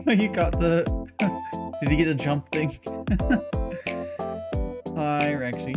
You got the... Did you get the jump thing? Hi, Rexy.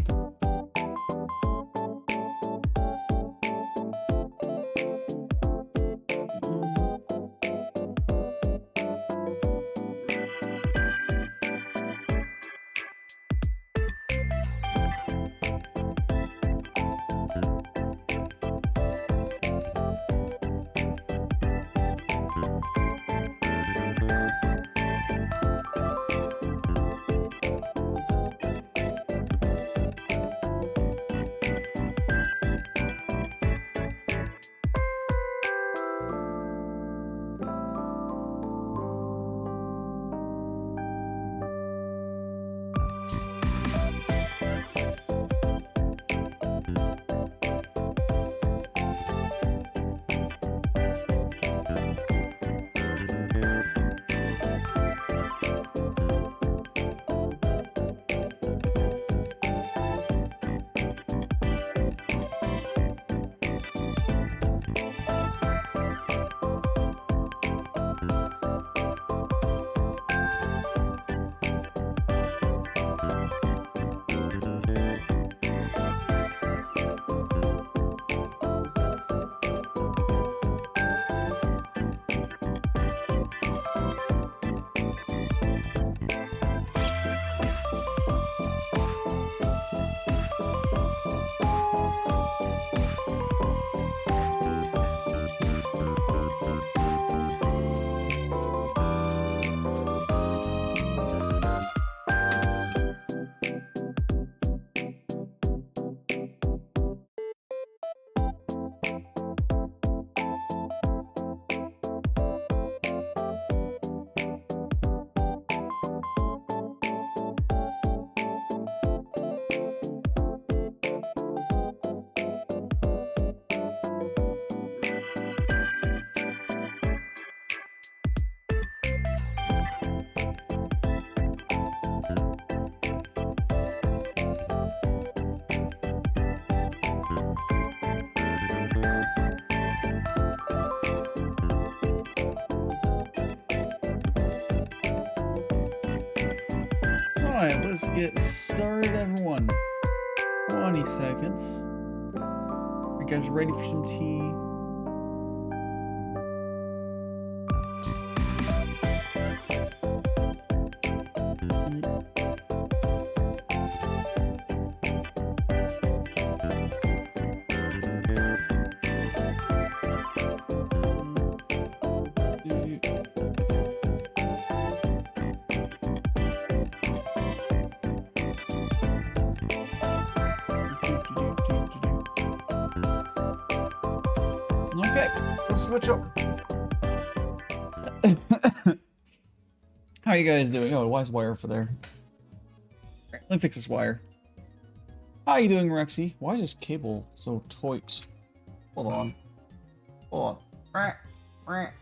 Alright, let's get started, everyone. 20 seconds. Are you guys ready for some tea? Okay, let's switch up. How are you guys doing? Oh, why is wire for there? Right, let me fix this wire. How are you doing, Rexy? Why is this cable so tight? Hold on. Hold on. I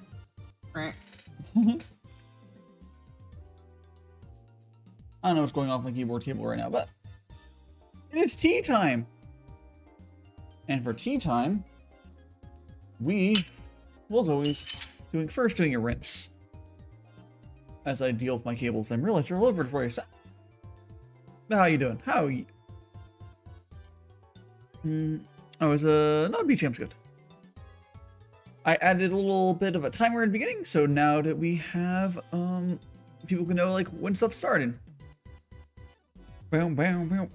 don't know what's going on with my keyboard table right now, but it's tea time. And for tea time, we, well, as always, first doing a rinse. As I deal with my cables, I realize they're all over the place. How you doing? How are you? I was no, BGM's good. I added a little bit of a timer in the beginning, so now that we have people can know like when stuff's starting. Bam, bam, bam.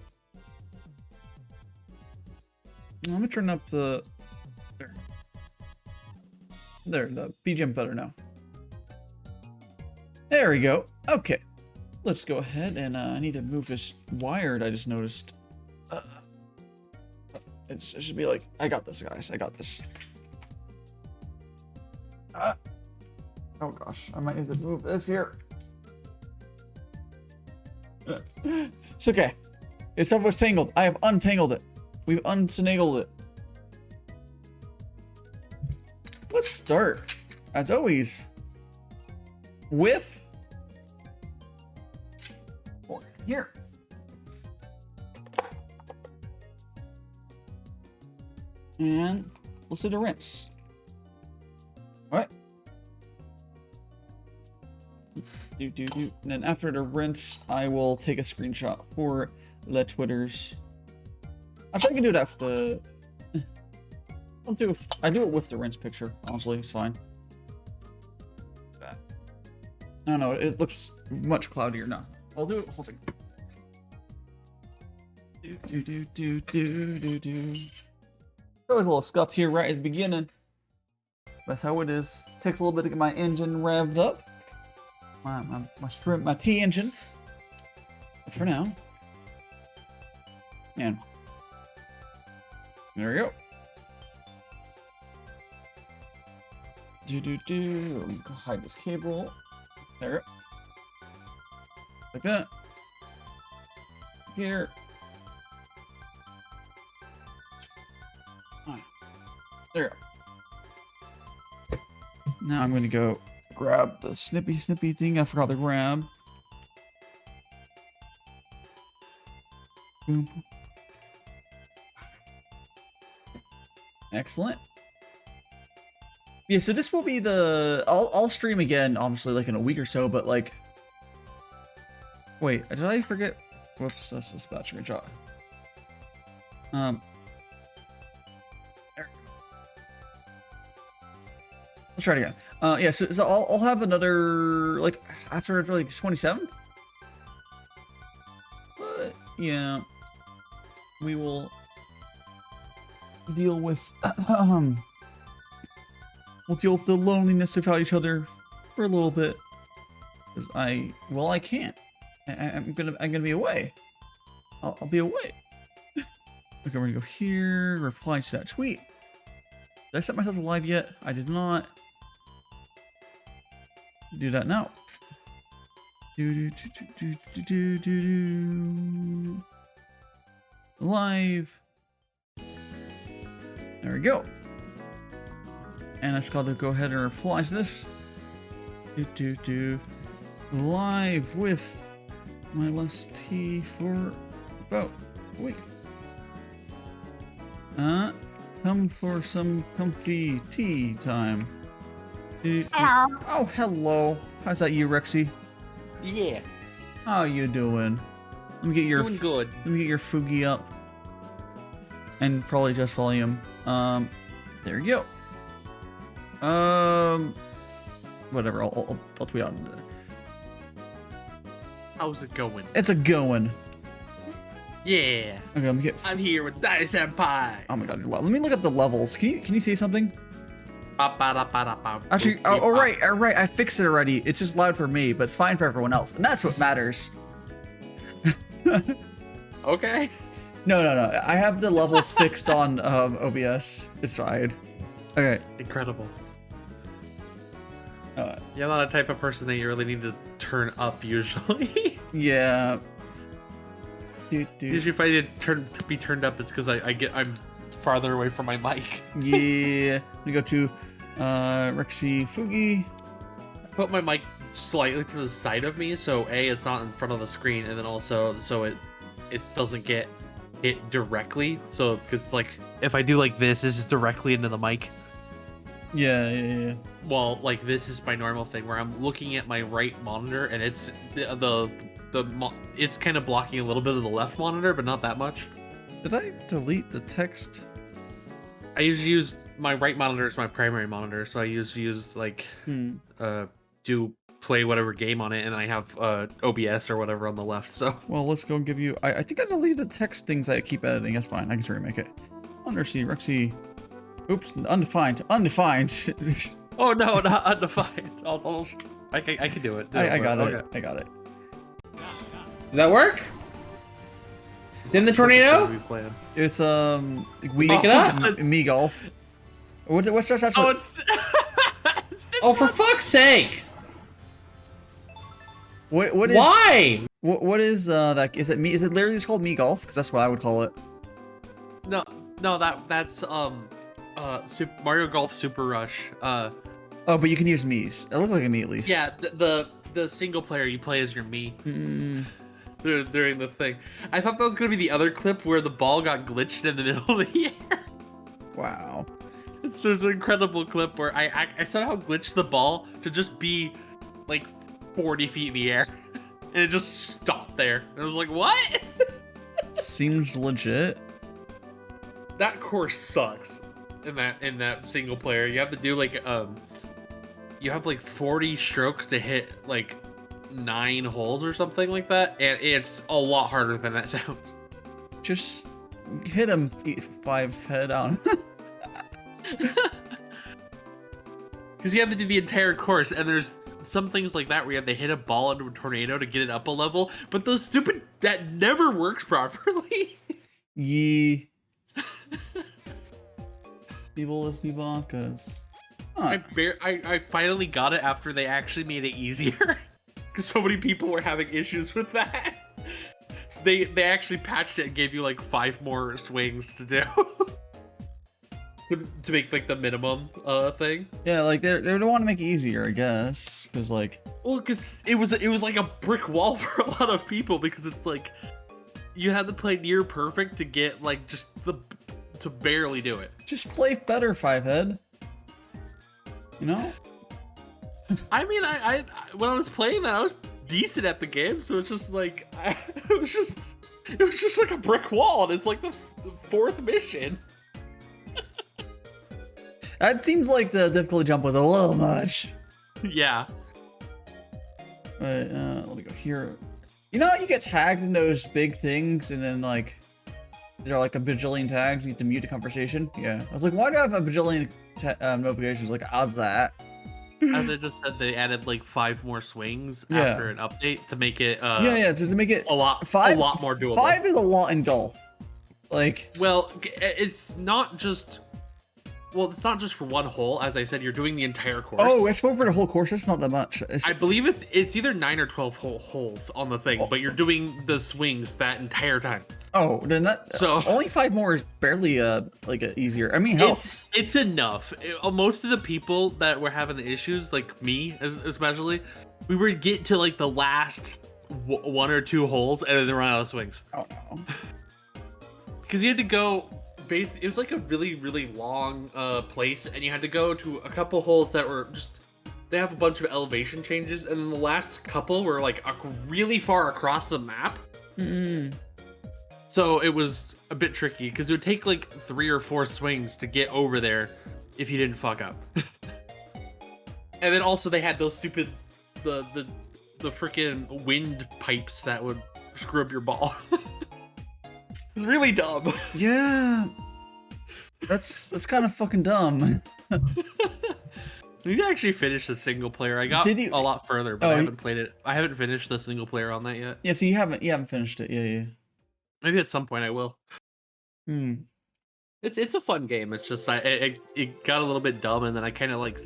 Let me turn up the there, the BGM better now. There we go. Okay, let's go ahead and I need to move this wire that I just noticed. It should be like, I got this, guys. I got this. Oh gosh, I might need to move this here. It's okay. It's stuff was tangled. I have untangled it. We've untangled it. Let's start, as always, with here. And let's do the rinse. All right. And then after the rinse, I will take a screenshot for the Twitters. Actually, I can do that for the... I do it with the rinse picture, honestly, it's fine. I don't know, it looks much cloudier now. I'll do it, hold on. Always a little scuffed here right at the beginning. That's how it is. Takes a little bit to get my engine revved up. My tea engine. But for now. Man. There we go. Hide this cable. There we go. Like that. Here. There we go. Now I'm going to go grab the snippy thing I forgot to grab. Boom. Excellent. Yeah, so this will be the... I'll stream again, obviously, like in a week or so, but like... Wait, did I forget? Whoops, that's a bad screenshot. Let's try it again. Yeah, so I'll have another, like, after like 27th? But, yeah. We will deal with, we'll deal with the loneliness without each other for a little bit. Because I can't. I'm gonna be away. I'll be away. Okay, we're gonna go here, reply to that tweet. Did I set myself alive yet? I did not. Do that now. Live. There we go. And I just got to go ahead and reply to this. Live with my last tea for about a week. Come for some comfy tea time. Hello. Oh, hello. How's that you, Rexy? Yeah. How you doing? Let me get your Doing good. Let me get your Fugi up. And probably just volume. There you go. Whatever. I'll tweet out. How's it going? It's a going. Yeah. Okay, let me get. I'm here with DaiShimaVT. Oh my god, let me look at the levels. Can you see something? Actually, oh right, I fixed it already. It's just loud for me, but it's fine for everyone else, and that's what matters. Okay. No. I have the levels fixed on OBS. It's fine. Okay. Incredible. You're not a type of person that you really need to turn up usually. Yeah. Usually if I need to be turned up, it's because I'm farther away from my mic. Yeah. Let me go to Rexy Fugi. Put my mic slightly to the side of me, so A, it's not in front of the screen, and then also so it doesn't get hit directly. So because like if I do like this is directly into the mic. Yeah. Well, like this is my normal thing where I'm looking at my right monitor and it's it's kind of blocking a little bit of the left monitor, but not that much. Did I delete the text? I usually use my right monitor as my primary monitor, so I use like do play whatever game on it, and I have OBS or whatever on the left. So well, let's go and give you. I think I deleted the text things I keep editing. That's fine. I can remake it. UnderseaRexie. Oops, undefined. Oh no, not undefined. I can do it. I got it. I got it. Does that work? It's in the tornado? It's Make it up. Me golf. What's that? Oh, Oh, for fuck's sake! What is? Why? What is that? Is it me? Is it literally just called Me Golf? Because that's what I would call it. No, that's Super Mario Golf Super Rush. Oh, but you can use Mii's. It looks like a Mii at least. Yeah, the single player you play as your Mii. During the thing. I thought that was gonna be the other clip where the ball got glitched in the middle of the air. Wow. There's an incredible clip where I somehow glitched the ball to just be like 40 feet in the air, and it just stopped there. And I was like, what? Seems legit. That course sucks in that single player. You have to do like you have like 40 strokes to hit like 9 holes or something like that, and it's a lot harder than that sounds. Just hit him 5 head on. Because you have to do the entire course, and there's some things like that where you have to hit a ball into a tornado to get it up a level, but that never works properly. Yee. People is Bibonkas. Huh. I finally got it after they actually made it easier. Because so many people were having issues with that. They actually patched it and gave you like 5 more swings to do. To make like the minimum thing. Yeah, like they don't want to make it easier, I guess, because like. Well, because it was like a brick wall for a lot of people, because it's like you had to play near perfect to get like to barely do it. Just play better, 5 head. You know. I mean, I when I was playing that, I was decent at the game, so it's just like it was just like a brick wall, and it's like the 4th mission. That seems like the difficulty jump was a little much. Yeah. But let me go here. You know how you get tagged in those big things, and then like there are like a bajillion tags. You have to mute the conversation. Yeah. I was like, why do I have a bajillion notifications? Like, odds that. As I just said, they added like 5 more swings after an update to make it. Yeah. To make it a lot more doable. 5 is a lot in golf. Like. Well, it's not just. Well, it's not just for one hole. As I said, you're doing the entire course. Oh, it's for the whole course. It's not that much. I believe it's either 9 or 12 holes on the thing, but you're doing the swings that entire time. Oh, then only 5 more is barely like easier. I mean, helps. It's enough. Most of the people that were having the issues, like me especially, we would get to like the last 1 or 2 holes and then they run out of swings. Oh no. Because you had to go. It was like a really, really long place, and you had to go to a couple holes that were just. They have a bunch of elevation changes, and then the last couple were like really far across the map. Mm-hmm. So it was a bit tricky because it would take like 3 or 4 swings to get over there if you didn't fuck up. And then also they had those stupid the freaking wind pipes that would screw up your ball. It's really dumb. Yeah. That's kind of fucking dumb. We actually finished the single player. I got a lot further, but I haven't played it. I haven't finished the single player on that yet. Yeah, so you haven't finished it. Yeah. Maybe at some point I will. It's a fun game. It's just it got a little bit dumb, and then I kind of like,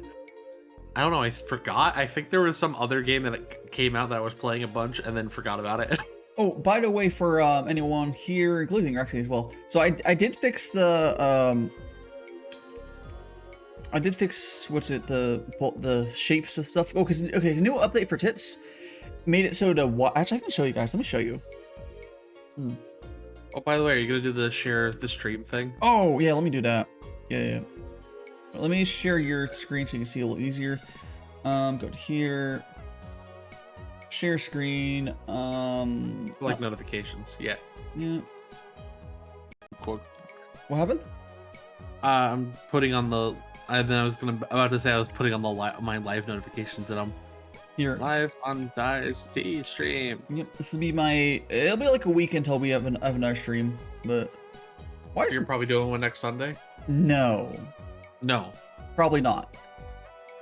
I don't know, I forgot. I think there was some other game that came out that I was playing a bunch and then forgot about it. Oh, by the way, for anyone here, including Rexy as well. So I did fix the I did fix the shapes of stuff. Oh, because the new update for tits made it so actually I can show you guys. Let me show you. Oh, by the way, are you gonna do the share the stream thing? Oh yeah, let me do that. Yeah. Let me share your screen so you can see a little easier. Go to here. Share screen. Like notifications. Yeah. Cool. What happened? I'm putting on the. I was about to say I was putting on my live notifications that I'm here live on DaiShimaVT stream. Yep, this will be it'll be like a week until we have another stream, but why you're probably doing one next Sunday? No, probably not.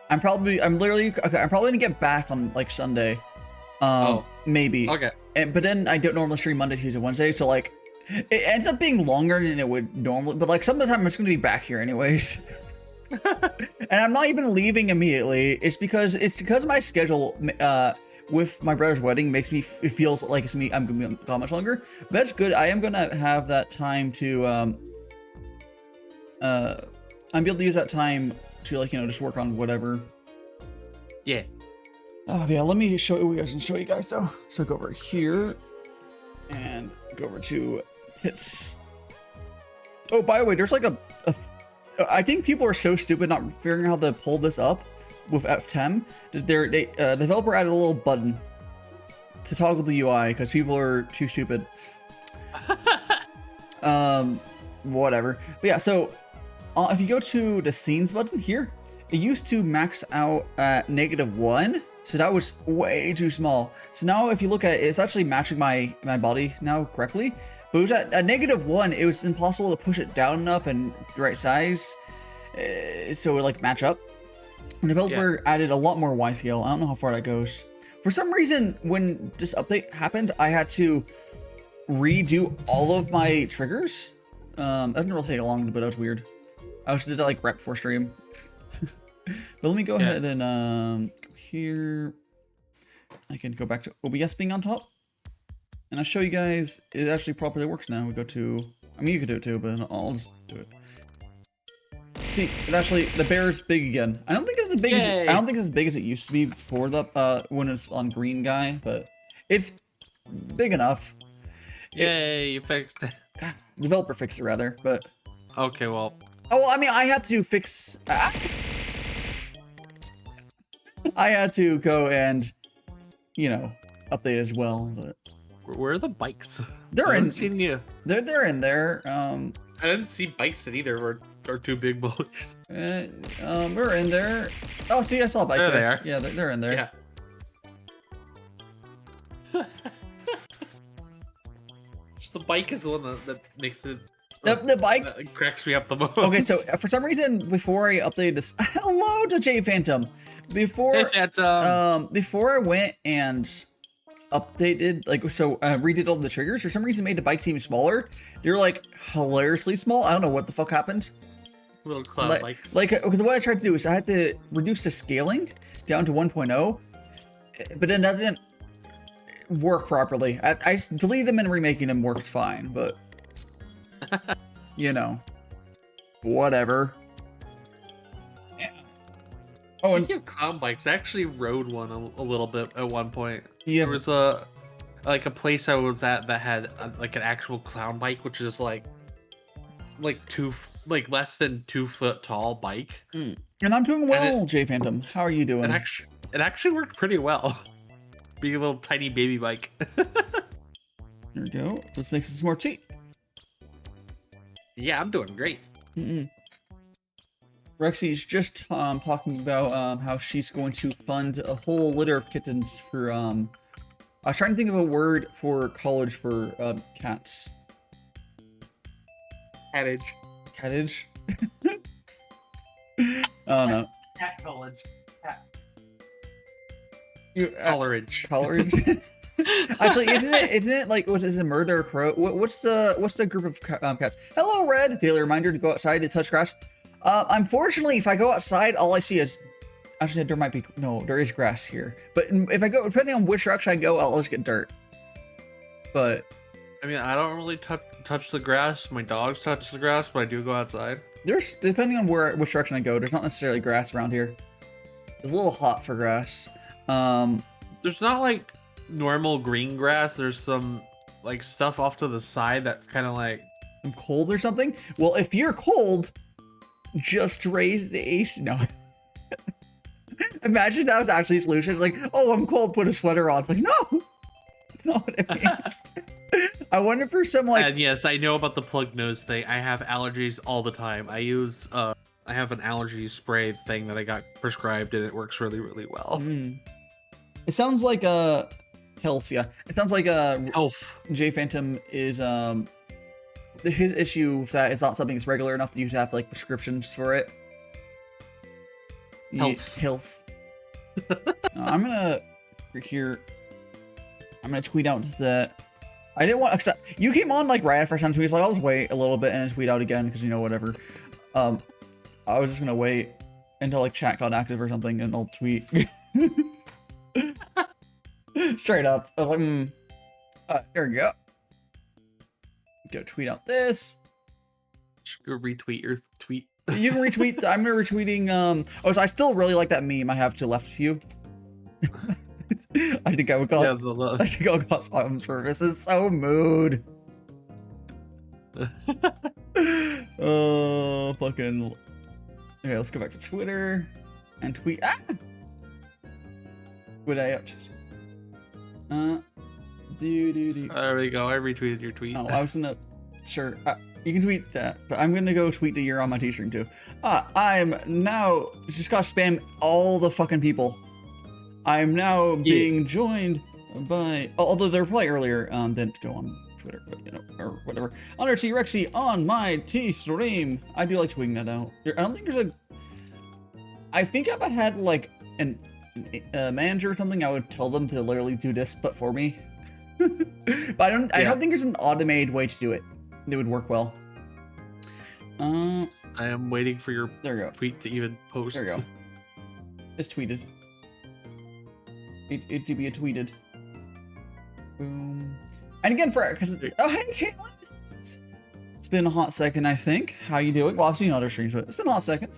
I'm probably gonna get back on like Sunday. Maybe. Okay. But then I don't normally stream Monday, Tuesday, Wednesday, so like it ends up being longer than it would normally. But like some of the time, I'm just gonna be back here anyways. And I'm not even leaving immediately. It's because my schedule with my brother's wedding makes me it feels like I'm gonna be gone much longer. But that's good. I am gonna have that time to I'm able to use that time to like just work on whatever. Yeah. Oh yeah, let me show you guys though. So go over here and go over to tits. Oh, by the way, there's like I think people are so stupid not figuring out how to pull this up. with F10, the developer added a little button to toggle the UI because people are too stupid. Whatever. But yeah, so if you go to the scenes button here, it used to max out at -1, so that was way too small. So now if you look at it, it's actually matching my body now correctly. But it was at -1, it was impossible to push it down enough and the right size, so it would like match up. The developer added a lot more Y scale. I don't know how far that goes. For some reason, when this update happened, I had to redo all of my triggers. That didn't really take long, but that was weird. I also did that like right before stream. But let me go ahead and go here. I can go back to OBS being on top. And I'll show you guys it actually properly works now. We go to, I mean, you could do it too, but I'll just do it. See, it actually, the bear is big again. I don't think it's as big as it used to be before the when it's on green guy, but it's big enough. Yay, you fixed it. Developer fixed it rather, but okay, well. Oh, well, I mean, I had to fix. I had to go and, you know, update as well, but. Where are the bikes? They're in. They're in there. I didn't see bikes in either. Or two big bullies. We're in there. Oh, see, I saw a bike there. They are. Yeah, they're in there. Yeah. Just the bike is the one that makes it. The bike cracks me up the most. Okay, so for some reason, before I updated this, hello to J Phantom. Before I went and updated, like, so redid all the triggers. For some reason, made the bike seem smaller. They're like hilariously small. I don't know what the fuck happened. Little cloud bikes. Like, because what I tried to do is I had to reduce the scaling down to 1.0, but then that didn't work properly. I deleted them and remaking them worked fine, but you know, whatever. Yeah. Oh, and speaking of cloud bikes, I actually rode one a little bit at one point. Yeah. There was a place I was at that had like an actual clown bike, which is like less than 2 foot tall bike. And I'm doing well, J Phantom. How are you doing? It actually worked pretty well. Being a little tiny baby bike. There we go. Let's make some more tea. Yeah, I'm doing great. Rexie's just talking about how she's going to fund a whole litter of kittens for I was trying to think of a word for college for cats. Cattage. Cattage? I don't know. Cat college. Cat. Coleridge. Coleridge. Actually, isn't it like is it murder crow? What's the group of cats? Hello, Red. Daily reminder to go outside to touch grass. Unfortunately, if I go outside, all I see is actually there is grass here. But if I go, depending on which direction I go, I'll just get dirt. But I mean, I don't really touch the grass. My dogs touch the grass, but I do go outside. There's depending on which direction I go, there's not necessarily grass around here. It's a little hot for grass. There's not like normal green grass. There's some like stuff off to the side that's kind of like I'm cold or something. Well, if you're cold, just raise the AC. No. Imagine that was actually a solution. Like, oh, I'm cold, put a sweater on. Like, no. Not what it means. I wonder for some like. And yes, I know about the plug nose thing. I have allergies all the time. I use I have an allergy spray thing that I got prescribed, and it works really, really well. It sounds like health. Yeah, it sounds like health. J Phantom is his issue with that is not something that's regular enough that you have like prescriptions for it. Health. I'm gonna tweet out that I didn't want. You came on like right after I sent tweets. Like I'll just wait a little bit and then tweet out again because whatever. I was just gonna wait until like chat got active or something and I'll tweet. Straight up. I was like, here we go. Go tweet out this. Just go retweet your tweet. You can retweet. I'm retweeting. Oh, so I still really like that meme I have to left view. I think I would cause. I think I'll cause problems for this. Is so mood. Oh, fucking. Okay, let's go back to Twitter. and tweet. What I up? There we go. I retweeted your tweet. Oh, I was gonna. Sure. You can tweet that, but I'm gonna go tweet that you're on my T-stream too. I'm now just gotta spam all the fucking people. I'm now being joined by, although they were probably earlier, didn't go on Twitter, but you know, or whatever. UnderseaRexie on my T-stream. I do like tweeting that out. I don't think there's a. I think if I had like a manager or something, I would tell them to literally do this, but for me. But I don't think there's an automated way to do it. It would work well. I am waiting for your tweet to even post. There you go. It's tweeted. It to be tweeted. Boom. And again, because oh hey Caitlin, it's been a hot second. I think. How you doing? Well, I've seen other streams, but it's been a hot second.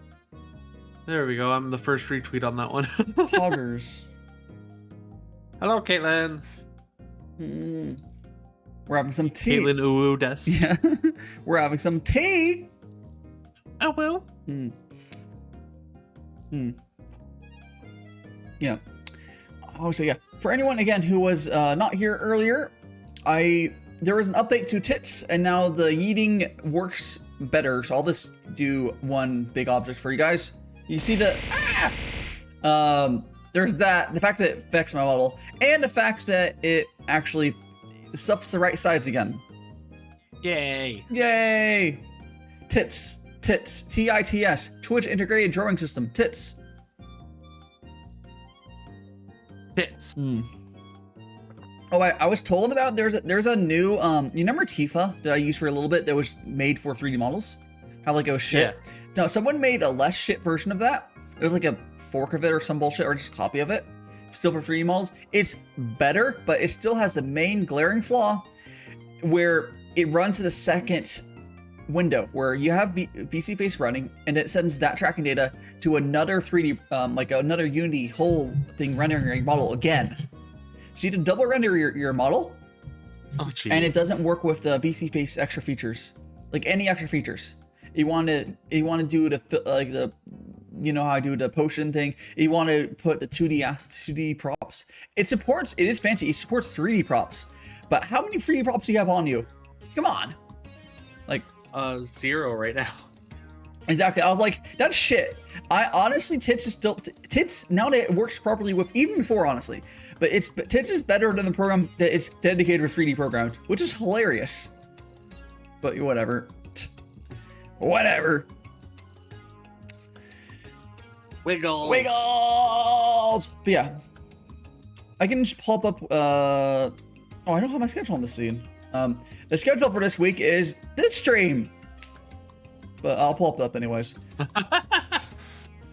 There we go. I'm the first retweet on that one. Hoggers. Hello, Caitlin. We're having some tea. Caitlin Uwu Des. Yeah. We're having some tea. Oh well. Yeah. Oh, so yeah. For anyone again who was not here earlier, there was an update to tits, and now the yeeting works better. So I'll just do one big object for you guys. You see the there's that, the fact that it affects my model, and the fact that it actually stuffs the right size again. Yay. Yay. Tits. TITS. Twitch integrated drawing system. Tits. Oh, I was told about there's a new you remember Tifa that I used for a little bit that was made for 3D models? How like it was shit. Yeah. No, someone made a less shit version of that. It was like a fork of it or some bullshit, or just a copy of it. Still for 3D models. It's better, but it still has the main glaring flaw where it runs at a second window where you have VC face running and it sends that tracking data to another 3D, like another Unity whole thing rendering your model again. So you need to double render your model. Oh, jeez. And it doesn't work with the VC face extra features, like any extra features. You want to do the you know how I do the potion thing. You want to put the 2D props. It is fancy. It supports 3D props. But how many 3D props do you have on you? Come on. Like 0 right now. Exactly. I was like, that's shit. I honestly, Tits is still Tits now that it works properly with even before, honestly. But Tits is better than the program that is dedicated for 3D programs, which is hilarious. But whatever. Whatever. Wiggles. But yeah, I can just pop up. Oh, I don't have my schedule on this scene. The schedule for this week is this stream, but I'll pull it up anyways.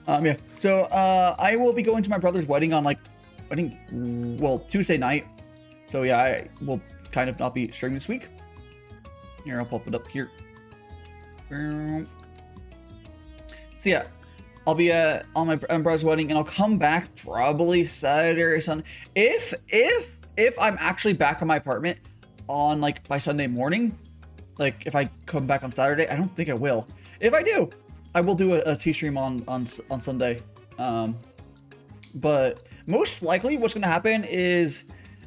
Yeah. So I will be going to my brother's wedding on Tuesday night. So yeah, I will kind of not be streaming this week. Here, I'll pop it up here. So yeah, I'll be on my brother's wedding, and I'll come back probably Saturday or Sunday. If I'm actually back in my apartment on by Sunday morning, like if I come back on Saturday, I don't think I will. If I do, I will do a T-stream on Sunday. But most likely, what's gonna happen is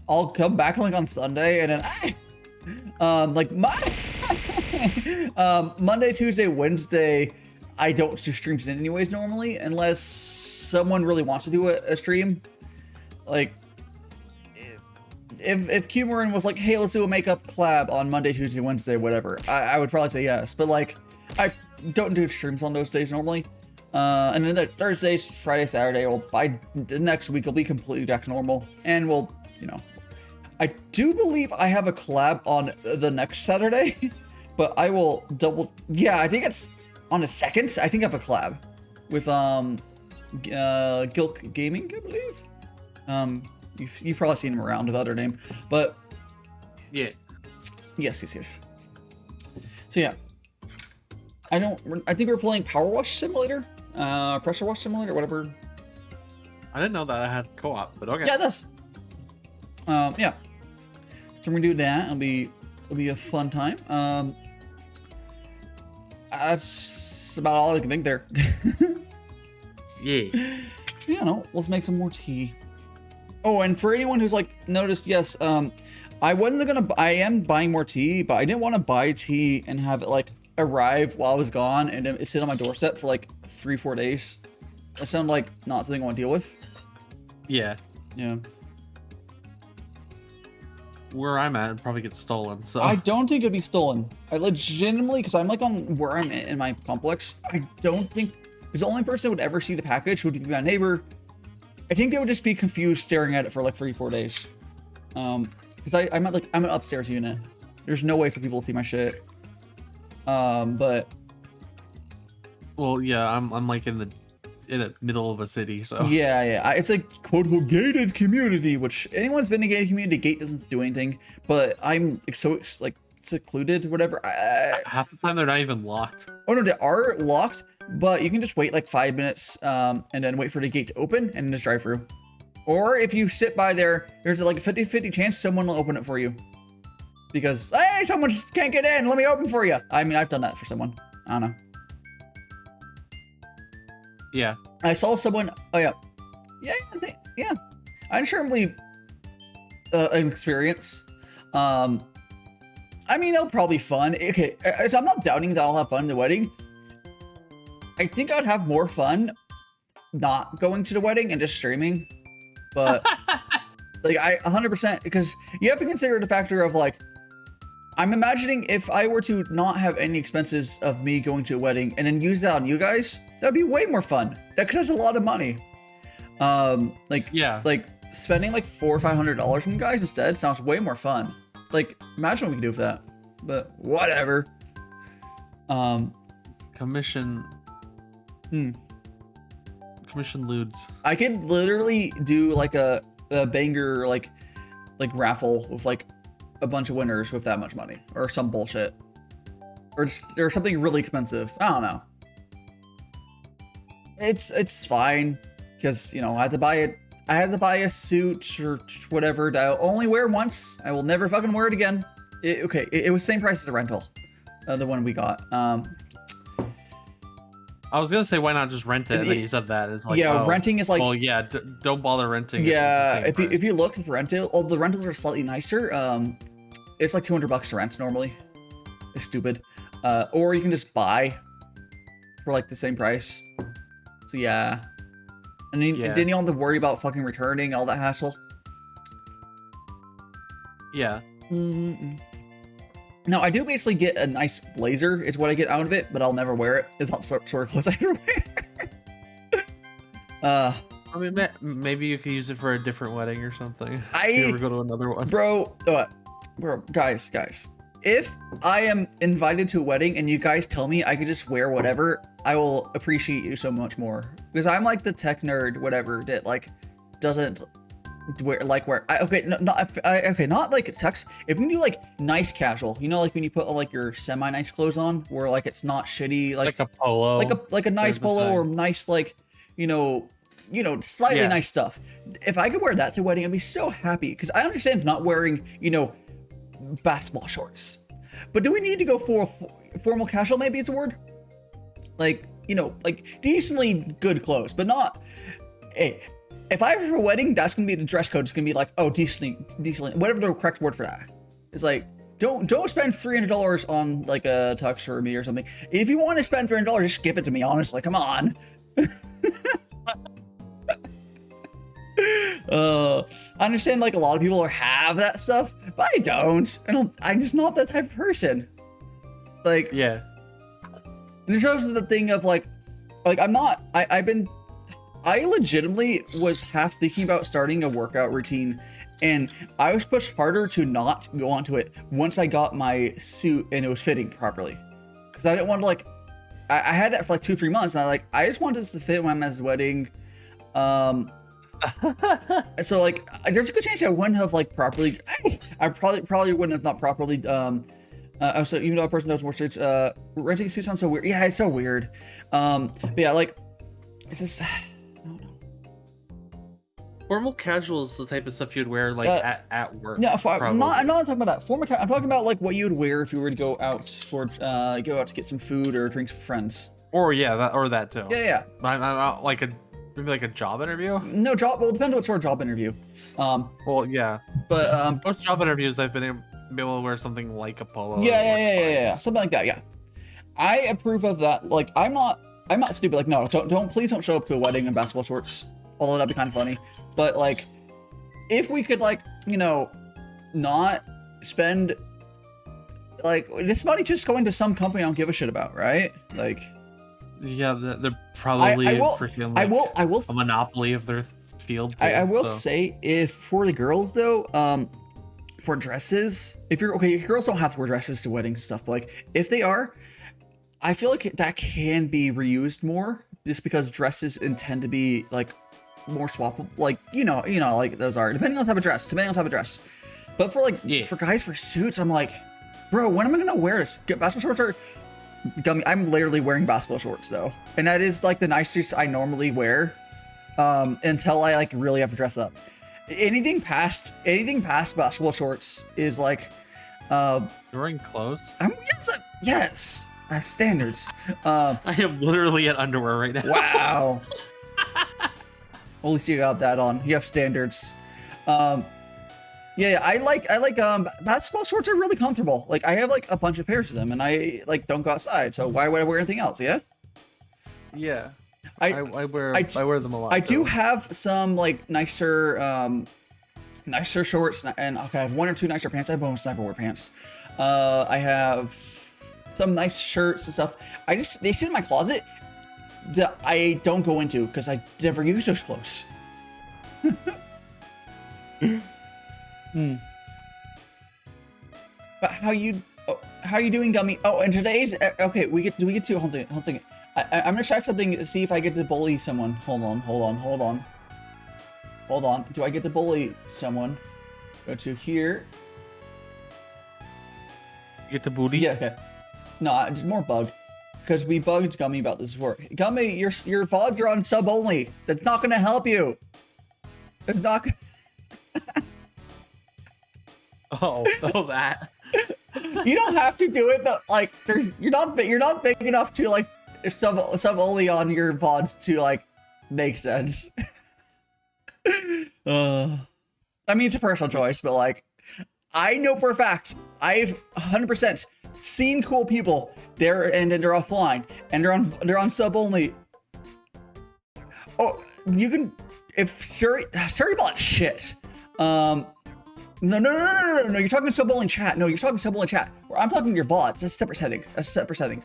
I'll come back on Sunday, and then Monday, Tuesday, Wednesday, I don't do streams anyways normally, unless someone really wants to do a stream. Like, if Qmarin was like, hey, let's do a makeup collab on Monday, Tuesday, Wednesday, whatever, I would probably say yes. But I don't do streams on those days normally. And then the Thursdays, Friday, Saturday, by the next week, will be completely back to normal. And we'll, I do believe I have a collab on the next Saturday, but I will double. Yeah, I think it's on the 2nd. I think I have a collab with Gilk Gaming, I believe. You've probably seen him around with other name, but yeah. Yes. So yeah, I think we're playing Power Wash Simulator, Pressure Wash Simulator, whatever. I didn't know that I had co-op, but okay. Yeah, that's. Yeah. So we're gonna do that. It'll be a fun time. That's about all I can think there. Yeah. You know, let's make some more tea. Oh, and for anyone who's like noticed, yes, I am buying more tea, but I didn't want to buy tea and have it like arrive while I was gone and then sit on my doorstep for like 3-4 days. That sounds like not something I want to deal with. Yeah. Yeah. Where I'm at, it probably gets stolen. So I don't think it'd be stolen. I legitimately, because I'm like on where I'm in my complex, I don't think, because the only person that would ever see the package would be my neighbor. I think they would just be confused staring at it for like 3-4 days. Because I'm an upstairs unit. There's no way for people to see my shit. But well, yeah, I'm like in the middle of a city, so yeah. It's like quote unquote gated community, which anyone's been in a gated community, gate doesn't do anything. But I'm so like secluded, whatever. Half the time they're not even locked. Oh no, they are locked, but you can just wait like 5 minutes, and then wait for the gate to open and then just drive through. Or if you sit by there, there's like a 50-50 chance someone will open it for you. Because, hey, someone just can't get in, let me open for you. I mean, I've done that for someone. I don't know. Yeah. I saw someone, oh yeah. Yeah. Unsurely an experience. I mean, it'll probably be fun. Okay, so I'm not doubting that I'll have fun at the wedding. I think I'd have more fun not going to the wedding and just streaming. But like I 100%, because you have to consider the factor of like, I'm imagining if I were to not have any expenses of me going to a wedding and then use that on you guys, that'd be way more fun. Because that's a lot of money. Like spending like $400 or $500 on you guys instead sounds way more fun. Like imagine what we could do with that. But whatever. Commission lewds. I could literally do like a banger like raffle with like a bunch of winners with that much money or some bullshit or something really expensive. I don't know. It's fine because, you know, I had to buy a suit or whatever that I'll only wear once. I will never fucking wear it again. It was same price as the rental, the one we got. I was gonna say why not just rent it, and then you said that. It's like, yeah, renting is like, well, yeah, don't bother renting. Yeah, if you look at the rental, the rentals are slightly nicer. It's like $200 to rent normally. It's stupid. Or you can just buy for like the same price. So yeah, and then you don't have to worry about fucking returning all that hassle. Yeah. Now, I do basically get a nice blazer, is what I get out of it, but I'll never wear it. It's not sort of clothes I ever wear. I mean, maybe you could use it for a different wedding or something. If you ever go to another one. Bro, guys. If I am invited to a wedding and you guys tell me I could just wear whatever, I will appreciate you so much more. Because I'm like the tech nerd, whatever, that like doesn't not like tux. If you do like nice casual, you know, like when you put like your semi-nice clothes on, where like it's not shitty, like a polo, like a nice polo or nice like you know slightly nice stuff. If I could wear that to a wedding, I'd be so happy because I understand not wearing basketball shorts, but do we need to go for formal casual? Maybe it's a word, like like decently good clothes, but not. Hey, if I have a wedding, that's gonna be the dress code. It's gonna be like, oh, decently, whatever the correct word for that. It's like, don't spend $300 on like a tux for me or something. If you want to spend $300, just give it to me. Honestly, come on. I understand like a lot of people have that stuff, but I don't. I'm just not that type of person. Like, yeah. And it shows the thing of like I'm not. I legitimately was half thinking about starting a workout routine, and I was pushed harder to not go onto it once I got my suit and it was fitting properly. Because I didn't want to like, I had that for like 2-3 months, and I just wanted this to fit when I'm at his wedding. So like, there's a good chance I wouldn't have like properly. I probably wouldn't have not properly. So even though a person knows more suits, renting suits sounds so weird. Yeah, it's so weird. But yeah, like, it's just. Formal casual is the type of stuff you'd wear like at work. No, I'm not talking about that. Formal casual. I'm talking about like what you would wear if you were to go out to get some food or drinks with friends. Or that too. Yeah. I'm like Maybe like a job interview? No job. Well, it depends what sort of job interview. Well, yeah. But Most job interviews, I've been able to wear something like a polo. Yeah, something like that. Yeah, I approve of that. Like, I'm not stupid. Like, no, please don't show up to a wedding in basketball shorts. Although that'd be kind of funny. But like, if we could, like, you know, not spend like this money just going to some company I don't give a shit about, right? Like, yeah, they're probably freaking like I will a monopoly of their field. I will say, if for the girls though, for dresses, if you're okay, girls don't have to wear dresses to weddings and stuff, but like if they are, I feel like that can be reused more, just because dresses intend to be like more swappable, like you know, like those are depending on the type of dress. But for like for guys for suits, I'm like, bro, when am I gonna wear this? Basketball shorts are gummy. I'm literally wearing basketball shorts though, and that is like the nicest I normally wear, until I like really have to dress up. Anything past basketball shorts is like, you're wearing clothes. Yes, I have standards. I am literally in underwear right now. Wow. At least you got that on. You have standards. Yeah, I like basketball shorts are really comfortable. Like I have like a bunch of pairs of them, and I like don't go outside. So why would I wear anything else? Yeah. Yeah. I wear them a lot. I do have some like nicer shorts, and okay, I have one or two nicer pants. I almost never wear pants. I have some nice shirts and stuff. They sit in my closet that I don't go into because I never use those clothes. But how you doing, Gummy? Oh, and today's okay. We get to hold on. I'm gonna check something to see if I get to bully someone. Hold on. Do I get to bully someone? Go to here. You get to booty? Yeah. Okay. No, just more bug. Because we bugged Gummy about this before. Gummy, your VODs are on sub only. That's not gonna help you. It's not. Oh, that. You don't have to do it, but like, you're not big enough to like sub only on your VODs to like make sense. I mean, it's a personal choice, but like, I know for a fact I've 100% seen cool people there, and they're offline, and they're on sub only. Oh, you can if Siri bought shit. No. You're talking sub only chat. No, you're talking sub only chat. I'm talking your VODs. That's a separate setting.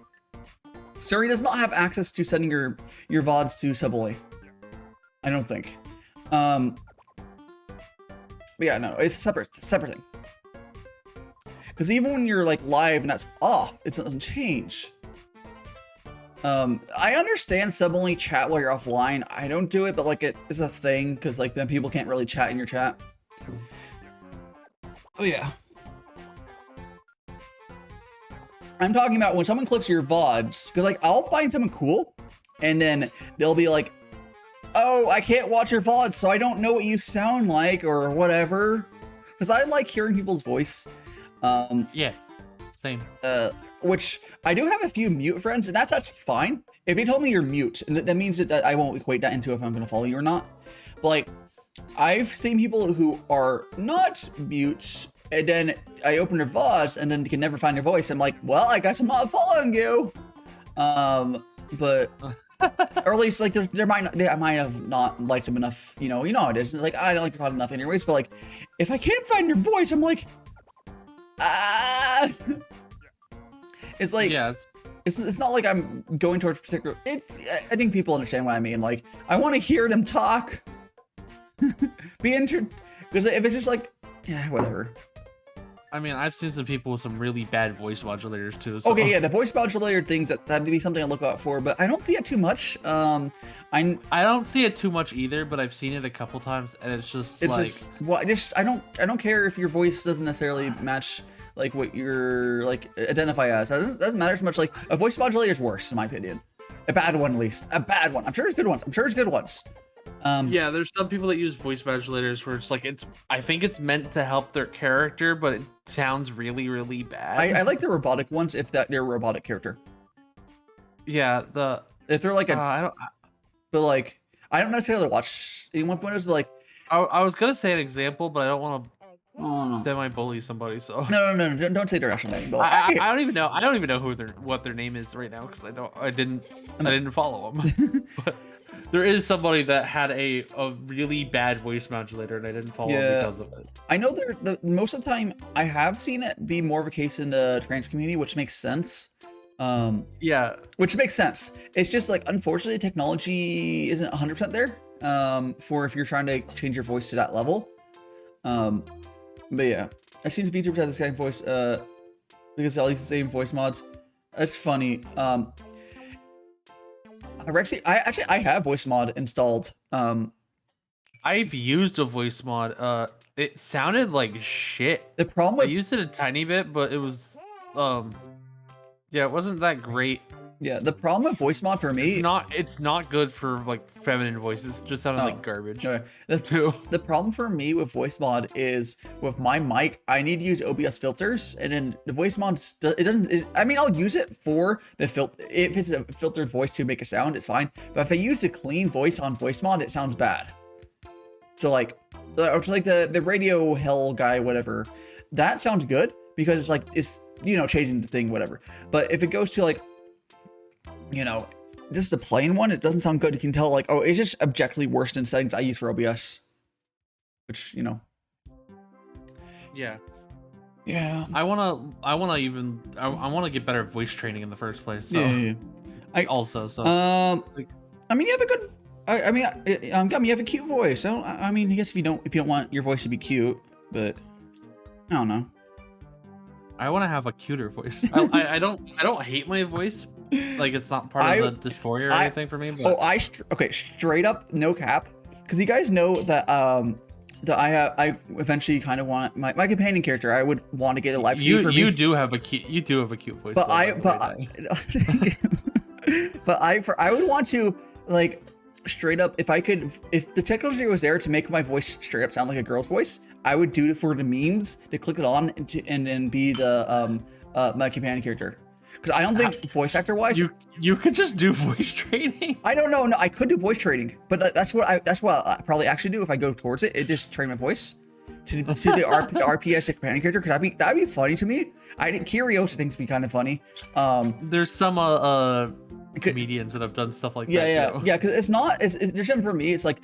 Siri does not have access to sending your VODs to sub only. I don't think. But yeah, no, it's a separate thing. Because even when you're like live and that's off, it doesn't change. I understand sub only chat while you're offline. I don't do it, but like it is a thing because like then people can't really chat in your chat. Oh yeah. I'm talking about when someone clicks your VODs, because like I'll find someone cool, and then they'll be like, "Oh, I can't watch your VODs, so I don't know what you sound like or whatever." Because I like hearing people's voice. Yeah, same. Which I do have a few mute friends, and that's actually fine. If you told me you're mute, and that means that I won't equate that into if I'm gonna follow you or not. But like, I've seen people who are not mute, and then I open their VODs, and then they can never find their voice. I'm like, well, I guess I'm not following you. But or at least like I might have not liked them enough. You know how it is. Like I don't like the pod enough, anyways. But like, if I can't find your voice, I'm like, It's like, yeah. It's not like I'm going towards particular. I think people understand what I mean. Like, I want to hear them talk. Because if it's just like, yeah, whatever. I mean, I've seen some people with some really bad voice modulators too. So. Okay, yeah, the voice modulator things that'd be something I look out for, but I don't see it too much. I don't see it too much either, but I've seen it a couple times, and it's just I don't care if your voice doesn't necessarily match like what you're like identify as. It doesn't matter as much. Like a voice modulator is worse in my opinion. A bad one at least. A bad one. I'm sure there's good ones. Yeah, there's some people that use voice modulators where it's like I think it's meant to help their character, but it sounds really, really bad. I like the robotic ones if they're a robotic character. Yeah, if they're like but like I don't necessarily watch any 1.0s, but like, I was gonna say an example, but I don't want to oh, semi-bully somebody, so no, don't say direction name. But like, I don't even know. I don't even know what their name is right now because I didn't follow them. But there is somebody that had a really bad voice modulator, and I didn't follow them because of it. I know most of the time I have seen it be more of a case in the trans community, which makes sense. Yeah, which makes sense. It's just like, unfortunately, technology isn't 100% there for if you're trying to change your voice to that level. But yeah, I've seen VTubers have the same voice because all these same voice mods. That's funny. Rexy, I have voice mod installed. I've used a voice mod. It sounded like shit. The problem with I used it a tiny bit, but it was yeah, it wasn't that great. Yeah, the problem with voice mod for me, it's not good for like feminine voices. It just sounded like garbage. Okay. The problem for me with voice mod is with my mic, I need to use OBS filters, and then the voice mod I mean, I'll use it for the if it's a filtered voice to make a sound, it's fine. But if I use a clean voice on voice mod, it sounds bad. So like the radio hell guy, whatever, that sounds good because it's like it's changing the thing, whatever. But if it goes to like, just the plain one, it doesn't sound good. You can tell like, oh, it's just objectively worse than settings I use for OBS, which yeah. I want to get better at voice training in the first place. So yeah. I mean, you have a good. I mean, you have a cute voice. I mean, I guess if you don't want your voice to be cute, but I don't know. I want to have a cuter voice. I don't hate my voice. Like, it's not part of the dysphoria or anything for me. But... okay, straight up, no cap. Because you guys know that I eventually kind of want my companion character. I would want to get a live stream for me. You do have a cute voice. But I would want to like straight up, if the technology was there to make my voice straight up sound like a girl's voice, I would do it for the memes to click it on and then be the my companion character. Because I don't think voice actor wise, you could just do voice training. I don't know. No, I could do voice training, but that's what I probably actually do if I go towards it. It just train my voice to the RPS companion character. Because that'd be funny to me. Curiosity thinks it'd be kind of funny. There's some comedians that have done stuff like that. Yeah. Because it's there's something for me. It's like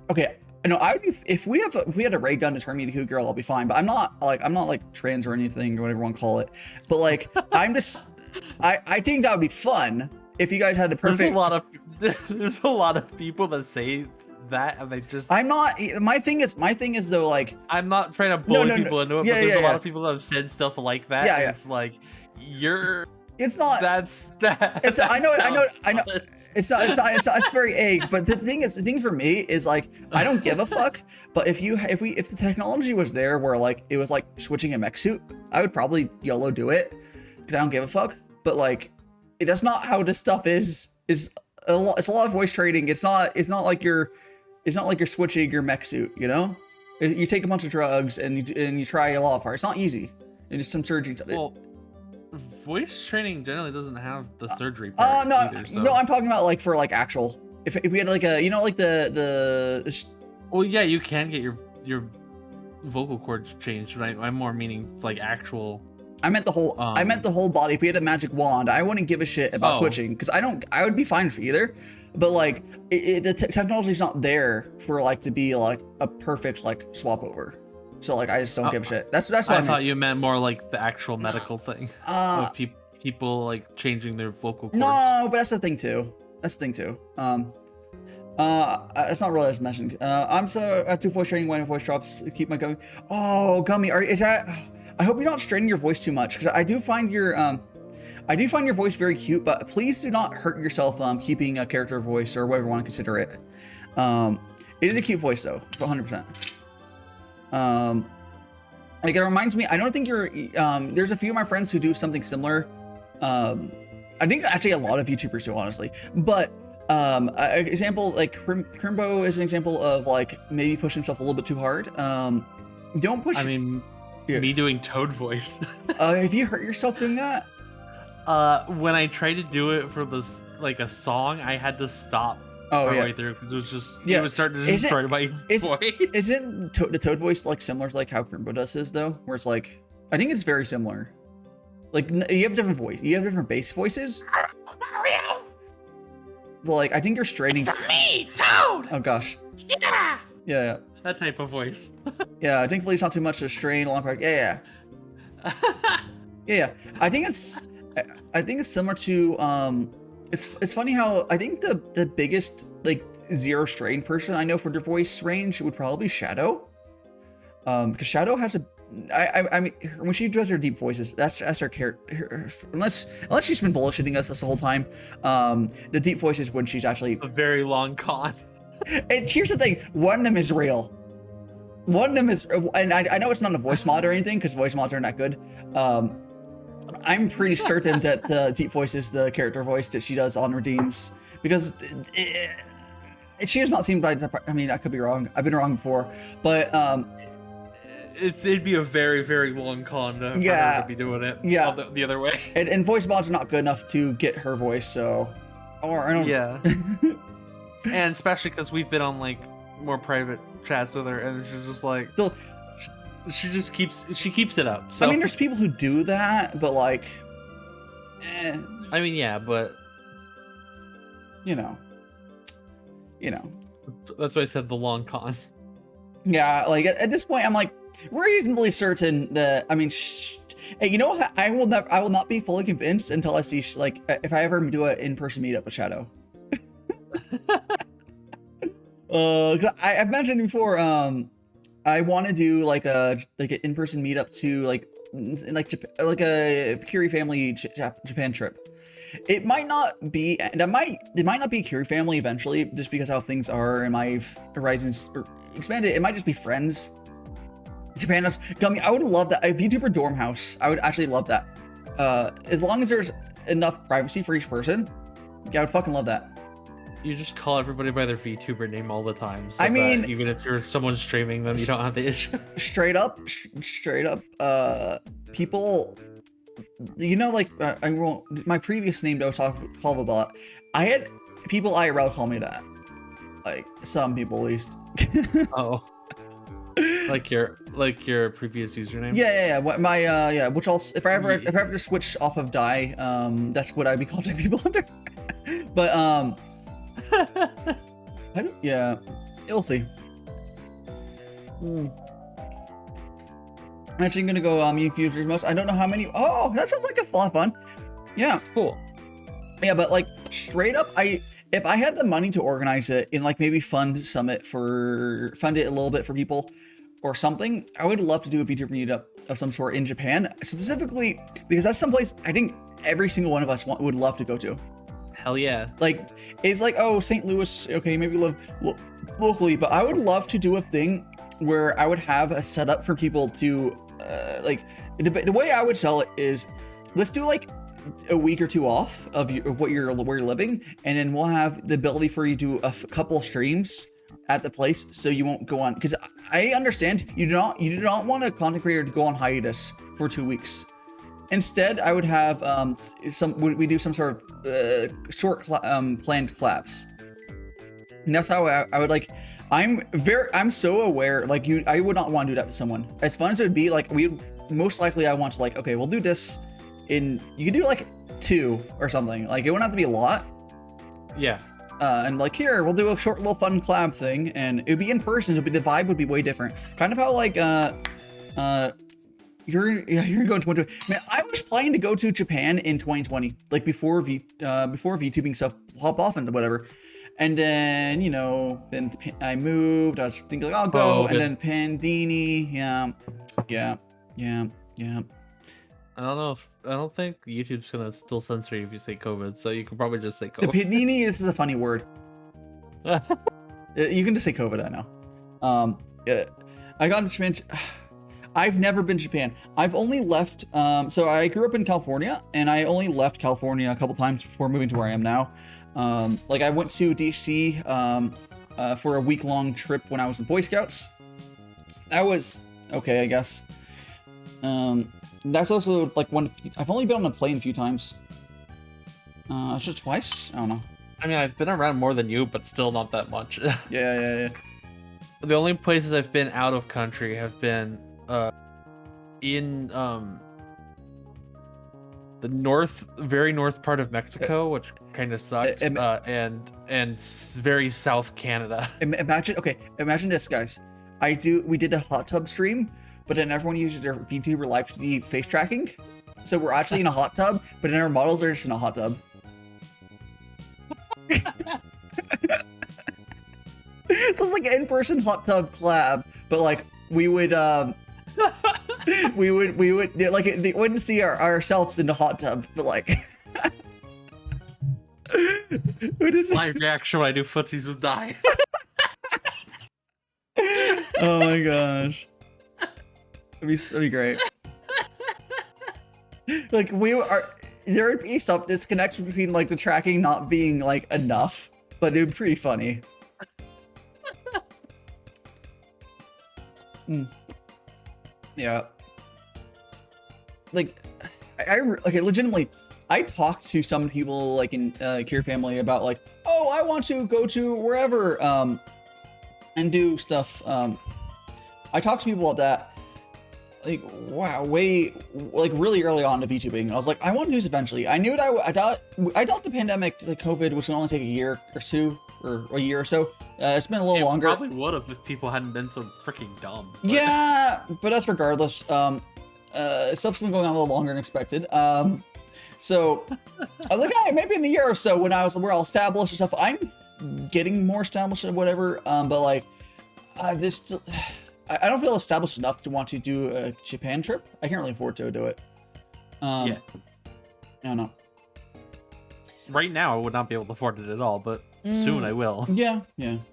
okay. No, I would be if we had a ray gun to turn me into a girl, I'll be fine. But I'm not like trans or anything or whatever you want to call it. But like I think that would be fun if you guys had the perfect. There's a lot of people that say that and they just. I'm not. My thing is though, like I'm not trying to bully people into it, but there's a lot of people that have said stuff like that. Yeah. It's like you're. It's not. It's. I know. It's not. It's very egg. But the thing for me is like I don't give a fuck. But if the technology was there where like it was like switching a mech suit, I would probably YOLO do it because I don't give a fuck. But like that's not how this stuff is. It's a lot of voice trading. It's not like you're switching your mech suit. You take a bunch of drugs and you try a lot of parts. It's not easy. And just some surgery. Well, voice training generally doesn't have the surgery part. No, either, so. No, I'm talking about like for like actual. If we had like a like the. Well, yeah, you can get your vocal cords changed, but I'm more meaning like actual. I meant the whole. I meant the whole body. If we had a magic wand, I wouldn't give a shit about switching because I would be fine for either. But like, the technology's not there for like to be like a perfect like swap over. So like, I just don't give a shit. That's what I thought you meant more like the actual medical thing. Of people like changing their vocal cords. No, but that's the thing too. It's not really as mentioned. I'm so at 2 voice training when voice drops. Keep my going. Oh, Gummy, is that? I hope you're not straining your voice too much because I do find your voice very cute. But please do not hurt yourself keeping a character voice or whatever you want to consider it. It is a cute voice though, 100%. Like it reminds me. I don't think you're. There's a few of my friends who do something similar. I think actually a lot of YouTubers do, honestly. But an example like Crimbo is an example of like maybe pushing himself a little bit too hard. Don't push. I mean, me doing Toad voice. Have you hurt yourself doing that? When I tried to do it for this like a song, I had to stop Oh, yeah. Way through because it was just Yeah. it was starting to Is it- destroy my is- voice. Isn't the Toad voice like similar to like how Crimbo does his though? Where it's like, I think it's very similar. Like you have different voice, you have different bass voices. Mario, Well, like I think you're straining. it's me, Toad. Oh gosh. Yeah, Yeah, that type of voice. yeah. Thankfully, it's not too much to strain along. Yeah. I think it's similar to It's funny how I think the biggest like zero strain person I know for their voice range would probably be Shadow. Because Shadow has a I mean when she does her deep voices, that's her character. Unless she's been bullshitting us the whole time. The deep voice is when she's actually A very long con. And here's the thing: one of them is real. One of them is, and I know it's not a voice mod or anything because voice mods are not good. I'm pretty certain that the deep voice is the character voice that she does on redeems because she has not seemed. I mean, I could be wrong. I've been wrong before, but It'd be a very, very long con for her to be doing it. Yeah. The other way. And voice mods are not good enough to get her voice. So, or I don't. Yeah. And especially because we've been on like more private chats with her, and she's just like, So, she keeps it up. So I mean, there's people who do that, but like, I mean, yeah, but you know. that's why I said the long con. Yeah, like at this point, I'm like reasonably certain that I mean, hey, you know what? I will not be fully convinced until I see like if I ever do an in-person meetup with Shadow. 'Cause I've mentioned before. I want to do like an in-person meetup to like a Curie family Japan trip. It might not be, and it might not be Curie family eventually, just because how things are in my horizons expanded. It might just be friends. Japan has got me. I would love that. A VTuber dorm house. I would actually love that. As long as there's enough privacy for each person, yeah, I would fucking love that. You just call everybody by their VTuber name all the time. So I mean, even if you're someone streaming them, you don't have the issue. Straight up, people, you know, like I won't. My previous name that I was called about, I had people IRL call me that, like some people at least. Oh, like your previous username. Yeah. What my which also if I ever switch off of Dai, that's what I'd be calling people under. But yeah, you'll see. I'm actually gonna go Mew Futures most. I don't know how many. Oh, that sounds like a lot of fun. Yeah, Cool. yeah, but like straight up, if I had the money to organize it in like maybe fund it a little bit for people or something, I would love to do a VTuber meetup of some sort in Japan, specifically because that's someplace I think every single one of us would love to go to. Hell yeah. Like, it's like, oh, St. Louis, okay, maybe live locally, but I would love to do a thing where I would have a setup for people to, like, the way I would sell it is, let's do like a week or two off of where you're living, and then we'll have the ability for you to do a couple streams at the place, so you won't go on, because I understand you do not want a content creator to go on hiatus for 2 weeks. Instead, I would have we do some sort of short planned collabs. And that's how I would like. I'm so aware. Like I would not want to do that to someone. As fun as it would be, like most likely I want to like, okay, we'll do this you could do like 2 or something. Like it wouldn't have to be a lot. Yeah. And like here, we'll do a short little fun collab thing, and it would be in person. So the vibe would be way different. Kind of how like you're going to 2020. Man, I was planning to go to Japan in 2020, like before VTubing stuff popped off and whatever. And then then I moved. I was thinking like I'll go, and then Pandini. Yeah. I don't think YouTube's gonna still censor you if you say COVID, so you can probably just say COVID. The Pandini is a funny word. You can just say COVID. I know. I got into Japan. I've never been to Japan. I've only left, so I grew up in California, and I only left California a couple times before moving to where I am now. Like I went to DC for a week-long trip when I was in Boy Scouts. That was okay, I guess. That's also like I've only been on a plane a few times. Just twice? I don't know. I mean, I've been around more than you, but still not that much. Yeah. The only places I've been out of country have been in the very north part of Mexico, which kind of sucks, and very South Canada. Imagine this, guys. We did a hot tub stream, but then everyone uses their VTuber live TV face tracking. So we're actually in a hot tub, but then our models are just in a hot tub. So it's like an in-person hot tub collab, but like we would like they wouldn't see ourselves in the hot tub, but like My reaction when I do footsies would die. Oh my gosh. That'd be great. Like there would be some disconnection between like the tracking not being like enough, but it would be pretty funny. Yeah. Like, legitimately, I talked to some people like in Cure family about like, oh, I want to go to wherever and do stuff. I talked to people about that. Like, wow, really early on to VTubing. I was like, I want to do this eventually. I knew that I thought the pandemic, like COVID, was gonna only take a year or two, or a year or so. It's been a little longer. Probably would have if people hadn't been so freaking dumb. But... Yeah, but that's regardless. Stuff's been going on a little longer than expected. So I was like, hey, maybe in the year or so when we're all established and stuff. I'm getting more established and whatever. But like, this. I don't feel established enough to want to do a Japan trip. I can't really afford to do it. Yeah. I don't know. Right now, I would not be able to afford it at all, but soon I will. Yeah.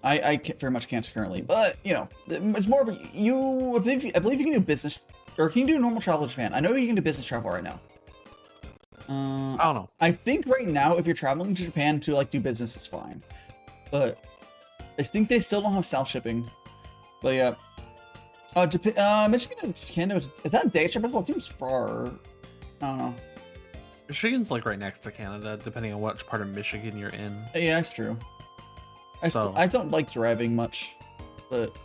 I very much can't currently, but you know, it's more of you. I believe you can do business, or can you do normal travel to Japan? I know you can do business travel right now. I don't know. I think right now, if you're traveling to Japan to like do business, it's fine. But I think they still don't have south shipping. But yeah. Japan, Michigan and Canada, is that DaiShimaVT? It seems far. I don't know. Michigan's like right next to Canada, depending on which part of Michigan you're in. Yeah, that's true. I don't like driving much, but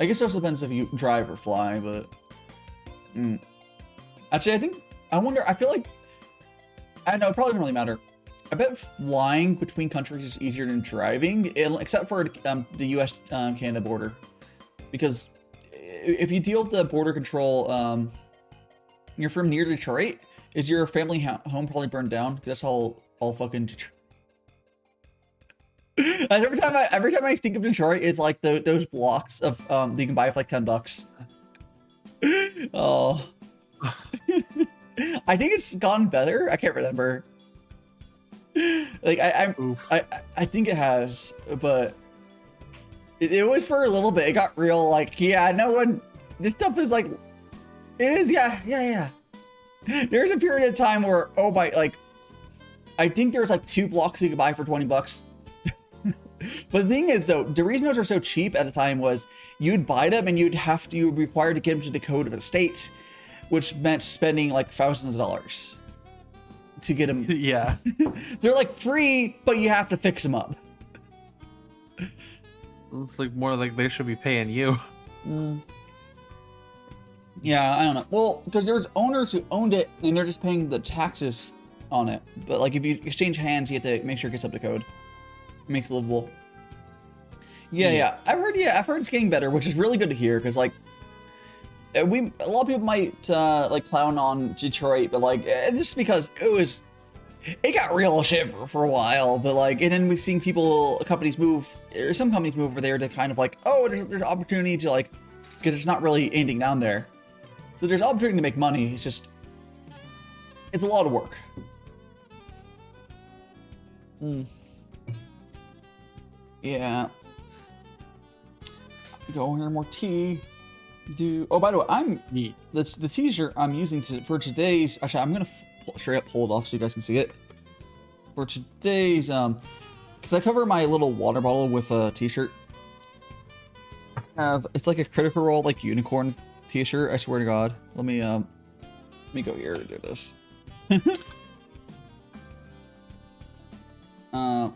I guess it also depends if you drive or fly, but... Actually, I feel like... I don't know, it probably doesn't really matter. I bet flying between countries is easier than driving, except for the US-Canada border. Because if you deal with the border control, you're from near Detroit, is your family home probably burned down? Because that's all fucking Detroit. every time I think of Detroit, it's like those blocks of that you can buy for like $10. Oh. I think it's gone better. I can't remember. Like I think it has, but it was for a little bit. It got real like, yeah, no one, this stuff is like, it is, yeah. There's a period of time where, oh my, like, I think there's like 2 blocks you could buy for $20. But the thing is though, the reason those were so cheap at the time was you'd buy them and you'd be required to get them to the code of the state, which meant spending like thousands of dollars to get them. Yeah. They're like free, but you have to fix them up. It's like more like they should be paying you. Yeah, I don't know. Well, because there's owners who owned it and they're just paying the taxes on it. But like if you exchange hands, you have to make sure it gets up to code. It makes it livable. Yeah. I've heard it's getting better, which is really good to hear, because like a lot of people might like clown on Detroit, but like just because it got real shit for a while, but like, and then we've seen some companies move over there to kind of like, oh, there's opportunity to like, because there's not really anything down there. So there's opportunity to make money. It's a lot of work. Yeah. Go here, more tea. Oh, by the way, the t-shirt I'm using for today's, actually, I'm gonna straight up hold off so you guys can see it. For today's, because I cover my little water bottle with a t-shirt. It's like a Critical Role like unicorn t-shirt. I swear to God. Let me go here and do this. Room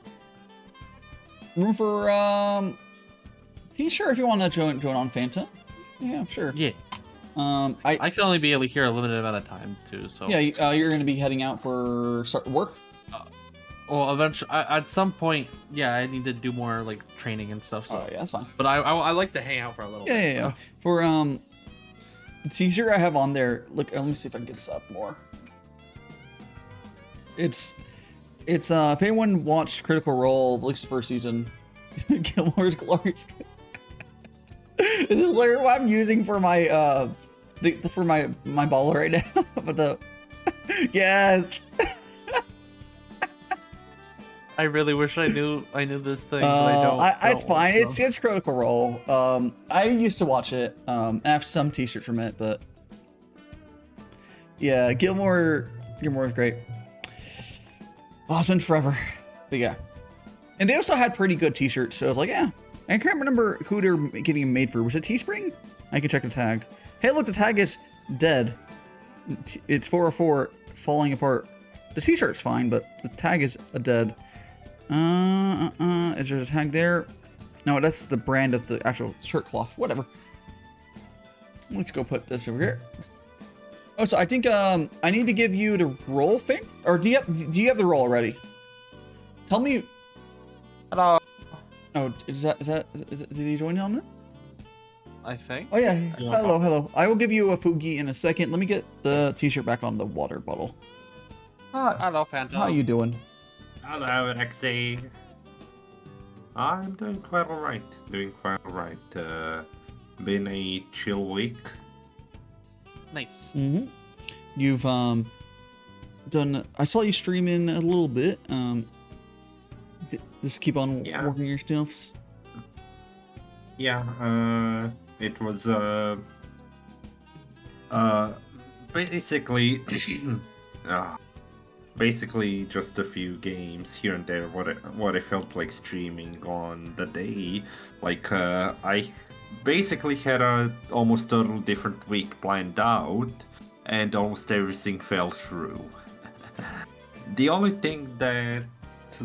for t-shirt if you want to join on Fanta. Yeah, sure. Yeah. I can only be able to here a limited amount of time too. So yeah, you're gonna be heading out for work. Well, eventually, at some point, yeah, I need to do more like training and stuff. So yeah, that's fine. But I like to hang out for a little bit. Yeah. For the t-shirt I have on there. Look, let me see if I can get this up more. It's if anyone watched Critical Role, at least the first season, Gilmore's Glorious. This is literally what I'm using for my for my ball right now. But yes. I really wish I knew this thing, but I don't. It's fine. It's Critical Role. I used to watch it. I have some t-shirts from it, but yeah, Gilmore is great. Lost been forever, but yeah. And they also had pretty good t-shirts, so I was like, yeah. I can't remember who they're getting made for. Was it Teespring? I can check the tag. Hey, look, the tag is dead. It's 404 falling apart. The t-shirt's fine, but the tag is dead. Is there a tag there? No, that's the brand of the actual shirt cloth. Whatever. Let's go put this over here. Oh, so I think I need to give you the roll thing, or do you have the roll already? Tell me. Hello. Oh, did he join on it? I think. Oh yeah. Hello. I will give you a Fugi in a second. Let me get the t-shirt back on the water bottle. Hello, Phantom. How you doing? Hello, Rexie. I'm doing quite alright. Been a chill week. Nice. Mm-hmm. You've done. I saw you streaming a little bit. Just keep on working your stuffs. Yeah. It was basically basically just a few games here and there. What I felt like streaming on the day. Like I basically had a almost totally different week planned out, and almost everything fell through. The only thing that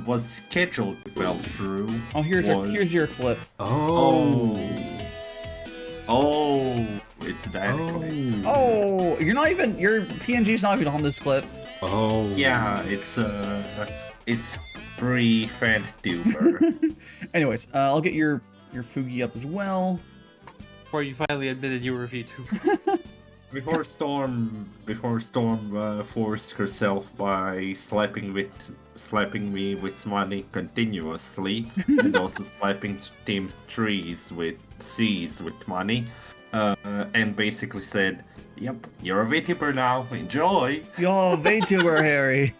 was scheduled fell through. Oh, here's your clip. Oh, it's that clip. Oh, your PNG's not even on this clip. Oh, yeah, it's free Vtuber. Anyways, I'll get your Fugi up as well. Before you finally admitted you were a VTuber. Before Storm forced herself by slapping me with money continuously, and also slapping Team Trees with C's with money, and basically said, "Yep, you're a VTuber now. Enjoy." You're a VTuber, Harry.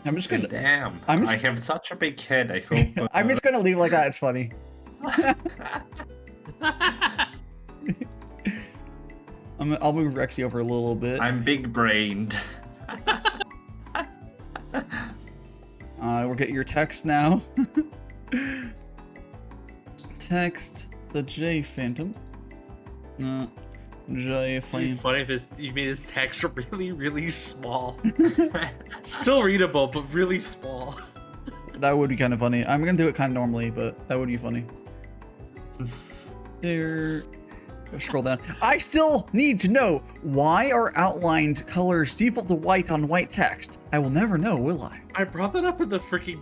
I'm just gonna. Damn. I have such a big head. I hope. I'm just gonna leave like that. It's funny. I'll move Rexy over a little bit. I'm big-brained. We'll get your text now. Text the J Phantom. J Phantom. It'd be funny if you made his text really, really small. Still readable, but really small. That would be kind of funny. I'm gonna do it kind of normally, but that would be funny. There. Go scroll down. I still need to know, why are outlined colors default to white on white text? I will never know, will I? I brought that up in the freaking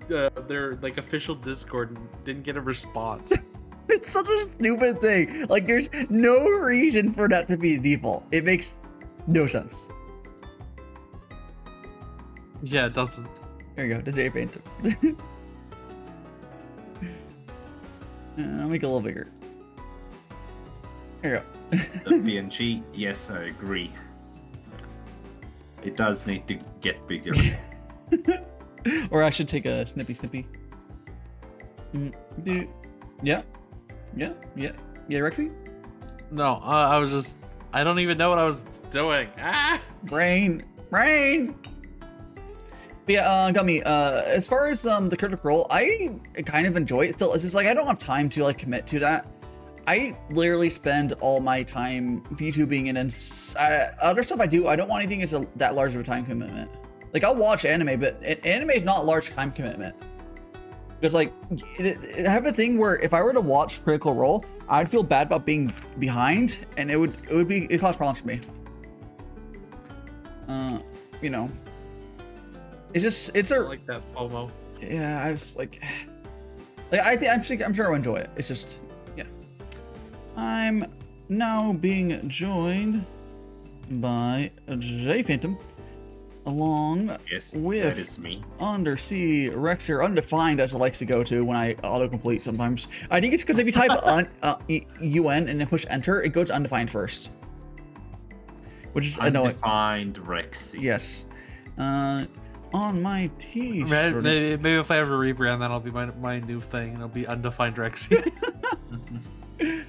their like official Discord and didn't get a response. It's such a stupid thing. Like, there's no reason for that to be default. It makes no sense. Yeah, it doesn't. There you go. The J Phantom. I'll make it a little bigger. There you The PNG, yes, I agree. It does need to get bigger. Or I should take a snippy. Yeah, Rexy? No, I don't even know what I was doing. Brain. But yeah, got me. As far as the critical role, I kind of enjoy it still. It's just like I don't have time to like commit to that. I literally spend all my time VTubing, and then other stuff I do. I don't want anything that's that large of a time commitment. Like I'll watch anime, but anime is not a large time commitment. Because like, I have a thing where if I were to watch Critical Role, I'd feel bad about being behind, and it cause problems for me. You know, it's I like that FOMO. Yeah, I was like I'm sure I'll enjoy it. It's just, yeah. I'm now being joined by J Phantom, along Yes, with that is me. UnderseaRexieVT, or Undefined as it likes to go to when I autocomplete sometimes. I think it's because if you type UN and then push enter, it goes undefined first. Which is annoying. Undefined Rexy. Yes. On my T. Maybe if I ever rebrand, that'll be my new thing. It'll be Undefined Rexy.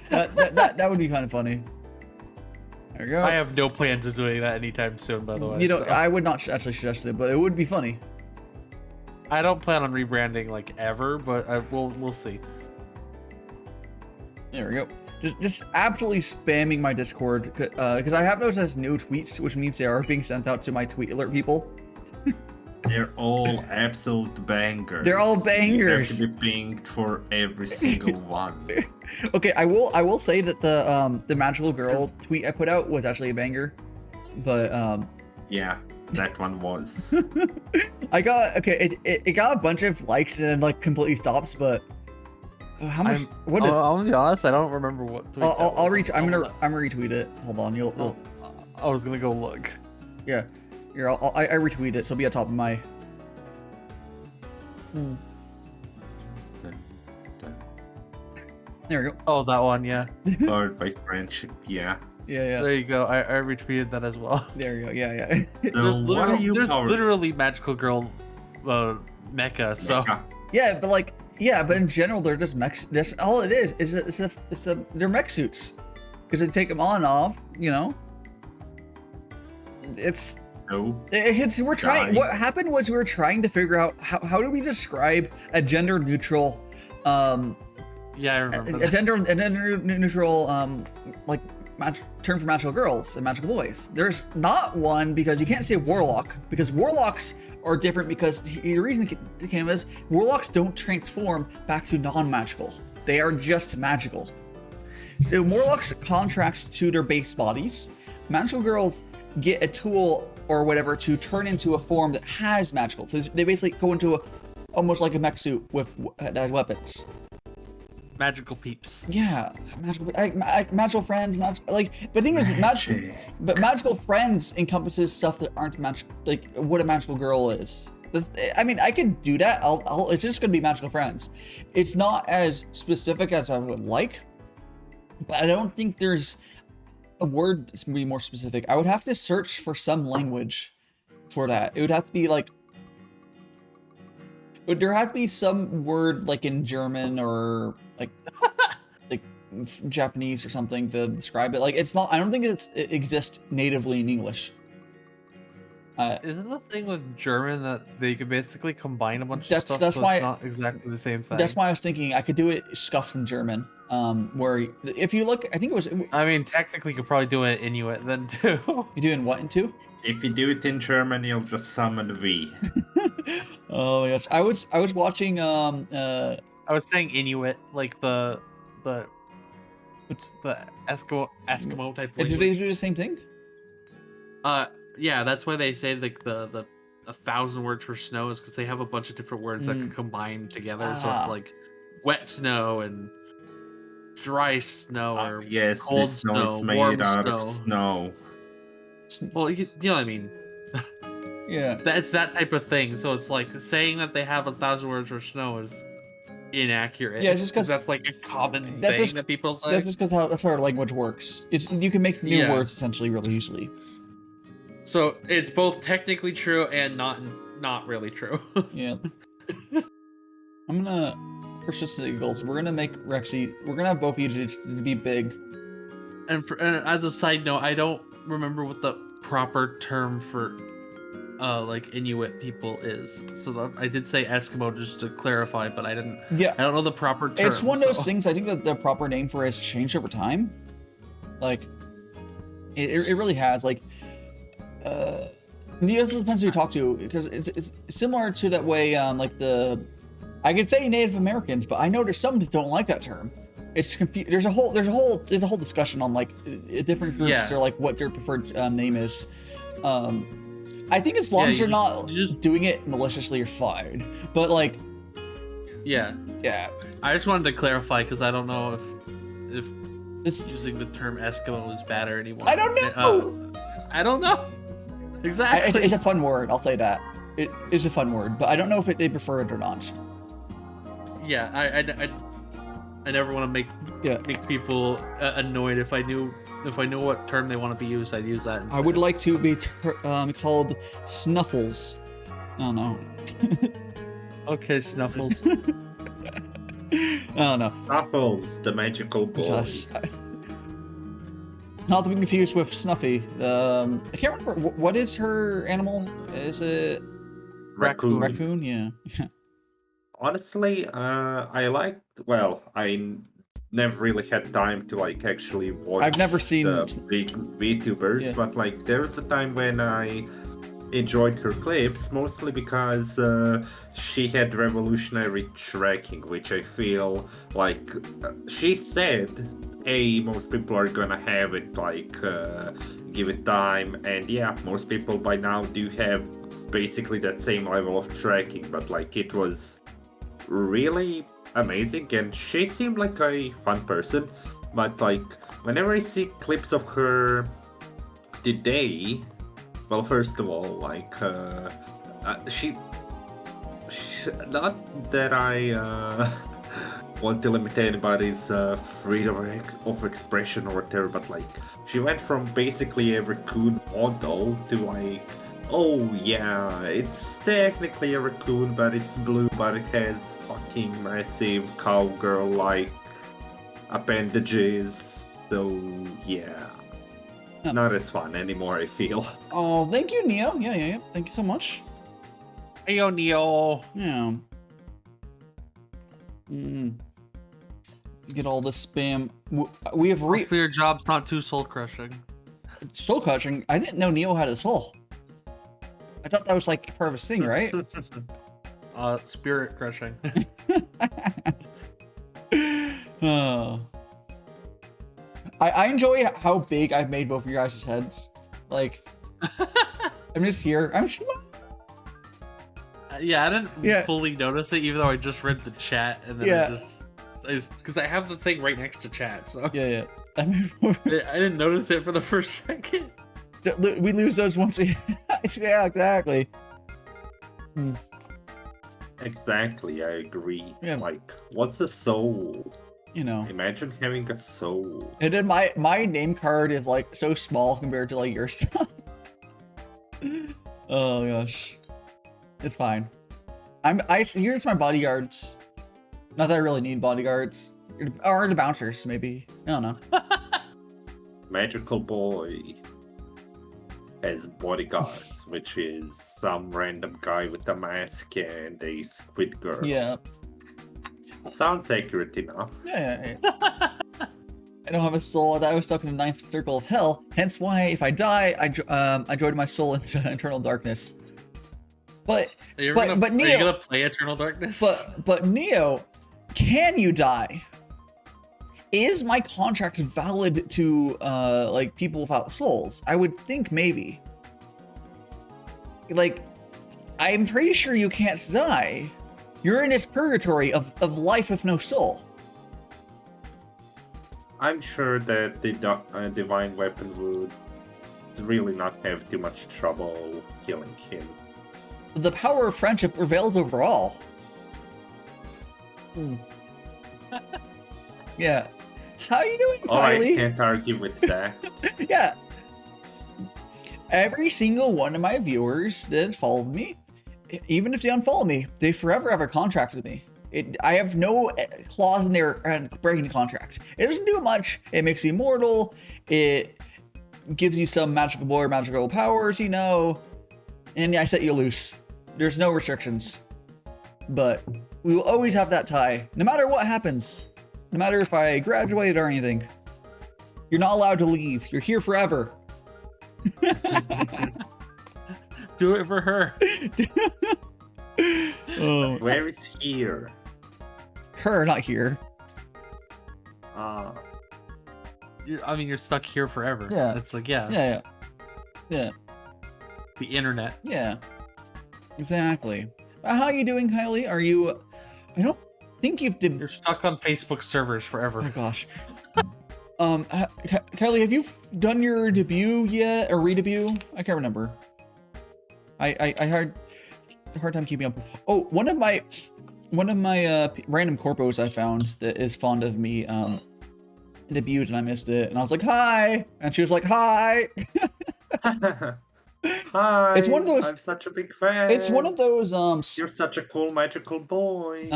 that would be kind of funny. There we go. I have no plans of doing that anytime soon, by the way. You know, so. I would not actually suggest it, but it would be funny. I don't plan on rebranding like ever, but we'll see. There we go. Just absolutely spamming my Discord because I have noticed as new tweets, which means they are being sent out to my tweet alert people. They're all absolute bangers. They're all bangers. You have to be pinged for every single one. Okay, I will say that the magical girl tweet I put out was actually a banger, but Yeah, that one was. I got it got a bunch of likes and then like completely stops, but how much? What is? I'll be honest, I don't remember what. Tweet I'm gonna retweet it. Hold on, you'll. I was gonna go look. Yeah, here I retweet it, so it'll be on top of my. There we go. Oh, that one, yeah. Powered by friendship, yeah. Yeah. There you go. I retweeted that as well. There you go. Yeah. There's what are you there's powered? literally magical girl mecha. So Yeah. Yeah, but in general, they're just mechs. That's all it is. They're mech suits, because they take them on and off. You know. We're trying. What happened was we were trying to figure out how do we describe a gender neutral. Yeah, I remember. A gender neutral like term for magical girls and magical boys. There's not one, because you can't say warlock, because warlocks are different, because the reason it came is warlocks don't transform back to non-magical. They are just magical. So warlocks contracts to their base bodies. Magical girls get a tool or whatever to turn into a form that has magical. So they basically go into almost like a mech suit that has weapons. Magical peeps. Yeah, magical friends. But the thing is, magical friends encompasses stuff that aren't magical, like what a magical girl is. I mean, I could do that. It's just gonna be magical friends. It's not as specific as I would like, but I don't think there's a word that's gonna be more specific. I would have to search for some language for that. It would have to be like. Would there have to be some word like in German or like Japanese or something to describe it? Like it's not. I don't think it exists natively in English. Isn't the thing with German that they could basically combine a bunch of stuff? That's so why it's not exactly the same thing. That's why I was thinking I could do it scuffed in German. Where if you look, I think it was. I mean, technically, you could probably do it in Inuit then too. You doing what in two? If you do it in German, you'll just summon V. Oh my gosh, I was watching I was saying Inuit, like the Eskimo type. Did they do the same thing? Yeah, that's why they say like the 1,000 words for snow is because they have a bunch of different words that could combine together. So it's like wet snow and dry snow, or yes, cold this snow is made warm out snow. of snow. Well, you know what I mean. Yeah. It's that type of thing. So it's like saying that they have 1,000 words for snow is inaccurate. Yeah, it's just because that's like a common thing that people say. That's just because that's how our language works. You can make new words essentially really easily. So it's both technically true and not really true. Yeah. I'm gonna persist the goals. We're gonna make Rexy. We're gonna have both of you to be big. And as a side note, I don't remember what the proper term for like Inuit people is. So I did say Eskimo just to clarify, but I didn't. Yeah. I don't know the proper term. It's one of those things. I think that the proper name for it has changed over time. Like, it really has. Like, it depends who you talk to, because it's similar to that way. Like I could say Native Americans, but I know there's some that don't like that term. It's confused. There's a whole discussion on like different groups or like what their preferred name is. I think as long as you're not doing it maliciously, you're fine. But like, yeah. I just wanted to clarify because I don't know if it's using the term Eskimo is bad or anyone. I don't know. I don't know. Exactly. It's a fun word. I'll say that. It is a fun word, but I don't know if they prefer it or not. Yeah, I never want to make people annoyed. If I knew what term they want to be used, I'd use that instead. I would like to be called Snuffles. Oh no. Okay, Snuffles. Oh no. Snuffles, the magical boy. Yes. Not to be confused with Snuffy. I can't remember what is her animal. Is it Raccoon? Raccoon, yeah. Honestly, I never really had time to like actually watch. I've never seen the big VTubers, but like there was a time when I enjoyed her clips, mostly because she had revolutionary tracking, which I feel like she said, hey, most people are gonna have it, like give it time, and yeah, most people by now do have basically that same level of tracking, but like it was really amazing, and she seemed like a fun person. But like whenever I see clips of her today, well, first of all, like she not that I want to limit anybody's freedom of expression or whatever, but like she went from basically a raccoon model to like, oh yeah, it's technically a raccoon, but it's blue, but it has fucking massive cowgirl-like appendages. So yeah, not as fun anymore, I feel. Oh, thank you, Neo. Yeah. Thank you so much. Hey, yo, Neo. Yeah. Get all this spam. We have Hopefully your job's not too soul crushing. Soul crushing? I didn't know Neo had a soul. I thought that was like part of his thing, right? Spirit crushing. Oh. I enjoy how big I've made both of your guys' heads. Like, I'm just here. Yeah, I didn't fully notice it, even though I just read the chat, and then because I have the thing right next to chat, so yeah. I didn't notice it for the first second. We lose those once we... Yeah, exactly. Exactly, I agree. Yeah. Like, what's a soul? You know. Imagine having a soul. And then my name card is like so small compared to like your stuff. Oh gosh. It's fine. Here's my bodyguards. Not that I really need bodyguards. Or the bouncers, maybe. I don't know. Magical boy has bodyguards, which is some random guy with a mask and a squid girl. Yeah. Sounds accurate enough. Yeah. I don't have a soul. I was stuck in the ninth circle of hell. Hence why, if I die, I join my soul into eternal darkness. But Neo, are you gonna play Eternal Darkness? But Neo, can you die? Is my contract valid to like people without souls? I would think maybe. Like, I'm pretty sure you can't die. You're in this purgatory of life with no soul. I'm sure that the divine weapon would really not have too much trouble killing him. The power of friendship prevails over all. Yeah. How are you doing, Kylie? I can't argue with that. Yeah. Every single one of my viewers that followed me, even if they unfollow me, they forever have a contract with me. I have no clause in there breaking the contract. It doesn't do much. It makes you immortal. It gives you some magical boy or magical powers, you know. and I set you loose. There's no restrictions. But we will always have that tie, no matter what happens. No matter if I graduate or anything. You're not allowed to leave. You're here forever. Do it for her. Oh, Where is here? her, not here. I mean, you're stuck here forever. Yeah. It's like, yeah. Yeah. The internet. Yeah. Exactly. How are you doing, Kylie? Are you... I don't think You're stuck on Facebook servers forever. Oh gosh. Kylie, have you done your debut yet, or re-debut? I can't remember. I had a hard time keeping up. Oh, one of my random corpos I found that is fond of me debuted and I missed it, and I was like, hi, and she was like, hi. Hi. It's one of those. I'm such a big fan. It's one of those You're such a cool magical boy.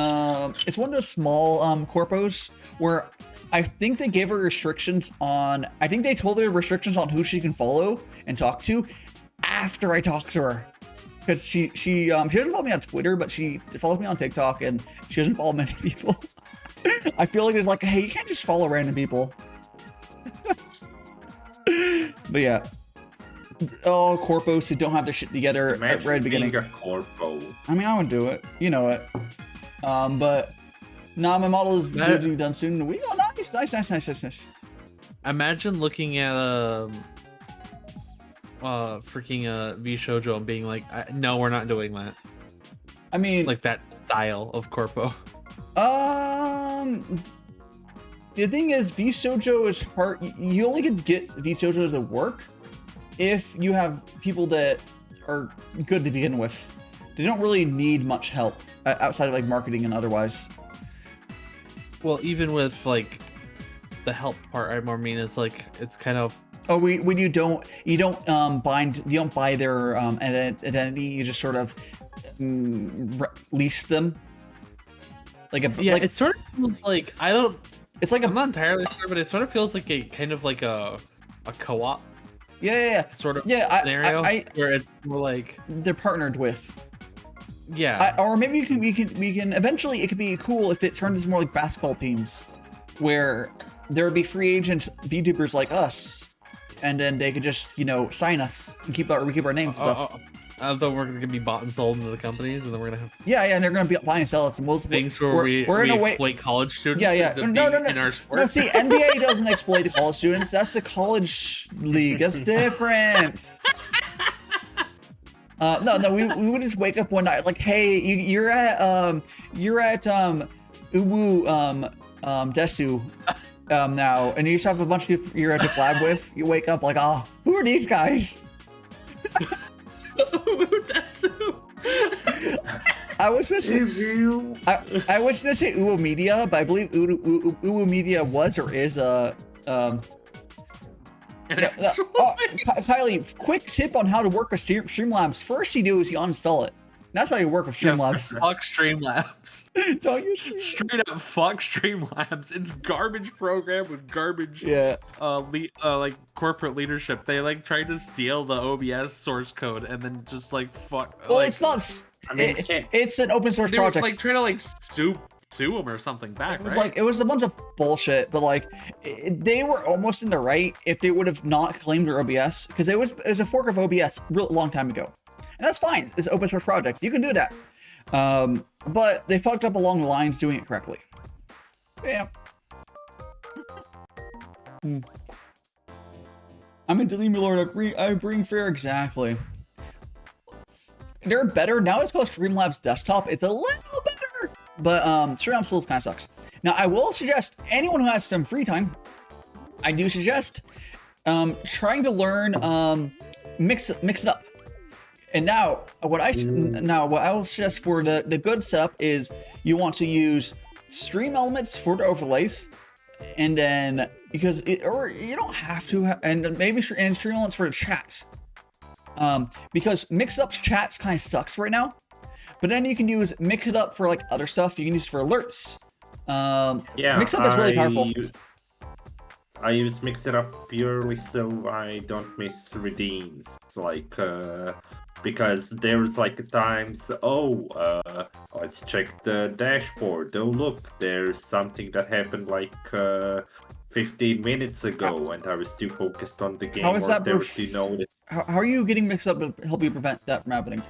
It's one of those small corpos where I think they gave her restrictions on. I think they told her restrictions on who she can follow and talk to after I talked to her, because she doesn't follow me on Twitter, but she follows me on TikTok, and she doesn't follow many people. I feel like it's like, hey, you can't just follow random people. But yeah. Oh, corpos who don't have their shit together at Imagine right beginning. being a corpo. I mean, I would do it. You know it. But nah, my model is due to be done soon. We go nice. Imagine looking at freaking V Shoujo and being like, no, we're not doing that. I mean, Like that style of corpo. the thing is, V Shoujo is hard. You only can get V Shoujo to work if you have people that are good to begin with. They don't really need much help outside of like marketing and otherwise. Well, even with like the help part, I mean, it's like, it's kind of. Oh, when you don't buy their identity, you just sort of lease them. Like It sort of feels like It's like I'm not entirely sure, but it sort of feels like a kind of like a co-op. Yeah. Sort of scenario where it's more like they're partnered with. Yeah. Or maybe we can eventually, it could be cool if it turned into more like basketball teams, where there would be free agent VTubers like us, and then they could just sign us and keep our names and stuff. Though we're gonna be bought and sold into the companies, and then we're gonna have and they're gonna be buy and sell us multiple things where we exploit college students. No. In our sport. No, see, NBA doesn't exploit college students. That's the college league. That's different. No, we would just wake up one night like, hey, you're at Uwu Desu now, and you just have a bunch of people you're at the collab with. You wake up like, who are these guys? I was gonna say I was gonna say Uwu Media, but I believe Uwu Media was or is Kylie, quick tip on how to work with Streamlabs. First you do is you uninstall it. That's how you work with Streamlabs. Fuck Streamlabs. Don't use Streamlabs. Straight up fuck Streamlabs. It's garbage program with garbage like corporate leadership. They like tried to steal the OBS source code and then just like fuck. Well, it's not. It's an open source project. Like trying to like sue them or something back. It was like, it was a bunch of bullshit, but like they were almost in the right if they would have not claimed their OBS, because it was a fork of OBS a long time ago. And that's fine. It's an open source project. You can do that. But they fucked up along the lines doing it correctly. Yeah. I'm a Delima Lord. I bring fair exactly. They're better. Now it's called Streamlabs Desktop. It's a little better. But Streamlabs still kind of sucks. Now I will suggest anyone who has some free time, I do suggest trying to learn mix it up. And now, what I will suggest for the good setup is you want to use Stream Elements for the overlays, and then or you don't have to, and maybe Stream Elements for the chats, because Mix Up's chats kind of sucks right now. But then you can use Mix It Up for like other stuff. You can use it for alerts. Mix Up is really powerful. I use Mix It Up purely so I don't miss redeems, like because there's like times, let's check the dashboard. Oh look, there's something that happened like 15 minutes ago, and I was too focused on the game How is or that there to notice. How are you getting mixed up to help you prevent that from happening?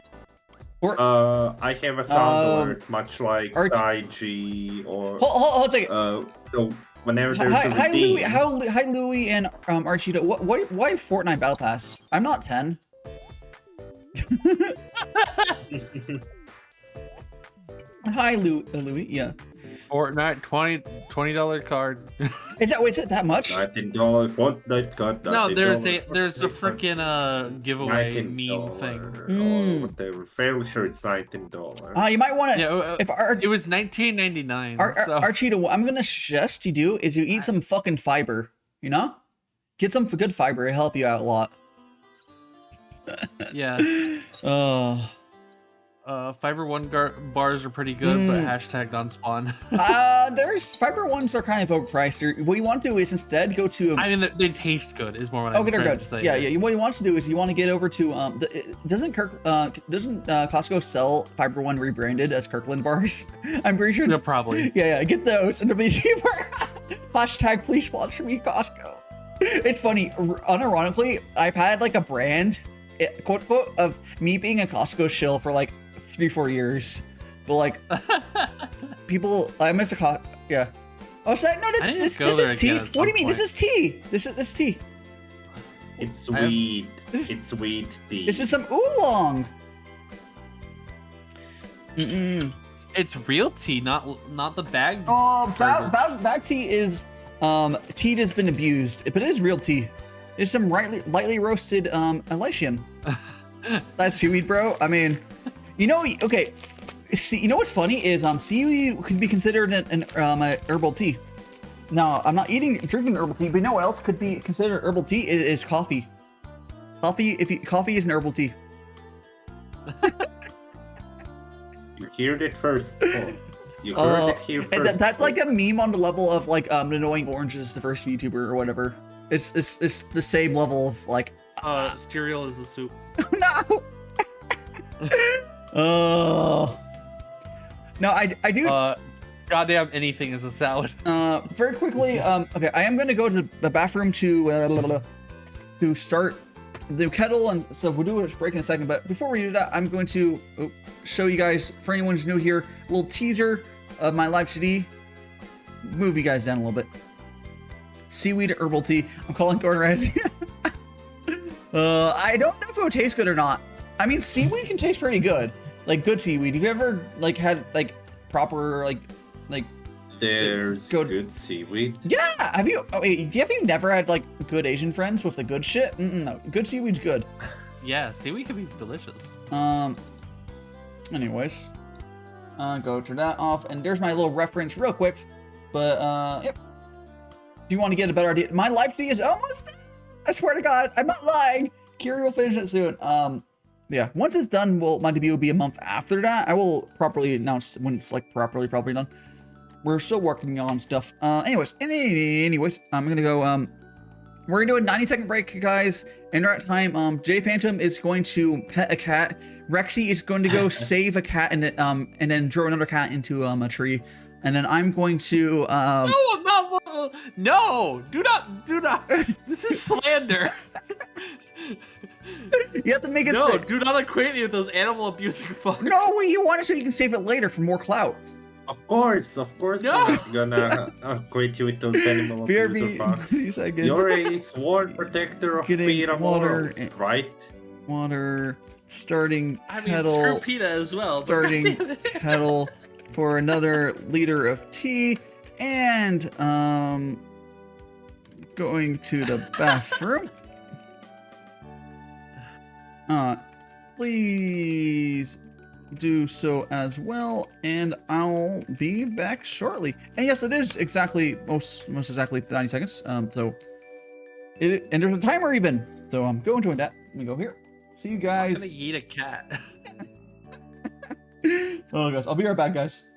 Or I have a sound alert, much like IG or hold a second. so whenever there's Hi, a hi, redeem, Louis. Hi, Louis and Archito. Why Fortnite Battle Pass? I'm not 10. Hi, Louis. Yeah. Fortnite $20 card. Is it that much? $19 Fortnite card. No, there's a $19 freaking giveaway meme thing. Or whatever. Fairly sure it's $19. You might want to. Yeah, it was $19.99. So. Archito, what I'm gonna suggest you do is you eat some fucking fiber. You know, get some good fiber. It'll help you out a lot. Yeah. Oh. Fiber 1 bars are pretty good, but hashtag non-spawn. There's Fiber 1s are kind of overpriced. What you want to do is instead go to. I mean, they taste good. Is more what I'm they're trying good. to say. Yeah. What you want to do is you want to get over to doesn't Costco sell Fiber 1 rebranded as Kirkland bars? I'm pretty sure. Yeah, probably. Yeah. Get those and it'll be cheaper. Hashtag please sponsor me, Costco. It's funny. Unironically, I've had like a brand, quote unquote, of me being a Costco shill for like 3-4 years, but like people, I miss a yeah. Oh, so no, this is tea. What do you mean? This is tea. This is tea. It's sweet. It's sweet tea. This is some oolong. It's real tea, not the bag. Oh, bag tea is tea that's been abused, but it is real tea. It's some lightly roasted elysium. That's seaweed, bro. I mean. You know, okay. See, you know what's funny is seaweed could be considered an herbal tea. Now, I'm not drinking herbal tea, but you know what else could be considered herbal tea is coffee. Coffee is an herbal tea. You heard it first. You heard it here first. That's like a meme on the level of like annoying Orange is the first VTuber or whatever. It's the same level of like. Cereal is a soup. No. Oh. No, I do. Goddamn, anything is a salad. Very quickly. Okay, I am gonna go to the bathroom to start the kettle, and so we'll do a break in a second. But before we do that, I'm going to show you guys, for anyone who's new here, a little teaser of my live today. Move you guys down a little bit. Seaweed herbal tea. I'm calling Gordon Ramsay. I don't know if it would taste good or not. I mean, seaweed can taste pretty good, like good seaweed. Have you ever like had like proper like? There's good seaweed. Yeah. Have you? Oh, wait, have you never had like good Asian friends with the good shit? No, good seaweed's good. Yeah, seaweed can be delicious. Anyways, go turn that off, and there's my little reference real quick. But yep. If you want to get a better idea, my live feed is almost done. I swear to God, I'm not lying. Kiri will finish it soon. Yeah, once it's done, my debut will be a month after that. I will properly announce when it's like probably done. We're still working on stuff. Anyways, I'm gonna go. We're gonna do a 90-second break, guys. And at that time, J Phantom is going to pet a cat. Rexy is going to go save a cat and then throw another cat into a tree. And then I'm going to. No, I'm not. No, do not. This is slander. You have to make it. No, sick. do not acquaint me with those animal abusing fuckers. No, you want it so you can save it later for more clout. Of course, No. we're not gonna acquaint you with those animal abuser fucks. You're a sworn protector of PETA morals, right? Water, starting kettle. Screw PETA as well. Starting kettle for another liter of tea, and going to the bathroom. Please do so as well, and I'll be back shortly. And yes, it is exactly most exactly 90 seconds. So and there's a timer even. So I'm going to that. Let me go here. See you guys. I'm gonna eat a cat. Oh guys, I'll be right back, guys.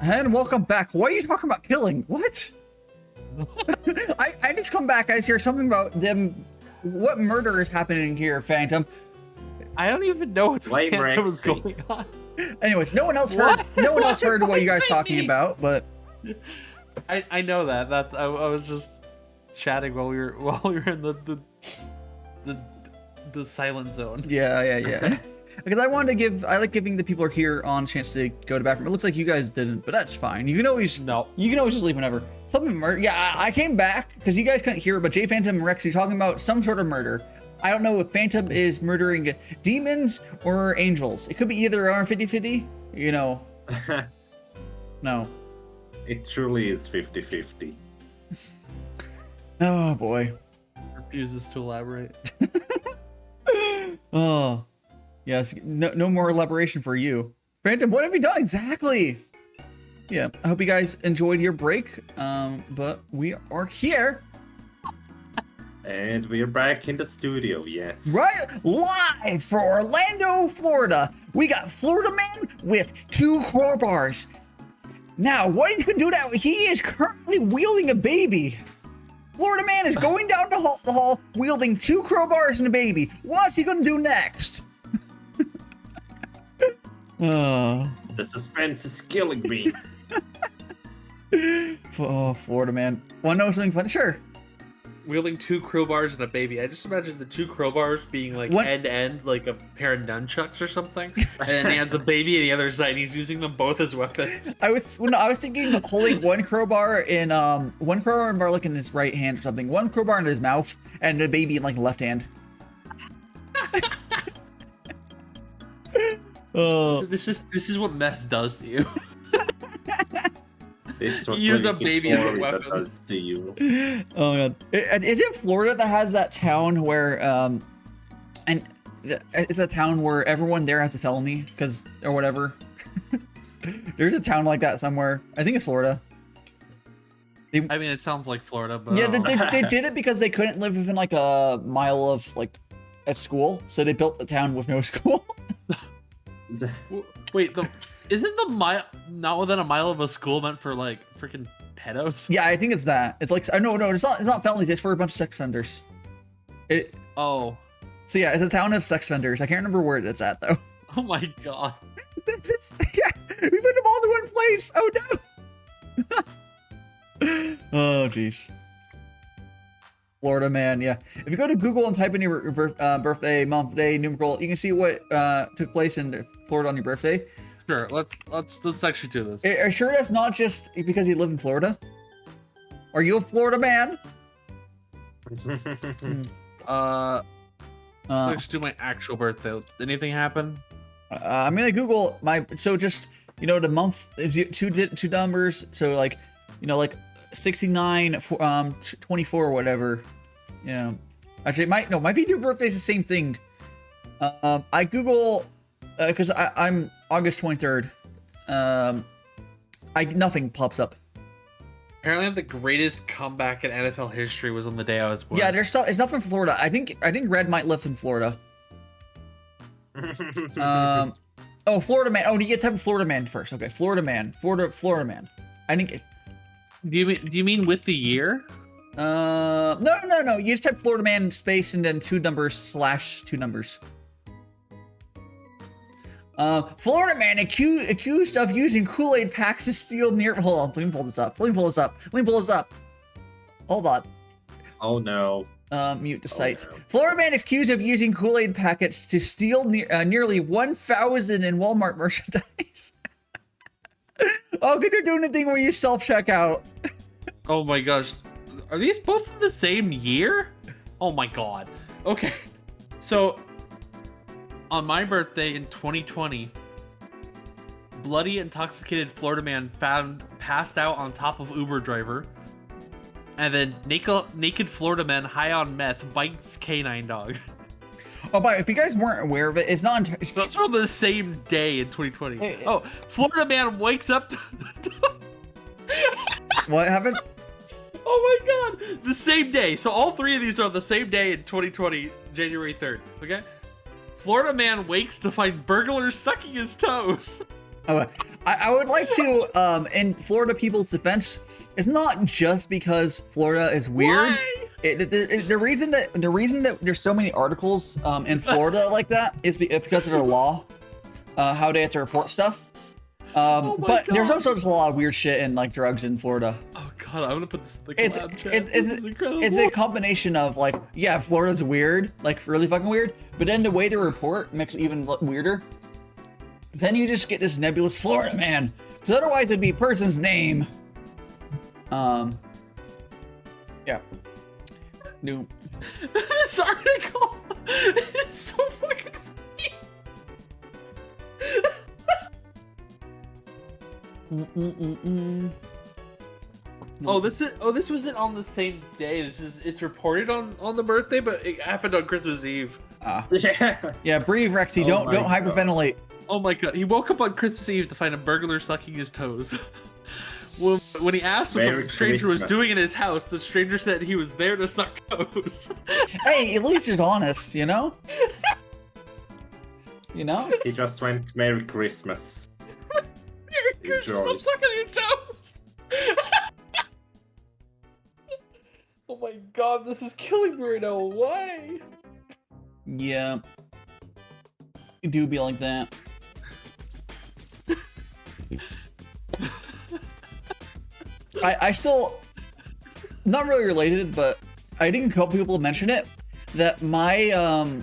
And welcome back. What are you talking about killing? What? I just come back. I just hear something about them. What murder is happening here, Phantom? I don't even know what the Blame Phantom was Rexy. going on. Anyways, no one else heard. No one else heard what you guys talking about, but I know that. I was just chatting while we were in the silent zone. yeah. Because I wanted to give. I like giving the people who are here on a chance to go to bathroom. It looks like you guys didn't, but that's fine. You can always just leave whenever. Yeah, I came back because you guys couldn't hear, but J Phantom and Rex, you're talking about some sort of murder. I don't know if Phantom is murdering demons or angels. It could be either or 50-50. You know. No. It truly is 50-50. Oh boy. Refuses to elaborate. Oh. Yes. No more elaboration for you. Phantom, what have you done exactly? Yeah. I hope you guys enjoyed your break. But we are here. And we're back in the studio, yes. Right, live for Orlando, Florida. We got Florida Man with 2 crowbars. Now, what he's gonna do now? He is currently wielding a baby. Florida Man is going down the hall wielding 2 crowbars and a baby. What's he gonna do next? Oh, The suspense is killing me. Florida Man. Want to know something fun? Sure. Wielding 2 crowbars and a baby. I just imagine the 2 crowbars being like end to end, like a pair of nunchucks or something. And then he has the baby on the other side. And he's using them both as weapons. I was thinking of holding one crowbar like in his right hand or something, one crowbar in his mouth, and the baby in like the left hand. Oh, This is what meth does to you. This is what Use a living in baby as a Florida weapon. does to you. oh god! Is it Florida that has that town where it's a town where everyone there has a felony or whatever? There's a town like that somewhere. I think it's Florida. I mean, it sounds like Florida, but Yeah, they did it because they couldn't live within like a mile of like a school, so they built the town with no school. Wait, isn't the mile not within a mile of a school meant for like freaking pedos? Yeah, I think it's that. It's like no, it's not felonies. It's for a bunch of sex offenders. Oh. So yeah, it's a town of sex offenders. I can't remember where it's at though. Oh my god. Yeah, we put them all to one place. Oh no. Oh jeez. Florida Man, yeah. If you go to Google and type in your birthday, month, day, numeral, you can see what took place in Florida on your birthday. Sure, let's actually do this. Are you sure that's not just because you live in Florida? Are you a Florida man? Let's do my actual birthday. Anything happen? I'm gonna Google just the month is two numbers, so like 69, 24 or whatever. Yeah. Actually, my Vtuber birthday is the same thing. I Google because I'm August 23rd. Nothing pops up. Apparently, the greatest comeback in NFL history was on the day I was born. Yeah, it's nothing in Florida. I think Red might live in Florida. Oh, Florida Man. Oh, you get to type in Florida Man first. Okay, Florida Man. Florida Man. I think. Do you mean with the year? No. You just type Florida Man space and then 2 numbers / 2 numbers. Florida Man accused of using Kool-Aid packs to steal near. Hold on, let me pull this up. Hold on. Oh no. Mute the site. No. Florida Man accused of using Kool-Aid packets to steal nearly 1,000 in Walmart merchandise. Oh, good, you're doing the thing where you self-checkout. Oh my gosh. Are these both from the same year? Oh my god. Okay. So, on my birthday in 2020, bloody intoxicated Florida Man passed out on top of Uber driver. And then naked Florida Man high on meth bites canine dog. Oh, but if you guys weren't aware of it, it's not. That's from the same day in 2020. Oh, Florida Man wakes up. What happened? Oh my god! The same day. So all 3 of these are the same day in 2020, January 3rd. Okay? Florida Man wakes to find burglars sucking his toes. Oh, I would like to, in Florida people's defense, it's not just because Florida is weird. Why? The reason that there's so many articles in Florida like that is because of their law, how they have to report stuff. But there's also just a lot of weird shit and like drugs in Florida. Oh god, I'm gonna put this in the collab chat. It's This is incredible. It's a combination of like, yeah, Florida's weird, like really fucking weird, but then the way to report makes it even weirder. Then you just get this nebulous Florida man, because otherwise it'd be a person's name. Yeah. New. This article is so fucking funny. This wasn't on the same day. It's reported on the birthday, but it happened on Christmas Eve. Yeah, breathe, Rexy. Don't hyperventilate. Oh my god, he woke up on Christmas Eve to find a burglar sucking his toes. When he asked what the stranger was doing in his house, the stranger said he was there to suck toes. Hey, at least he's honest, you know? You know? He just went Merry Christmas. Merry Christmas, I'm sucking your toes! Oh my god, this is killing me right now. Why? Yeah. It do be like that. I still, not really related, but I think a couple people mention it, that my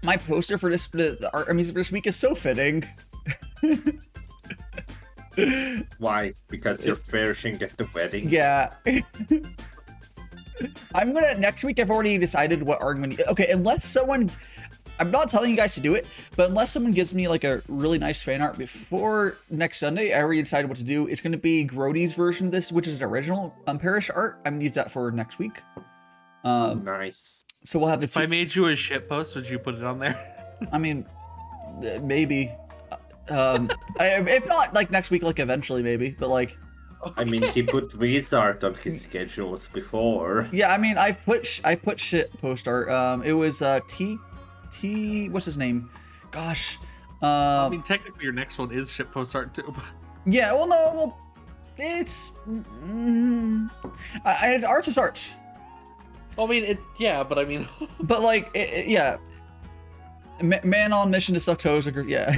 my poster for the art music for this week is so fitting. Why? Because you're perishing at the wedding? Yeah. I'm gonna, next week I've already decided what art I'm gonna, okay, unless someone, I'm not telling you guys to do it, but unless someone gives me like a really nice fan art before next Sunday, I already decided what to do. It's gonna be Grody's version of this, which is the original Parish art. I'm gonna use that for next week. Nice. So we'll have the If I made you a shit post, would you put it on there? I mean, maybe. If not like next week, like eventually maybe, but like. I mean, he put Wizard on his schedules before. Yeah, I mean, I put shit post art. It was T, what's his name? Gosh. I mean, technically your next one is shit post art too. But... Yeah, well, no, well, it's art's is art. I mean, yeah, but I mean, but like, yeah, man on mission to suck toes. Yeah.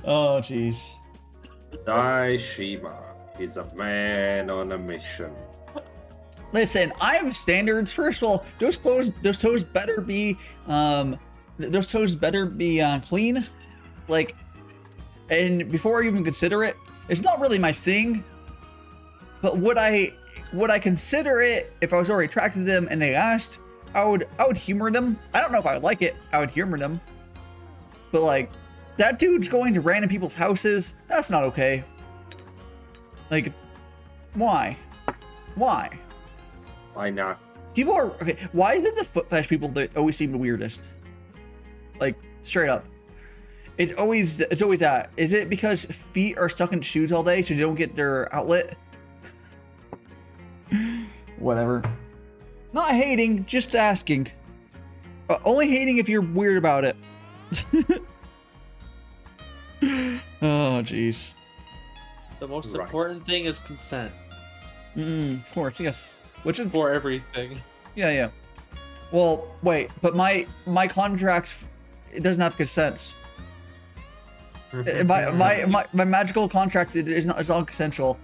Oh, jeez. Daishima is a man on a mission. Listen, I have standards. First of all, those toes better be clean. Like, and before I even consider it, it's not really my thing. But would I consider it if I was already attracted to them and they asked? I would humor them. I don't know if I would like it. I would humor them. But like, that dude's going to random people's houses. That's not okay. Like, why? Why? Why not? People are okay. Why is it the foot fetish people that always seem the weirdest? Like, straight up. It's always that. Is it because feet are stuck in shoes all day so they don't get their outlet? Whatever. Not hating, just asking. Only hating if you're weird about it. Oh, jeez. The most important thing is consent. Of course, yes. Which is for everything. Yeah. Well, wait, but my contract, it doesn't have consent. my magical contract is not consensual.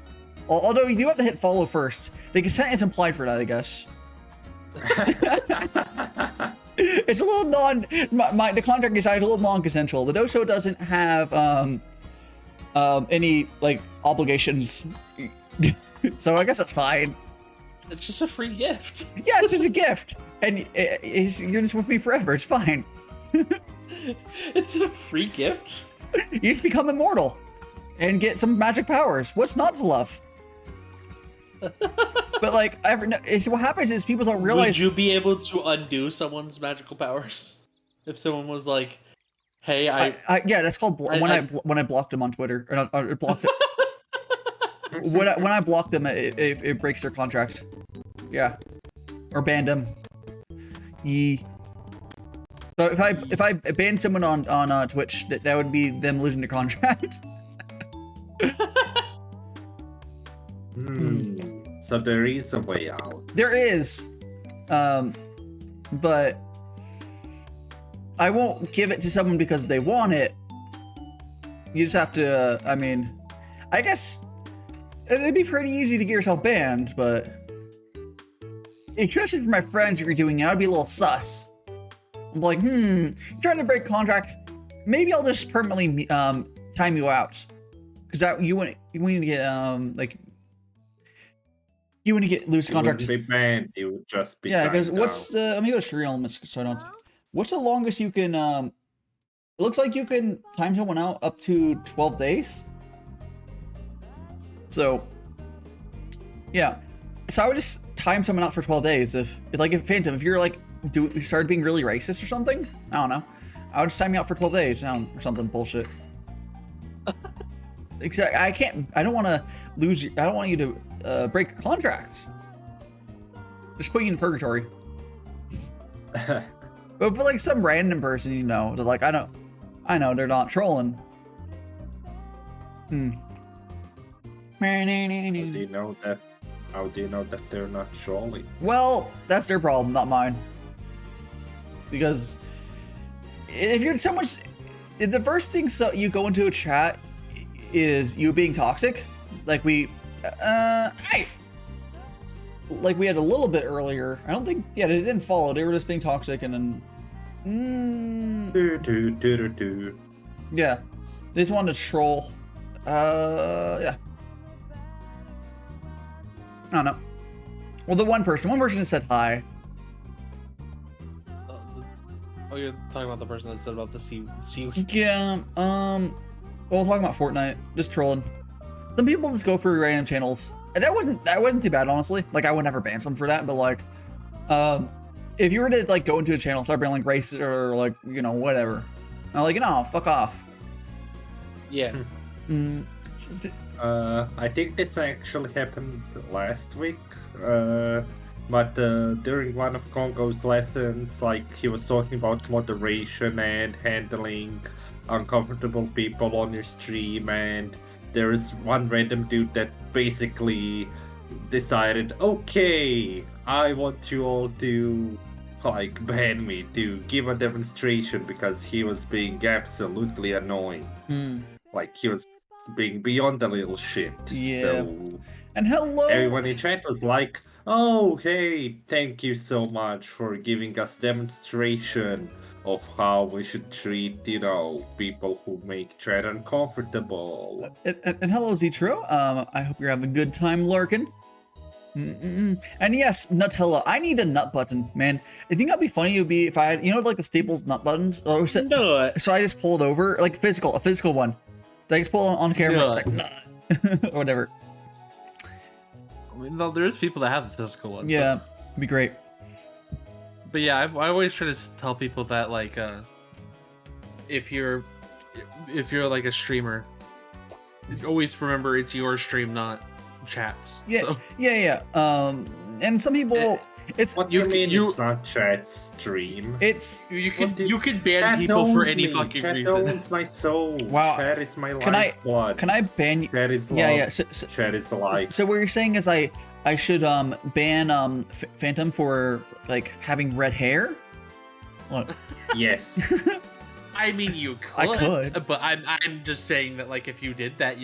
Although you do have to hit follow first. The consent is implied for that, I guess. It's a little the contract is a little non-consensual, but also doesn't have any like obligations. So I guess that's fine. It's just a free gift. Yeah, it's just a gift, and you're just with me forever. It's fine. It's a free gift. You just become immortal and get some magic powers. What's not to love? But like, what happens is people don't realize. Would you be able to undo someone's magical powers if someone was like, "Hey, yeah, that's called when I blocked them on Twitter or not, or blocked it. when I block them, it breaks their contract. Yeah, or banned them. Yee. So if I ban someone on Twitch, that would be them losing their contract. So there is a way out. There is, but I won't give it to someone because they want it. You just have to. I mean, I guess it'd be pretty easy to get yourself banned, but especially for my friends, if you're doing it, I'd be a little sus. I'm like, you're trying to break contract. Maybe I'll just permanently time you out, because you want to get like. You want to get loose contract. You wouldn't be banned. You would just be. Yeah, because timed what's the? Let me go to Shriel so I don't. What's the longest you can? It looks like you can time someone out up to 12 days. So, yeah. So I would just time someone out for 12 days. If Phantom, if you're like you started being really racist or something, I don't know. I would just time you out for 12 days, or something bullshit. Exactly. I don't want to lose. I don't want you to break your contracts. Just put you in purgatory. But for like some random person, you know, they're like, I know they're not trolling. How do you know that? How do you know that they're not trolling? Well, that's their problem, not mine. Because if you're someone's, the first thing you go into a chat is you being toxic, like we had a little bit earlier. I don't think, they didn't follow. They were just being toxic, and then yeah, they just wanted to troll. Yeah, I don't know. Well, the one person said hi. Oh, you're talking about the person that said about the C. Yeah. Well, talking about Fortnite, just trolling. Some people just go for random channels, and that wasn't too bad, honestly. Like, I would never ban some for that, but like, if you were to like go into a channel, start being like racist or like, you know, whatever, I'm like, fuck off. Yeah. I think this actually happened last week. But during one of Congo's lessons, like, he was talking about moderation and handling uncomfortable people on your stream, and there is one random dude that basically decided, okay, I want you all to like ban me, to give a demonstration, because he was being absolutely annoying. Like, he was being beyond a little shit. Yeah. So And hello. everyone in chat was like, oh, hey, thank you so much for giving us demonstration of how we should treat, people who make chat uncomfortable. And hello, Zitro. I hope you're having a good time lurking. And yes, Nutella, I need a nut button, man. I think that'd be funny. It would be if I had, like the Staples nut buttons. So I just pulled over, like a physical one. I just pull on camera, it's like, nut. Or whatever. I mean, no, there's people that have the physical ones. Yeah, it'd be great. But yeah, I always try to tell people that, like, if you're like a streamer, always remember it's your stream, not chat's. Yeah, so. yeah. And some people, it's what you mean it's not chat's stream? It's you can ban people for any fucking chat reason. Chat owns my soul. Wow. Chat is my lifeblood. Can I ban you? Chat is love. Yeah. Chat is life. So what you're saying is I should ban Phantom for like having red hair? Look. Yes. I mean, you could. I could. But I'm just saying that, like, if you did that,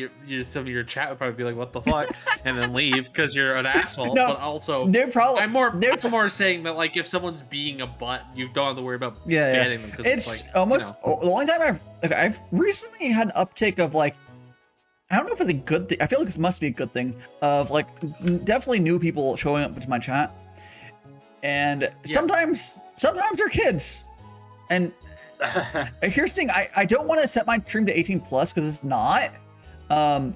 some of your chat would probably be like, "What the fuck," and then leave because you're an asshole. No, but also, I'm more saying that, like, if someone's being a butt, you don't have to worry about banning them. It's like, almost the only time I've recently had an uptick of like, I don't know if it's a good thing. I feel like this must be a good thing of like definitely new people showing up into my chat, and sometimes they're kids, and. Here's the thing, I don't want to set my stream to 18 plus because it's not. But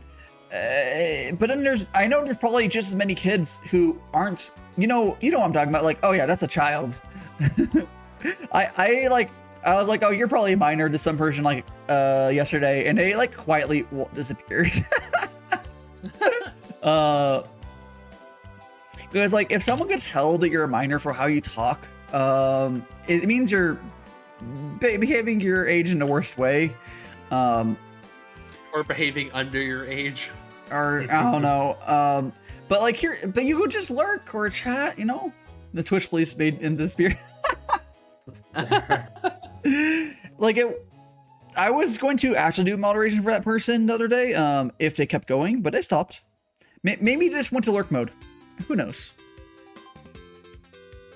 then I know there's probably just as many kids who aren't, you know what I'm talking about, like, oh yeah, that's a child. I was like, oh, you're probably a minor to some person like yesterday, and they like quietly disappeared. Because like if someone gets held that you're a minor for how you talk, it means you're behaving your age in the worst way. Or behaving under your age. Or I don't know. But like but you could just lurk or chat, you know? The Twitch police made in the spirit. Like I was going to actually do moderation for that person the other day, if they kept going, but they stopped. Maybe they just went to lurk mode. Who knows?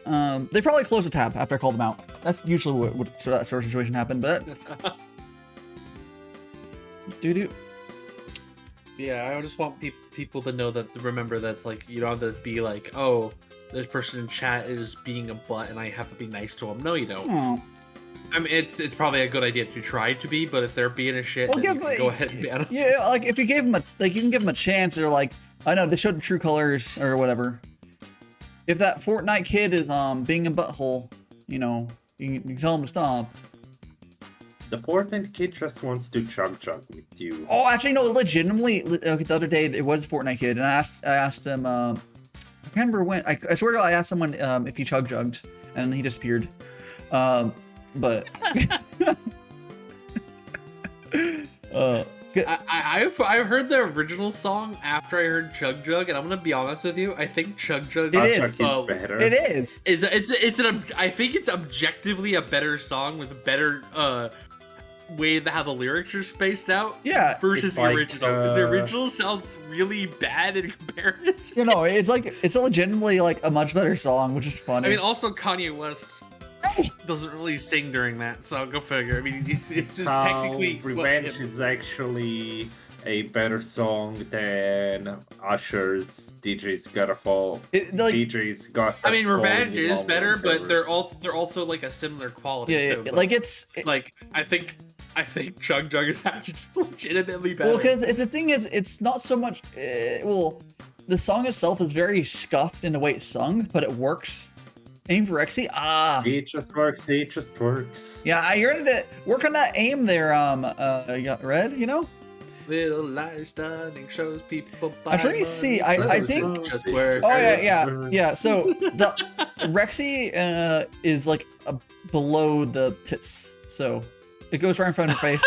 They probably closed the tab after I called them out. That's usually what so that sort of situation happened, but doo-doo. Yeah, I just want people to know that, remember that's like, you don't have to be like, oh, this person in chat is being a butt and I have to be nice to them. No, you don't. Oh. I mean, it's probably a good idea to try to be, but if they're being a shit, then you can go ahead and ban them. Yeah, like if you gave them you can give them a chance. They're like, I know they showed true colors or whatever. If that Fortnite kid is being a butthole, you know, you can tell him to stop. The Fortnite kid just wants to chug with you. Oh, actually, no, legitimately, okay, the other day it was a Fortnite kid, and I asked him, I can't remember when. I swear to God, I asked someone if he chugged, and he disappeared. But I've heard the original song after I heard Chug Jug, and I'm gonna be honest with you. I think Chug Jug is better. It is. I think it's objectively a better song with a better way to how the lyrics are spaced out. Yeah, versus the original, because the original sounds really bad in comparison. You know, it's legitimately like a much better song, which is funny. I mean, also Kanye West doesn't really sing during that, so go figure. I mean, it's technically Revenge is actually a better song than Usher's DJ's Gotta Fall. DJ's Got. I mean, Revenge is better, but they're also like a similar quality. Yeah, too, like it's like I think Chug Jug is actually legitimately better. Well, because the thing is, it's not so much. Well, the song itself is very scuffed in the way it's sung, but it works. Aim for Rexy? It just works. It just works. Yeah, I heard that. Work on that aim there, you got Red, you know? Little lies stunning shows people. Actually, let me see. I think. Just work. Oh yeah. So the Rexy is like below the tits, so it goes right in front of her face.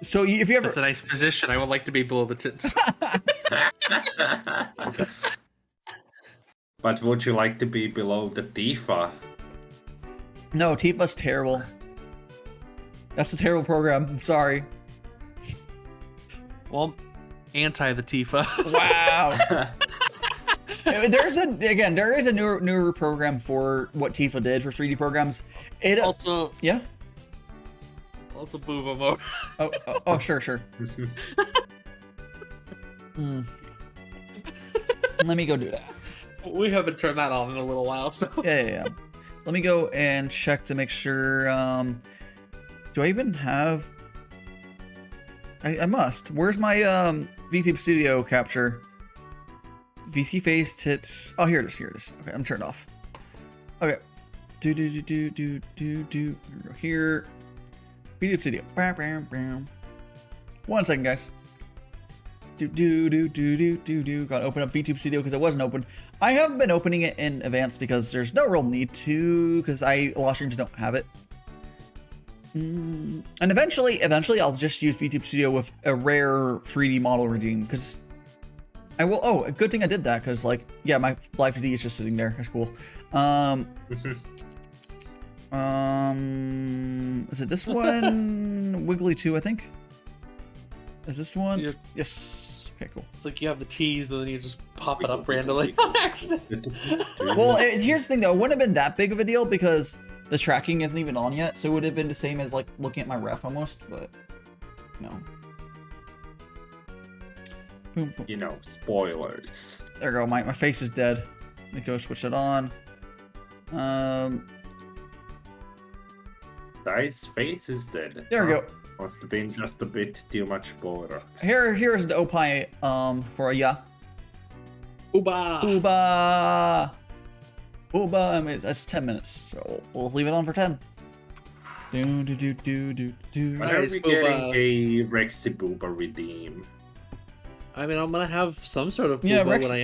So if you ever, that's a nice position. I would like to be below the tits. But would you like to be below the Tifa? No, Tifa's terrible. That's a terrible program. I'm sorry. Well, anti the Tifa. Wow. There is a newer program for what Tifa did for 3D programs. It also yeah. Also booba mode. Oh, sure. Let me go do that. We haven't turned that on in a little while, so yeah. Let me go and check to make sure. Do I even have? I must. Where's my VTube Studio capture? VT face tits. Oh, here it is. Okay, I'm turned off. Okay. Do. Here. VTube Studio. 1 second, guys. Do. Gotta open up VTube Studio because it wasn't open. I haven't been opening it in advance because there's no real need to, because a lot of streams don't have it. And eventually I'll just use VTube Studio with a rare 3D model redeem, because I will. Oh, a good thing I did that, because like, yeah, my live 2D is just sitting there. That's cool. Is it this one? Wiggly 2, I think. Is this one? Yeah. Yes. Okay, cool. It's like you have the tease, and then you just pop it up randomly on accident. Well, here's the thing though. It wouldn't have been that big of a deal because the tracking isn't even on yet, so it would have been the same as like looking at my ref almost, but no. Boom, boom. You know, spoilers. There we go. My face is dead. Let me go switch it on. Dice face is dead. There we go. Must have been just a bit too much Borax. Here's the opie for ya. Booba. I mean, that's 10 minutes, so we'll leave it on for 10. When are we getting a Rexy Booba redeem? I mean, I'm gonna have some sort of booba Yeah, Rex... when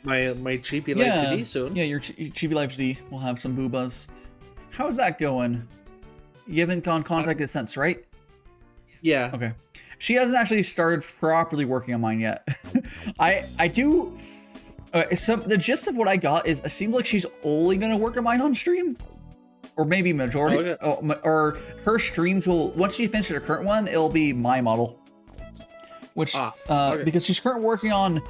I have my cheapy live 2D soon. Yeah, your cheapy live 2D will have some boobas. how's that going? You haven't gone contacted since, right? Yeah. Okay. She hasn't actually started properly working on mine yet. I do. So the gist of what I got is it seems like she's only gonna work on mine on stream, or maybe majority. Or her streams will, once she finishes her current one, it'll be my model. Which because she's currently working on,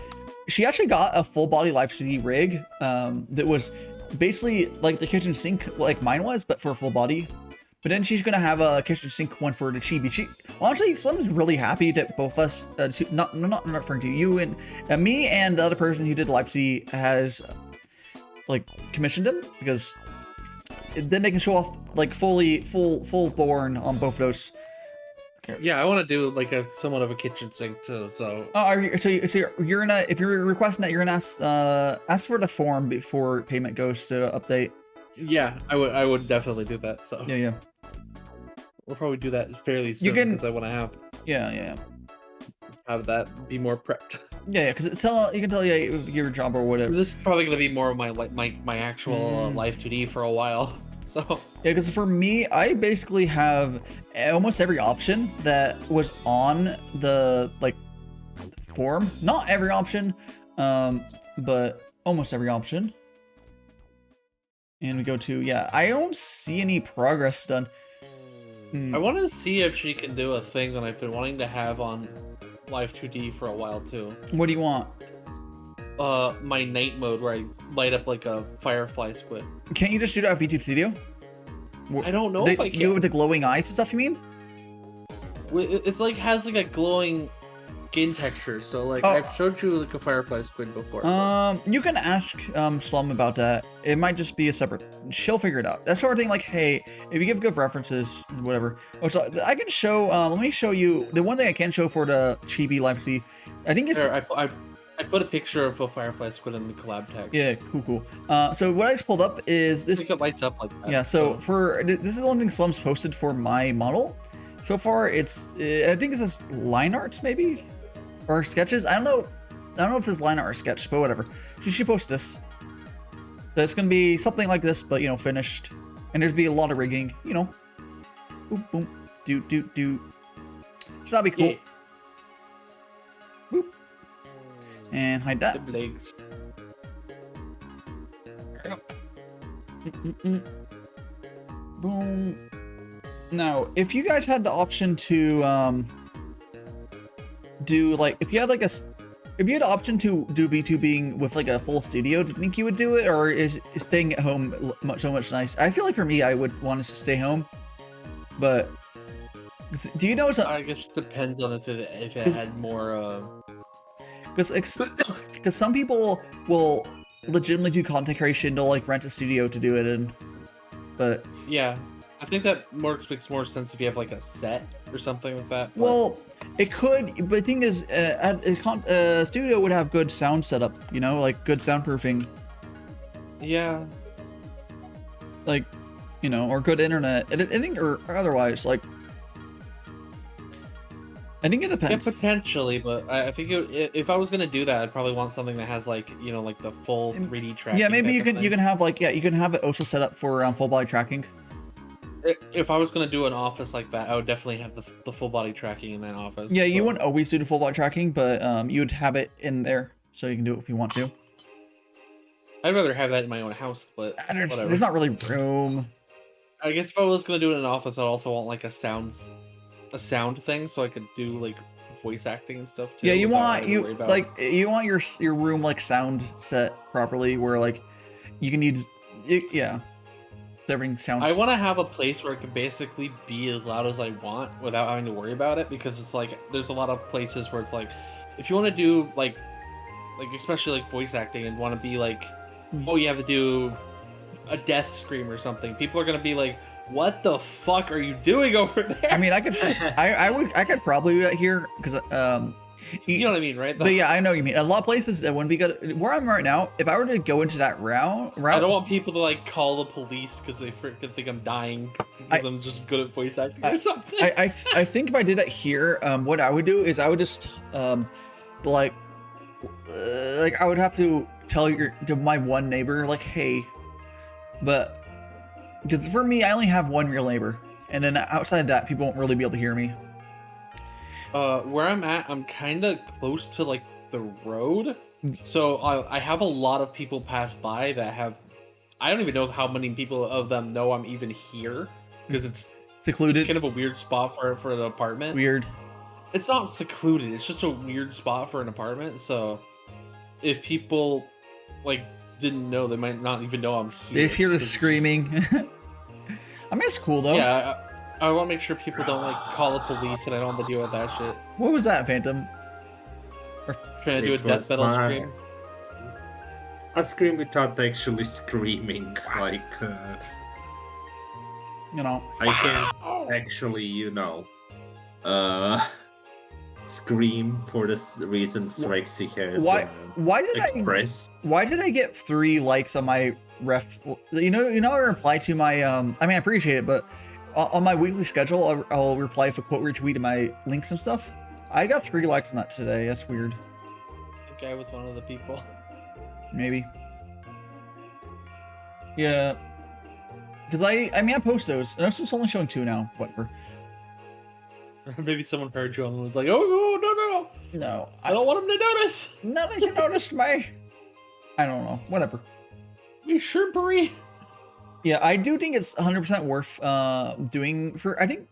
she actually got a full body live 3D rig that was basically like the kitchen sink like mine was, but for a full body. But then she's gonna have a kitchen sink one for the chibi. She honestly, Slim's really happy that both of us, not referring to you and me and the other person who did live 3D has like commissioned him, because then they can show off like full born on both of those. Yeah, I want to do like a somewhat of a kitchen sink too. So. So you're gonna, if you're requesting that, you're gonna ask for the form before payment goes to update. Yeah, I would definitely do that. So. Yeah. We'll probably do that fairly soon because I want to have. Yeah. Have that be more prepped. Yeah, because you can tell your job or whatever. This is probably gonna be more of my actual live 2D for a while. So yeah, because for me, I basically have almost every option that was on the like form. Not every option, but almost every option. And we go to I don't see any progress done. I want to see if she can do a thing that I've been wanting to have on Live 2D for a while too. What do you want? My night mode where I light up like a firefly squid. Can't you just do that with VTube Studio? I don't know if I can. You with the glowing eyes and stuff, you mean? It's like has like a glowing skin texture. So like I've showed you like a firefly squid before. You can ask Slum about that. It might just be a separate. She'll figure it out. That sort of thing. Like, hey, if you give good references, whatever. So I can show. Let me show you the one thing I can show for the Chibi Live 3D. I think it's. I put a picture of a firefly squid in the collab text. Yeah, cool. So what I just pulled up is this. I think it lights up like that. Yeah. So for this is the only thing Slum's posted for my model. So far, it's. I think it says line art maybe, or sketches. I don't know if it's line art or sketch, but whatever. She should post this. It's gonna be something like this, but finished. And there's be a lot of rigging. Boom, boom, do. So that'd be cool. Yeah. Boop. And hide that. The legs. Boom. Now, if you guys had the option to do like, if you had the option to do VTubing with like a full studio, do you think you would do it, or is staying at home so much nice? I feel like for me, I would want us to stay home, but do you know? I guess it depends on if it had more. Because some people will legitimately do content creation. They'll like rent a studio to do it in, but yeah, I think that makes more sense if you have like a set or something like that. Well, it could, but the thing is, a studio would have good sound setup, like good soundproofing. Yeah. Like, or good internet. I think, or otherwise, like, I think it depends. Yeah, potentially, but I think if I was gonna do that, I'd probably want something that has like like the full 3D tracking. Yeah, maybe you can have like you can have it also set up for full body tracking. If I was gonna do an office like that, I would definitely have the full body tracking in that office. Yeah, you wouldn't always do the full body tracking, but you would have it in there so you can do it if you want to. I'd rather have that in my own house, but there's not really room. I guess if I was gonna do it in an office, I'd also want like a sound thing so I could do like voice acting and stuff too. Yeah, you want your room like sound set properly where like you can use everything sounds. I want to have a place where it can basically be as loud as I want without having to worry about it, because it's like there's a lot of places where it's like if you want to do like especially like voice acting and want to be like, oh, you have to do a death scream or something, people are gonna be like, what the fuck are you doing over there? I mean, I could probably do that here because you know what I mean, right? But yeah, I know what you mean. A lot of places that wouldn't be good. Where I'm right now, if I were to go into that route, I don't want people to like call the police because they freaking think I'm dying because I'm just good at voice acting or something. I think if I did that here, what I would do is I would just like I would have to tell my one neighbor like, hey, but Because for me, I only have one real neighbor, and then outside that, people won't really be able to hear me. Where I'm at, I'm kind of close to like the road, so I have a lot of people pass by that have. I don't even know how many people of them know I'm even here because it's Secluded. kind of a weird spot for an apartment. Weird. It's not secluded. It's just a weird spot for an apartment. So if people like didn't know, they might not even know I'm here. They just hear the screaming. I mean, it's cool though. Yeah, I want to make sure people don't like call the police, and I don't have to deal with that shit. What was that, Phantom? Trying to do a It death was metal my- scream. A scream without actually screaming, like, You know. I can't actually, scream for the reasons Rexy has Why did expressed. Why did I get 3 likes on my ref? You know, I reply to my I mean, I appreciate it, but on my weekly schedule, I'll reply if a quote retweet to my links and stuff. I got 3 likes on that today. That's weird. I think I was one of the people. Maybe. Yeah. Because I mean, I post those, and it's only showing 2 now. Whatever. Maybe someone heard you and was like, "Oh no! No, I don't want him to notice." none of you noticed me. I don't know. Whatever. We sure, Brie. Yeah, I do think it's 100% worth doing for. I think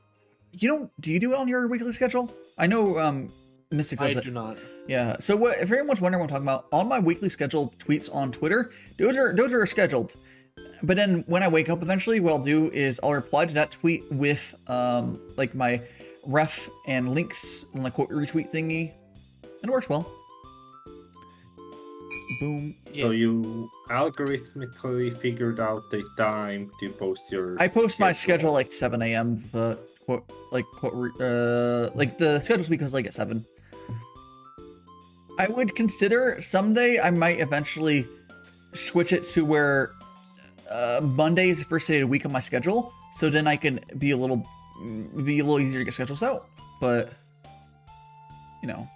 do you do it on your weekly schedule? I know Mystic does I it. do not. Yeah. So what? If anyone's wondering what I'm talking about, on my weekly schedule tweets on Twitter, those are scheduled. But then when I wake up eventually, what I'll do is I'll reply to that tweet with like my ref and links and like quote retweet thingy, and it works well. Boom. So you algorithmically figured out the time to post your. I post my schedule like 7 a.m. Like the schedule's because like at 7. I would consider someday I might eventually switch it to where Monday is the first day of the week on my schedule, so then I can be a little easier to get schedules out. But you know,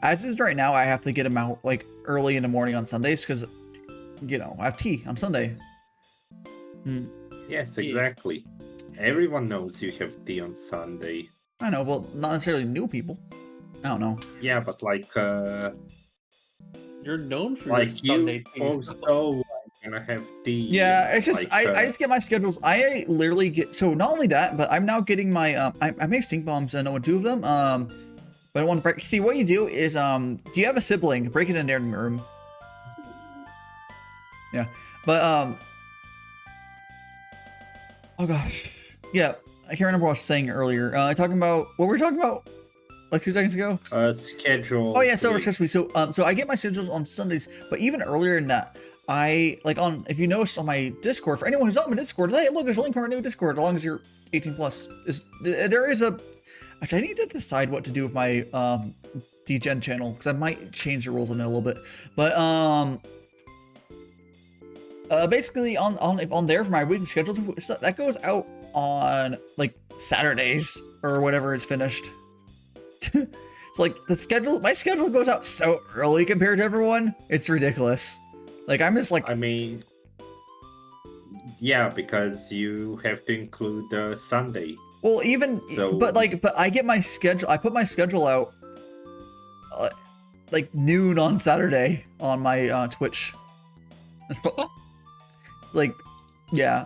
as is right now, I have to get them out like early in the morning on Sundays because I have tea on Sunday. Yes, exactly. Everyone knows you have tea on Sunday. I know, well, not necessarily new people. I don't know. Yeah, but like, You're known for your like Sunday you teas. post, oh, I'm gonna have tea. Yeah, it's just like, I just get my schedules. I literally get so not only that, but I'm now getting my I make stink bombs and I know 2 of them. But I want to break. See, what you do is do you have a sibling? Break it in their room. Yeah, but oh gosh, yeah, I can't remember what I was saying earlier. Talking about what were we talking about like 2 seconds ago? Schedule. Oh yeah, so so I get my schedules on Sundays, but even earlier than that, I like on if you notice on my Discord, for anyone who's not on my Discord, hey, look, there's a link for our new Discord. As long as you're 18 plus, there is a. Actually, I need to decide what to do with my DGen channel because I might change the rules on it a little bit. But basically on there for my weekly schedule, that goes out on like Saturdays or whatever it's finished. It's like my schedule goes out so early compared to everyone. It's ridiculous. Like I'm just like. I mean, yeah, because you have to include Sunday. Well, even but I get my schedule. I put my schedule out like noon on Saturday on my Twitch. Like, yeah.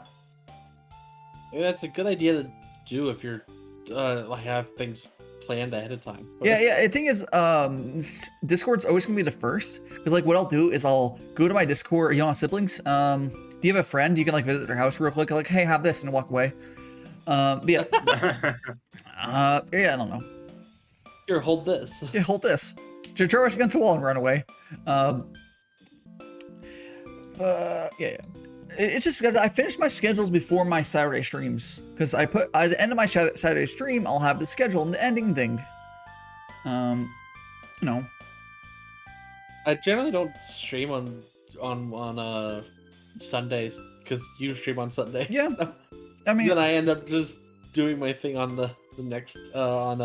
Maybe that's a good idea to do if you're like have things planned ahead of time. Yeah. The thing is, Discord's always gonna be the first. Because like, what I'll do is I'll go to my Discord. Siblings. Do you have a friend? You can like visit their house real quick. Like, hey, have this, and walk away. But yeah. I don't know. Here, hold this. Yeah, hold this. Throw us against the wall and run away. Yeah. It's just because I finished my schedules before my Saturday streams. Because I put at the end of my Saturday stream, I'll have the schedule and the ending thing. I generally don't stream on Sundays because you stream on Sunday. Yeah. So I mean, then I end up just doing my thing on the next on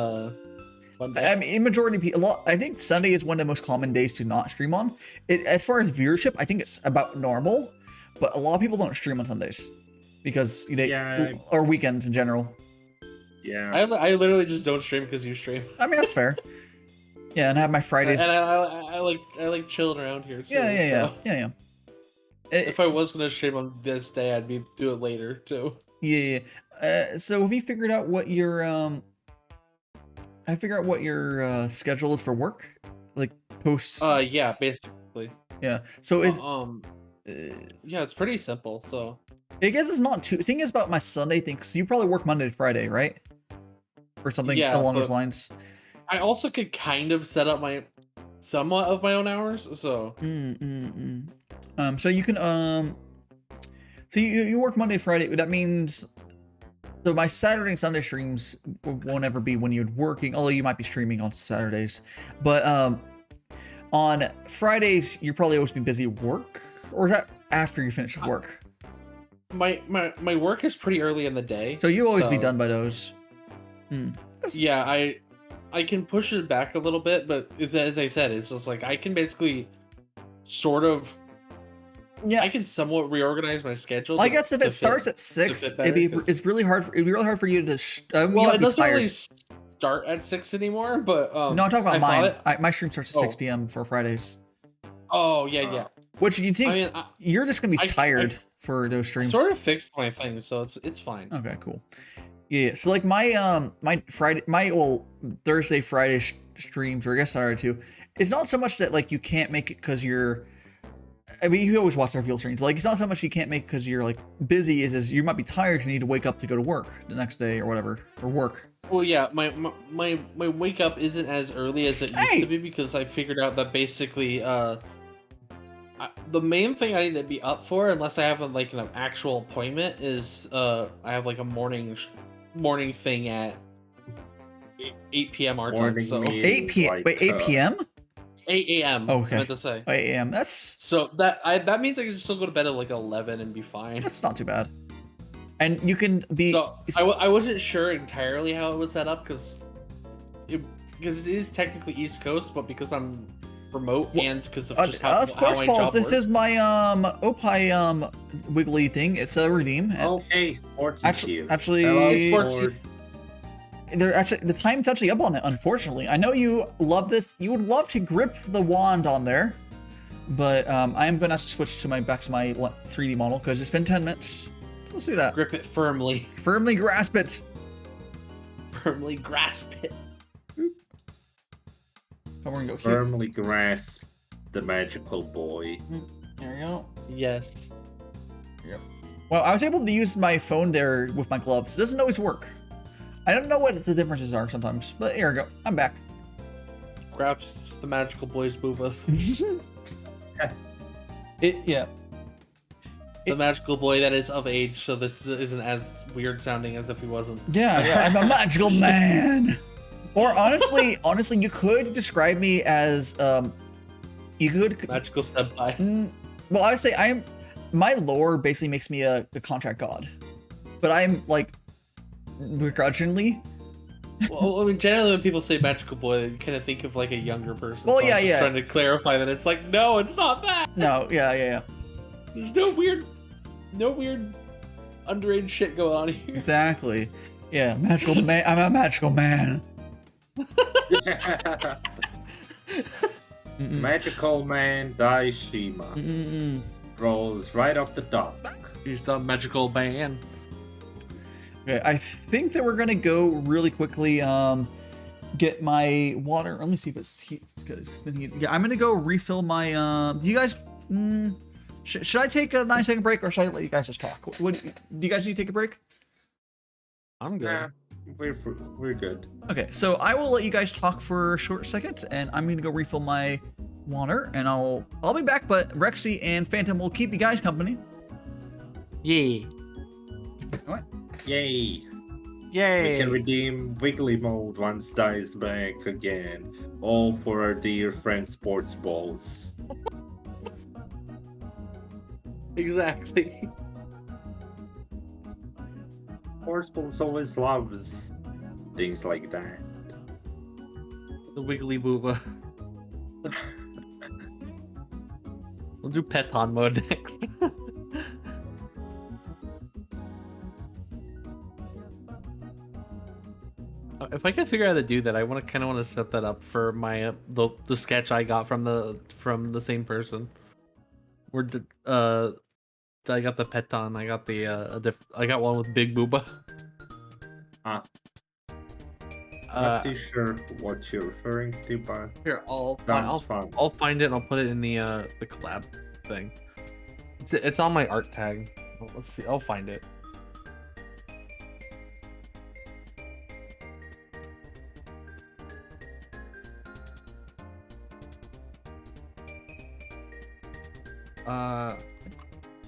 Monday. I mean, in majority I think Sunday is one of the most common days to not stream on. As far as viewership, I think it's about normal, but a lot of people don't stream on Sundays. because Yeah. or weekends in general. Yeah. I literally just don't stream because you stream. I mean, that's fair. Yeah, and I have my Fridays. And I like chilling around here too. Yeah. If I was gonna stream on this day, I'd do it later too. Yeah. So have you figured out what your schedule is for work, like post? Yeah, basically. Yeah. So is yeah, it's pretty simple. So I guess it's not too. The thing is about my Sunday thing, because you probably work Monday to Friday, right? Or something along those lines. I also could kind of set up somewhat of my own hours, so. So you can so you work Monday to Friday. That means so my Saturday and Sunday streams won't ever be when you're working, although you might be streaming on Saturdays. But on Fridays you're probably always be busy at work, or is that after you finish work? My work is pretty early in the day. So you'll always be done by those. Yeah, I can push it back a little bit, but as I said, it's just like I can basically sort of. Yeah, I can somewhat reorganize my schedule. I guess if it starts at 6, it's really hard. It'd be really hard for you to. Well, it doesn't really start at 6 anymore, but no, I'm talking about mine. My stream starts at 6 p.m. for Fridays. Oh yeah. Which do you think? I mean, you're just gonna be tired for those streams. I sort of fixed my thing, so it's fine. Okay, cool. Yeah, so like my Thursday Friday streams, or I guess Saturday too, it's not so much that like you can't make it because you're. I mean, you always watch other people's streams. Like, it's not so much you can't make because you're like busy. Is you might be tired. You need to wake up to go to work the next day or whatever, or work. Well, yeah, my wake up isn't as early as it used to be because I figured out that basically the main thing I need to be up for, unless I have like an actual appointment, is I have like a morning thing at 8 p.m. our time. So 8 p.m. Wait, 8 p.m. 8 a.m. Okay. I meant to say 8 a.m. That's so that means I can still go to bed at like 11 and be fine. That's not too bad. And you can be. So I wasn't sure entirely how it was set up because it is technically East Coast, but because I'm remote and because of just how Sports my Balls, job this works. is my Opie wiggly thing. It's a redeem. Okay, sports is here. Actually, Hello, sports. the time's actually up on it. Unfortunately, I know you love this. You would love to grip the wand on there, but I am gonna have to switch to my 3D model because it's been 10 minutes. So let's do that. Grip it firmly. Firmly grasp it. Firmly grasp it. We're gonna go here. Firmly grasp the magical boy. There we go. Yes. Yep. Well, I was able to use my phone there with my gloves. It doesn't always work. I don't know what the differences are sometimes, but here we go. I'm back. Grasps the magical boy's boobas. Yeah. The magical boy that is of age, so this isn't as weird sounding as if he wasn't. Yeah, I'm a magical man. Or honestly, you could describe me as Magical senpai. Well, I would say my lore basically makes me a contract god, but I'm like begrudgingly. Well, I mean, generally when people say magical boy, you kind of think of like a younger person. Well, so I'm just trying to clarify that it's like, no, it's not that. No, yeah. There's no weird underage shit going on here. Exactly. Yeah, magical man. I'm a magical man. Magical man Daishima rolls right off the dock. He's the magical man. Okay, I think that we're gonna go really quickly. Get my water. Let me see if it's good. It's been heated. Yeah, I'm gonna go refill my. Do you guys? Should I take a 9-second break, or should I let you guys just talk? Do you guys need to take a break? I'm good. Nah, we're good. Okay, so I will let you guys talk for a short second, and I'm gonna go refill my water, and I'll be back. But Rexy and Phantom will keep you guys company. Yeah. What? Yay! Yay! We can redeem Wiggly Mode once Dice back again. All for our dear friend Sports Balls. Exactly. Sports Balls always loves things like that. The wiggly booba. We'll do Peton mode next. If I can figure out how to do that, I kind of want to set that up for my the sketch I got from the same person. Where I got the Peton. I got I got one with Big Booba. I'm not too sure what you're referring to, but Here, I'll fun. find it and I'll put it in the collab thing. It's on my art tag. Well, let's see. I'll find it.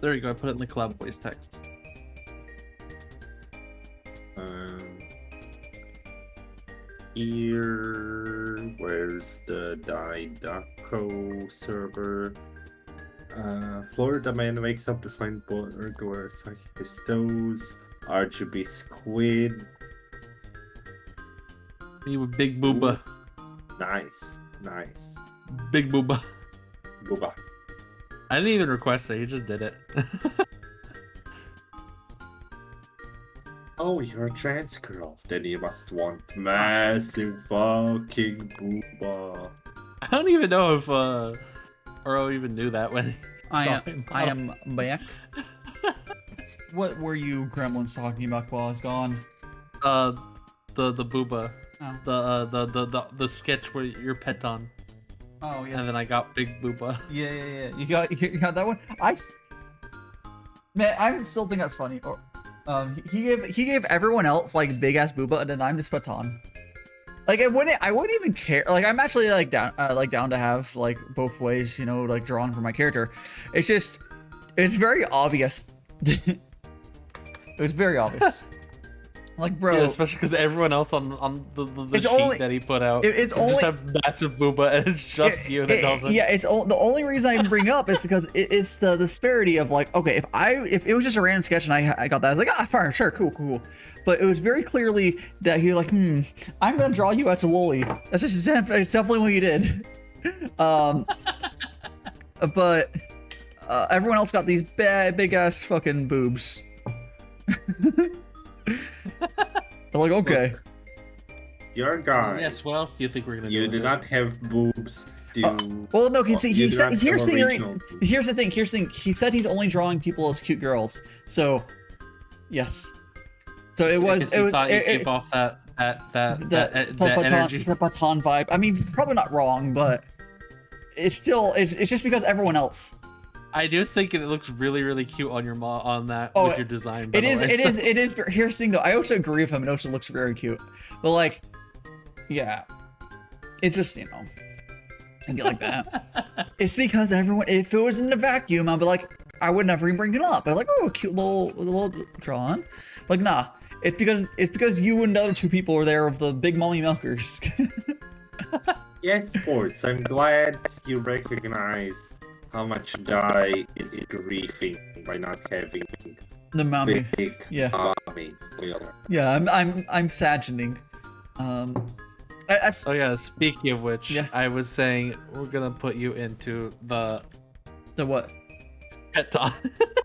There you go. I put it in the collab voice text. Here, where's the Daidaco server? Florida man wakes up to find burglars like pistols, RGB squid. Me with Big Booba. Ooh. Nice. Big Booba. Booba. I didn't even request it. He just did it. Oh, you're a trans girl. Then you must want massive fucking booba. I don't even know if Oro even knew that when I am back. What were you gremlins talking about while I was gone? The booba. Oh. The sketch where your pet on. Oh yes. And then I got Big Booba. Yeah. You got that one. Man, I still think that's funny. Or, he gave everyone else like big ass booba, and then I'm just Patan. Like I wouldn't even care. Like I'm actually like down to have like both ways, you know, like drawn for my character. It's just, it's very obvious. It's very obvious. Like, bro, yeah, especially because everyone else on the sheet that he put out, it's only just have massive booba, and it's just you that doesn't. Yeah, it's the only reason I even bring up is because it's the disparity of like, okay, if it was just a random sketch and I got that, I was like, ah, fine, sure, cool. But it was very clearly that he was like, I'm gonna draw you as a loli. That's just it's definitely what he did. But everyone else got these big ass fucking boobs. They're like, okay. You're a guy. Yes, what else do you think we're gonna do? You do not have boobs to... well, no, here's the thing. He said he's only drawing people as cute girls. So, yes. So it was keep off that energy. The Patan vibe. I mean, probably not wrong, but it's still it's just because everyone else. I do think it looks really cute on your with your design. It is. Here's the thing though. I also agree with him. It also looks very cute. But like, yeah, it's just, you know, it'd be like that. It's because everyone. If it was in a vacuum, I'd be like, I would never even bring it up. I'd like, oh, cute little drawn. Like, nah. It's because you and the other two people were there of the big mommy milkers. Yes, sports. I'm glad you recognize how much Dai is griefing by not having the mommy. Big mommy wheeler. Yeah, I'm saddening. Oh yeah, speaking of which, yeah. I was saying we're gonna put you into the what? Peton.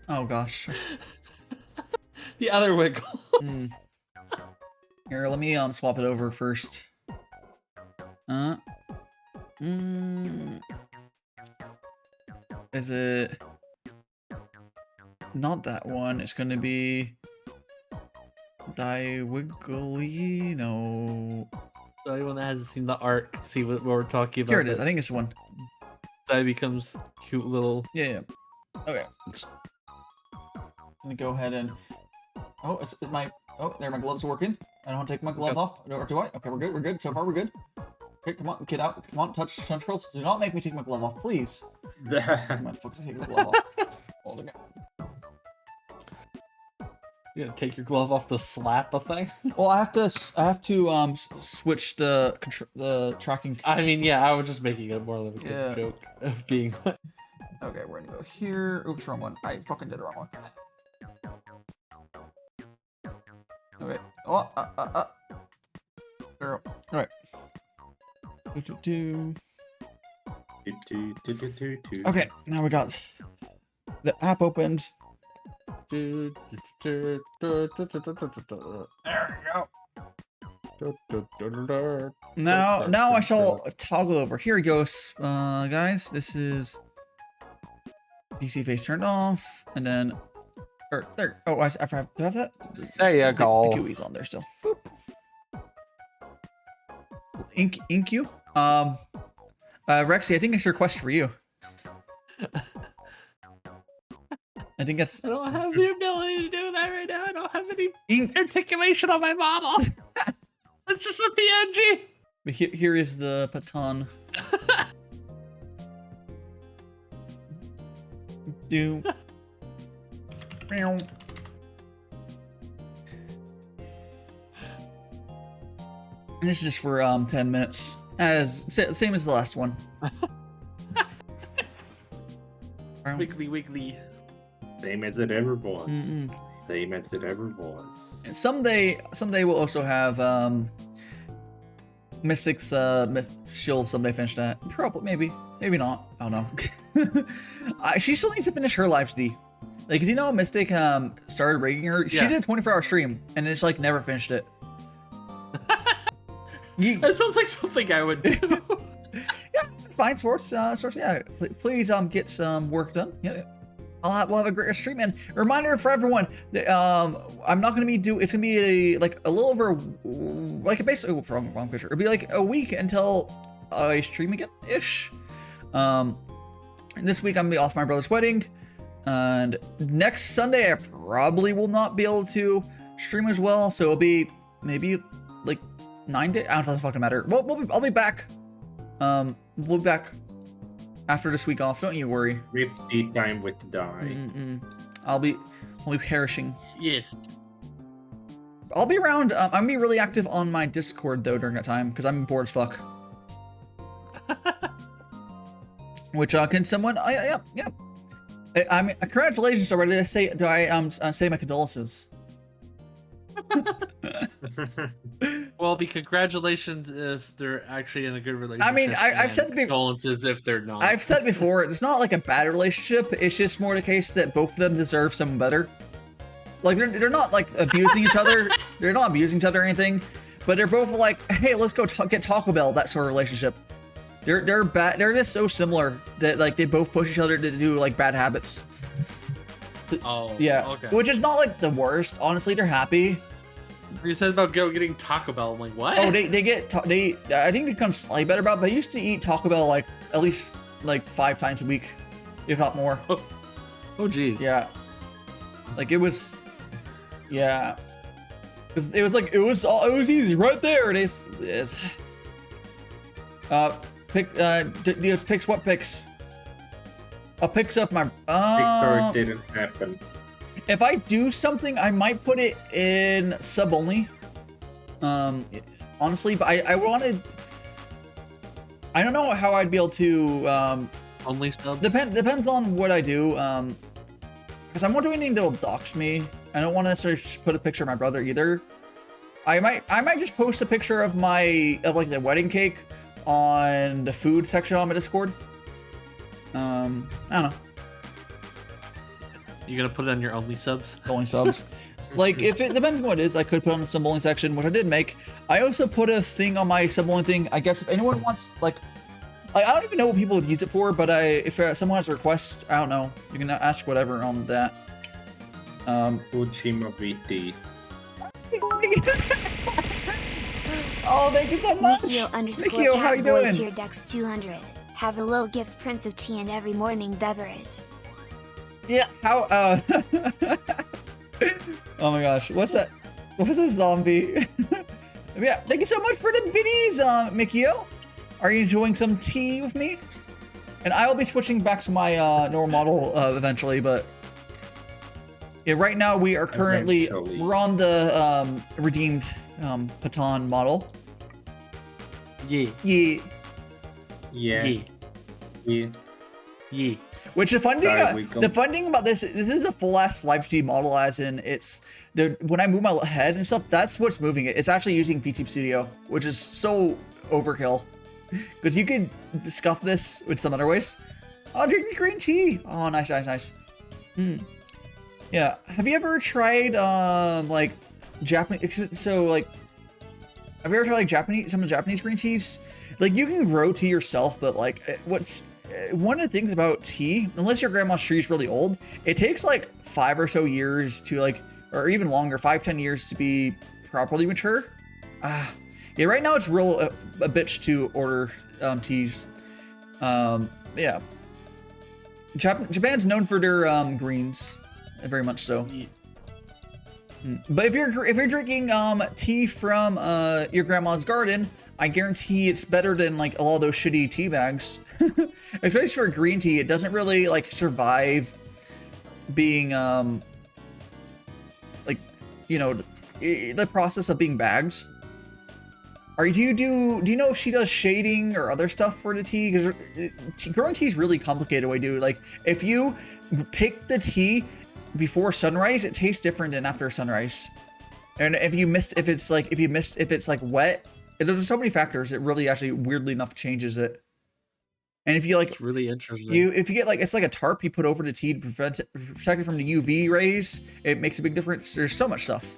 Oh gosh. The other wiggle. Here, let me swap it over first. Is it not that one? It's gonna be Die Wiggly. No. So anyone that hasn't seen the art, see what we're talking about. Here it is. I think it's one. Die becomes cute little. Yeah. Okay. Let me go ahead and. Oh, there, my gloves are working. I don't want to take my glove off. Or do I? Okay, we're good. So far, we're good. Okay, come on, get out. Come on, touch girls. Do not make me take my glove off, please. Come on, fuck, take the glove off. Hold it. You gonna take your glove off to slap a thing? Well, I have to switch the tracking. I mean, yeah, I was just making it more of a good joke of being. Okay, we're gonna go here. Oops, wrong one. I fucking did the wrong one. Okay. Oh, girl. All right. Okay, now we got the app opened. There we go. Now I shall toggle over. Here we go, guys. This is PC face turned off, and then, or there. Oh, I forgot. Do I have that? There you The go. GUI's on there still. Boop. Ink you. Rexy, I think it's a request for you. I think that's. I don't have the ability to do that right now. I don't have any Ink. articulation on my model. It's just a PNG. But here is the baton. Do. Meow. And this is just for 10 minutes, same as the last one. Wiggly. Same as it ever was. Mm-mm. Same as it ever was. And someday we'll also have Mystic's she'll someday finish that. Probably, maybe not. I don't know. She still needs to finish her live CD. Like, 'cause you know, Mystic started raiding her. She Yeah. did a 24-hour stream and it's like never finished it. That sounds like something I would do. Yeah, it's fine, Sports. Yeah, please get some work done. Yeah, we'll have a great stream. And a reminder for everyone that I'm not gonna be it's gonna be a little over like basically wrong picture. It'll be like a week until I stream again ish. This week I'm gonna be off my brother's wedding, and next Sunday I probably will not be able to stream as well. So it'll be maybe like 9 days. I don't know if that fucking matter. I'll be back. We'll be back after this week off. Don't you worry. Rip tea time with the die. I'll be perishing. Yes. I'll be around. I'm gonna be really active on my Discord though during that time because I'm bored as fuck. Which can someone? Yeah. I mean, congratulations already. Do I say my condolences? Well, be congratulations if they're actually in a good relationship. I mean, I've said condolences if they're not. I've said before, it's not like a bad relationship. It's just more the case that both of them deserve someone better. Like they're not like abusing each other. They're not abusing each other or anything, but they're both like, hey, let's go get Taco Bell. That sort of relationship. They're bad. They're just so similar that like they both push each other to do like bad habits. Oh, Yeah. Okay. Which is not like the worst. Honestly, they're happy. You said about getting Taco Bell. I'm like, what? Oh, they I think they become slightly better about it, but I used to eat Taco Bell like at least like 5 times a week, if not more. Oh, jeez. Yeah. Like it was. Yeah. It was easy right there. It is. Picks what picks? Picks up my. Pixar didn't happen. If I do something, I might put it in sub only. Honestly, but I wanted. I don't know how I'd be able to. Only subs. Depends on what I do. Because I won't do anything that'll dox me. I don't want to necessarily put a picture of my brother either. I might just post a picture of like the wedding cake on the food section on my Discord. I don't know. You gonna put it on your only subs? Only subs. Like, if it depends on what it is, I could put on the sub only section, which I did make. I also put a thing on my sub only thing. I guess if anyone wants, like I don't even know what people would use it for, but if someone has a request, I don't know. You can ask whatever on that. DaiShimaVT. Oh, thank you so much. Mikio, how you doing? Your Dex 200. Have a little gift, Prince of Tea, and every morning beverage. Yeah, how, oh my gosh, what's that? What's a zombie? Yeah, thank you so much for the biddies, Mikio. Are you enjoying some tea with me? And I will be switching back to my normal model eventually, but yeah, right now we are currently, we're on the redeemed Patan model. Yeah. Yeah. Yeah. Yeah. Yeah. Which the fun thing about this is a full ass live stream model, as in when I move my head and stuff, that's what's moving it. It's actually using Vtuber Studio, which is so overkill. Because you could scuff this with some other ways. Oh, drinking green tea. Oh, nice. Yeah. Have you ever tried like Japanese? So like, Have you ever tried like some of the Japanese green teas? Like you can grow tea yourself, but like what's one of the things about tea, unless your grandma's tree is really old, it takes like 5 or so years to like, or even longer, 5-10 years to be properly mature. Yeah, right now it's real a bitch to order teas. Yeah. Japan's known for their greens, very much so. But if you're drinking tea from your grandma's garden, I guarantee it's better than like all those shitty tea bags. Especially for green tea, it doesn't really like survive being like, you know, the process of being bagged. Do you know if she does shading or other stuff for the tea? Because growing tea is really complicated way to do it. Like if you pick the tea before sunrise, it tastes different than after sunrise. And if it's like wet, there's so many factors. It really actually weirdly enough changes it. And if you like, it's really interesting. If you get like, it's like a tarp you put over the tea to protect it from the UV rays, it makes a big difference. There's so much stuff.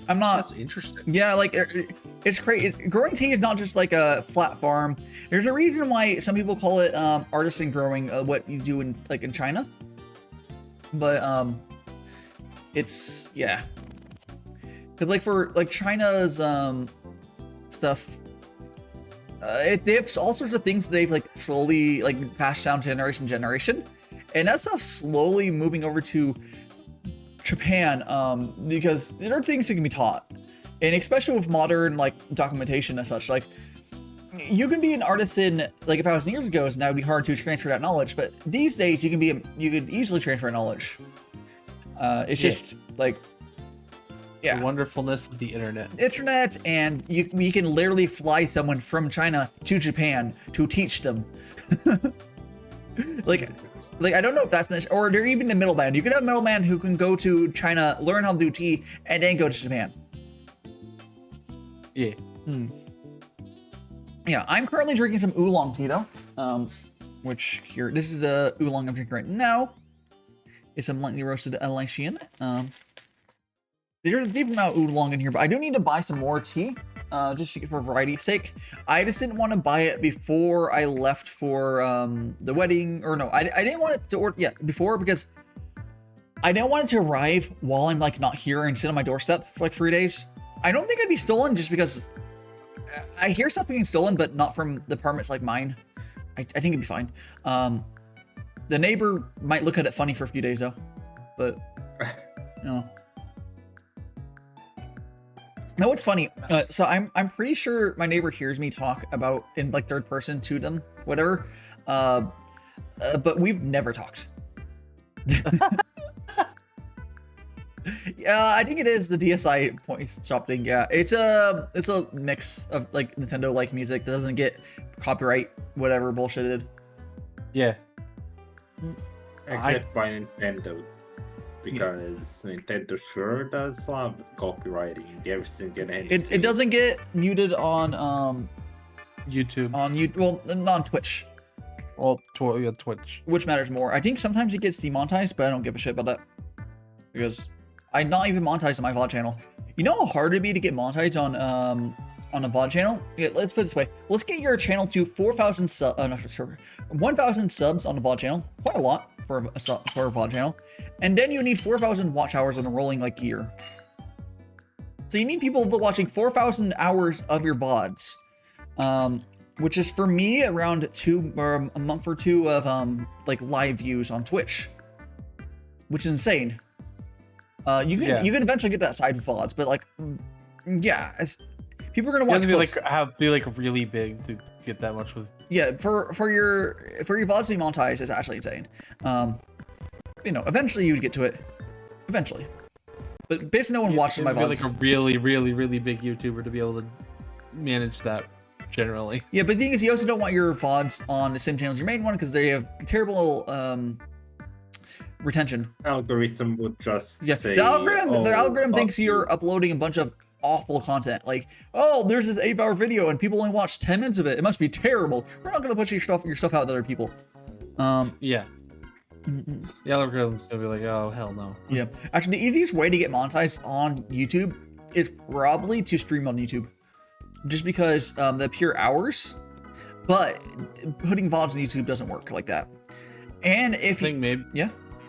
I'm not. That's interesting. Yeah, like it's crazy. Growing tea is not just like a flat farm. There's a reason why some people call it artisan growing, what you do in China. But it's yeah, because like for like China's stuff, they have all sorts of things they've like slowly like passed down generation to generation, and that stuff's slowly moving over to Japan, because there are things that can be taught, and especially with modern like documentation and such. Like you can be an artisan like 1,000 years ago, and that would be hard to transfer that knowledge. But these days, you could easily transfer knowledge. It's just like the wonderfulness of the internet. And you can literally fly someone from China to Japan to teach them. Like, I don't know if that's an issue, or they're even the middleman. You could have a middleman who can go to China, learn how to do tea, and then go to Japan. Yeah. Yeah, I'm currently drinking some oolong tea, though. This is the oolong I'm drinking right now. It's some lightly roasted Elysian. There's a deep amount of oolong in here, but I do need to buy some more tea. Just for variety's sake. I just didn't want to buy it before I left for the wedding, or no, I didn't want it to order before, because I didn't want it to arrive while I'm like not here and sit on my doorstep for like 3 days. I don't think I'd be stolen, just because I hear stuff being stolen, but not from the apartments like mine. I think it'd be fine. The neighbor might look at it funny for a few days though, but you know. No, it's funny. So I'm pretty sure my neighbor hears me talk about in like third person to them, whatever. But we've never talked. Yeah, I think it is the DSi point shop thing. Yeah, it's a mix of like Nintendo like music that doesn't get copyright whatever bullshitted. Yeah. Except by Nintendo. Because Nintendo sure does love copywriting everything and anything. It doesn't get muted on YouTube. Well, not on Twitch. Well, Twitch. Which matters more. I think sometimes it gets demonetized, but I don't give a shit about that. Because I'm not even monetized on my VOD channel. You know how hard it'd be to get monetized on a VOD channel? Yeah, let's put it this way. Let's get your channel to 1,000 subs on the VOD channel. Quite a lot for a VOD channel. And then you need 4,000 watch hours on a rolling like year. So you need people watching 4,000 hours of your VODs. Which is for me around a month or two of like live views on Twitch. Which is insane. You can eventually get that side of VODs, but like yeah, people are gonna watch clips. Be like really big to get that much with. Yeah, for your VODs to be monetized is actually insane. You know, eventually you would get to it. Eventually. But basically no one watches my VODs. Like a really, really, really big YouTuber to be able to manage that generally. Yeah, but the thing is, you also don't want your VODs on the same channel as your main one because they have terrible retention. Algorithm would just say, the algorithm thinks you're uploading a bunch of awful content. Like, oh, there's this 8-hour video and people only watch 10 minutes of it. It must be terrible. We're not going to put your stuff out to other people. Yeah. The algorithm's gonna be like, oh hell no. Yeah. Actually, the easiest way to get monetized on YouTube is probably to stream on YouTube, just because the pure hours. But putting VODs on YouTube doesn't work like that. And if I think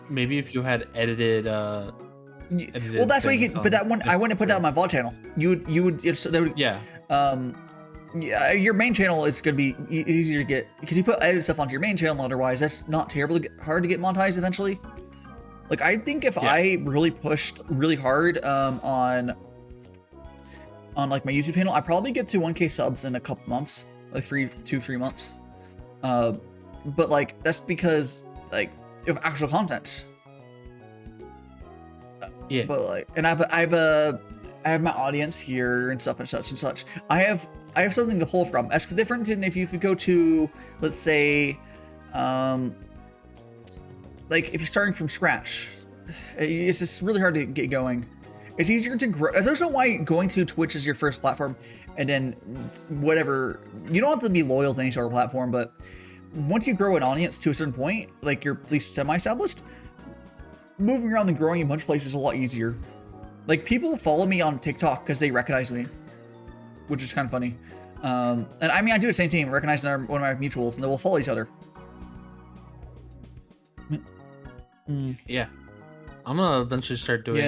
maybe if you had edited. Well, that's why you get. But that one, I wouldn't put that on my VOD channel. You would. Yeah. Yeah, your main channel is going to be easier to get because you put edited stuff onto your main channel. Otherwise, that's not terribly hard to get monetized eventually. Like, I think if I really pushed really hard on like my YouTube channel, I probably get to 1K subs in a couple months, like 3 months. But like that's because like of actual content. Yeah. But like, and I have my audience here and stuff and such and such. I have something to pull from. That's different than if you go to, let's say, like if you're starting from scratch, it's just really hard to get going. It's easier to grow. That's also why going to Twitch is your first platform, and then whatever. You don't have to be loyal to any sort of platform, but once you grow an audience to a certain point, like you're at least semi-established, moving around and growing a bunch of places is a lot easier. Like, people follow me on TikTok because they recognize me, which is kind of funny. And I mean, I do the same thing, recognize one of my mutuals, and they will follow each other. Yeah. I'm gonna eventually start doing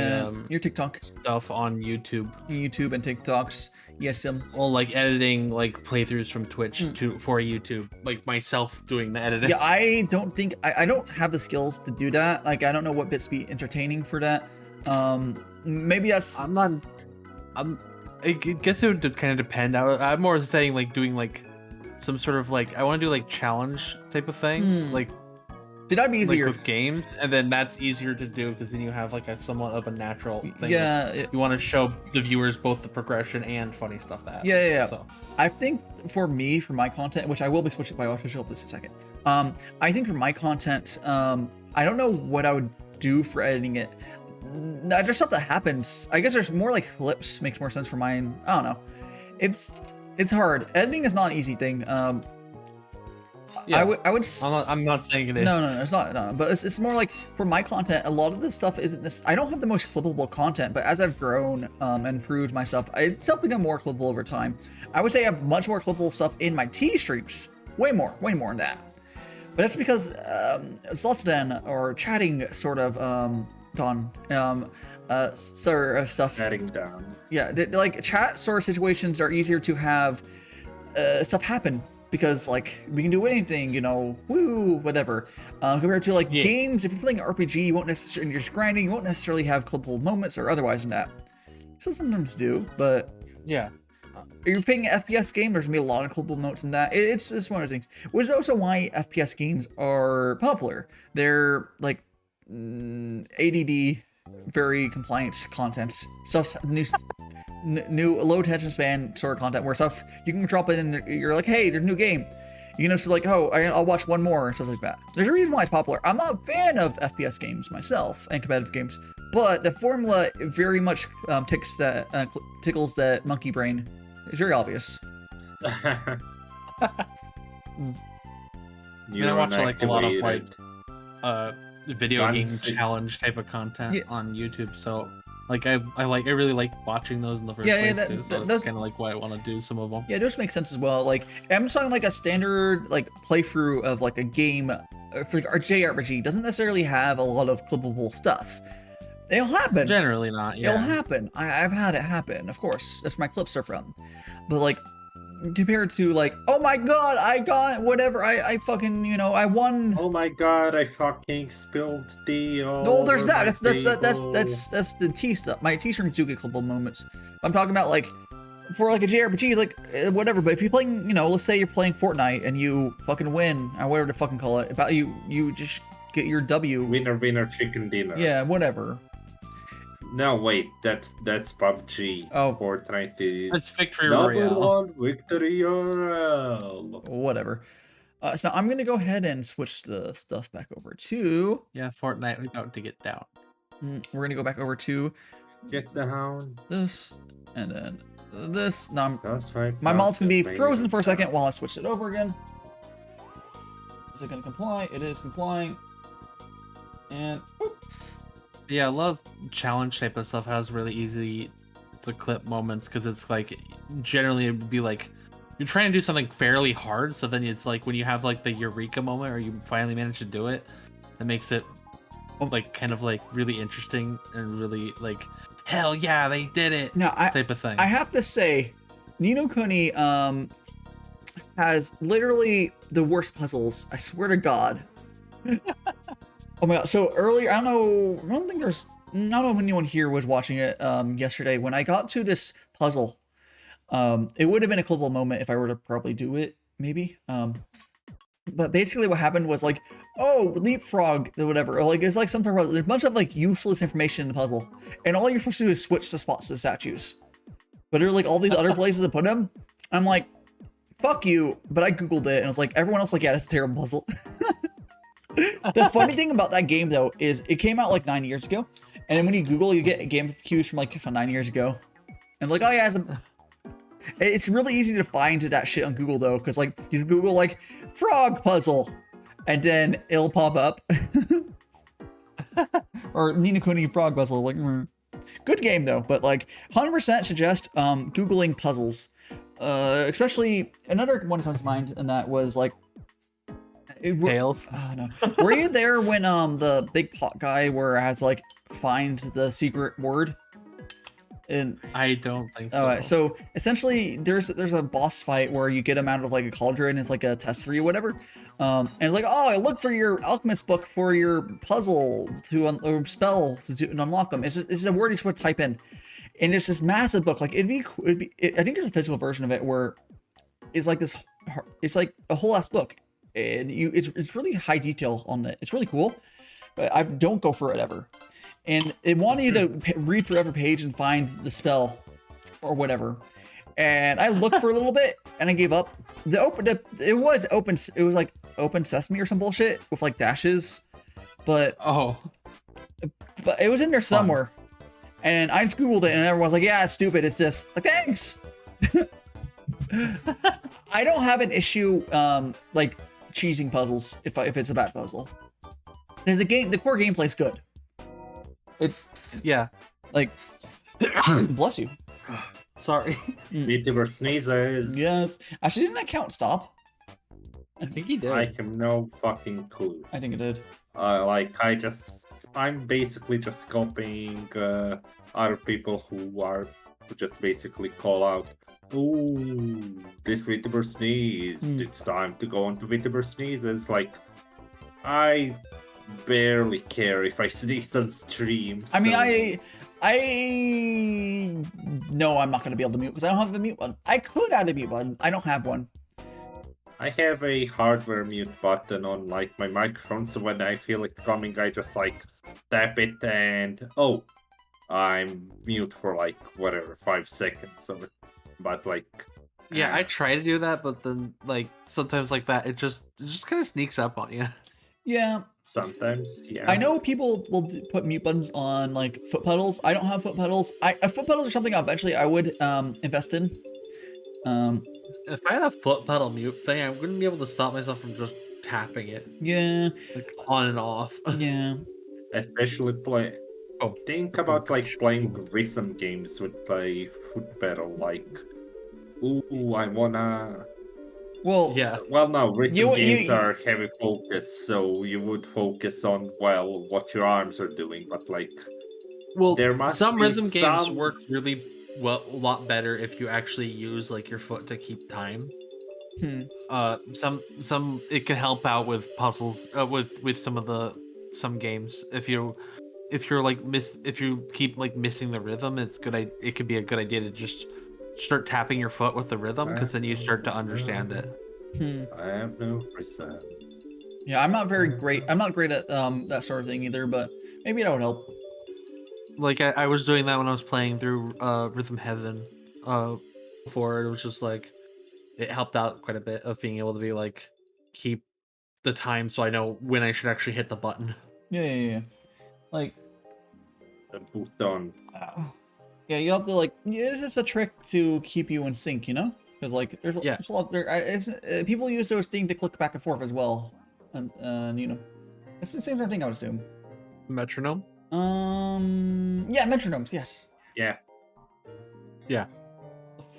your TikTok stuff on YouTube. YouTube and TikToks. Yes, Well, like editing like playthroughs from Twitch for YouTube, like myself doing the editing. Yeah, I don't think I don't have the skills to do that. Like, I don't know what bits be entertaining for that. Maybe that's. I guess it would kind of depend. I'm more saying like doing like some sort of like I want to do like challenge type of things, like. Did that be easier with games? And then that's easier to do because then you have like a somewhat of a natural thing. Yeah, you want to show the viewers both the progression and funny stuff that happens. Yeah. So I think for me, for my content, which I will be switching by official up this in a second. I think for my content, I don't know what I would do for editing it. There's stuff that happens. I guess there's more like clips makes more sense for mine. I don't know. It's hard. Editing is not an easy thing. Yeah. I would. I'm not saying it is. No, it's not. No, but it's more like for my content. A lot of this stuff isn't this. I don't have the most clippable content, but as I've grown and improved myself, it's become more clippable over time. I would say I have much more clippable stuff in my T streams. Way more than that. But that's because Zlatan or chatting sort of sort of stuff. Chatting down. Yeah, like chat sort of situations are easier to have stuff happen. Because like we can do anything, you know, woo, whatever. Compared to like games, if you're playing an RPG, you won't necessarily, you're just grinding, you won't necessarily have clippable moments or otherwise in that. So sometimes do, but yeah. If you're playing an FPS game, there's gonna be a lot of clippable moments in that. It's one of the things. Which is also why FPS games are popular. They're like ADD, very compliant content. Stuff's new low attention span sort of content where stuff you can drop it in. You're like, hey, there's a new game. You know, so like, oh, I'll watch one more and stuff like that. There's a reason why it's popular. I'm not a fan of FPS games myself and competitive games, but the formula very much tickles that monkey brain. It's very obvious. I watch like a lot of like video game challenge type of content on YouTube, so like I really like watching those in the first place too. So that's kind of like why I want to do some of them. Yeah, those make sense as well. Like I'm talking like a standard like playthrough of like a game for like JRPG doesn't necessarily have a lot of clippable stuff. It'll happen. Generally not. Yeah. It'll happen. I've had it happen. Of course, that's where my clips are from. But like compared to like, oh my god, I got whatever. I fucking, you know, I won. Oh my god, I fucking spilled tea. No, there's that. That's the tea stuff. My t-shirts do get clippable moments. I'm talking about like for like a JRPG, like whatever. But if you're playing, you know, let's say you're playing Fortnite and you fucking win or whatever to fucking call it, about you just get your W. Winner, chicken dinner. Yeah, whatever. No, wait, that's PUBG. Oh, Fortnite is it's Victory Royale. Victory Royale. Whatever. So I'm gonna go ahead and switch the stuff back over to. Yeah, Fortnite. We're about to get down. We're gonna go back over to. Get down. This and then this. Now that's right. My mod's gonna be frozen for a second while I switch it over again. Is it gonna comply? It is complying. And oop. Yeah, I love challenge type of stuff has really easy to clip moments because it's like generally it would be like you're trying to do something fairly hard, so then it's like when you have like the eureka moment or you finally manage to do it, that makes it like kind of like really interesting and really like hell yeah they did it type of thing. I have to say, Ni no Kuni has literally the worst puzzles. I swear to God. Oh my God! So earlier, I don't think there's, I don't know if anyone here was watching it yesterday when I got to this puzzle. It would have been a clippable moment if I were to probably do it, maybe. But basically, what happened was like, oh, leapfrog, or whatever. Or like it's like something. There's a bunch of like useless information in the puzzle, and all you're supposed to do is switch the spots to statues. But there are like all these other places to put them. I'm like, fuck you. But I googled it, and it's like everyone else like, yeah, that's a terrible puzzle. The funny thing about that game though is it came out like 9 years ago, and then when you Google, you get game cues from 9 years ago, and like, oh yeah, it's really easy to find that shit on Google though, because like you Google like frog puzzle, and then it'll pop up, or Ni no Kuni frog puzzle. Like, good game though, but like 100% suggest googling puzzles, especially another one comes to mind, and that was like. Tails. Oh, no. Were you there when the big pot guy where it has like find the secret word? And I don't think so. Alright, so essentially there's a boss fight where you get him out of like a cauldron. It's like a test for you, whatever. And it's like, oh, I look for your alchemist book for your puzzle or spell to unlock them. It's a word you're supposed to type in, and it's this massive book. Like I think there's a physical version of it where it's like this. It's like a whole ass book. And it's really high detail on it. It's really cool, but I don't go for it ever. And it wanted you to read through every page and find the spell or whatever. And I looked for a little bit and I gave up. It was like open sesame or some bullshit with like dashes, but it was in there somewhere. And I just Googled it and everyone's like, yeah, it's stupid. It's this. Like, thanks. I don't have an issue like cheesing puzzles if it's a bad puzzle. The core gameplay's good. Like bless you. Sorry. Vtuber sneezes. Yes. Actually, didn't that count stop? I think he did. I have no fucking clue. I think it did. I'm basically just copying other people who just basically call out, "Ooh, this Vtuber sneezed. It's time to go on to Vtuber sneezes." Like, I barely care if I sneeze on stream. I mean, I know I'm not gonna be able to mute because I don't have a mute button. I could add a mute button. I don't have one. I have a hardware mute button on like my microphone, so when I feel it coming, I just like tap it and I'm mute for like whatever 5 seconds. But like, yeah, I try to do that, but then like sometimes like that, it just kind of sneaks up on you. Yeah. Sometimes, yeah. I know people will put mute buttons on like foot pedals. I don't have foot pedals. Foot pedals are something eventually I would invest in. If I had a foot pedal mute thing, I wouldn't be able to stop myself from just tapping it. Yeah. Like on and off. Yeah. Especially think about like playing rhythm games with a foot pedal. Like, ooh, I wanna. Well, yeah. Well, no, rhythm games are heavy focus, so you would focus on what your arms are doing. But like, there must some be rhythm games work really well, a lot better if you actually use like your foot to keep time. Some it can help out with puzzles with some games if you keep like missing the rhythm. It could be a good idea to just start tapping your foot with the rhythm, because then you start to understand it. I have no percent. Yeah, I'm not great at that sort of thing either, but maybe that would help. Like I was doing that when I was playing through Rhythm Heaven before. It was just like it helped out quite a bit of being able to be like keep the time so I know when I should actually hit the button. Yeah. Like The button. Yeah, you have to like. It's just a trick to keep you in sync, you know? Because like, there's a lot there. People use those things to click back and forth as well, and you know, it's the same sort of thing, I would assume. Metronome. Yeah, metronomes. Yes. Yeah. Yeah.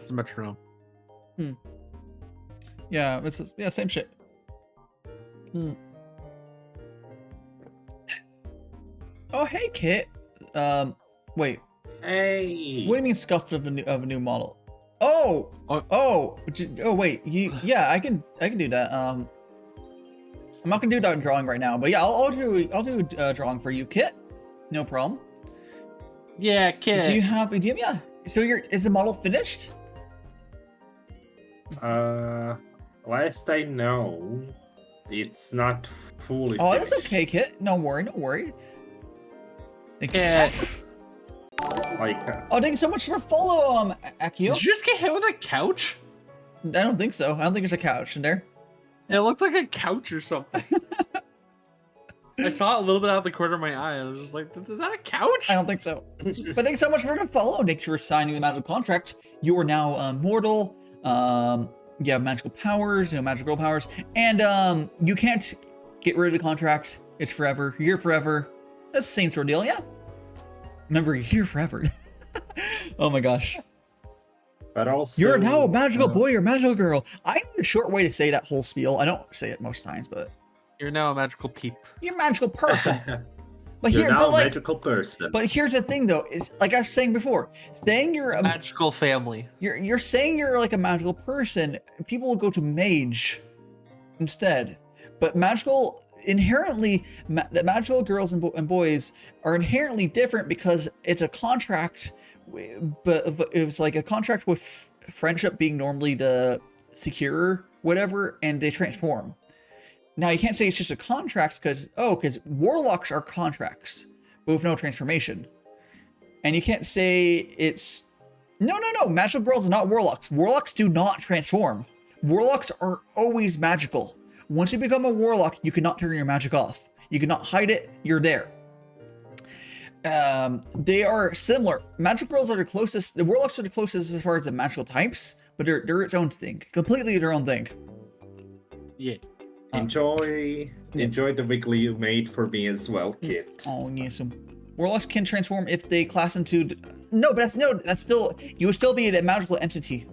It's a metronome. Yeah, yeah, same shit. Oh, hey, Kit. Wait. Hey. What do you mean scuffed of a new model? Oh, wait. Yeah, I can do that. I'm not gonna do that drawing right now, but yeah, I'll do a drawing for you, Kit. No problem. Yeah, kid. Do you have yeah? So is the model finished? Last I know, it's not fully Oh, finished. that's okay, Kit. No worry, no worry. Thank you. Yeah. Like, Oh, thank you so much for follow, Akio. Did you just get hit with a couch? I don't think so. I don't think there's a couch in there. It looked like a couch or something. I saw it a little bit out of the corner of my eye, and I was just like, is that a couch? I don't think so. But thanks so much for the follow. Thanks for signing the magical contract. You are now mortal. You have magical powers, magical girl powers, and you can't get rid of the contract. It's forever. You're here forever. That's the same sort of deal, yeah. Remember, you're here forever. Oh my gosh. but also You're now a magical boy or magical girl. I need a short way to say that whole spiel. I don't say it most times, but You're now a magical peep. you're a magical person. But you're now a like, magical person. but here's the thing, though. It's like I was saying before. Saying you're a Magical family. you're saying you're like a magical person. People will go to mage instead. But magical inherently, the magical girls and boys are inherently different because it's a contract. But it's like a contract with friendship being normally the secure whatever, and they transform. Now you can't say it's just a contract because warlocks are contracts but with no transformation, and you can't say it's no. Magical girls are not warlocks. Warlocks do not transform. Warlocks are always magical. Once you become a warlock, you cannot turn your magic off. You cannot hide it. You're there. They are similar. Magical girls are the closest. The warlocks are the closest as far as the magical types, but they're its own thing, completely their own thing. Yeah. Enjoy the wiggle you made for me as well, kid. Oh yes, so warlocks can transform if they class into. No, but that's still, you would still be a magical entity.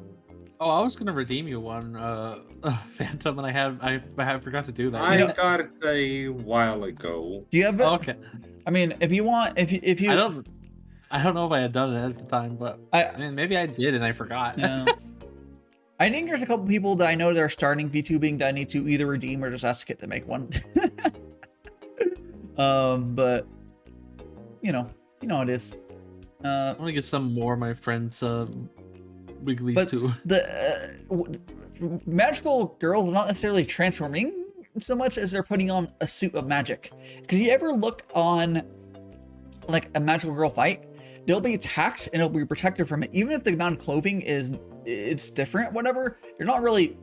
Oh, I was gonna redeem you one, Phantom, and I forgot to do that. I got it a while ago. Do you have it? Okay. I mean, if you want, if you. I don't know if I had done it at the time, but I mean, maybe I did and I forgot. Yeah. I think there's a couple people that I know that are starting VTubing that I need to either redeem or just ask Kit to make one. But you know how it is. I'm gonna get some more of my friends' Wigglies But too. the magical girls are not necessarily transforming so much as they're putting on a suit of magic. Because you ever look on like a magical girl fight, they'll be attacked and it'll be protected from it, even if the amount of clothing it's different, whatever. They're not really,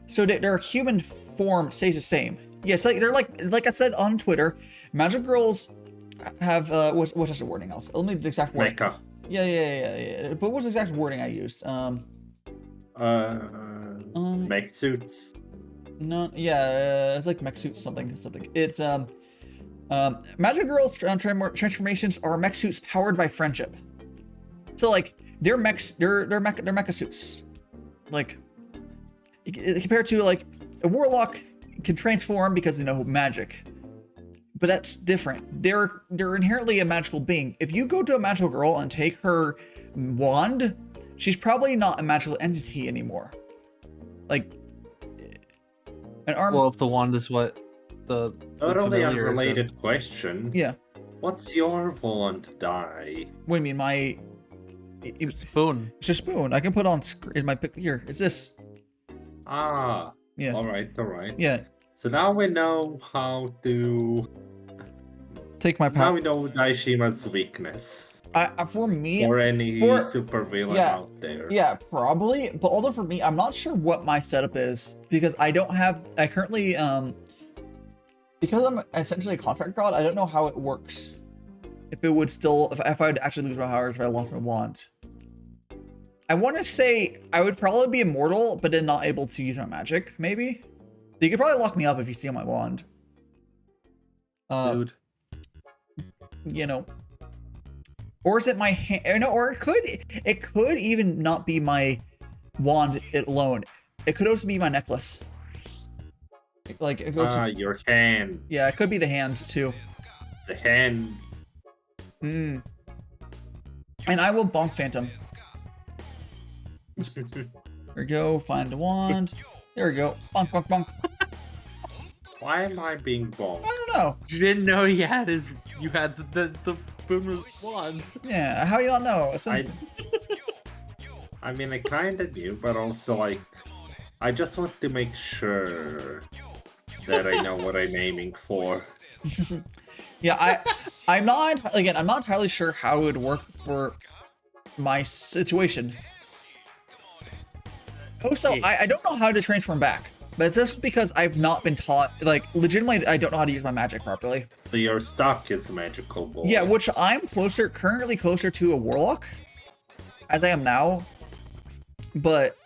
so their human form stays the same. Yes, they're like I said on Twitter, magic girls have what's the wording else? Let me the exact wording. Mecha. Yeah. But what's the exact wording I used? Mech suits. No, yeah, it's like mech suits something. It's magic girl transformations are mech suits powered by friendship. So like they're mecha suits. Like compared to like a warlock can transform because magic. But that's different. They're inherently a magical being. If you go to a magical girl and take her wand, she's probably not a magical entity anymore. Like an arm. Well, if the wand is what the Not only familiar is unrelated question. Yeah. What's your wand die? What do you mean? spoon. It's a spoon. I can put on in my pic here. It's this. Ah. Yeah. All right. Yeah. So now we know how to. Take my Now power. we know Daishima's weakness. For me. Or any super villain out there. Yeah, probably. But although for me, I'm not sure what my setup is because I currently because I'm essentially a contract god, I don't know how it works. If it would still, if I would actually lose my powers if I lost my wand. I want to say I would probably be immortal, but then not able to use my magic, maybe. You could probably lock me up if you steal my wand. Dude. you know, or is it my hand? No, or it could even not be my wand alone. It could also be my necklace. Like it goes. Your hand. Yeah, it could be the hand too. The hand. Hmm. And I will bonk Phantom. There we go. Find the wand. There we go. Bonk, bonk, bonk. Why am I being bombed? I don't know. You didn't know you had the boomer's wand. Yeah, how do you not know? It's been... I mean, I kind of knew, but also, like, I just want to make sure that I know what I'm aiming for. Yeah, I'm not entirely sure how it would work for my situation. Also, I don't know how to transform back, but it's just because I've not been taught, like, legitimately, I don't know how to use my magic properly. So your stock is magical boy. Yeah, which I'm currently closer to a warlock, as I am now. But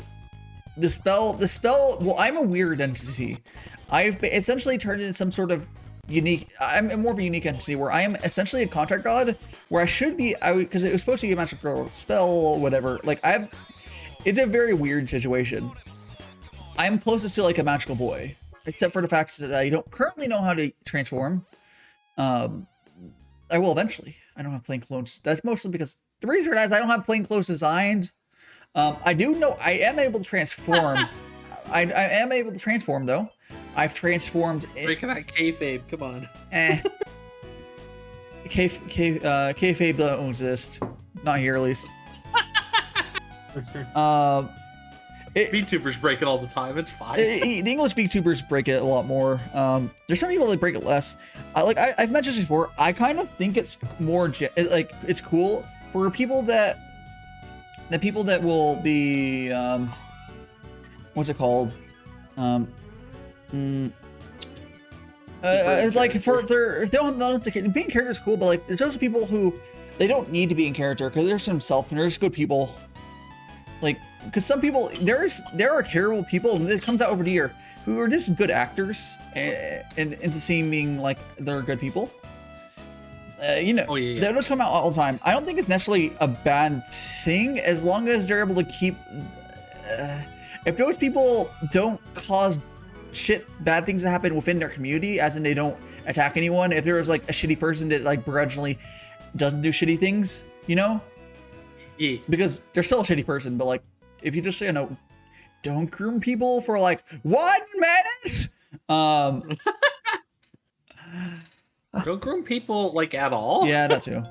the spell, well, I'm a weird entity. I've been essentially turned into some sort of unique, I'm more of a unique entity where I am essentially a contract god, where I should be, because it was supposed to be a magical spell, whatever. Like, it's a very weird situation. I'm closest to like a magical boy, except for the fact that I don't currently know how to transform. I will eventually. I don't have plain clothes. That's mostly because the reason for that is I don't have plain clothes designed. I do know I am able to transform. I am able to transform though. I've transformed. Breaking that kayfabe, come on. Kayfabe don't exist. Not here at least. VTubers break it all the time. It's fine. The English VTubers break it a lot more. There's some people that break it less. I've mentioned this before. I kind of think it's more like it's cool for people that will be what's it called? Like if they don't know being in character is cool, but like there's also people who they don't need to be in character because they're themselves and they're just good people. Like, because some people, there are terrible people, and it comes out over the year, who are just good actors, and into seeming like they're good people. You know, they just come out all the time. I don't think it's necessarily a bad thing as long as they're able to keep. If those people don't cause bad things to happen within their community, as in they don't attack anyone. If there was like a shitty person that like begrudgingly doesn't do shitty things, you know. Yeah. Because they're still a shitty person, but like, if you just, you know, don't groom people for like 1 minute, don't groom people like at all. Yeah, that too.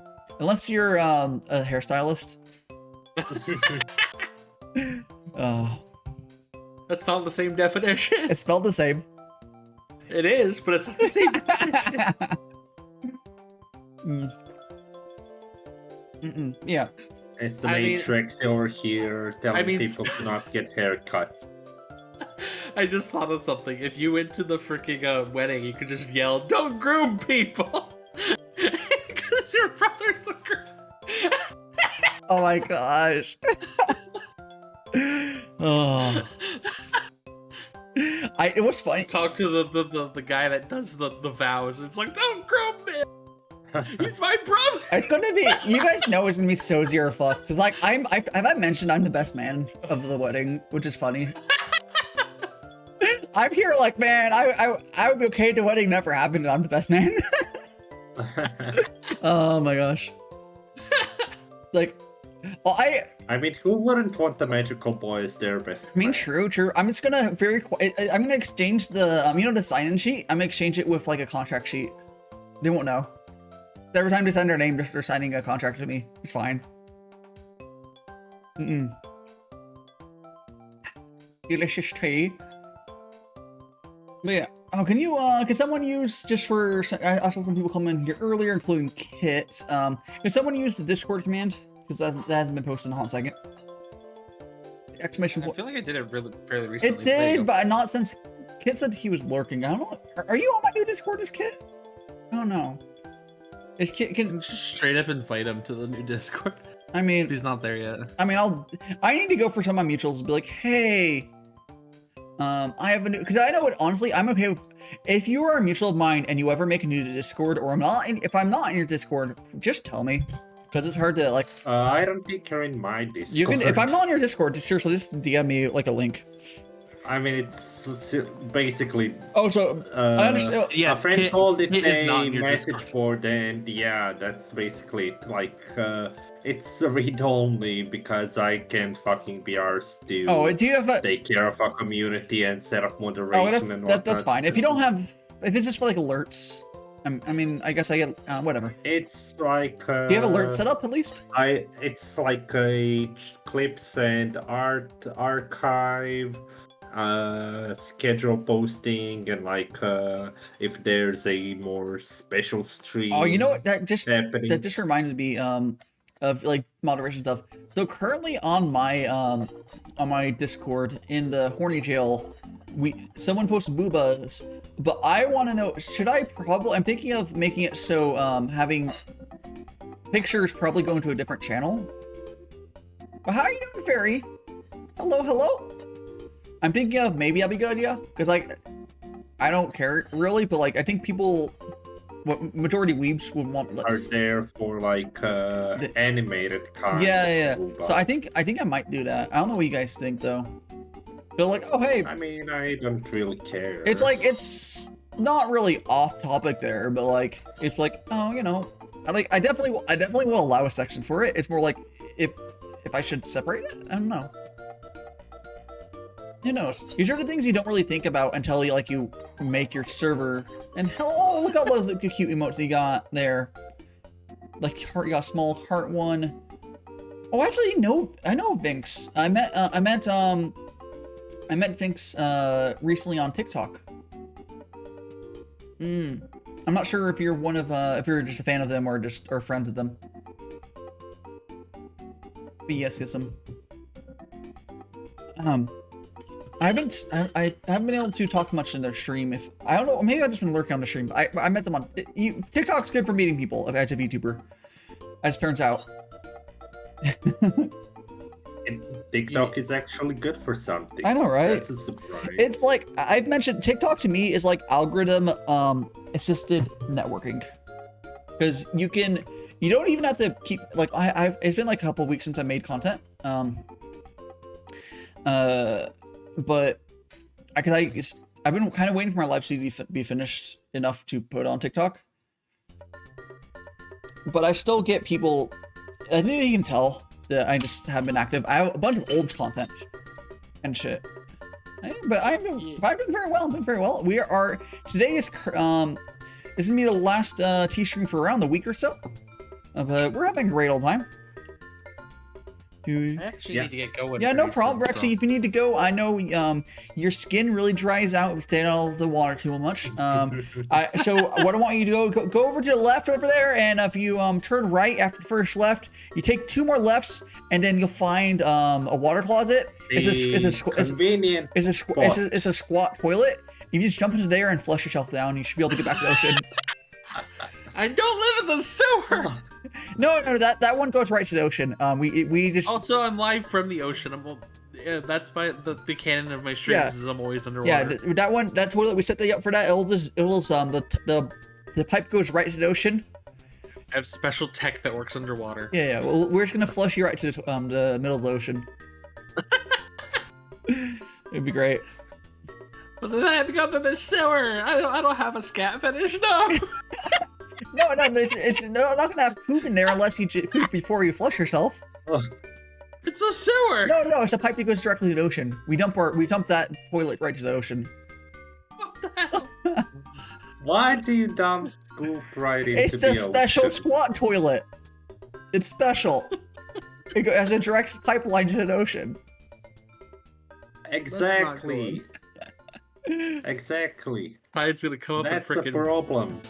Unless you're a hairstylist. That's not the same definition. It's spelled the same. It is, but it's not the same definition. Yeah. It's the Matrix over here telling people to not get haircuts. I just thought of something. If you went to the freaking wedding, you could just yell, "Don't groom people!" Because your brother's a groom. Oh my gosh. Oh. It was funny. Talk to the guy that does the vows. It's like, "Don't groom me! He's my brother!" It's gonna be, you guys know it's gonna be so zero fuck. Cause like, have I mentioned I'm the best man of the wedding, which is funny. I'm here like, man, I would be okay if the wedding never happened and I'm the best man. Oh my gosh. Like, well, I mean, who wouldn't want the magical boy as their best I mean, friend? true. I'm just gonna I'm gonna exchange the, you know, the sign-in sheet? I'm gonna exchange it with like a contract sheet. They won't know. Every time they send their name, they're signing a contract to me. It's fine. Delicious tea. But yeah. Oh, can someone use, just for, I saw some people come in here earlier, including Kit. Can someone use the Discord command? Because that hasn't been posted in a hot second. Exclamation point. I feel like I did it fairly recently. It did, but not since Kit said he was lurking. I don't know. Are you on my new Discord as Kit? I don't know. Is Kit, can just straight up invite him to the new Discord. I mean, if he's not there yet. I mean, I need to go for some of my mutuals and be like, hey, I have a new, because I know what, honestly, I'm okay with, If you are a mutual of mine and you ever make a new Discord, or if I'm not in your Discord, just tell me, because it's hard to like. I don't think you're in my Discord. You can, if I'm not in your Discord, just seriously, just DM me like a link. I mean, it's basically. Oh, so I understand. A friend called it is not a in your message Discord. board, and yeah, that's basically it. Like, it's read only because I can't fucking be arsed to Oh, do you have a? take care of a community and set up moderation Oh, and whatnot. that's fine. If you don't have, if it's just for like alerts, I mean, I guess I get whatever. It's like. Do you have alerts set up at least? It's like a clips and art archive. Schedule posting and like if there's a more special stream. Oh, you know what? That just happening. reminds me of like moderation stuff. So currently on my Discord in the horny jail, someone posted boobas, but I want to know, should I probably? I'm thinking of making it so having pictures probably go into a different channel. But how are you doing, Fairy? Hello. I'm thinking of maybe that'd be a good idea, because like I don't care really, but like I think people, majority weebs would want Are there for like animated kind. yeah. of So I think I might do that. I don't know what you guys think though. Feel like, oh hey, I mean, I don't really care. it's like it's not really off topic there, but like it's like, oh, you know, I definitely will allow a section for it. It's more like if I should separate it. I don't know. Who knows? These are the things you don't really think about until you make your server. And hello, look at all those cute emotes you got there. Like heart, you got a small heart one. Oh, actually, no, I know Vinx. I met Vinx recently on TikTok. I'm not sure if you're if you're just a fan of them or friends with them. But yes, I haven't been able to talk much in their stream. I don't know, maybe I've just been lurking on the stream. But I met them on TikTok's good for meeting people as a VTuber, as it turns out. And TikTok is actually good for something. I know, right? That's a surprise. It's like I've mentioned, TikTok to me is like algorithm assisted networking, because you don't even have to keep like it's been like a couple weeks since I made content. But I've been kind of waiting for my live stream to be finished enough to put on TikTok. But I still get people. I think you can tell that I just have been active. I have a bunch of old content and shit. But I've been very well. Today is this is gonna be the last T stream for around the week or so. But we're having a great old time. I actually need to get going. Yeah, no very problem, soon, Rexy. If you need to go, I know your skin really dries out if you stay in all the water too much. So what I want you to go over to the left over there, and if you turn right after the first left, you take 2 more lefts, and then you'll find a water closet. It's a squat toilet. You just jump into there and flush yourself down. You should be able to get back to the ocean. I don't live in the sewer. No, that one goes right to the ocean. We just Also, I'm live from the ocean. That's the canon of my streams. Is I'm always underwater. Yeah, that toilet, we set the up for that. The pipe goes right to the ocean. I have special tech that works underwater. Yeah. Well, we're just gonna flush you right to the middle of the ocean. It'd be great. But then I have to go to the sewer. I don't have a scat finish. No. No, it's not gonna have poop in there unless you poop before you flush yourself. It's a sewer. No, it's a pipe that goes directly to the ocean. We dump that toilet right to the ocean. What the hell? Why do you dump poop right into It's the a special ocean? squat toilet. It's special. It has a direct pipeline to the ocean. Exactly. Exactly. Tide's gonna come up That's and a freaking problem.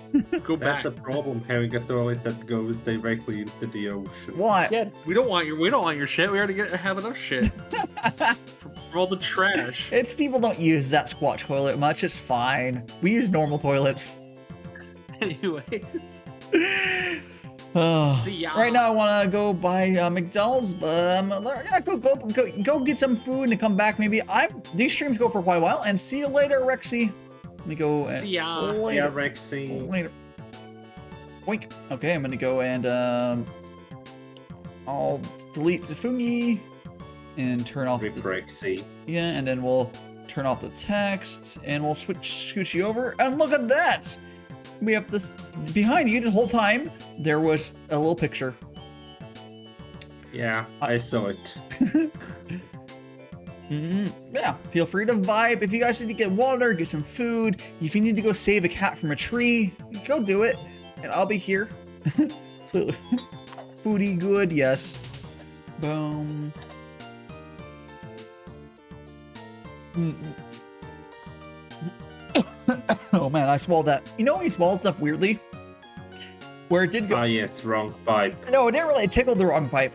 go back. That's a problem having a toilet that goes directly into the ocean. What? Yeah, we don't want your shit. We already have enough shit for all the trash. It's people don't use that squat toilet much. It's fine. We use normal toilets. Anyways. Oh. See ya. Right now I want to go buy McDonald's, but go get some food and come back. Maybe these streams go for quite a while. And see you later, Rexy. Let me go and Yeah. later. Yeah, Rexy. Later. Boink. Okay, I'm gonna go and I'll delete the fungi and turn off Rip the, Rexy. yeah, and then we'll turn off the text and we'll scooch you over and look at that. We have this behind you the whole time. There was a little picture. Yeah, I saw it. Yeah, feel free to vibe. If you guys need to get water, get some food, if you need to go save a cat from a tree, go do it, and I'll be here. Foodie good, yes. Boom. Oh man, I swallowed that. You know when you swallow stuff weirdly? Where it did go. Ah, yes, wrong pipe. No, it didn't really. It tickled the wrong pipe.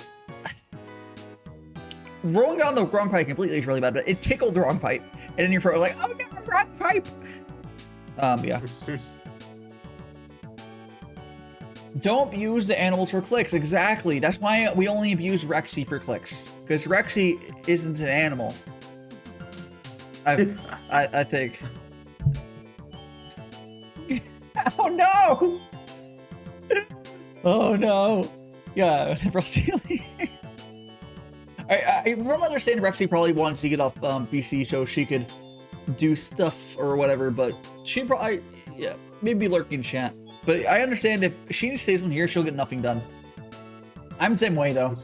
Rolling down the wrong pipe completely is really bad, but it tickled the wrong pipe. And then you're like, oh no, wrong pipe! Yeah. Don't abuse the animals for clicks. Exactly. That's why we only abuse Rexy for clicks. Because Rexy isn't an animal. I think. Oh no! Oh no! Yeah, Rexy. I from understanding Rexy probably wanted to get off BC so she could do stuff or whatever, but she probably, yeah, maybe lurking chat. But I understand if she stays in here, she'll get nothing done. I'm the same way though.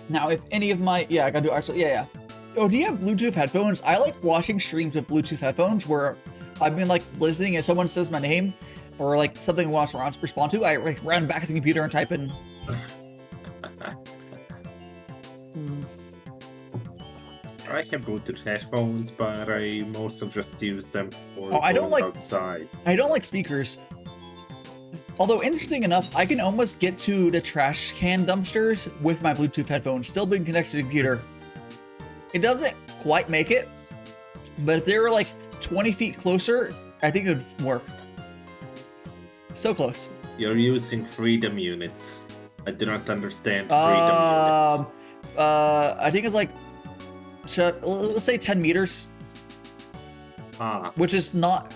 Now, if any of my, yeah, I gotta do actually, yeah. Oh, do you have Bluetooth headphones? I like watching streams with Bluetooth headphones where I've been like listening and someone says my name or like something I want to respond to. I like run back to the computer and type in. I have Bluetooth headphones, but I mostly just use them for I don't like outside. I don't like speakers. Although interesting enough, I can almost get to the trash can dumpsters with my Bluetooth headphones still being connected to the computer. It doesn't quite make it, but if they were like 20 feet closer, I think it would work. So close. You're using freedom units. I do not understand freedom units. I think it's like, so let's say 10 meters, which is not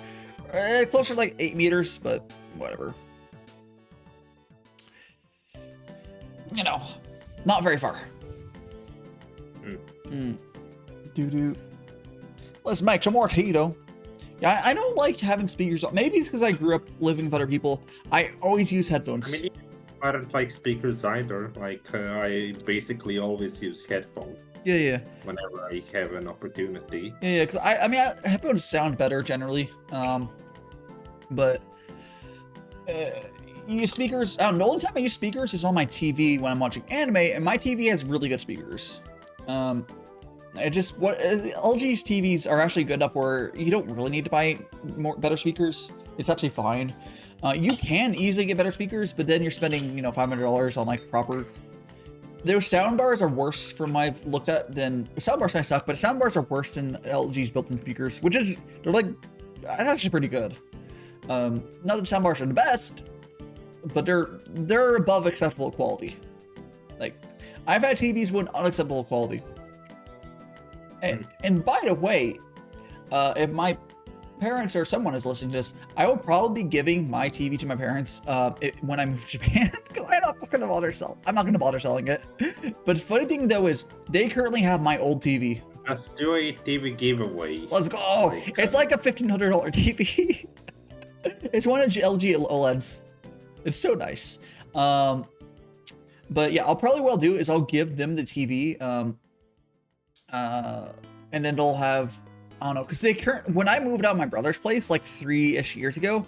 closer to like 8 meters, but whatever. You know, not very far. Doo-doo. Let's make some more tea, though. Yeah, I don't like having speakers on. Maybe it's because I grew up living with other people. I always use headphones. I mean, I don't like speakers either. Like, I basically always use headphones. Yeah. Whenever I have an opportunity. Yeah, because I mean, headphones sound better generally. But use speakers. I don't know. The only time I use speakers is on my TV when I'm watching anime, and my TV has really good speakers. LG's TVs are actually good enough where you don't really need to buy better speakers. It's actually fine. You can easily get better speakers, but then you're spending, $500 on like proper. Those soundbars are worse from what I've looked at than soundbars. Kind of suck, but soundbars are worse than LG's built-in speakers, they're like actually pretty good. Not that soundbars are the best, but they're above acceptable quality. Like I've had TVs with unacceptable quality. And by the way, if my parents or someone is listening to this, I will probably be giving my TV to my parents when I move to Japan, because I'm not going to bother selling it. But the funny thing though is they currently have my old TV. Let's do a TV giveaway. Let's go! It's like a $1,500 TV. It's one of LG OLEDs. It's so nice. But yeah, I'll probably what I'll do is I'll give them the TV. And then they'll have, I don't know, because when I moved out of my brother's place like 3-ish years ago,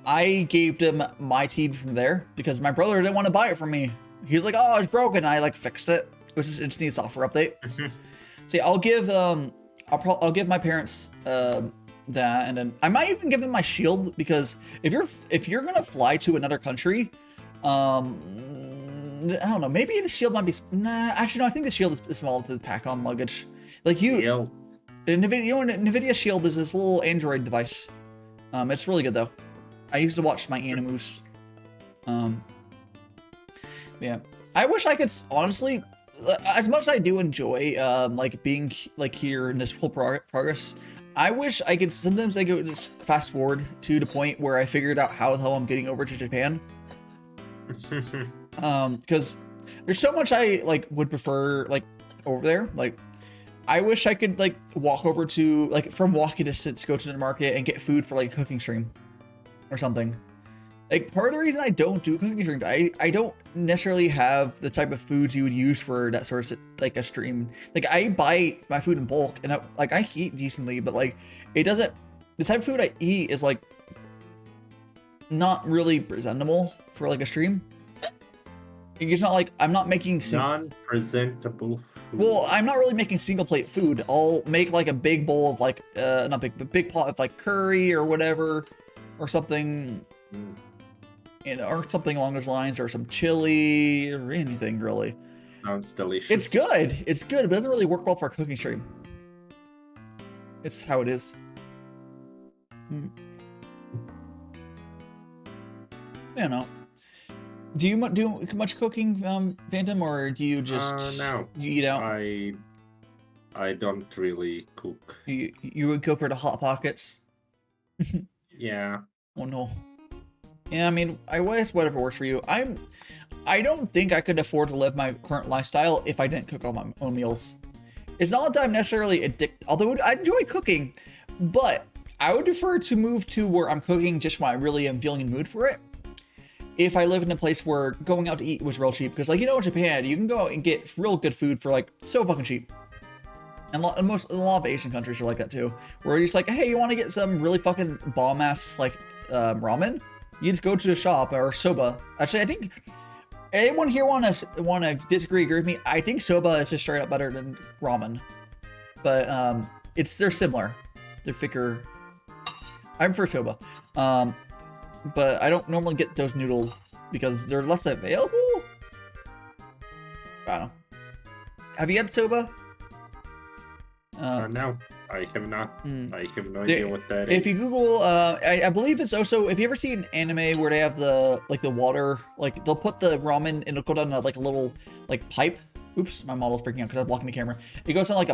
I gave them my TV from there because my brother didn't want to buy it from me. He was like, oh, it's broken. And I like fixed it. It just needs a software update. So yeah, I'll give my parents that, and then I might even give them my Shield, because if you're gonna fly to another country, I don't know, maybe the Shield might be, actually no, I think the Shield is small to pack on luggage. Like NVIDIA Shield is this little Android device. It's really good though. I used to watch my animus. Yeah, I wish I could honestly as much as I do enjoy like being like here in this whole progress, I wish I could sometimes I go just fast forward to the point where I figured out how the hell I'm getting over to Japan. Because there's so much I like would prefer like over there. Like I wish I could like walk over to like from walking distance, go to the market and get food for like a cooking stream or something. Like part of the reason I don't do cooking streams, I don't necessarily have the type of foods you would use for that sort of like a stream. Like I buy my food in bulk and I eat decently, but like it doesn't. The type of food I eat is like not really presentable for like a stream. It's not like I'm not making non-presentable food. Well, I'm not really making single plate food. I'll make like a big bowl of like not big, but big pot of like curry or whatever, or something. Or something along those lines, or some chili, or anything really. Sounds delicious. It's good. It's good, but it doesn't really work well for a cooking stream. It's how it is. You know. Do you do much cooking, Phantom, or do you just no? You eat out? I don't really cook. You would cook for the Hot Pockets. Yeah. Oh no. Yeah, I mean, I guess whatever works for you. I don't think I could afford to live my current lifestyle if I didn't cook all my own meals. It's not that I'm necessarily addicted, although I enjoy cooking, but I would prefer to move to where I'm cooking just when I really am feeling in the mood for it. If I live in a place where going out to eat was real cheap, because like, you know, in Japan, you can go out and get real good food for like so fucking cheap. And a lot of Asian countries are like that too, where you're just like, hey, you want to get some really fucking bomb ass like ramen? You just go to the shop or soba. Actually, I think anyone here want to disagree, agree with me? I think soba is just straight up better than ramen, but they're similar. They're thicker. I prefer soba, but I don't normally get those noodles because they're less available. I don't know. Have you had soba? No, I have not. I have no idea what that if is. you Google, I believe it's also, if you ever see an anime where they have the water, like they'll put the ramen and it'll go down like a little like pipe. Oops, my model's freaking out because I'm blocking the camera. It goes down like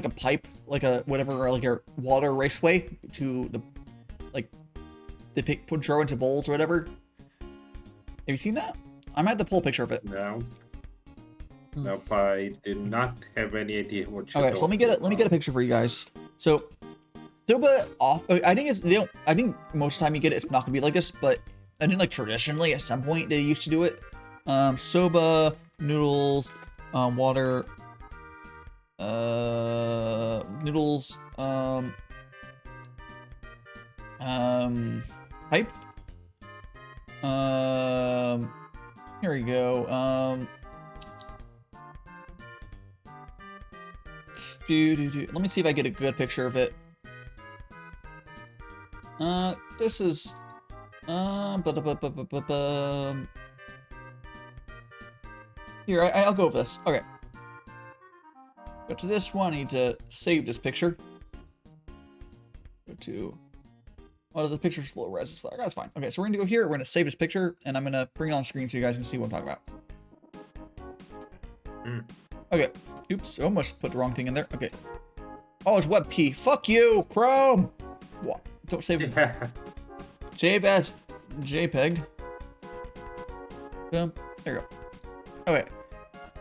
a pipe, like a whatever, or like a water raceway to the like they throw into bowls or whatever. Have you seen that? I might have to pull a picture of it. No. Nope, I did not have any idea what you're Okay, so let me get a picture for you guys. So soba off, I think I think most of the time you get it, it's not gonna be like this, but I think like traditionally at some point they used to do it. Soba, noodles, water, noodles, pipe. Here we go. Let me see if I get a good picture of it. This is here. I'll go with this. Okay. Go to this one. I need to save this picture. Go to. Oh, the picture's low res. That's fine. Okay, so we're gonna go here. We're gonna save this picture, and I'm gonna bring it on screen so you guys can see what I'm talking about. Okay. Oops, I almost put the wrong thing in there. Okay. Oh, it's WebP. Fuck you, Chrome. What? Don't save it. Save as JPEG. Boom. There you go. Okay.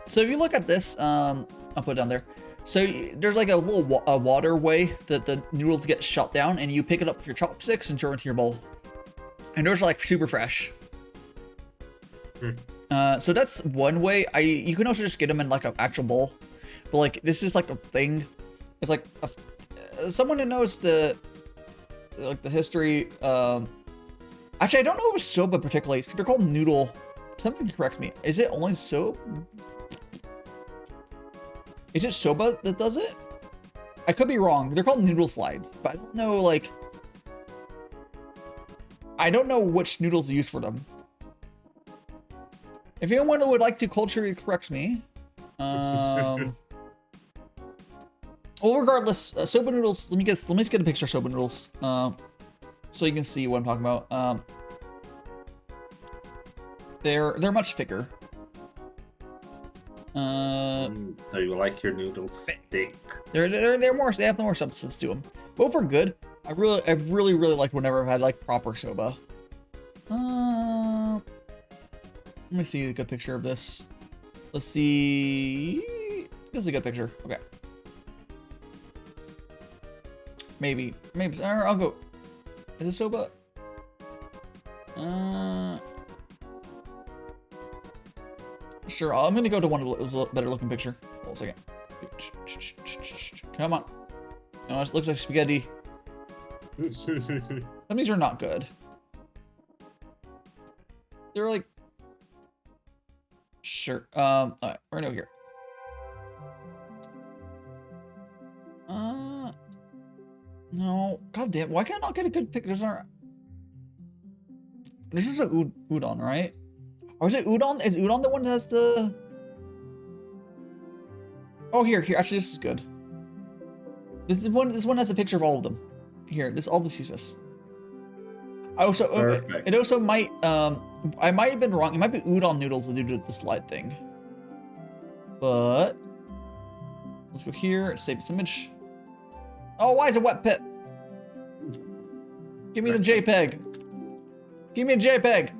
So if you look at this, I'll put it down there. So there's like a little waterway that the noodles get shot down, and you pick it up with your chopsticks and throw it into your bowl. And those are like super fresh. So that's one way. You can also just get them in like an actual bowl. But like this is like a thing. It's like someone who knows the history. Actually, I don't know if it's soba particularly. They're called noodle. Someone can correct me. Is it only soba? Is it soba that does it? I could be wrong. They're called noodle slides, but I don't know like. I don't know which noodles to use for them. If anyone would like to culturally correct me. Well, regardless, soba noodles. Let me just get a picture of soba noodles, so you can see what I'm talking about. They're much thicker. So you like your noodles thick? They're more. They have more substance to them. Both are good. I really like whenever I've had like proper soba. Let me see a good picture of this. Let's see. This is a good picture. Okay. Maybe. Or I'll go. Is it soba? Sure. I'm gonna go to one of the better looking picture. Hold on a second. Come on. No, it looks like spaghetti. Some of these are not good. They're like. Sure. Alright, we're gonna go here. No. God damn. Why can I not get a good picture? This is a udon, right? Or is it udon? Is udon the one that has the? Oh, here. Actually, this is good. This one has a picture of all of them. Here, all this uses. Also, Perfect. it also might. I might have been wrong. It might be udon noodles that do the slide thing. But let's go here. Save this image. Oh, why is it wet pit? Give me the JPEG. Give me a JPEG.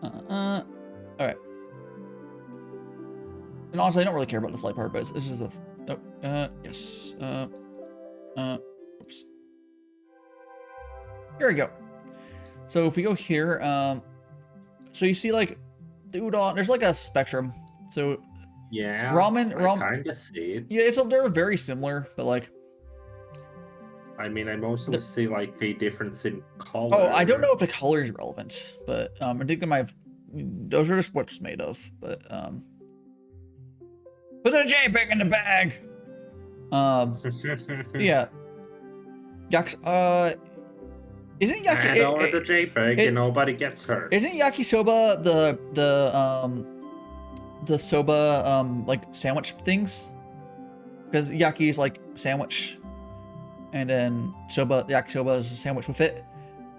All right. And honestly, I don't really care about the slide part, but this is a. Yes. Oops. Here we go. So if we go here, so you see like the udon. There's like a spectrum. So Yeah. ramen. I kind of see it. Yeah, they're very similar, but like. I mean, I mostly see like a difference in color. Oh, I don't know if the color is relevant, but I think they might have. Those are just what's made of, but put a JPEG in the bag. Yeah. Isn't yaki? Hand over the JPEG and nobody gets hurt. Isn't yakisoba the soba like sandwich things? Because yaki is like sandwich, and then yakisoba is a sandwich with it.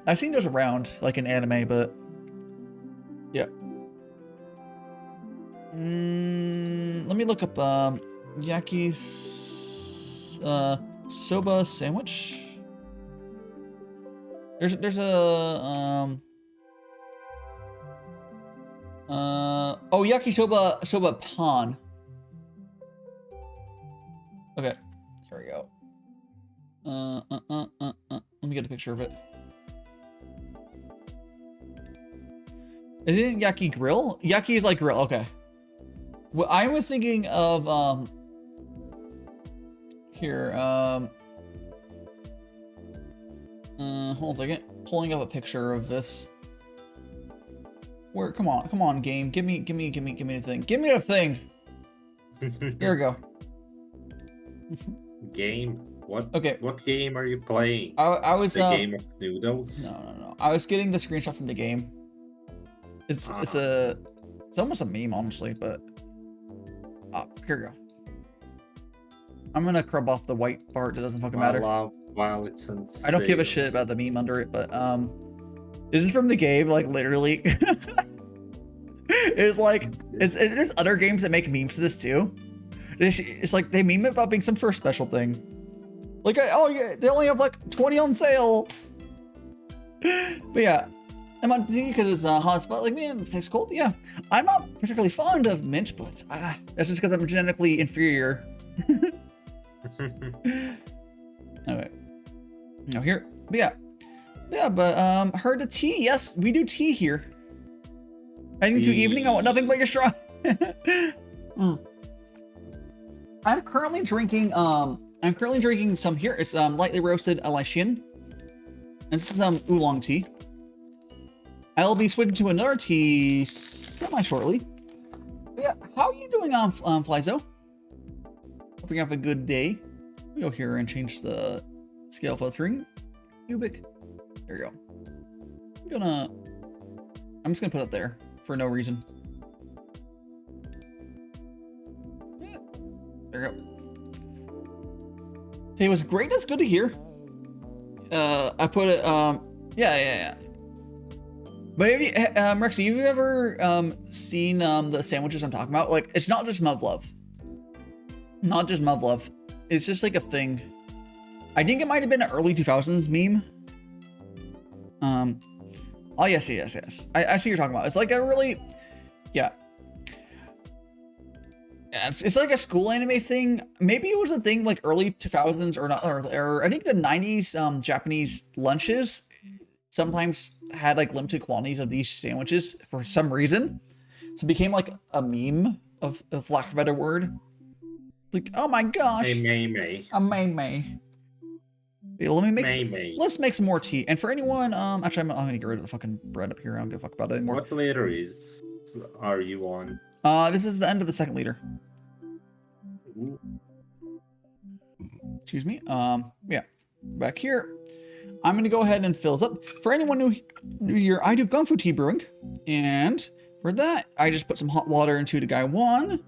I've seen those around like in anime, but yeah. Let me look up yaki's soba sandwich. There's a oh, yakisoba pan. Okay, here we go. Let me get a picture of it. Is it yaki grill? Yaki is like grill. Okay. Well, I was thinking of here. Hold on a second. Pulling up a picture of this. Where? Come on, game. Give me the thing. Give me the thing. Here we go. Game? What? Okay. What game are you playing? I was the game of noodles. No. I was getting the screenshot from the game. It's almost a meme, honestly, but here we go. I'm gonna crop off the white part. It doesn't fucking matter. Wow, it's insane. I don't give a shit about the meme under it, but this is from the game, like literally. It's like there's other games that make memes to this too. It's like they meme it about being some sort of special thing. Like, oh yeah, they only have like 20 on sale. But yeah, I'm on T because it's a hot spot. Like, man, it tastes cold. Yeah, I'm not particularly fond of mint, but that's just because I'm genetically inferior. Okay. Now here, but but heard the tea. Yes, we do tea here. Heading to evening. I want nothing but your straw. I'm currently drinking some here. It's lightly roasted Alaishin. And this is oolong tea. I'll be switching to another tea semi shortly. But yeah, how are you doing on Flyzo? Hope you have a good day. We go here and change the scale filtering. Cubic. There you go. I'm just gonna put it there for no reason. Yeah, there you go. Today was great. That's good to hear. I put it. Yeah. But have you, Rexy, have you ever seen the sandwiches I'm talking about? Like, it's not just Muv-Love. Not just Muv-Love. It's just like a thing. I think it might have been an early 2000s meme. Oh, yes. I see what you're talking about. It's like a really, yeah. It's like a school anime thing. Maybe it was a thing like early 2000s or not, or I think the 90s Japanese lunches sometimes had like limited quantities of these sandwiches for some reason. So it became like a meme of lack of a better word. It's like, oh my gosh. May. A May. Yeah, let's make some more tea. And for anyone, actually, I'm gonna get rid of the fucking bread up here. I don't give a fuck about it anymore. What layer are you on? This is the end of the second liter. Ooh. Excuse me. Yeah. Back here, I'm gonna go ahead and fill this up. For anyone new here, I do Gongfu Tea brewing, and for that, I just put some hot water into the guy one,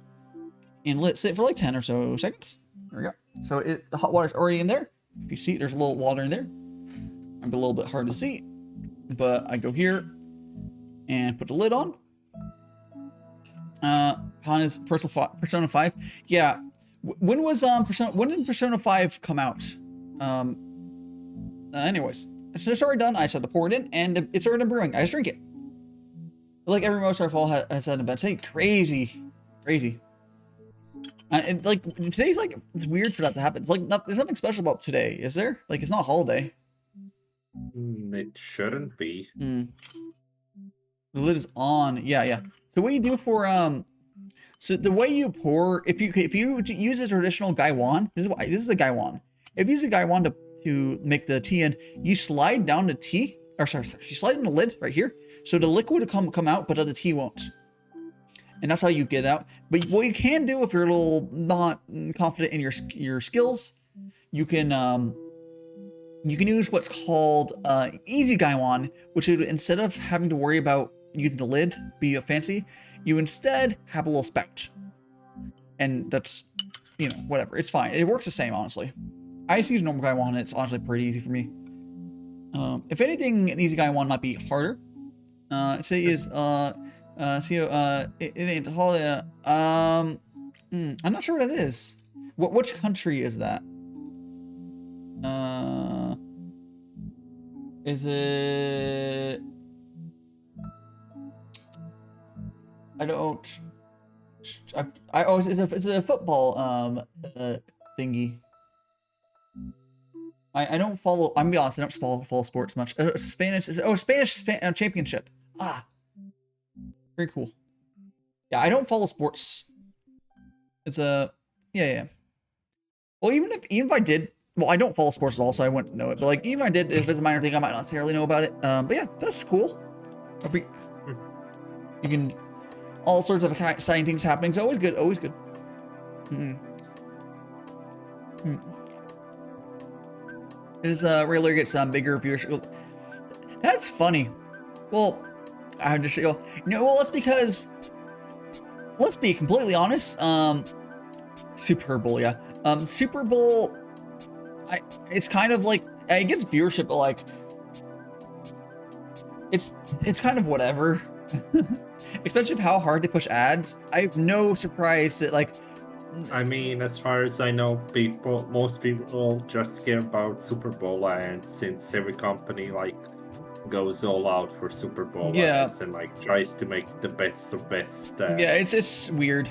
and let it sit for like 10 or so seconds. There we go. So the hot water's already in there. If you see, there's a little water in there. I'm a little bit hard to see, but I go here and put the lid on. Han is Persona 5. Yeah. When was when did Persona 5 come out? Anyways, it's just already done. I just had to pour it in, and it's already brewing. I just drink it. Like every Most Fall has an event today. Crazy. And like today's like, it's weird for that to happen. It's like there's nothing special about today, is there? Like it's not a holiday. It shouldn't be. The lid is on. Yeah. So what you do for so the way you pour, if you use a traditional gaiwan, this is the gaiwan. If you use a gaiwan to make the tea in, you slide down the tea, or sorry, you slide in the lid right here, so the liquid will come out, but the tea won't. And that's how you get out. But what you can do if you're a little not confident in your skills, you can use what's called easy gaiwan, which is instead of having to worry about using the lid, be fancy, you instead have a little spout. And that's, whatever. It's fine. It works the same, honestly. I just use normal gaiwan, and it's honestly pretty easy for me. If anything, an easy gaiwan might be harder. Say is it ain't holiday. I'm not sure what that is. Which country is that? Is it? I don't. I always it's a football thingy. I don't follow. I'm gonna be honest. I don't follow sports much. Spanish championship. Ah, very cool. Yeah, I don't follow sports. It's a yeah. Well, even if I did, well, I don't follow sports at all, so I wouldn't know it. But like, even if I did, if it's a minor thing, I might not necessarily know about it. But yeah, that's cool. You can all sorts of exciting things happening. It's always good. Always good. His railer gets bigger viewership. That's funny. Well, I just go. Well, that's because. Let's be completely honest. Super Bowl, yeah. Super Bowl. It's kind of like it gets viewership, but like it's kind of whatever. Especially with how hard they push ads. I have no surprise that like. I mean, as far as I know, most people just care about Super Bowl ads, since every company like goes all out for Super Bowl ads and like tries to make the best of best. Yeah, it's weird.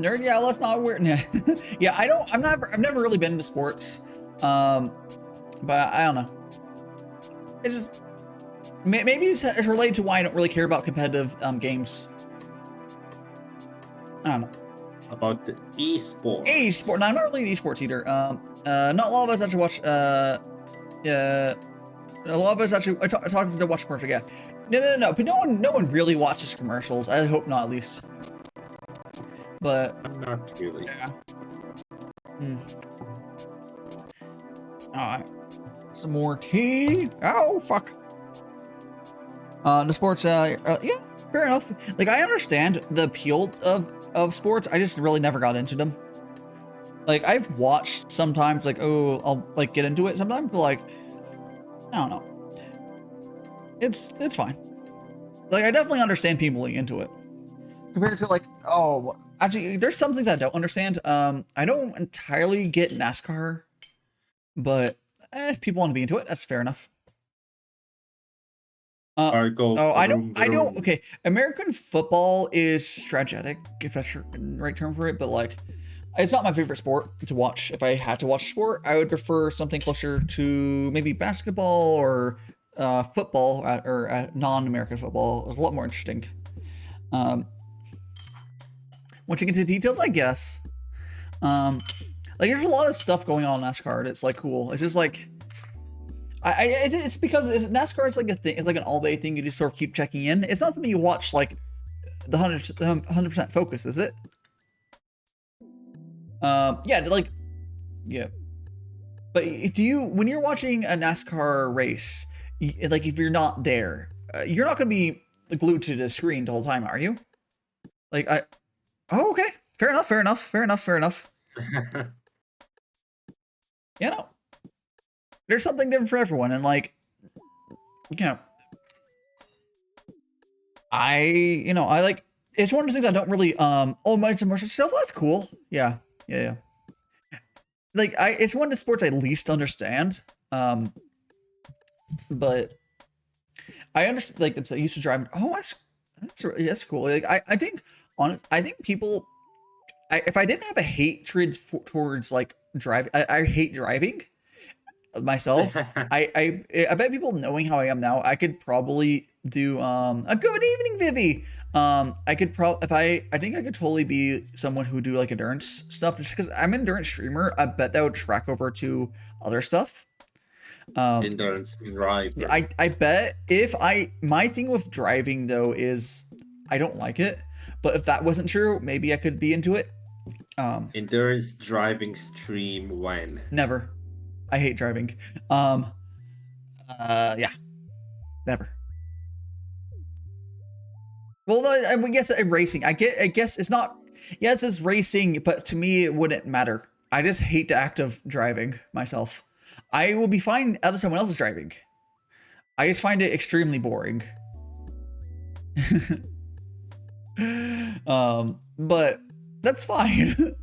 Nerd, yeah, that's not weird. Yeah, I've never really been into sports, but I don't know. It's just maybe it's related to why I don't really care about competitive games. I don't know. About the esports. Esport. No, I'm not really an esports either. Not a lot of us actually watch. Yeah, a lot of us actually talking to watch commercials. Yeah, no. But no one really watches commercials. I hope not, at least. But not really. Yeah. All right. Some more tea. Oh fuck. The sports. Yeah, fair enough. Like I understand the appeal of sports. I just really never got into them. Like I've watched sometimes, like I'll like get into it sometimes, but like I don't know. it's fine. Like, I definitely understand people being into it. Compared to like, oh, actually, there's some things I don't understand. I don't entirely get NASCAR, but if people want to be into it, that's fair enough. I go. Oh, I vroom, don't. vroom. Okay, American football is strategic, if that's the right term for it. But like, it's not my favorite sport to watch. If I had to watch sport, I would prefer something closer to maybe basketball or football or non-American football. It's a lot more interesting. Once you get into details, I guess. Like there's a lot of stuff going on in NASCAR. It's like cool. It's just like. It's because NASCAR is like a thing. It's like an all-day thing. You just sort of keep checking in. It's not something you watch like the 100% focus, is it? Yeah, like, yeah. But do you, when you're watching a NASCAR race, like if you're not there, you're not going to be glued to the screen the whole time, are you? Like oh, okay, fair enough. You know, there's something different for everyone, and like, you know, I like, it's one of those things I don't really oh, my immersive stuff, that's cool. Yeah. Like it's one of the sports I least understand. But I understand, like, I used to drive. Oh, that's cool. Like I think people, if I didn't have a hatred towards like driving, I hate driving myself. I bet people knowing how I am now, I could probably do a good evening, Vivi. I could I think I could totally be someone who do like endurance stuff, just because I'm an endurance streamer. I bet that would track over to other stuff. Endurance driver. I bet my thing with driving though is I don't like it, but if that wasn't true, maybe I could be into it. Endurance driving stream when? Never. I hate driving. Yeah. Never. Well, I guess racing. I guess it's not. Yes, it's racing, but to me, it wouldn't matter. I just hate the act of driving myself. I will be fine other someone else is driving. I just find it extremely boring. But that's fine.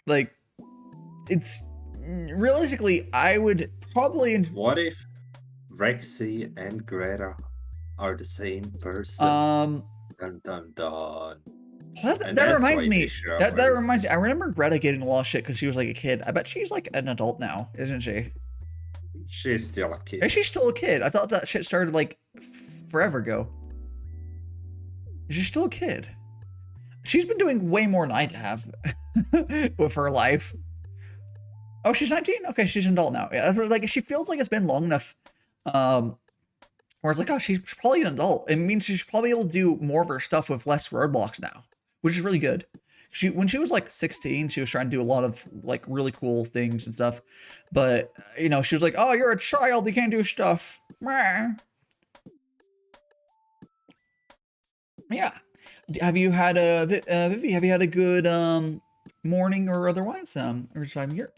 Like, it's realistically, I would probably. What if Rexy and Greta are the same person? Dun dun dun. That reminds me. That reminds me. I remember Greta getting a lot of shit because she was like a kid. I bet she's like an adult now, isn't she? She's still a kid. Is she still a kid? I thought that shit started like forever ago. Is she still a kid? She's been doing way more than I have with her life. Oh, she's 19? Okay, she's an adult now. Yeah, like, she feels like it's been long enough. Where it's like, oh, she's probably an adult. It means she's probably able to do more of her stuff with less roadblocks now, which is really good. When she was like 16, she was trying to do a lot of like really cool things and stuff. But, you know, she was like, oh, you're a child, you can't do stuff. Yeah. Have you had Vivi, have you had a good morning or otherwise? Or just I'm here.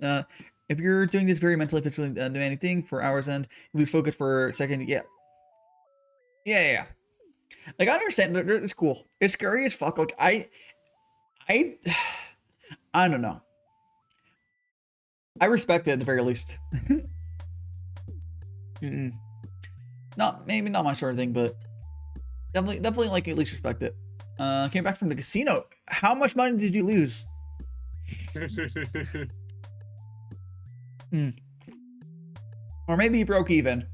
If you're doing this very mentally, physically demanding thing for hours and lose focus for a second, yeah. Like, I understand. It's cool. It's scary as fuck. Like, I don't know. I respect it at the very least. Maybe not my sort of thing, but definitely like at least respect it. Came back from the casino. How much money did you lose? Or maybe you broke even,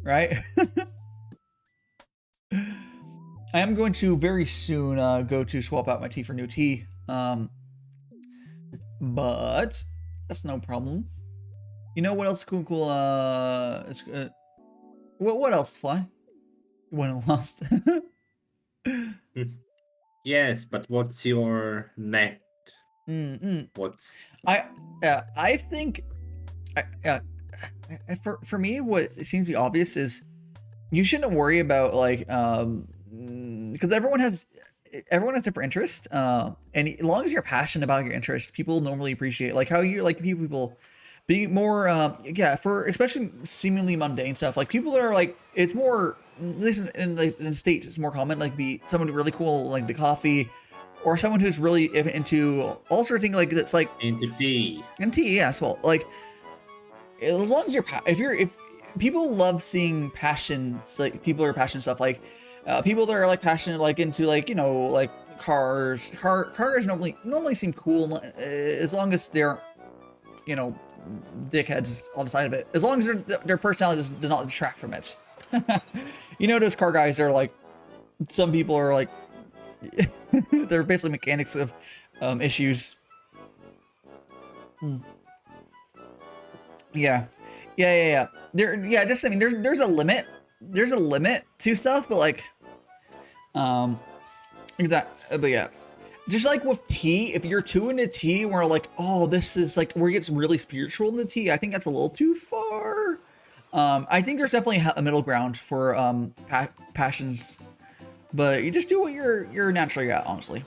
right? I am going to very soon go to swap out my tea for new tea. But that's no problem. You know what else cool? What else, Fly? You went and lost. Yes, but what's your net? What's I think for me, what seems to be obvious is you shouldn't worry about like because everyone has different interests, and as long as you're passionate about your interest, people normally appreciate like how you like people be more, yeah, for especially seemingly mundane stuff. Like people that are like, it's more, at least in the States, it's more common, like be someone really cool, like the coffee, or someone who's really into all sorts of things, like that's like Into tea. and tea, yeah, as well. Like as long as if people love seeing passion, like people are passionate stuff, like people that are like passionate, like into like like cars. Cars normally seem cool as long as they're dickheads on the side of it. As long as their personality does not detract from it. Those car guys are like, some people are like, they're basically mechanics of issues. Yeah. Just, I mean, there's a limit. There's a limit to stuff, but like, exactly. But yeah, just like with tea, if you're too into tea, where like, oh, this is like where it gets really spiritual in the tea, I think that's a little too far. I think there's definitely a middle ground for passions, but you just do what you're naturally at, honestly.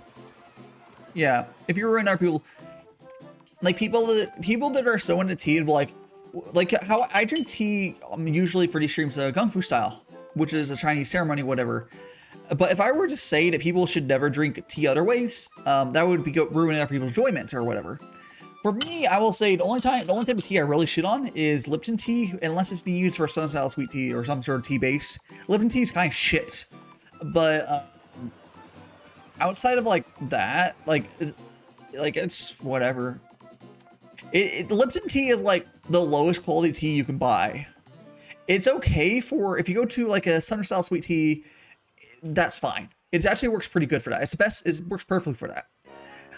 Yeah, if you're around other people, like people that are so into tea, like how I drink tea usually for these streams, Gongfu style, which is a Chinese ceremony, whatever. But if I were to say that people should never drink tea other ways, that would be ruining other people's enjoyment or whatever. For me, I will say the only type of tea I really shit on is Lipton tea, unless it's being used for sun style sweet tea or some sort of tea base. Lipton tea is kind of shit, but outside of like that, like it's whatever. Lipton tea is like the lowest quality tea you can buy. It's okay for if you go to like a sun style sweet tea. That's fine. It actually works pretty good for that. It's the best. It works perfectly for that.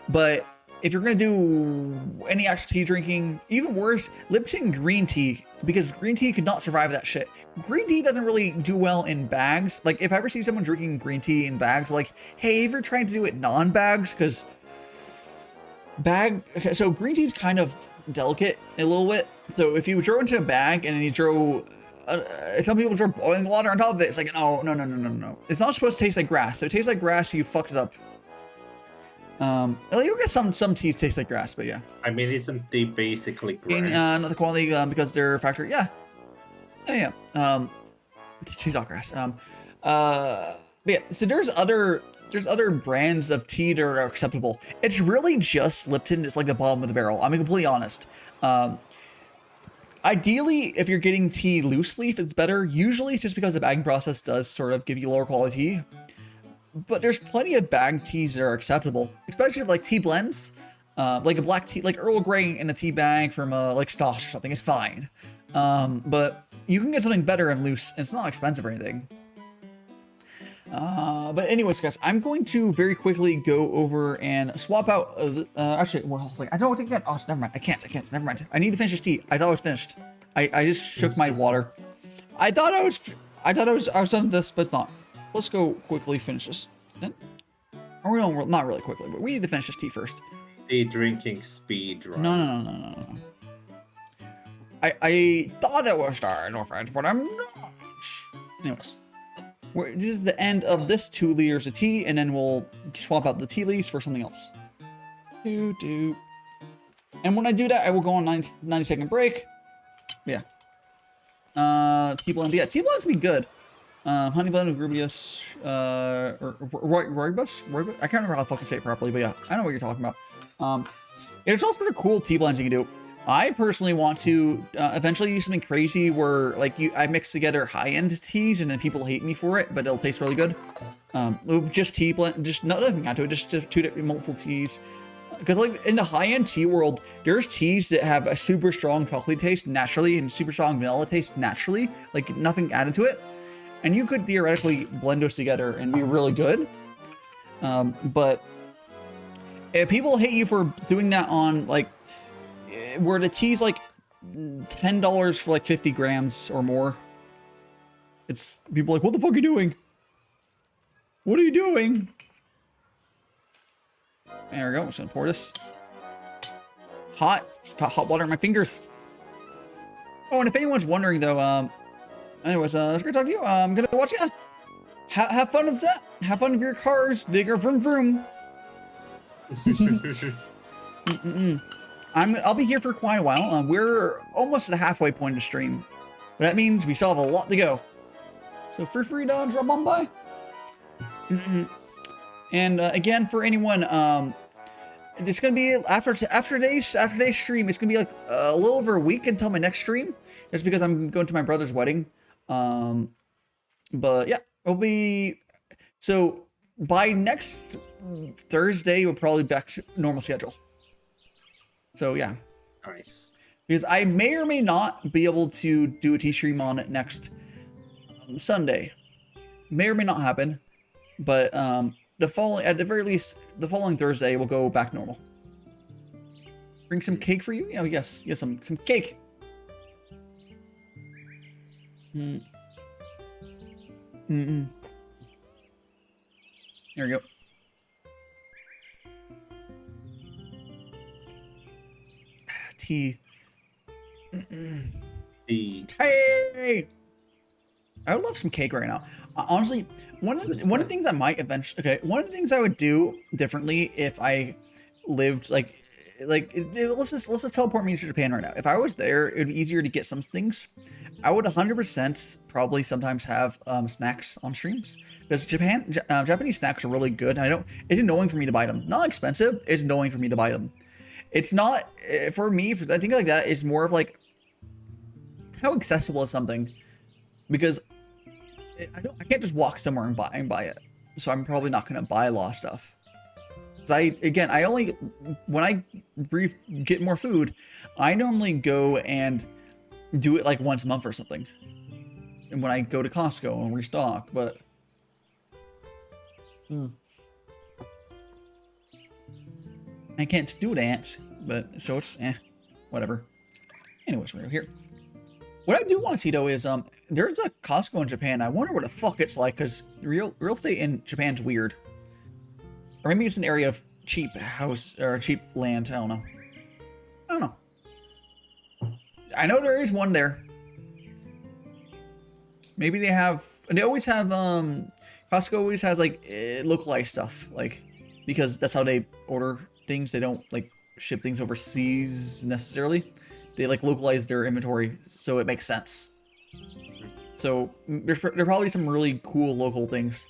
But if you're gonna do any actual tea drinking, even worse, Lipton green tea, because green tea could not survive that shit. Green tea doesn't really do well in bags. Like if I ever see someone drinking green tea in bags, like, hey, if you're trying to do it non-bags, because so green tea is kind of delicate a little bit. So if you throw into a bag and then you throw some people throw boiling water on top of it. It's like, no. It's not supposed to taste like grass. If it tastes like grass, you fucks it up. You'll get some teas taste like grass, but yeah. I mean, isn't tea basically grass? Not the quality because they're factory. Yeah. Tea's not grass. But yeah. So there's other brands of tea that are acceptable. It's really just Lipton. It's like the bottom of the barrel. I'm completely honest. Ideally, if you're getting tea loose leaf, it's better. Usually, just because the bagging process does sort of give you lower quality tea. But there's plenty of bagged teas that are acceptable, especially if like tea blends, like a black tea, like Earl Grey in a tea bag from like Stosh or something. It's fine. But you can get something better and loose, and it's not expensive or anything. But anyways, guys, I'm going to very quickly go over and swap out. Actually, well, I was like, I don't think that. Oh, never mind. I can't. Never mind. I need to finish this tea. I thought I was finished. I just shook my water. I thought I was done with this, but it's not. Let's go quickly finish this. Then, or no, not really quickly, but we need to finish this tea first. Tea drinking speed run. No. I thought it was done, no friends, but I'm not. Anyways. This is the end of this 2 liters of tea, and then we'll swap out the tea leaves for something else. And when I do that, I will go on 90-second break. Yeah. Tea blend. Yeah, tea blends be good. Honey blend with Rubius, or Rooibos? I can't remember how to fucking say it properly, but yeah, I know what you're talking about. It's also pretty cool tea blends you can do. I personally want to eventually use something crazy where like I mix together high-end teas and then people hate me for it, but it'll taste really good. Just tea blend, just nothing onto it, just two different multiple teas. Because like in the high-end tea world, there's teas that have a super strong chocolate taste naturally and super strong vanilla taste naturally, like nothing added to it. And you could theoretically blend those together and be really good. But if people hate you for doing that on like where the tea's like $10 for like 50 grams or more, it's people like, what the fuck are you doing? What are you doing? There we go. I'm just gonna pour this. Hot water in my fingers. Oh, and if anyone's wondering though, anyways, it's great talking to you. I'm gonna watch you. Have fun with that. Have fun with your cars. Digger vroom vroom. I'll be here for quite a while. We're almost at the halfway point of the stream. But that means we still have a lot to go. So feel free to drop on by. And again, for anyone, it's gonna be after today's stream. It's gonna be like a little over a week until my next stream. Just because I'm going to my brother's wedding. But yeah, it'll be so by next Thursday we'll probably be back to normal schedule. So yeah. Nice. Because I may or may not be able to do a T stream on it next Sunday. May or may not happen, but at the very least, the following Thursday we'll go back normal. Bring some cake for you? Oh yes, some cake. There we go. Tea. Hey! I would love some cake right now. Honestly, one of the things I might eventually... Okay, one of the things I would do differently if I lived, let's just teleport me to Japan right now. If I was there, it would be easier to get some things. I would 100% probably sometimes have snacks on streams. Because Japanese snacks are really good. It's annoying for me to buy them. Not expensive, it's annoying for me to buy them. It's not, for me, for I think like that, is more of like, how accessible is something? Because I can't just walk somewhere and buy it. So I'm probably not going to buy a lot of stuff. When I get more food, I normally go and do it like once a month or something. And when I go to Costco and restock, but... I can't do that, but so it's whatever. Anyways, we're here. What I do want to see though is there's a Costco in Japan. I wonder what the fuck it's like, because real estate in Japan's weird. Or maybe it's an area of cheap house or cheap land. I don't know. I know there is one there. Maybe they always have Costco always has like localized stuff, like, because that's how they order things. They don't like ship things overseas necessarily. They like localize their inventory, so it makes sense. So there are probably some really cool local things.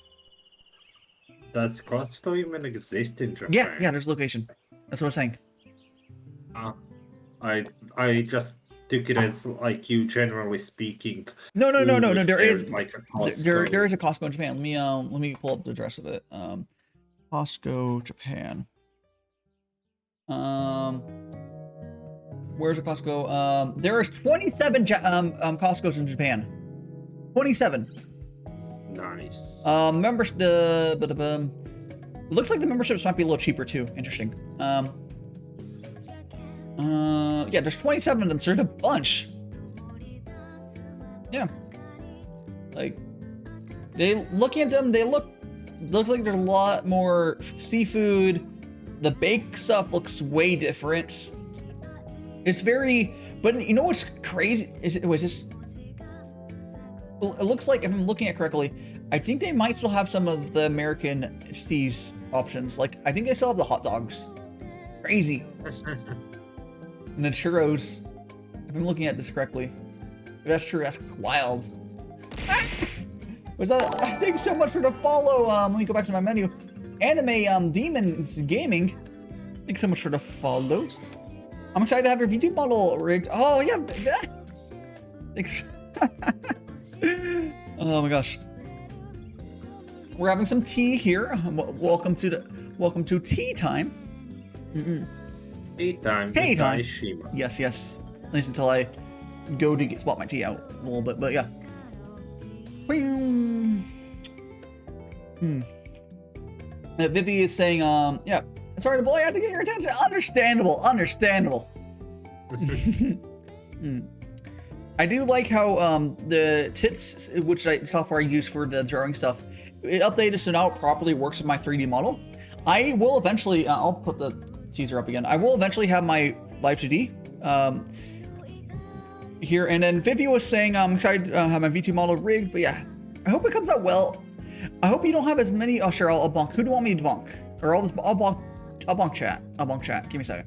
Does Costco even exist in Japan? Yeah, there's location. That's what I'm saying. I just took it as like you generally speaking. No. There is like a Costco. there is a Costco in Japan. Let me pull up the address of it. Costco Japan. Where's the Costco? There is 27 Costco's in Japan. 27. Nice. Members looks like the memberships might be a little cheaper too. Interesting. Yeah, there's 27 of them, so there's a bunch. Yeah. Like, looking at them, looks like there's a lot more seafood. The baked stuff looks way different. It's very, but you know what's crazy? It looks like, if I'm looking at it correctly, I think they might still have some of the American Steez options. Like, I think they still have the hot dogs. Crazy. And the churros, if I'm looking at this correctly. If that's true, that's wild. Was that? Thanks so much for the follow. Let me go back to my menu. Anime Demons Gaming. Thanks so much for the follows. I'm excited to have your VTube model rigged. Oh yeah. Thanks. Oh my gosh. We're having some tea here. Welcome to tea time. Tea time. Tea time. DaiShima. Yes. At least until I go to swap my tea out a little bit, but yeah. Vivi is saying, yeah, sorry to boy, I had to get your attention. Understandable. I do like how the tits, which software I use for the drawing stuff, it updated so now it properly works with my 3D model. I will eventually, I'll put the teaser up again. I will eventually have my live 2D here. And then Vivi was saying, I'm excited to have my V2 model rigged, but yeah, I hope it comes out well. I hope you don't have as many. Oh, sure, I'll bonk. Who do you want me to bonk? Or I'll bonk chat. Give me a second.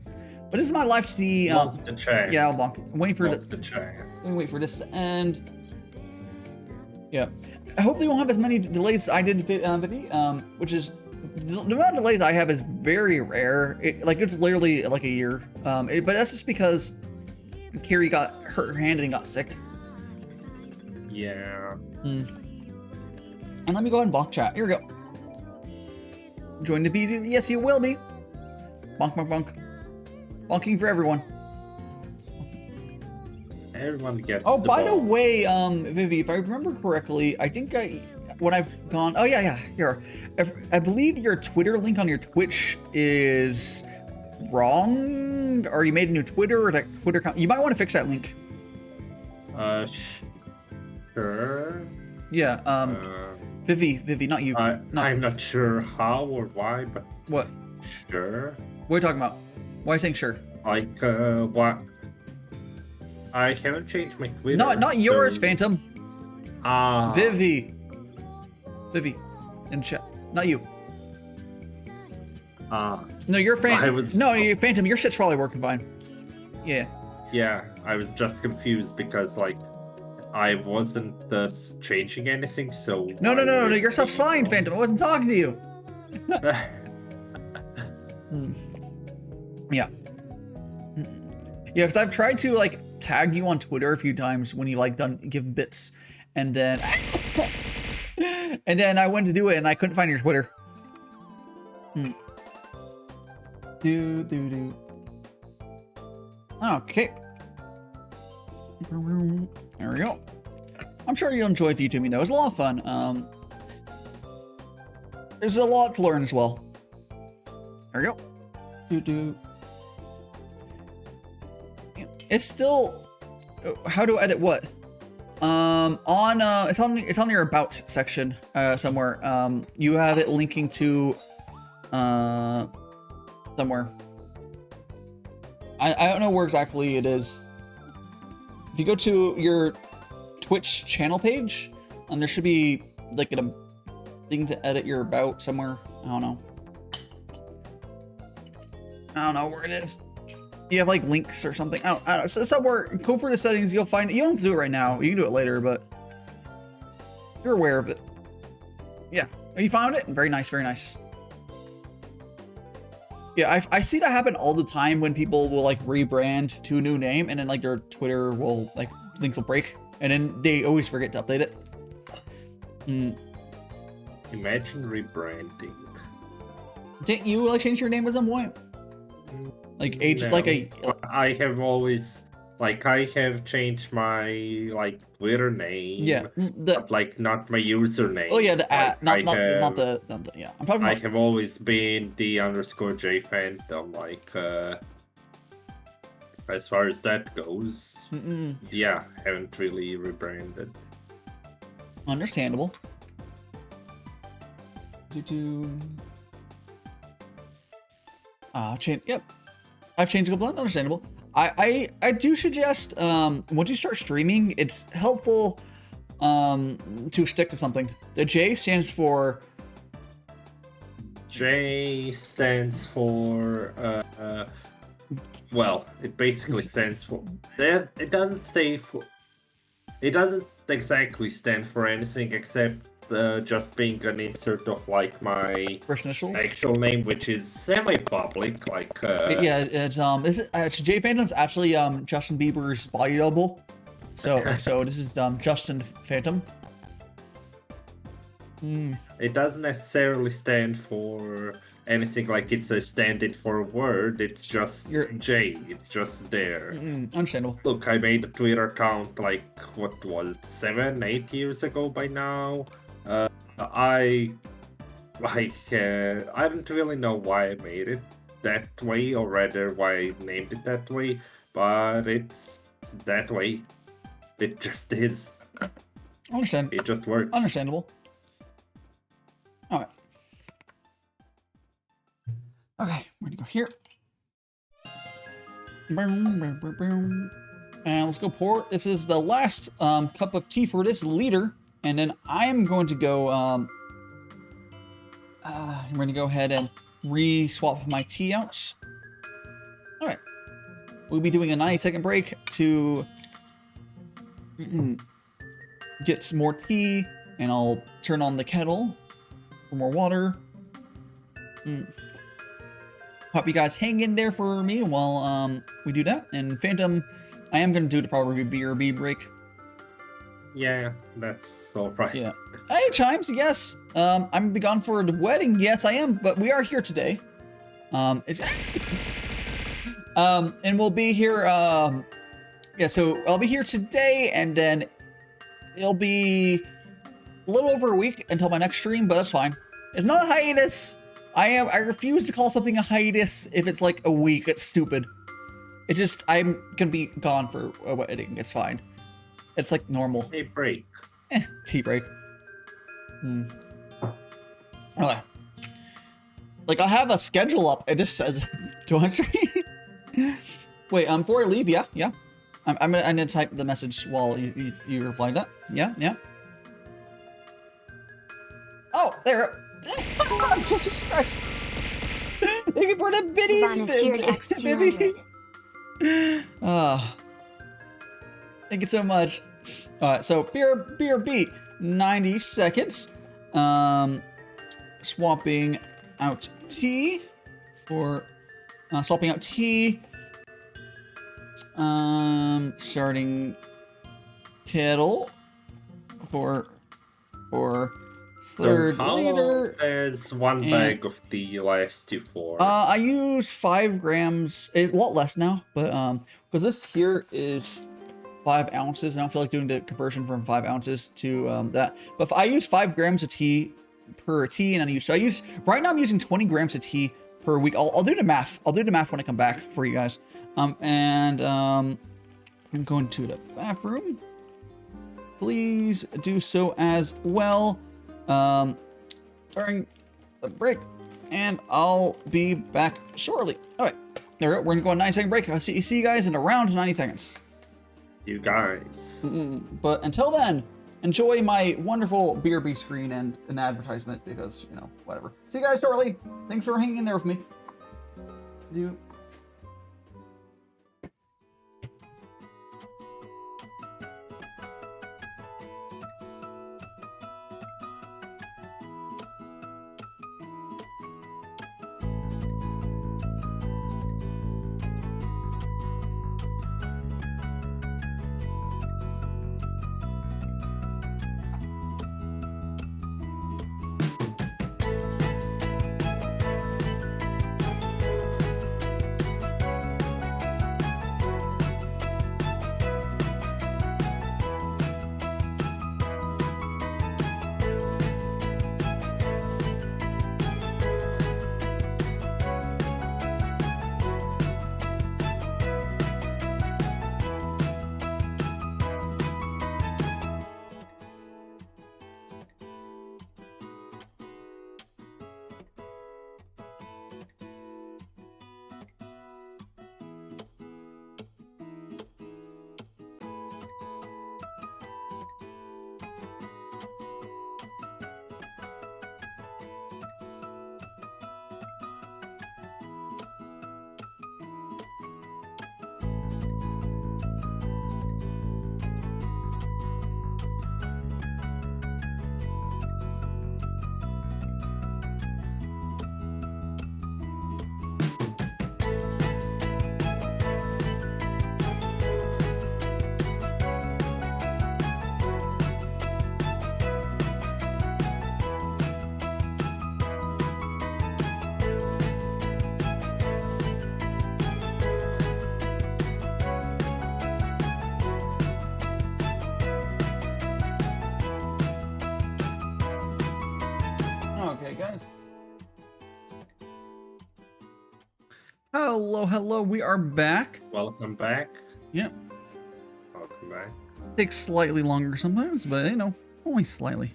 But this is my live to see. Lost the chain. Yeah, I'll bonk. I'm waiting for Lost the chain. wait for this to end. Yeah. I hope they won't have as many delays as I did, Vivi, which is the amount of delays I have is very rare. It's literally like a year. But that's just because Carrie got hurt her hand and got sick. Yeah. And let me go ahead and bonk chat. Here we go. Join the video. Yes, you will be. Bonk, bonk, bonk. Bonking for everyone. Everyone gets. Oh, by the ball. way, Vivi, if I remember correctly, I think when I've gone. Oh yeah, here. I believe your Twitter link on your Twitch is wrong, or you made a new Twitter or that Twitter account. You might want to fix that link. Sure. Yeah. Vivi, not you. I'm not sure how or why, but What? sure. What are you talking about? Why are you saying sure? Like, what? I haven't changed my Twitter. Not yours, so- Phantom. Ah. Vivi, in chat. Not you. Ah. No, you're I Phantom. was- No, you Phantom. Your shit's probably working fine. Yeah. Yeah, I was just confused because, like, I wasn't changing anything, so. No. why would Your stuff's it be fine, wrong? Phantom. I wasn't talking to you. Yeah. Yeah, because I've tried to like tag you on Twitter a few times when you like done give bits, and then I went to do it and I couldn't find your Twitter. Do. Okay. There we go. I'm sure you'll enjoy Vtuber though. It's a lot of fun. There's a lot to learn as well. There we go. Do. It's still how to edit what? It's on your about section somewhere. You have it linking to somewhere. I don't know where exactly it is. If you go to your Twitch channel page, there should be like a thing to edit your about somewhere. I don't know where it is. You have like links or something. I don't know. So somewhere, go for the settings. You'll find it. You don't have to do it right now. You can do it later, but you're aware of it. Yeah, you found it. Very nice. Very nice. Yeah, I see that happen all the time when people will like rebrand to a new name, and then like their Twitter will like links will break, and then they always forget to update it. Imagine rebranding. Didn't you like change your name at some point? Like age, No. like a. I have always, like, I have changed my, like, Twitter name. Yeah, But, like, not my username. Oh yeah, the Like, not I the yeah. I'm talking I about. have always been the _J Phantom, like, as far as that goes. Yeah, haven't really rebranded. Understandable. Change. Yep, I've changed a couple. Understandable. I do suggest once you start streaming, it's helpful to stick to something. The J stands for. J stands for well, it basically stands for it doesn't stay for it doesn't exactly stand for anything except just being an insert of like my First initial. actual name, which is semi-public, like Yeah, it's J Phantom's actually Justin Bieber's body double. So this is Justin Phantom. it doesn't necessarily stand for anything like it's a stand-in for a word. It's just J. It's just there. Understandable. Look, I made a Twitter account like what was 7-8 years ago by now. I don't really know why I made it that way, or rather why I named it that way, but it's that way. It just is. Understand. It just works. Understandable. All right. Okay, we're gonna go here. And let's go pour. This is the last cup of tea for this liter, and then I'm going to go. I'm going to go ahead and re-swap my tea out. All right. we'll be doing a 90-second break to get some more tea, and I'll turn on the kettle for more water. Hope you guys hang in there for me while we do that. And Phantom, I am going to do the probably BRB break. Yeah, that's all right. Yeah. Hey, Chimes, yes. I'm gonna be gone for the wedding. Yes, I am, but we are here today. And we'll be here, yeah, so I'll be here today, and then it'll be a little over a week until my next stream, but that's fine. It's not a hiatus. I refuse to call something a hiatus if it's like a week. It's stupid. It's just, I'm gonna be gone for a wedding. It's fine. It's like normal. Hey, break. Tea break. Okay. Like, I have a schedule up. It just says 200. Wait, before I leave, yeah. I'm gonna type the message while you reply to that. Yeah. Oh, there. Jesus Christ. Thank you for the biddies, Volunteered X200. Thank you so much. Alright, so BRB, 90 seconds. Swapping out tea for starting kettle for third So how liter. There's one bag of tea last you for. I use 5 grams, a lot less now, but because this here is 5 ounces, and I don't feel like doing the conversion from 5 ounces to that. But if I use 5 grams of tea per tea, and right now I'm using 20 grams of tea per week. I'll do the math. I'll do the math when I come back for you guys. I'm going to the bathroom. Please do so as well during the break, and I'll be back shortly. All right, there we go. We're gonna go on a 90-second break. I'll see you guys in around 90 seconds. You guys. But until then, enjoy my wonderful BRB screen and an advertisement, because, you know, whatever. See you guys shortly. Thanks for hanging in there with me. Okay, guys. Hello, we are back. Welcome back. Yep. Welcome back. Takes slightly longer sometimes, but, you know, only slightly.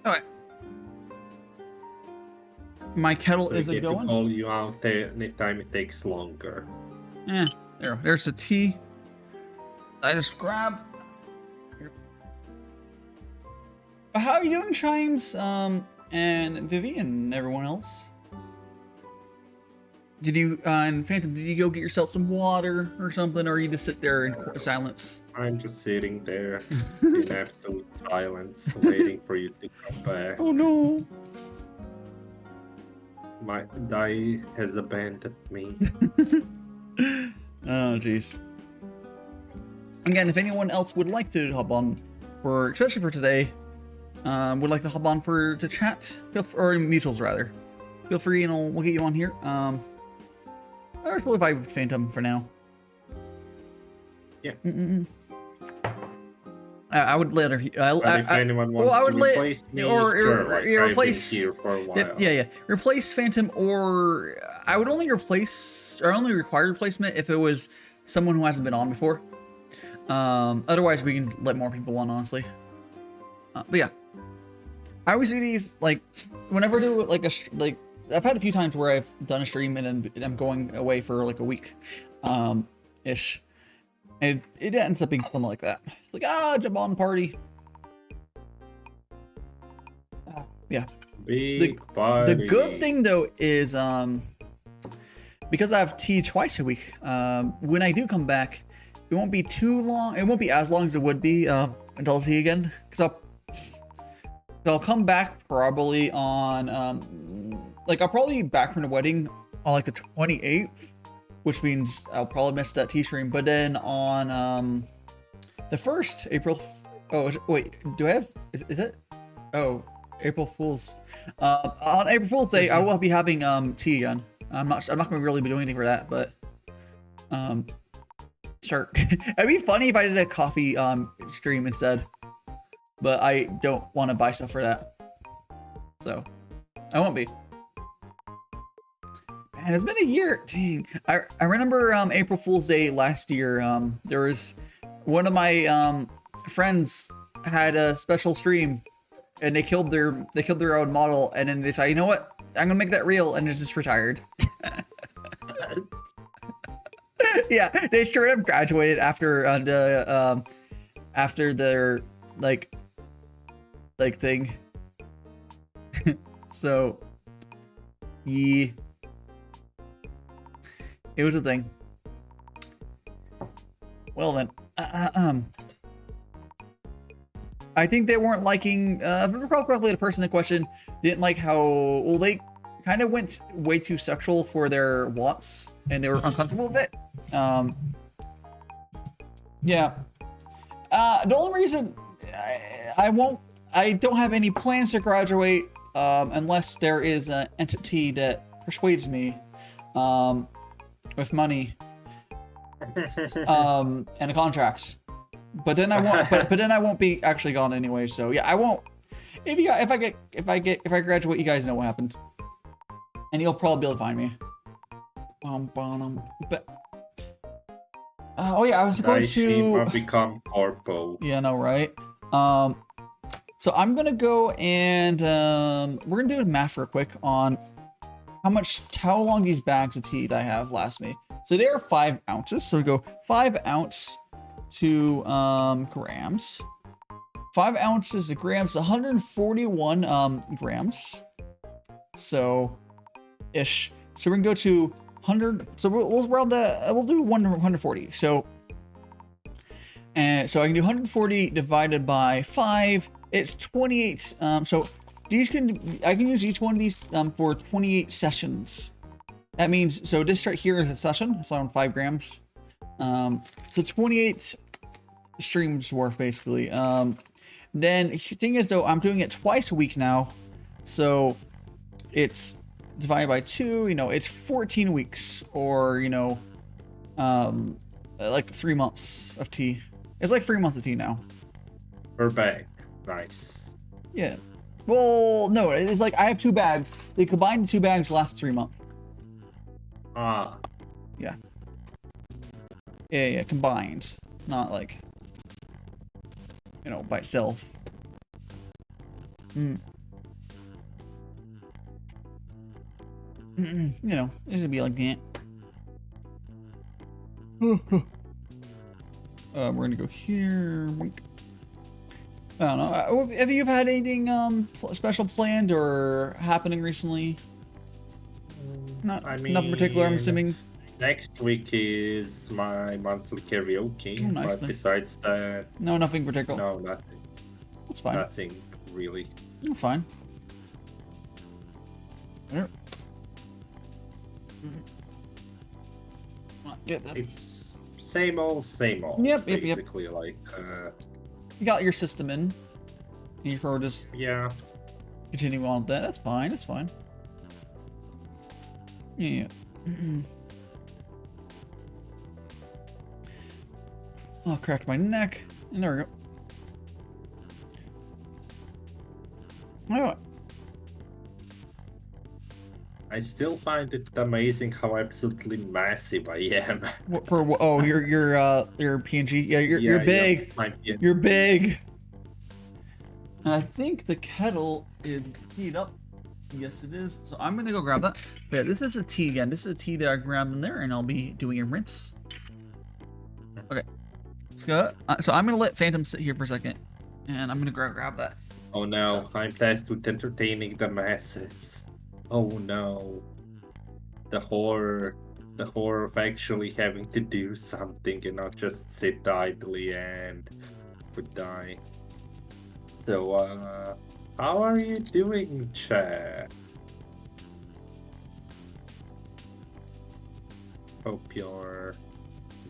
Alright. My kettle is I going. call you out anytime it takes longer. There's the tea. I just grab. But how are you doing, Chimes? And Vivi and everyone else? Did you, and Phantom, did you go get yourself some water or something, or you just sit there in silence? I'm just sitting there in absolute silence, waiting for you to come back. Oh no! My Dai has abandoned me. Oh jeez. Again, if anyone else would like to hop on, especially for today, would like to hop on to chat, or mutuals rather, feel free, and we'll get you on here. I'll just probably buy Phantom for now. Yeah. I would let her. If anyone wants I would to let replace me, or sure, replace I've been here for a while. yeah. Replace Phantom, or I would only replace, or only require replacement if it was someone who hasn't been on before. Otherwise, we can let more people on, honestly. But yeah, I always do these like whenever I do like I've had a few times where I've done a stream and I'm going away for like a week, ish. And it ends up being something like that. Like, jump on party. Yeah. The good thing though is because I have tea twice a week, when I do come back, it won't be too long. It won't be as long as it would be until tea again. Because I'll come back probably on I'll probably be back from the wedding on like the 28th. Which means I'll probably miss that tea stream. But then on the 1st, April. Wait, do I have? Is it? Oh, April Fool's. On April Fool's Day, I will be having tea again. I'm not going to really be doing anything for that, but sure. It'd be funny if I did a coffee stream instead. But I don't want to buy stuff for that, so I won't be. And it's been a year. Dang. I remember April Fool's Day last year. There was one of my friends had a special stream, and they killed their own model, and then they decided, you know what? I'm gonna make that real, and it just retired. Yeah, they straight up graduated after their like thing. So, yeah. It was a thing. Well then, I think they weren't liking, if I recall correctly, the person in question didn't like how, well, they kind of went way too sexual for their wants, and they were uncomfortable with it. Yeah. The only reason I don't have any plans to graduate, unless there is an entity that persuades me, with money, and a contract, but then I won't. but then I won't be actually gone anyway. So yeah, I won't. If I graduate, you guys know what happened, and you'll probably be able to find me. But oh yeah, I was going to become corpo. Yeah, no, right? So I'm gonna go and we're gonna do a math real quick on how long these bags of tea that I have last me. So they are 5 ounces. So we go 5 ounce to grams. 5 ounces to grams, 141 grams. So ish. So we're gonna go to 100. So we'll do 140. So I can do 140 divided by 5. It's 28. So I can use each one of these for 28 sessions. That means, so this right here is a session. It's around 5 grams. So 28 streams worth basically. Then the thing is though, I'm doing it twice a week now. So it's divided by 2, it's 14 weeks, or, like 3 months of tea. It's like 3 months of tea now. Per bag. Nice. Yeah. Well, no, it's like I have 2 bags. They combined the 2 bags last 3 months. Yeah. Yeah, combined. Not like, by itself. It's gonna be like that. We're gonna go here. I don't know. Have you had anything special planned or happening recently? Nothing particular, I'm assuming. Next week is my monthly karaoke, Oh, nice, but nice. besides that, No, nothing particular. no, nothing. That's fine. Nothing really. That's fine. There. Get that. It's same old, same old. Yep. Basically, like, You got your system in. And you're just yeah. continuing on with that. That's fine. That's fine. Yeah. I'll crack my neck. And there we go. Oh, I still find it amazing how absolutely massive I am. what for? Oh, you're PNG. Yeah, you're big. Yeah, You're big. And I think the kettle is heated up. Yes, it is. So I'm gonna go grab that. But yeah, this is the tea again. This is the tea that I grabbed in there, and I'll be doing a rinse. Okay, let's go. So I'm gonna let Phantom sit here for a second, and I'm gonna grab that. Oh no, I'm tasked with entertaining the masses. Oh no. The horror of actually having to do something and not just sit idly and would die. So, how are you doing, chat? Hope you're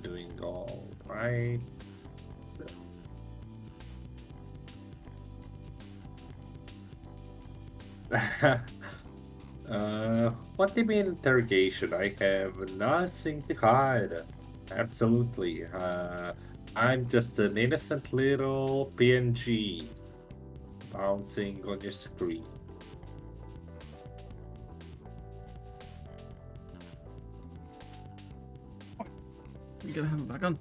doing all right. What do you mean interrogation? I have nothing to hide. Absolutely. I'm just an innocent little PNG bouncing on your screen. You gotta have it back on.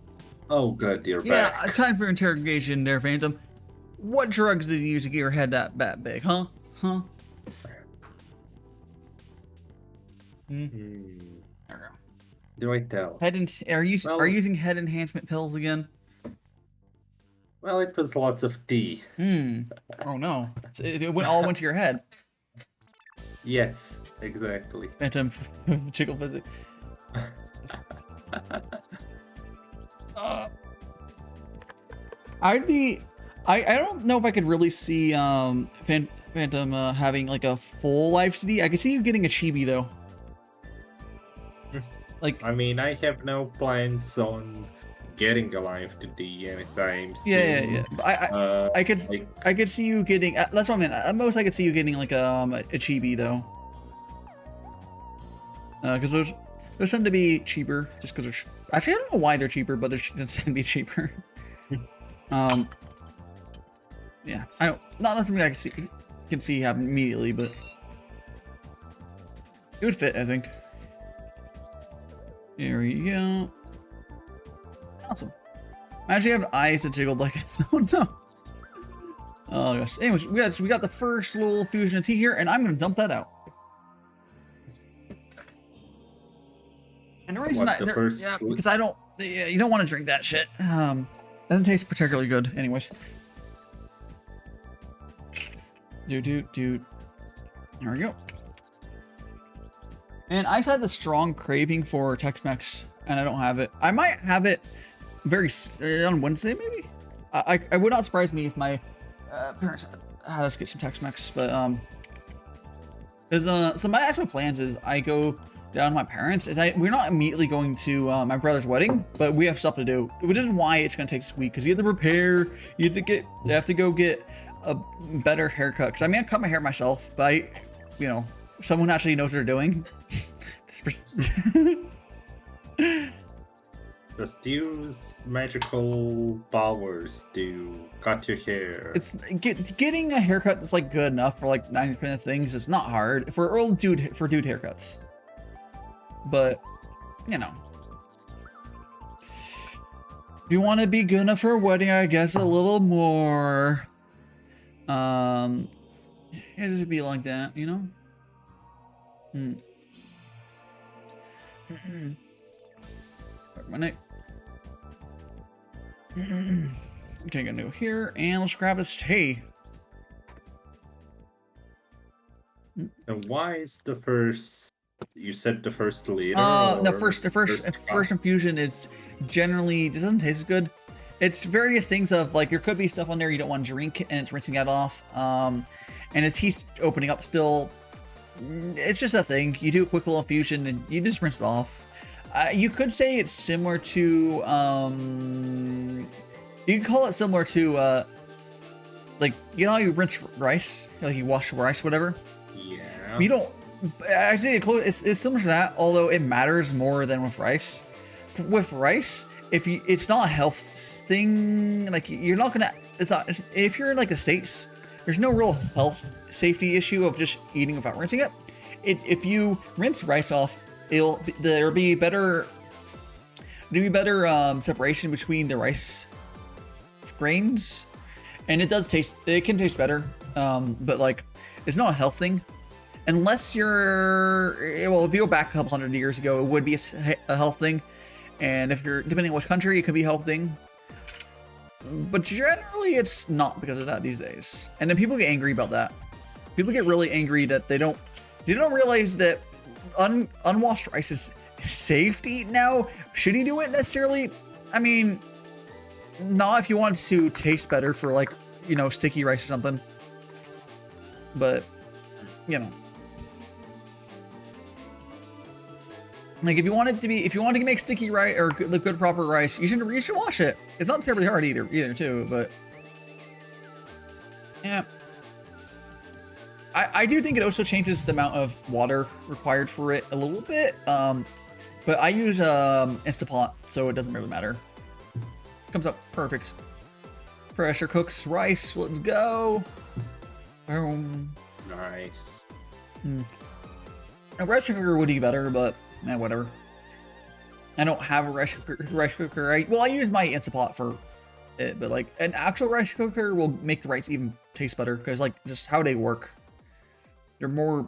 Oh good, you're Yeah, back. it's time for interrogation there, Phantom. What drugs did you use to get your head that big, huh? Huh? Hmm. There Do I tell? we go. Are you Well- using head enhancement pills again? Well, it was lots of tea. Oh no. It all went to your head. Yes, exactly. Phantom jiggle visit. I don't know if I could really see Phantom having like a full live TD. I could see you getting a chibi though. Like I mean, I have no plans on getting a live to D anytime soon. yeah. I could see you getting. That's what I mean. At most, I could see you getting like a chibi though. Because those tend to be cheaper, just because they're. Actually, I don't know why they're cheaper, but they tend to be cheaper. Yeah, I don't. Not something I can see happen immediately, but it would fit, I think. There we go. Awesome. I actually have eyes that jiggled like oh no. Oh gosh. Anyways, we got the first little fusion of tea here, and I'm gonna dump that out. And the reason because I don't. Yeah, you don't want to drink that shit. Doesn't taste particularly good, anyways. There we go. And I just had the strong craving for Tex-Mex, and I don't have it. I might have it on Wednesday, maybe. I would not surprise me if my parents had us get some Tex-Mex, but so my actual plans is I go down to my parents, and we're not immediately going to my brother's wedding, but we have stuff to do, which is why it's gonna take this week, because you have to prepare, you have to go get a better haircut. Because I mean, I cut my hair myself, but someone actually knows what they're doing. Just use magical powers to cut your hair. It's getting a haircut that's like good enough for like 90% of things. It's not hard for dude haircuts, but if you want to be good enough for a wedding, I guess a little more. It just be like that, My neck. Okay, gonna go here, and let's grab this tea. And why is the first You said the first liter? No, or first infusion is generally doesn't taste as good. It's various things of like there could be stuff on there you don't want to drink and it's rinsing that off. And it's teeth opening up still. It's just a thing. You do a quick little infusion and you just rinse it off. You could say it's similar to you can call it similar to like you know how you rinse rice, like you wash rice, whatever. Yeah. You don't. Actually, it's similar to that, although it matters more than with rice. With rice, it's not a health thing. Like you're not gonna. It's not. If you're in like the States, there's no real health safety issue of just eating without rinsing it. If you rinse rice off, there'll be better separation between the rice grains, and it can taste better. But like it's not a health thing. Unless well, if you go back a couple hundred years ago, it would be a health thing. And if you're, depending on which country, it could be a health thing. But generally, it's not because of that these days. And then people get angry about that. People get really angry that they don't realize that unwashed rice is safe to eat now. Should you do it necessarily? I mean, not if you want to taste better for like, you know, sticky rice or something. But, you know. Like if you want to make sticky rice or good proper rice, you should wash it. It's not terribly hard either too, but yeah. I do think it also changes the amount of water required for it a little bit. But I use Instapot, so it doesn't really matter. Comes up perfect. Pressure cooks rice. Let's go. Boom. Nice. A rice cooker would be better, but whatever. I don't have a rice cooker. I use my Instapot for it, but like an actual rice cooker will make the rice even taste better because like just how they work. They're more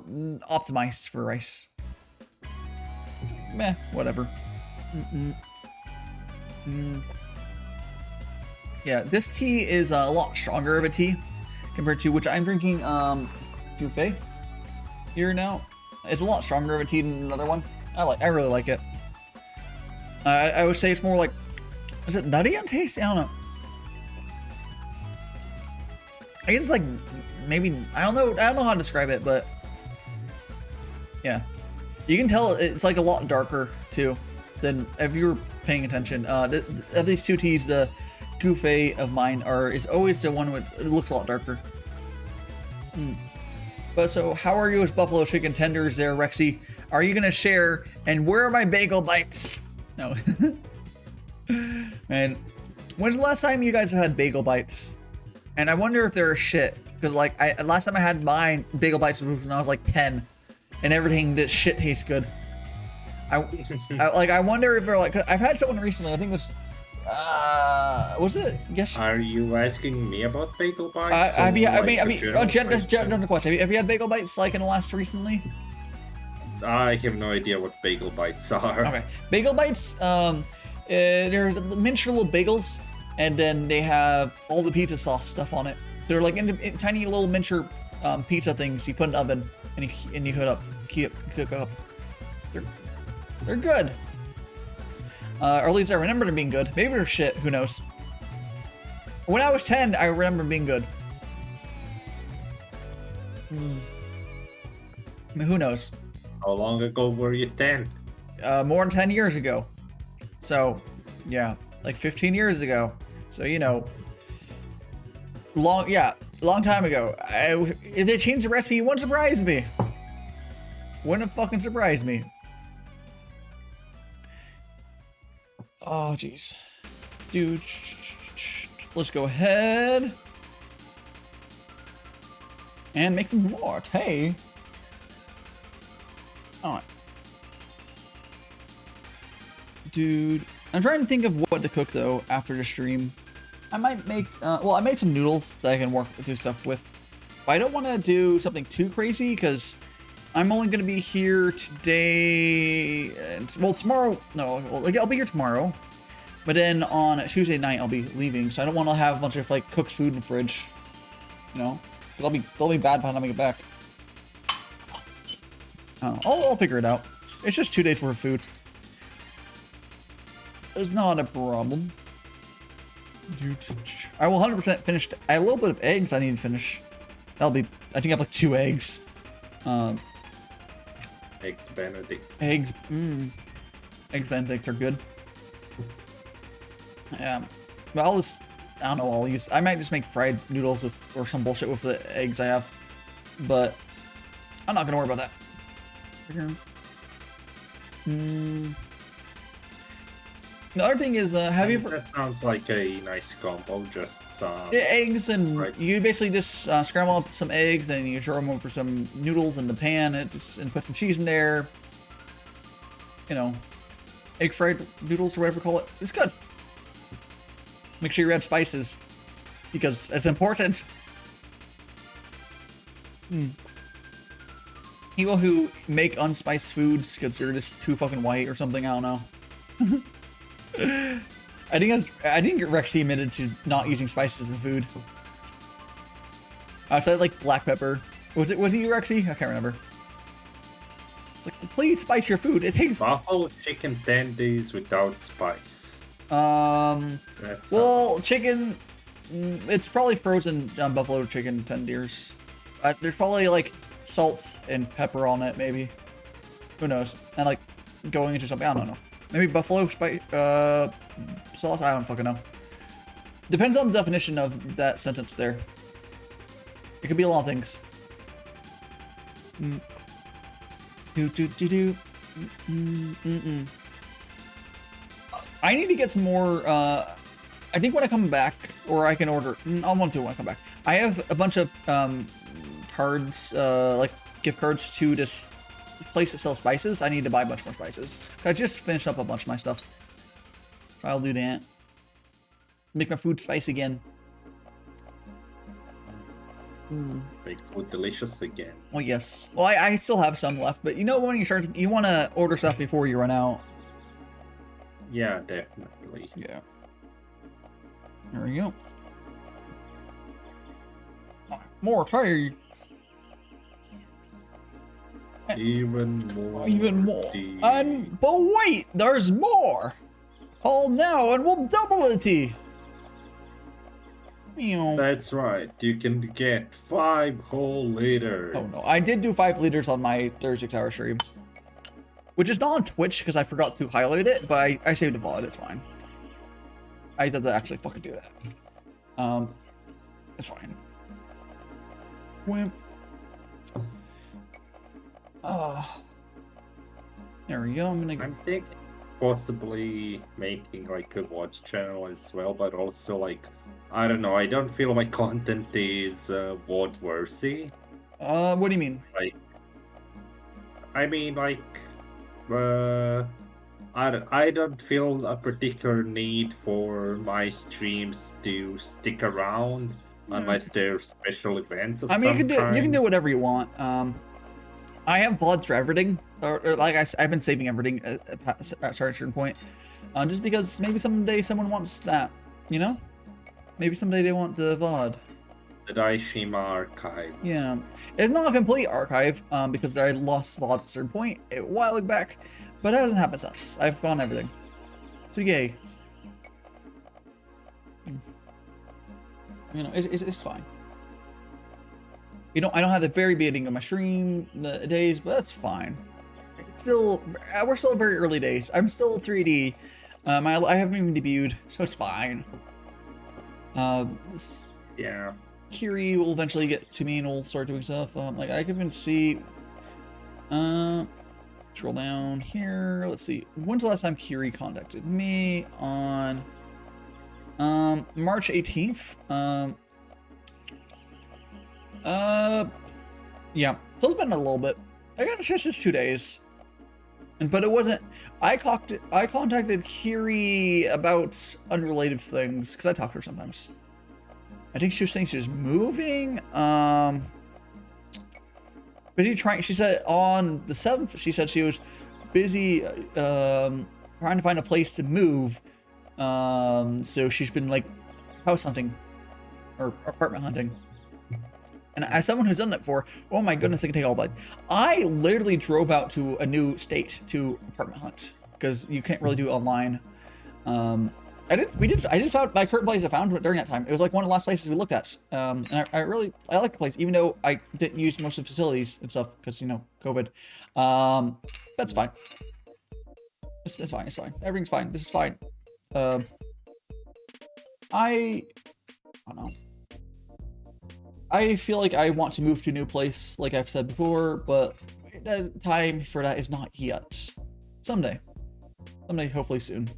optimized for rice. Whatever. Yeah, this tea is a lot stronger of a tea compared to which I'm drinking Gongfu here now. It's a lot stronger of a tea than another one. I really like it. I would say it's more like, is it nutty on taste? I don't know. I guess it's like maybe I don't know how to describe it, but yeah, you can tell it's like a lot darker too than if you were paying attention. Of these two teas, the Gongfu of mine is always the one with it looks a lot darker. But so, how are you as buffalo chicken tenders there, Rexy? Are you gonna share? And where are my bagel bites? No. Man, when's the last time you guys have had bagel bites? And I wonder if they're shit. Because like, last time I had mine, bagel bites was when I was like 10. And everything, that shit tastes good. I wonder if they're like, I've had someone recently, I think it was it? Yes. Are you asking me about bagel bites? Have you had bagel bites like in the last recently? I have no idea what bagel bites are. Okay, bagel bites. They're miniature little bagels, and then they have all the pizza sauce stuff on it. They're like in tiny little miniature pizza things. You put in the oven and you cook up. They're good. Or at least I remember them being good. Maybe they're shit. Who knows? When I was 10, I remember them being good. I mean, who knows? How long ago were you 10? More than 10 years ago. So, yeah, like 15 years ago. So, you know, long time ago. If they changed the recipe, it wouldn't surprise me. Wouldn't fucking surprise me. Oh, jeez. Dude, let's go ahead and make some more tea. Alright. Dude, I'm trying to think of what to cook though after the stream. I might make, I made some noodles that I can do stuff with. But I don't want to do something too crazy because I'm only going to be here today. Well, tomorrow. No, I'll be here tomorrow. But then on Tuesday night, I'll be leaving. So I don't want to have a bunch of like cooked food in the fridge. You know? They'll be bad by the time I get back. I don't know. I'll figure it out. It's just 2 days worth of food. It's not a problem. I will 100% finish. I have a little bit of eggs I need to finish. That'll be. I think I have like 2 eggs. Eggs Benedict. Eggs. Eggs Benedicts are good. Yeah. But I'll just. I don't know. I'll use. I might just make fried noodles with or some bullshit with the eggs I have. But I'm not gonna worry about that. The other thing is, have you ever... That sounds like a nice combo, just some... Yeah, eggs, and right. you basically just scramble up some eggs, and you throw them over some noodles in the pan, and put some cheese in there. You know, egg fried noodles or whatever you call it. It's good. Make sure you add spices, because it's important. People who make unspiced foods because they're just too fucking white or something, I don't know. I think Rexy admitted to not using spices in food. Outside like black pepper. Was it you, Rexy? I can't remember. It's like, please spice your food. It tastes. Buffalo chicken tendies without spice. Well, chicken. It's probably frozen buffalo chicken tendies. There's probably like salt and pepper on it, maybe. Who knows? And like going into something. I don't know. Maybe buffalo spice sauce. I don't fucking know. Depends on the definition of that sentence there. It could be a lot of things. I need to get some more. I think when I come back, or I can order. I'll want to when I come back. I have a bunch of cards, like gift cards to this place that sells spices. I need to buy a bunch more spices. I just finished up a bunch of my stuff, so I'll do that. Make my food spice again. Make food delicious again. Well, yes. Well, I still have some left, but you know when you want to order stuff before you run out. Yeah, definitely. Yeah. There we go. More tea. Even more. Even more. tea. But wait, there's more. Call now and we'll double the tea. That's right. You can get 5 whole liters. Oh no, I did do 5 liters on my 36-hour stream. Which is not on Twitch because I forgot to highlight it, but I saved the VOD, it's fine. I had to actually fucking do that. It's fine. Wimp. There we go. I'm thinking possibly making like a watch channel as well, but also like I don't know. I don't feel my content is VOD worthy. What do you mean? Like, I mean like, I don't feel a particular need for my streams to stick around unless there's special events of I mean, some you can kind. do whatever you want. I have VODs for everything, or like I've been saving everything at a certain point, just because maybe someday someone wants that, you know? Maybe someday they want the VOD. The Daishima archive. Yeah, it's not a complete archive, because I lost VODs at a certain point a while back, but it hasn't happened since. I've gone everything. So yay. You know, it's fine. You know, I don't have the very beginning of my stream days, but that's fine. It's still, we're still very early days. I'm still 3D. I haven't even debuted, so it's fine. Yeah. Kiri will eventually get to me and we'll start doing stuff. Like I can even see. Scroll down here. Let's see. When's the last time Kiri contacted me? On March 18th. Yeah. So it's been a little bit. I got just 2 days. But it wasn't. I contacted Kiri about unrelated things because I talk to her sometimes. I think she was saying she was moving. Busy trying. She said on the 7th. She said she was busy trying to find a place to move. So she's been like house hunting or apartment hunting. And as someone who's done that before, oh my goodness, it can take all day. I literally drove out to a new state to apartment hunt because you can't really do it online. I did found my current place I found during that time. It was like one of the last places we looked at. And I like the place, even though I didn't use most of the facilities and stuff because, you know, COVID. That's fine. It's fine. It's fine. Everything's fine. This is fine. I don't know. I feel like I want to move to a new place, like I've said before, but the time for that is not yet. Someday. Someday, hopefully soon.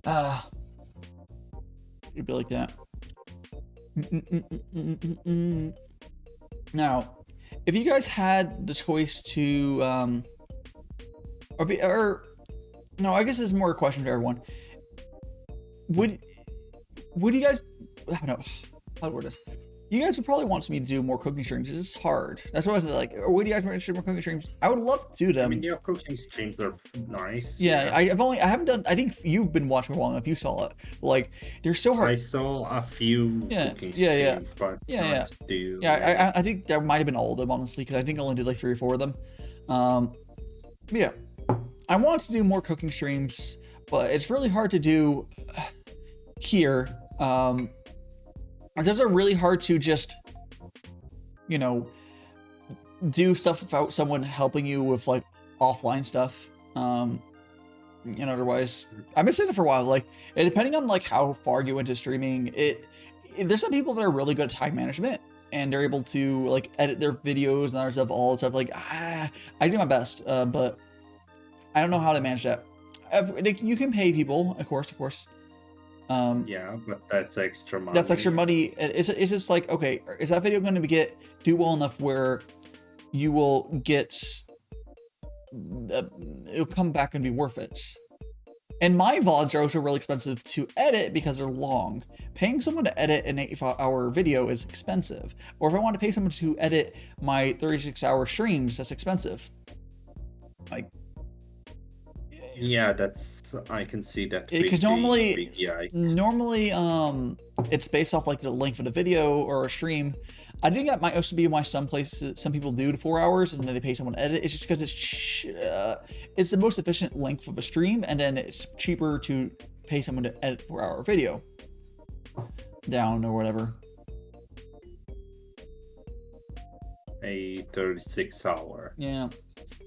It'd be like that. Now, if you guys had the choice to, no, I guess this is more a question for everyone. Would you guys, I don't know how to word this. You guys would probably want me to do more cooking streams. It's hard. That's what I was like. Or would you guys want to do more cooking streams? I would love to do them. I mean, yeah, cooking streams are nice. Yeah, I haven't done. I think you've been watching me long enough. You saw it. Like, they're so hard. I saw a few cooking streams, but I think there might have been all of them honestly, because I think I only did like 3 or 4 of them. Yeah, I want to do more cooking streams, but it's really hard to do here. Those are really hard to just, you know, do stuff without someone helping you with like offline stuff. You know, otherwise, I've been saying it for a while. Like, depending on like how far you into streaming, there's some people that are really good at time management and they're able to like edit their videos and other stuff, all the stuff. Like, I do my best, but I don't know how to manage that. You can pay people, of course. Yeah, but that's extra money. That's extra money. It's just like, okay, is that video going to do well enough where you will get, it'll come back and be worth it? And my VODs are also really expensive to edit because they're long. Paying someone to edit an 8-hour video is expensive. Or if I want to pay someone to edit my 36-hour streams, that's expensive. Like, yeah, I can see that. Because normally, it's based off like the length of the video or a stream. I think that might also be why some people do to 4 hours and then they pay someone to edit. It's just because it's the most efficient length of a stream, and then it's cheaper to pay someone to edit 4-hour video down or whatever. A 36-hour. Yeah.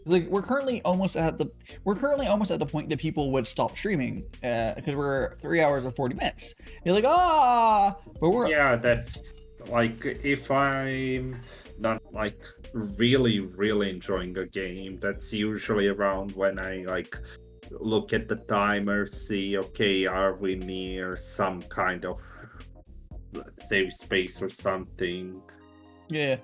Like we're currently almost at the point that people would stop streaming because we're 3 hours and 40 minutes. You're like, but we're that's like if I'm not like really enjoying a game, that's usually around when I like look at the timer, see, okay, are we near some kind of save space or something. Yeah,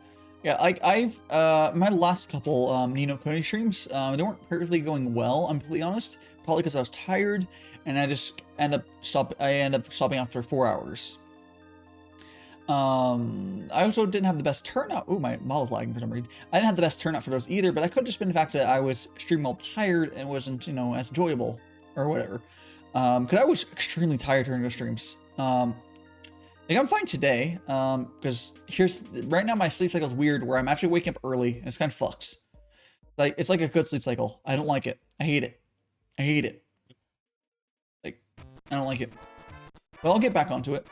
like I've my last couple Nino Cody streams, they weren't perfectly going well, I'm completely honest, probably because I was tired and I just end up stopping after 4 hours. I also didn't have the best turnout. Ooh, my model's lagging for some reason. I didn't have the best turnout for those either, but that could have just been the fact that I was streaming all tired and wasn't, you know, as enjoyable or whatever. Because I was extremely tired during those streams. Like I'm fine today, because right now my sleep cycle is weird where I'm actually waking up early and it's kind of fucks. Like it's like a good sleep cycle. I don't like it. I hate it. Like I don't like it. But I'll get back onto it.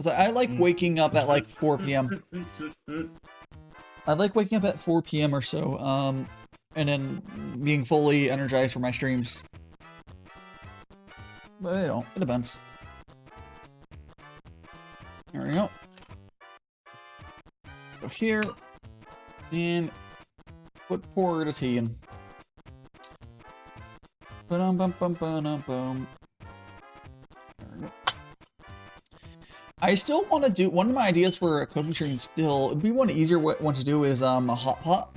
I like waking up at like 4 p.m. I like waking up at 4 p.m. or so, and then being fully energized for my streams. But you know, it depends. There we go. Go here and pour the tea in. Ba-dum-bum-bum-ba-dum-bum. I still want to do, one of my ideas for a cooking stream still, it'd be one easier one to do is a hot pot.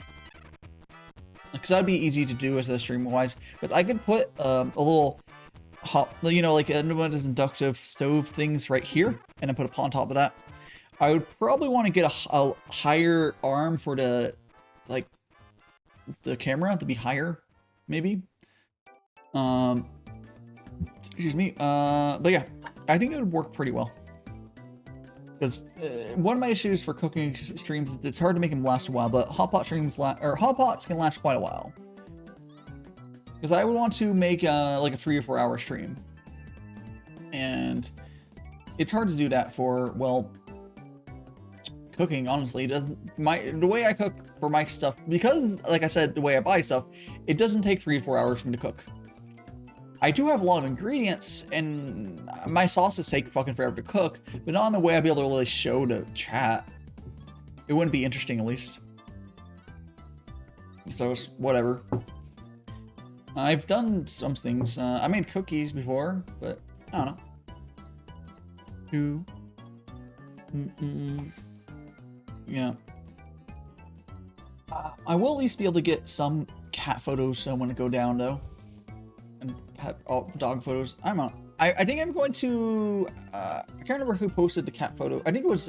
Because that'd be easy to do as a stream wise. But I could put a little hot, you know, like one of those inductive stove things right here, and then put a pot on top of that. I would probably want to get a higher arm for the, like, the camera to be higher, maybe. Excuse me. But yeah, I think it would work pretty well. Because one of my issues for cooking streams, it's hard to make them last a while, but hot pot streams hot pots can last quite a while. Because I would want to make like a 3 or 4 hour stream, and it's hard to do that for, well, cooking. Honestly, it doesn't. The way I cook for my stuff, because like I said, the way I buy stuff, it doesn't take 3 to 4 hours for me to cook. I do have a lot of ingredients, and my sauces take fucking forever to cook, but not in the way I'd be able to really show to chat. It wouldn't be interesting, at least. So it's whatever. I've done some things. I made cookies before, but I don't know. Yeah. I will at least be able to get some cat photos when I go down, though. And dog photos. I think I'm going to. I can't remember who posted the cat photo. I think it was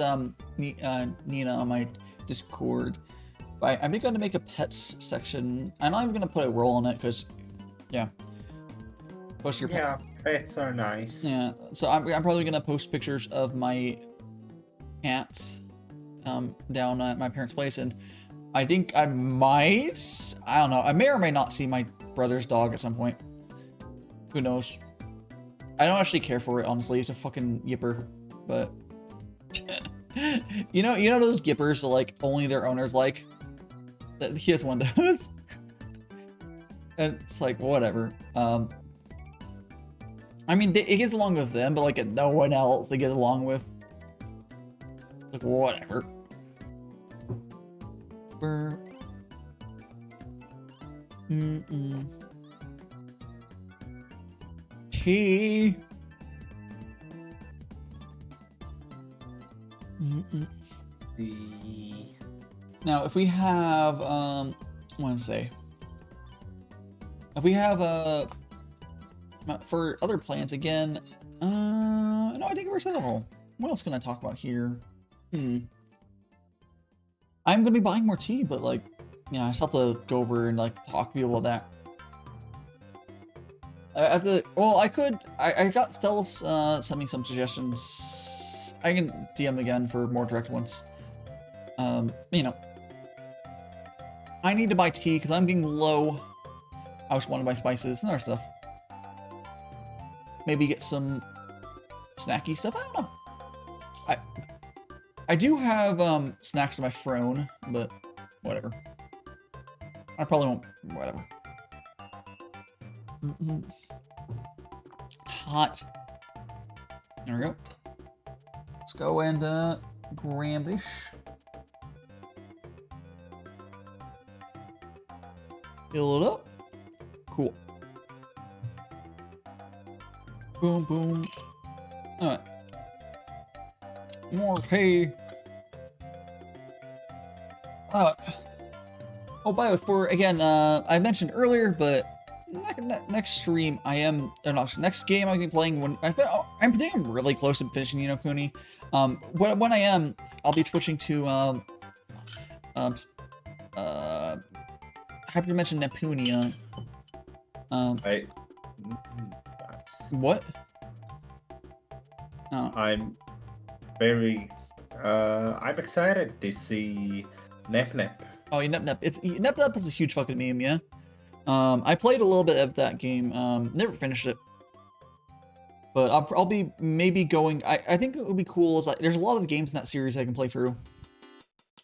Nina on my Discord. But I'm going to make a pets section. I'm not even going to put a role on it because, yeah. Post your pet. Yeah, pets are nice. Yeah. So I'm probably going to post pictures of my cats down at my parents' place, and I think I might. I don't know. I may or may not see my brother's dog at some point. Who knows? I don't actually care for it, honestly. It's a fucking yipper, but you know those yippers that like only their owners like. That he has one of those, and it's like whatever. I mean, it gets along with them, but like no one else to get along with. Like whatever. Tea. Now, if we have, I want to say, if we have for other plants again, no, I think we're settled. What else can I talk about here? I'm gonna be buying more tea, but like, yeah, I still have to go over and like talk to people about that. I have to. Well, I could. I got Stella sent me some suggestions. I can DM again for more direct ones. You know, I need to buy tea because I'm getting low. I just want to buy spices and other stuff. Maybe get some snacky stuff. I don't know. I do have snacks in my phone, but whatever. I probably won't. Whatever. Hot. There we go. Let's go and grab this. Fill it up. Cool. Boom, boom. Alright. More pay. Oh, by the way, for again, I mentioned earlier, but next stream I am, no, next game I'll be playing when I think I'm really close to finishing Ni no Kuni. When I am, I'll be switching to Hyperdimension Nepunia. What? Oh. I'm very I'm excited to see Nep Nep. Oh, Nep Nep. Nep Nep is a huge fucking meme, yeah. I played a little bit of that game. Never finished it. But I'll be maybe going. I think it would be cool. Is like there's a lot of games in that series I can play through,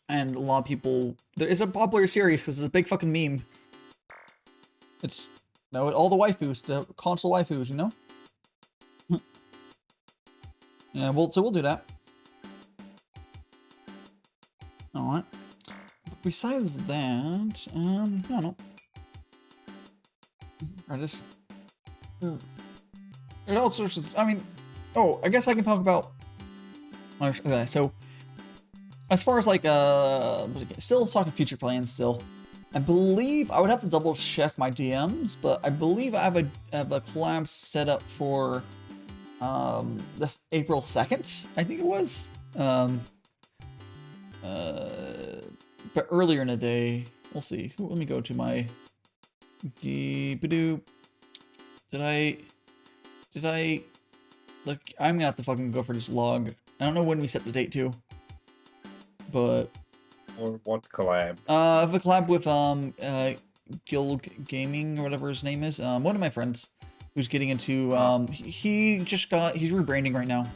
and a lot of people. It's a popular series because it's a big fucking meme. It's all the waifus, the console waifus, you know. Yeah, so we'll do that. All right. But besides that, I don't know. I just. It all sorts of. I mean, I guess I can talk about. Okay, so as far as like still talking future plans. Still, I believe I would have to double check my DMs, but I believe I have a collab set up for this April 2nd. I think it was. But earlier in the day, we'll see. Let me go to my. Did I? Did I... Look, I'm gonna have to fucking go for this log. I don't know when we set the date to. But... Or what collab? I have a collab with, Guild Gaming, or whatever his name is. One of my friends who's getting into, he's rebranding right now.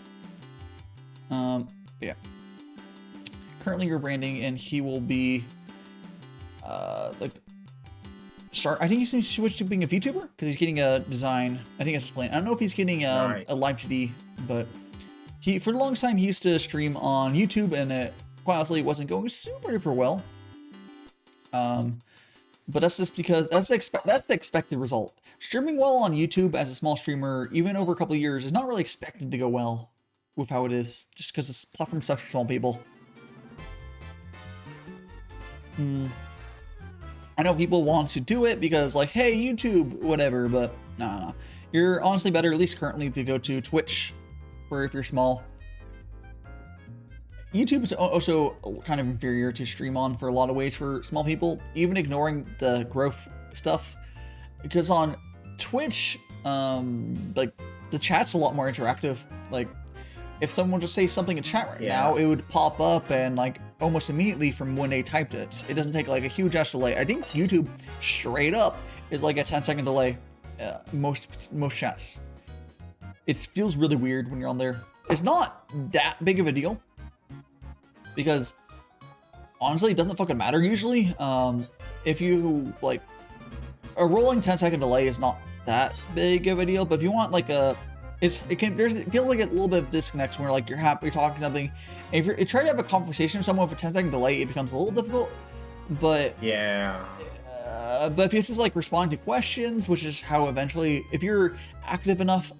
Yeah. Currently rebranding, and he will be, like, I think he's going to switch to being a VTuber, because he's getting a design. I think that's his plan. I don't know if he's getting a live GD, but for the longest time, he used to stream on YouTube, and quite honestly, it wasn't going super well. But that's just because that's the expected result. Streaming well on YouTube as a small streamer, even over a couple of years, is not really expected to go well with how it is, just because this platform sucks for small people. I know people want to do it because, like, hey, YouTube, whatever, but nah. You're honestly better, at least currently, to go to Twitch, or if you're small. YouTube is also kind of inferior to stream on for a lot of ways for small people, even ignoring the growth stuff. Because on Twitch, like, the chat's a lot more interactive. Like, if someone just say something in chat right now, it would pop up and, like, almost immediately from when they typed it. It doesn't take, like, a huge ass delay. I think YouTube, straight up, is like a 10-second delay. Most chats. It feels really weird when you're on there. It's not that big of a deal, because honestly, it doesn't fucking matter usually. If you, like, a rolling 10-second delay is not that big of a deal, but if you want, like, it feels like a little bit of disconnects where, like, you're talking something, and if you try to have a conversation with someone with a 10-second delay, it becomes a little difficult. But but if it's just like responding to questions, which is how eventually, if you're active enough,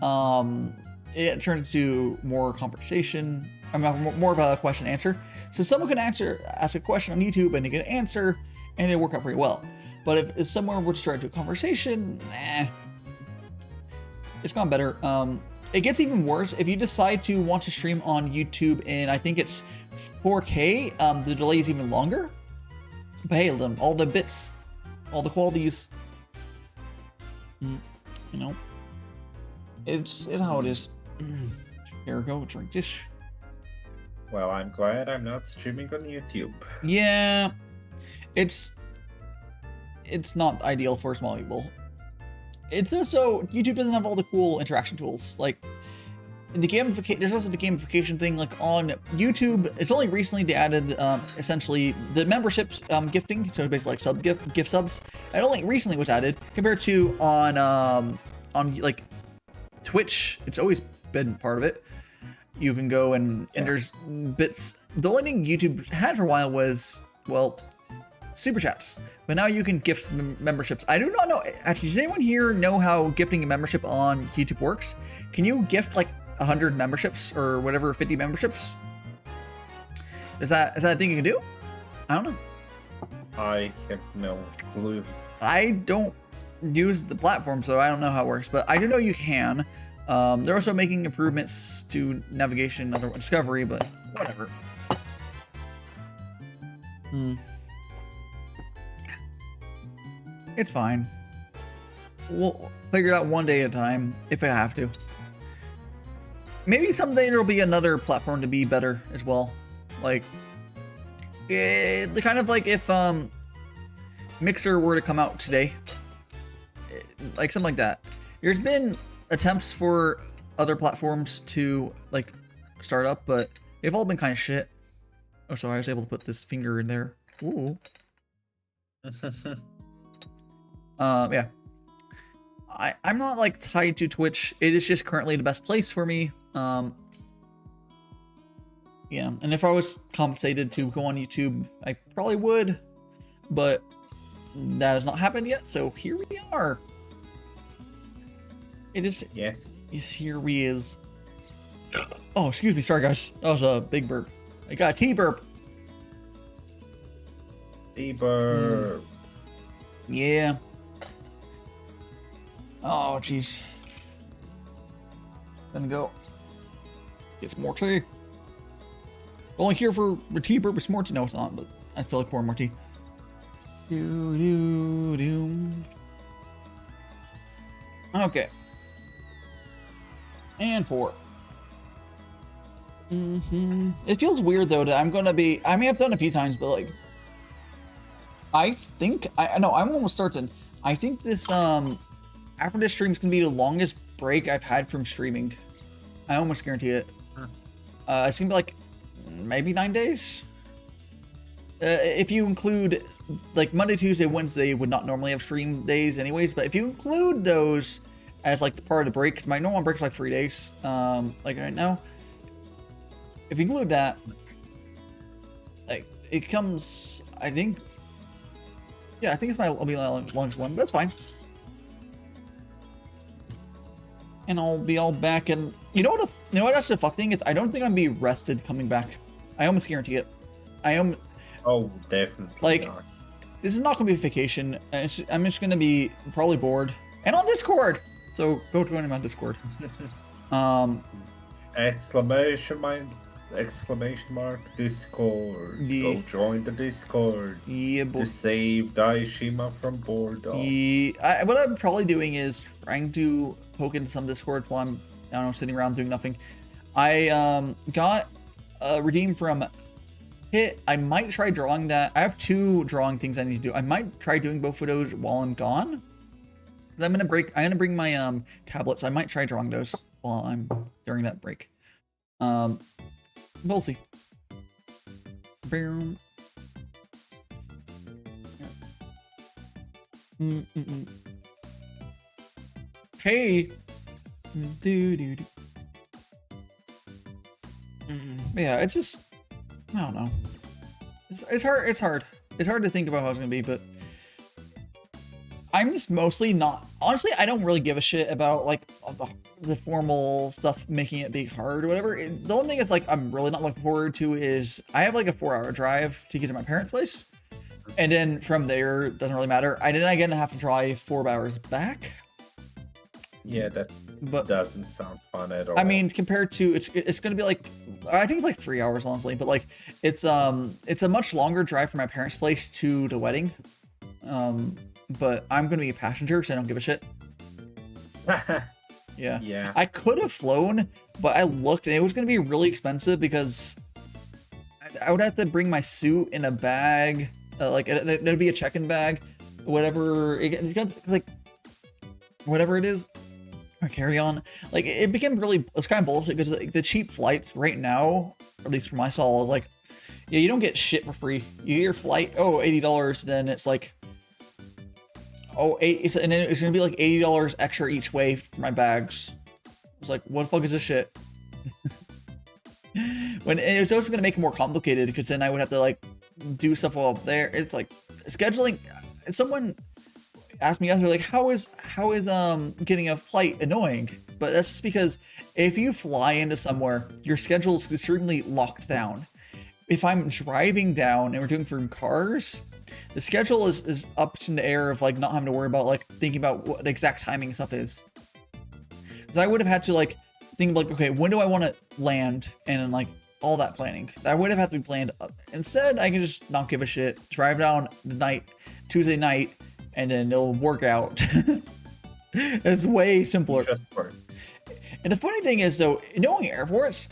it turns into more conversation. More of a question answer. So someone can ask a question on YouTube and they get an answer, and it'll work out pretty well. But if someone were to try to do a conversation, it's gone better. It gets even worse if you decide to want to stream on YouTube, and I think it's 4K. The delay is even longer. But hey, all the bits, all the qualities, you know, it's how it is. Here we go. Drink this. Well, I'm glad I'm not streaming on YouTube. Yeah, it's not ideal for small people. It's also, YouTube doesn't have all the cool interaction tools. Like, in the gamification, there's also the gamification thing. Like, on YouTube, it's only recently they added, essentially, the memberships gifting. So basically, like, gift subs. It only recently was added, compared to on like, Twitch. It's always been part of it. You can go and there's bits. The only thing YouTube had for a while was, well, super chats. But now you can gift memberships. I do not know. Actually, does anyone here know how gifting a membership on YouTube works? Can you gift like 100 memberships or whatever, 50 memberships? Is that a thing you can do? I don't know. I have no clue. I don't use the platform, so I don't know how it works. But I do know you can. They're also making improvements to navigation and other discovery, but whatever. It's fine. We'll figure it out one day at a time, if I have to. Maybe someday there'll be another platform to be better as well. Like, kind of like if Mixer were to come out today. Like something like that. There's been attempts for other platforms to, like, start up, but they've all been kind of shit. Oh, so I was able to put this finger in there. Ooh. Yeah. I'm not, like, tied to Twitch. It is just currently the best place for me. Yeah, and if I was compensated to go on YouTube, I probably would, but that has not happened yet, so here we are. It is. Yes. Here we is. Oh, excuse me. Sorry, guys. That was a big burp. I got a tea burp. Tea burp. Yeah. Oh, jeez. Gonna go get some more tea. Only here for a tea burp with some more tea. No, it's not, but I feel like pouring more tea. Okay. And 4. It feels weird though that I'm gonna be. I mean, I've done it a few times, but like, I think I know I'm almost certain. I think this after this stream is gonna be the longest break I've had from streaming. I almost guarantee it. It's gonna be like maybe 9 days. If you include like Monday, Tuesday, Wednesday would not normally have stream days anyways, but if you include those as like the part of the break, because my normal break is like 3 days, like right now. If you include that, like it comes, I think, yeah, I think it's I'll be my longest one. But that's fine. And I'll be all back, and you know what? That's the fuck thing is. I don't think I'm gonna be rested coming back. I almost guarantee it. Oh, definitely. Like, not. this is not gonna be a vacation. I'm just gonna be probably bored and on Discord. So go join him on Discord. Exclamation mark Discord. Yeah. Go join the Discord. Yeah, boy. To save Daishima from boredom. Yeah, what I'm probably doing is trying to poke into some Discord while I'm, I don't know, sitting around doing nothing. I got redeemed from Hit. I might try drawing that. I have 2 drawing things I need to do. I might try doing both of those while I'm gone. I'm gonna bring my tablet, so I might try drawing those while I'm during that break. We'll see. Boom. Hey. Yeah, it's just, I don't know. It's hard. It's hard to think about how it's gonna be, but I'm just mostly not. Honestly, I don't really give a shit about like the formal stuff making it be hard or whatever. The only thing is like I'm really not looking forward to is I have like a 4-hour drive to get to my parents' place, and then from there it doesn't really matter. I didn't again have to drive 4 hours back. Yeah, that doesn't sound fun at all. I mean, compared to it's gonna be like, I think it's like 3 hours honestly, but like it's a much longer drive from my parents' place to the wedding. But I'm gonna be a passenger, so I don't give a shit. Yeah. Yeah. I could have flown, but I looked and it was gonna be really expensive because I would have to bring my suit in a bag, like it'd be a check-in bag, whatever like whatever it is, or carry on. Like it became really, it's kind of bullshit because like, the cheap flights right now, or at least from my saw, is like, yeah, you don't get shit for free. You get your flight, oh, $80, then it's like, oh, and then it's gonna be like $80 extra each way for my bags. It's like, what the fuck is this shit? When it's also gonna make it more complicated because then I would have to like do stuff while up there. It's like scheduling. Someone asked me yesterday, like, how is getting a flight annoying? But that's just because if you fly into somewhere, your schedule is extremely locked down. If I'm driving down and we're doing from cars, the schedule is up in the air of like not having to worry about like thinking about what the exact timing stuff is. Because I would have had to like think like, okay, when do I want to land, and then like all that planning. That would have had to be planned up. Instead, I can just not give a shit, drive down the night, Tuesday night, and then it'll work out. It's way simpler. Just work. And the funny thing is though, knowing airports,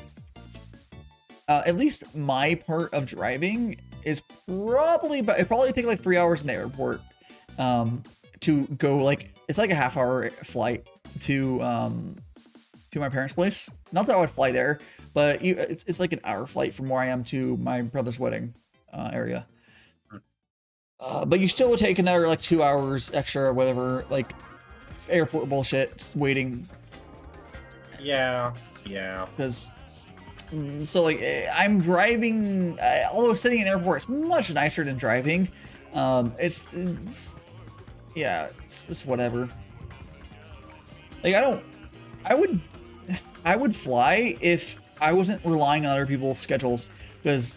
at least my part of driving is probably, but it probably take like 3 hours in the airport to go, like it's like a half-hour flight to my parents' place. Not that I would fly there, but it's like an hour flight from where I am to my brother's wedding area. But you still would take another like 2 hours extra or whatever, like airport bullshit waiting. Yeah. Because so like I'm driving, although sitting in an airport is much nicer than driving. It's whatever. Like I would fly if I wasn't relying on other people's schedules, because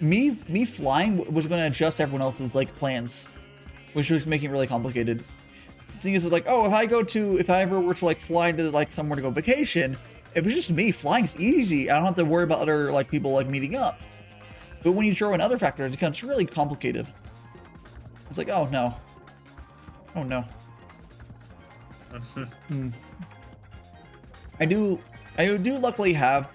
me flying was going to adjust everyone else's like plans, which was making it really complicated. The thing is like, oh, if I ever were to like fly to like somewhere to go vacation, if it was just me, flying's easy. I don't have to worry about other like people like meeting up. But when you throw in other factors, it becomes really complicated. It's like, oh no. I do I do luckily have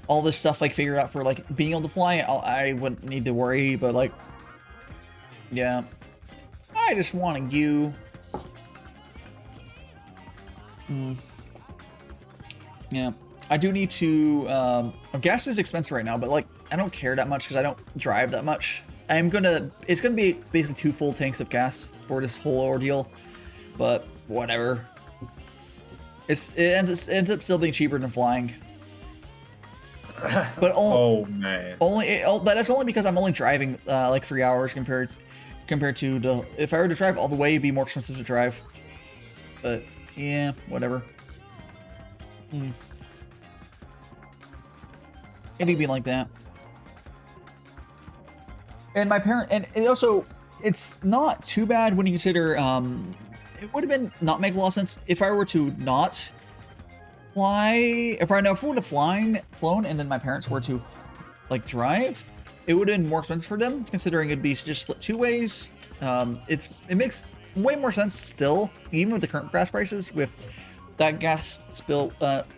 all this stuff like figured out for like being able to fly. I wouldn't need to worry, but like, yeah, I just want you. Yeah, I do need to. Gas is expensive right now, but like I don't care that much because I don't drive that much. It's gonna be basically 2 full tanks of gas for this whole ordeal, but whatever. It ends up still being cheaper than flying. But Oh man. but that's only because I'm only driving like 3 hours compared to if I were to drive all the way, it'd be more expensive to drive. But yeah, whatever. It'd be like that. And my parent, and it also, it's not too bad when you consider, it would have been not make a lot of sense if I were to not fly, if I would have flown and then my parents were to like drive, it would have been more expensive for them, considering it'd be just split 2 ways. It makes way more sense still, even with the current gas prices, with that gas spill,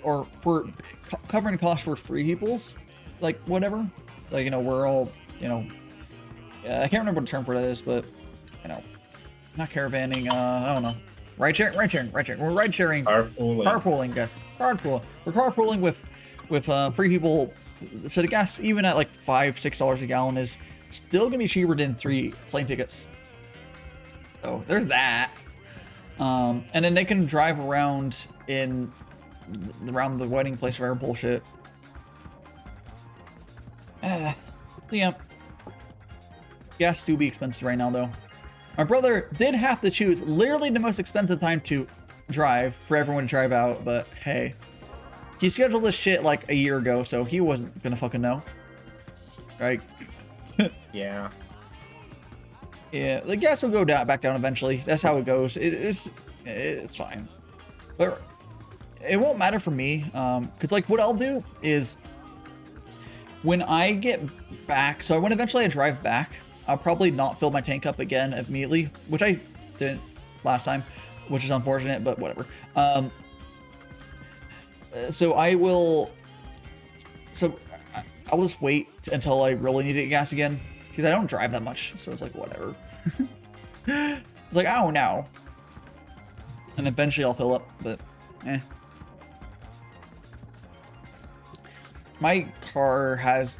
or for covering the cost for free people's, like whatever, like, you know, we're all, you know, I can't remember what the term for that is, but, you know, not caravanning, I don't know. Ride sharing. We're ride sharing. Carpooling, guys. Carpool. We're carpooling with free people. So the gas, even at like $5-6 a gallon, is still gonna be cheaper than 3 plane tickets. So there's that. And then they can drive around around the wedding place for bullshit. So yeah. Gas do be expensive right now, though. My brother did have to choose literally the most expensive time to drive for everyone to drive out, but hey. He scheduled this shit like a year ago, so he wasn't gonna fucking know. Right? Yeah. Yeah, the gas will go back down eventually. That's how it goes. It's fine. But it won't matter for me, because like what I'll do is when I get back, so when eventually I drive back, I'll probably not fill my tank up again immediately, which I didn't last time, which is unfortunate, but whatever. So I'll just wait until I really need to get gas again, because I don't drive that much, so it's like whatever. It's like, oh no. And eventually I'll fill up, but eh. My car has,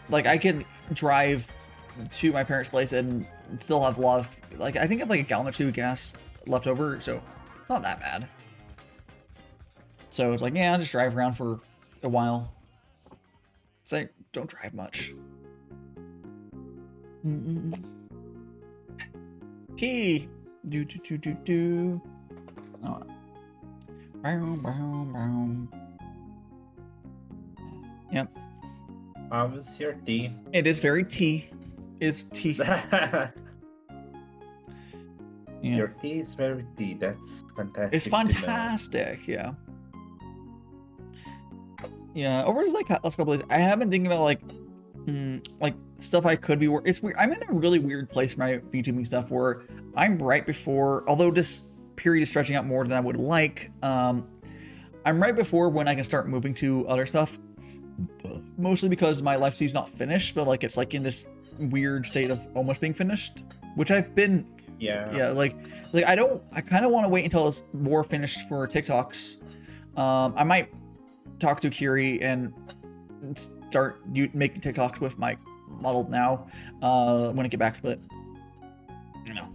like, I can drive to my parents' place and still have a lot of, like, I think I have like a gallon or 2 of gas left over, so it's not that bad. So it's like, yeah, I'll just drive around for a while. It's like, don't drive much. Key. Do. Oh. Yep. How was your tea? It is very tea. It's tea. Yeah. Your tea is very tea. That's fantastic. It's fantastic, yeah. Yeah, over this like last couple days, I have been thinking about like stuff I could be. It's weird. I'm in a really weird place for my VTubing stuff where I'm right before, although this period is stretching out more than I would like. I'm right before when I can start moving to other stuff. Mostly because my life is not finished, but like it's like in this weird state of almost being finished, which I've been. Yeah. Like I kind of want to wait until it's more finished for TikToks. I might talk to Kiri and start making TikToks with my model now when I get back, but you know,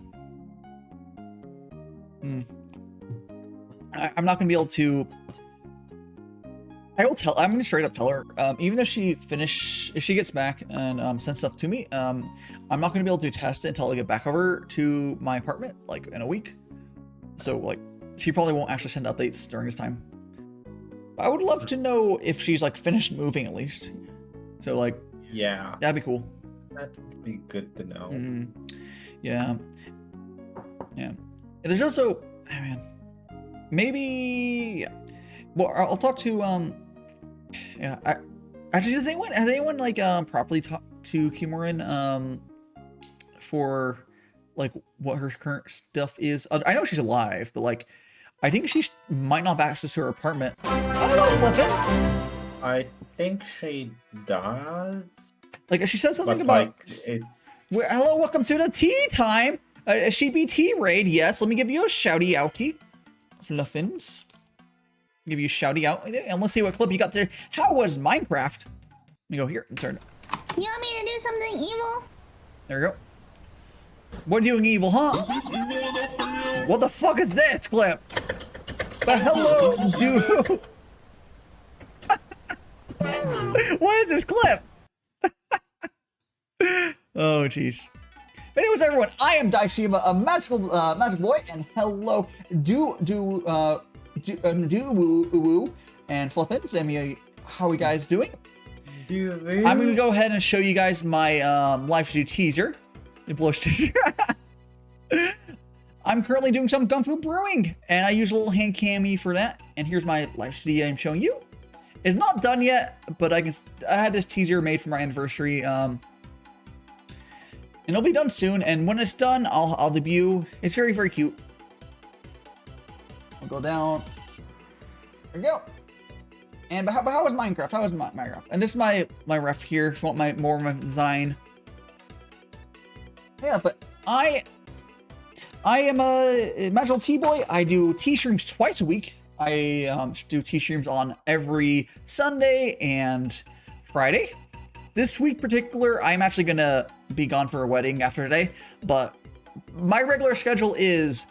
I'm not gonna be able to. I'm gonna straight up tell her, even if she gets back and sends stuff to me, I'm not gonna be able to test it until I get back over to my apartment, like in a week. So like, she probably won't actually send updates during this time. I would love to know if she's like finished moving at least. So like, yeah, that'd be cool. That would be good to know. Yeah. And there's also, maybe. Well, I'll talk to yeah. Actually, has anyone like properly talked to Kimorin for like what her current stuff is? I know she's alive, but like I think she might not have access to her apartment. Hello, Flippins. I think she does. Like, she said something But about... like, it's Hello, welcome to the tea time. SheBT raid, yes. Let me give you a shouty outie. Fluffins. Give you a shouty out. And let's see what clip you got there. How was Minecraft? Let me go here and turn it. You want me to do something evil? There we go. We're doing evil, huh? What the fuck is this clip? But hello, dude. What is this clip? Oh, jeez. But anyways, everyone, I am Daishima, a magical boy, and hello, do woo, and Fluffins, and how are you guys doing? I'm gonna go ahead and show you guys my live to do teaser. I'm currently doing some Gongfu brewing, and I use a little hand cami for that. And here's my live studio I'm showing you. It's not done yet, but I had this teaser made for my anniversary. And it'll be done soon. And when it's done, I'll debut. It's very, very cute. I'll go down. There we go. And but how was Minecraft? How was Minecraft? And this is my ref here. If you want more of my design. Yeah, but I am a magical tea boy. I do tea streams twice a week. I do tea streams on every Sunday and Friday. This week particular, I'm actually gonna be gone for a wedding after today, but my regular schedule is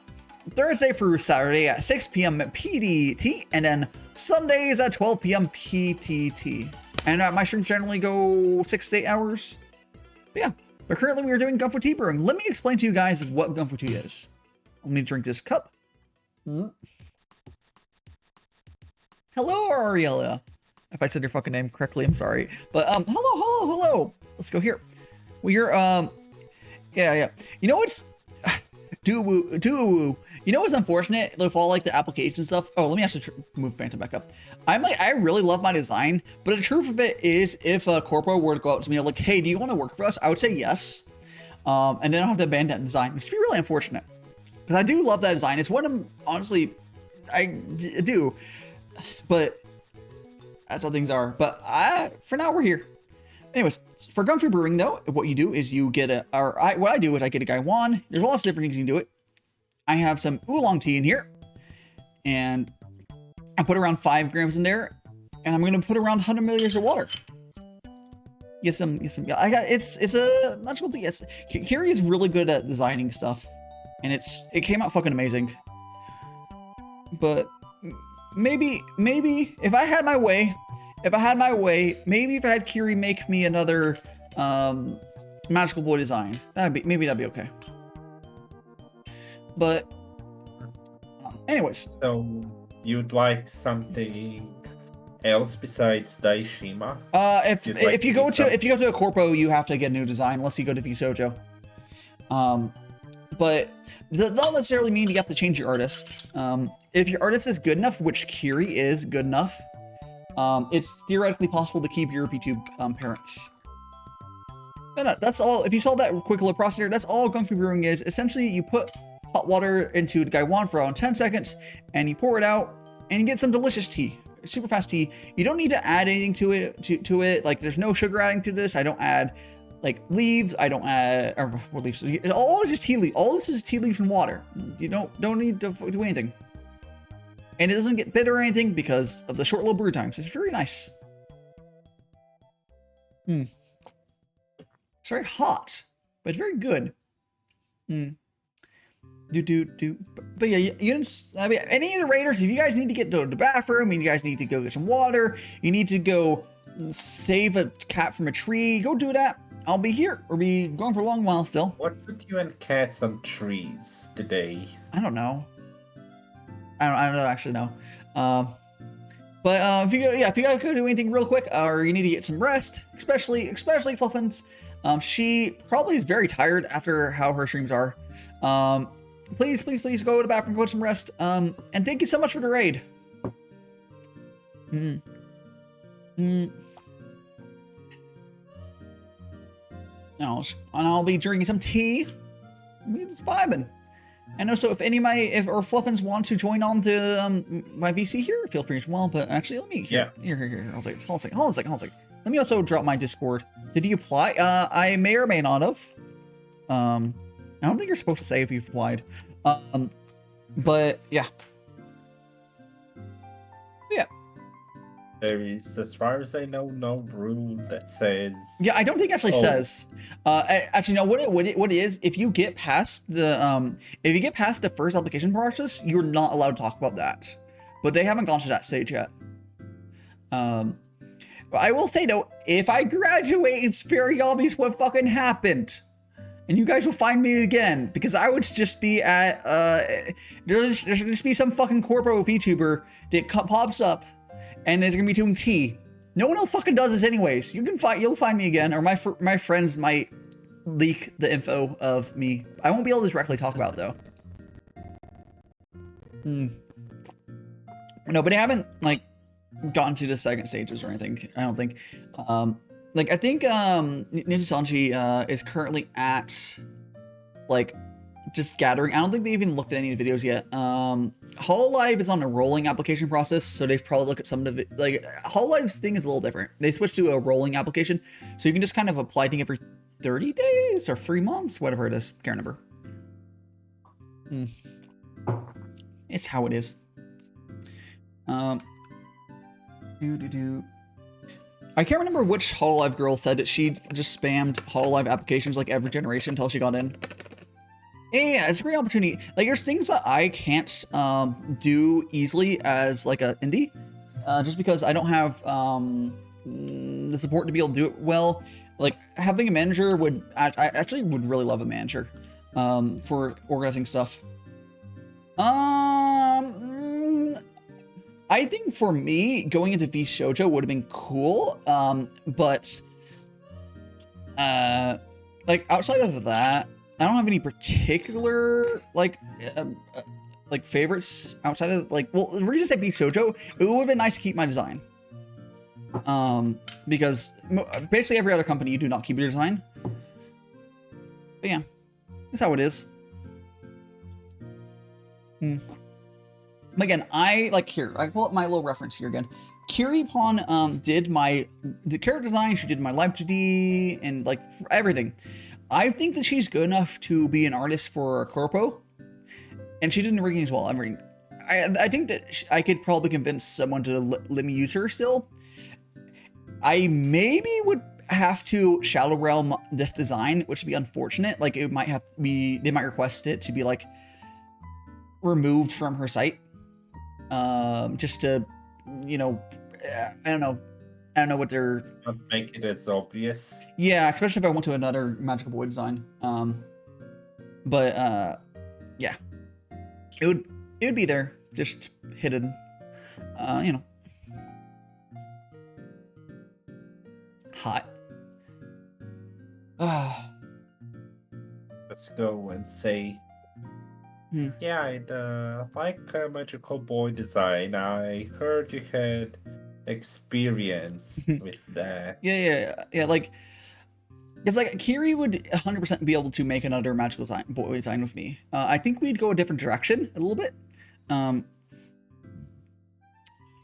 Thursday through Saturday at 6 p.m. PDT, and then Sundays at 12 p.m. PTT. And my streams generally go 6 to 8 hours. But yeah, but currently we are doing Gongfu Tea brewing. Let me explain to you guys what Gongfu Tea is. Let me drink this cup. Hello, Ariella. If I said your fucking name correctly, I'm sorry. But hello. Let's go here. Well, you're yeah. You know what's do you know what's unfortunate with all like the application stuff? Oh, let me actually move Phantom back up. I really love my design, but the truth of it is, if a corpo were to go up to me like, hey, do you want to work for us? I would say yes. And then I'll have to abandon that design, which would be really unfortunate. Because I do love that design. It's one of, honestly, I do. But that's how things are. But for now, we're here. Anyways, for Gongfu Brewing, though, what you do is you get what I do is I get a Gaiwan. There's lots of different things you can do it. I have some oolong tea in here, and I put around 5 grams in there, and I'm gonna put around 100 milliliters of water. Get some. Yeah, it's a magical tea. Yes, Kiri is really good at designing stuff, and it came out fucking amazing. But maybe if I had my way, maybe if I had Kiri make me another magical boy design, that'd be okay. But anyways, so you'd like something else besides Daishima? If you go to a corpo, you have to get a new design unless you go to Vsojo. But that doesn't necessarily mean you have to change your artist. If your artist is good enough, which Kiri is good enough, it's theoretically possible to keep your Vtube parents. But that's all. If you saw that quick little process here, that's all Gongfu Brewing is. Essentially, you put hot water into the Gaiwan for around 10 seconds, and you pour it out, and you get some delicious tea. Super fast tea. You don't need to add anything to it. Like, there's no sugar adding to this. I don't add like leaves. I don't add what leaves. All is just tea leaf. All this is tea leaves and water. You don't need to do anything. And it doesn't get bitter or anything because of the short little brew times. It's very nice. It's very hot, but very good. But yeah, you didn't. I mean, any of the raiders, if you guys need to get to the bathroom, and you guys need to go get some water, you need to go save a cat from a tree, go do that. I'll be here. We'll be going for a long while still. What's with you and cats on trees today? I don't know. I don't actually know. But if you gotta go do anything real quick, or you need to get some rest, especially Fluffins. She probably is very tired after how her streams are. Please go to the bathroom, go get some rest. And thank you so much for the raid. Now, and I'll be drinking some tea. I'm just vibing. And also, if any of my Fluffins want to join on to my VC here, feel free as well. But actually, let me here. Hold on a second. Let me also drop my Discord. Did you apply? I may or may not have. I don't think you're supposed to say if you've applied. But yeah. Yeah. There is, as far as I know, no rule that says. Yeah, I don't think it actually says. Actually, no. What it is? If you get past the first application process, you're not allowed to talk about that. But they haven't gone to that stage yet. I will say though, if I graduate, it's very obvious what fucking happened. And you guys will find me again, because I would just be at, there's just be some fucking corporate VTuber that pops up, and is gonna be doing tea. No one else fucking does this anyways. You'll find me again, or my friends might leak the info of me. I won't be able to directly talk about it, though. No, but I haven't, like, gotten to the second stages or anything, I don't think. Like, I think Ninja Sanji is currently at, like, just gathering. I don't think they even looked at any of the videos yet. Hololive is on a rolling application process, so they've probably looked at some of the, like, Hololive's thing is a little different. They switched to a rolling application, so you can just kind of apply, I think, every 30 days or 3 months, whatever it is. Can't remember. It's how it is. I can't remember which Hololive girl said that she just spammed Hololive applications like every generation until she got in. Yeah, it's a great opportunity. Like, there's things that I can't do easily as like a indie, just because I don't have the support to be able to do it well. Like, having a manager would, I actually would really love a manager for organizing stuff. I think for me, going into V Shoujo would have been cool, but like outside of that, I don't have any particular like favorites outside of like. Well, the reason I say V Shoujo, it would have been nice to keep my design, because basically every other company you do not keep your design. But yeah, that's how it is. Again, I like here. I pull up my little reference here again. Kiripon did the character design. She did my live 2D and like everything. I think that she's good enough to be an artist for a corpo, and she did the rigging as well. I think that I could probably convince someone to let me use her still. I maybe would have to shadow realm this design, which would be unfortunate. Like, it might have to be, they might request it to be like removed from her site. Just to, you know, I don't know what they're... Not make it as obvious. Yeah, especially if I went to another Magical Boy design. But yeah. It would be there, just hidden. You know. Hot. Let's go and say... Yeah, I'd like Magical Boy design. I heard you had experience with that. Yeah. Like, it's like Kiri would 100% be able to make another Magical Boy design with me. I think we'd go a different direction a little bit.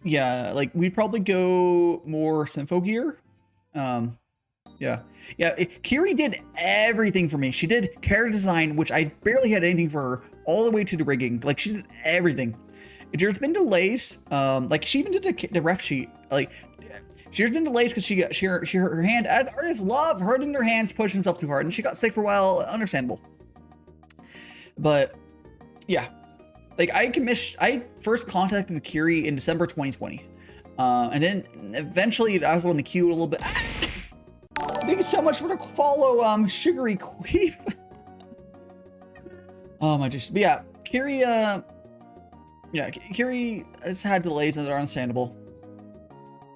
Yeah, like we'd probably go more Sympho gear. Yeah. Kiri did everything for me. She did character design, which I barely had anything for her, all the way to the rigging. Like, she did everything. There's been delays. Like, she even did the ref sheet. Like, there's been delays because her hand, as artists love hurting their hands, push themselves too hard, and she got sick for a while. Understandable. But yeah, like I first contacted Kiri in December 2020, and then eventually I was in the queue a little bit. Thank you so much for the follow, Sugary Queef. Oh my gosh. But yeah, Kiri, Kiri has had delays that are understandable.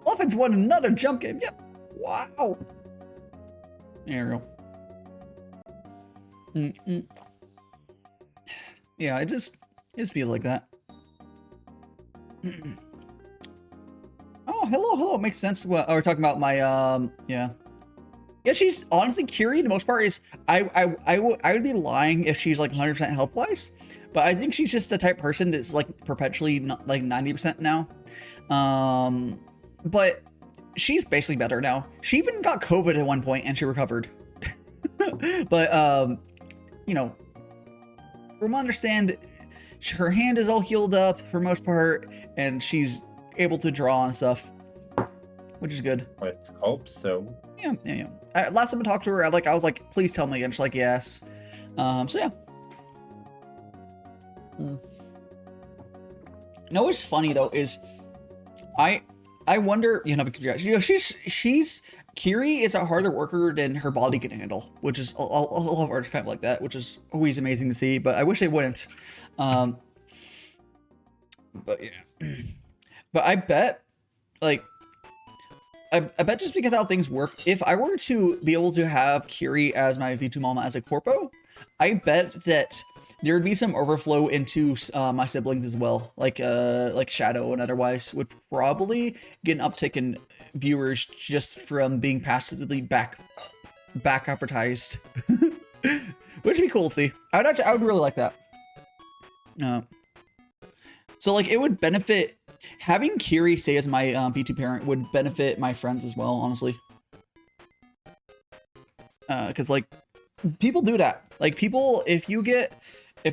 Muffins won another jump game. Yep. Wow. There we go. Yeah, it just feels like that. Oh, hello. Makes sense. Well, we're talking about my, yeah. Yeah, she's honestly Kiri. The most part is I would be lying if she's like 100% health wise, but I think she's just the type of person that's like perpetually not, like 90% now. But she's basically better now. She even got COVID at one point and she recovered. But you know, from what I understand, her hand is all healed up for most part, and she's able to draw and stuff, which is good. Let's hope so. Yeah. Last time I talked to her, I was like, please tell me, and she's like, yes. So yeah. No, what's funny though is, I wonder, you know, she's Kiri is a harder worker than her body can handle, which is a lot of artists kind of like that, which is always amazing to see. But I wish they wouldn't. But yeah. But I bet, like, I bet just because how things work, if I were to be able to have Kiri as my V2 mama as a corpo, I bet that there would be some overflow into my siblings as well, like Shadow and otherwise would probably get an uptick in viewers just from being passively back advertised, which would be cool to see. I would really like that. So like it would benefit. Having Kiri stay as my V2 parent would benefit my friends as well, honestly. Because like people do that. Like people, if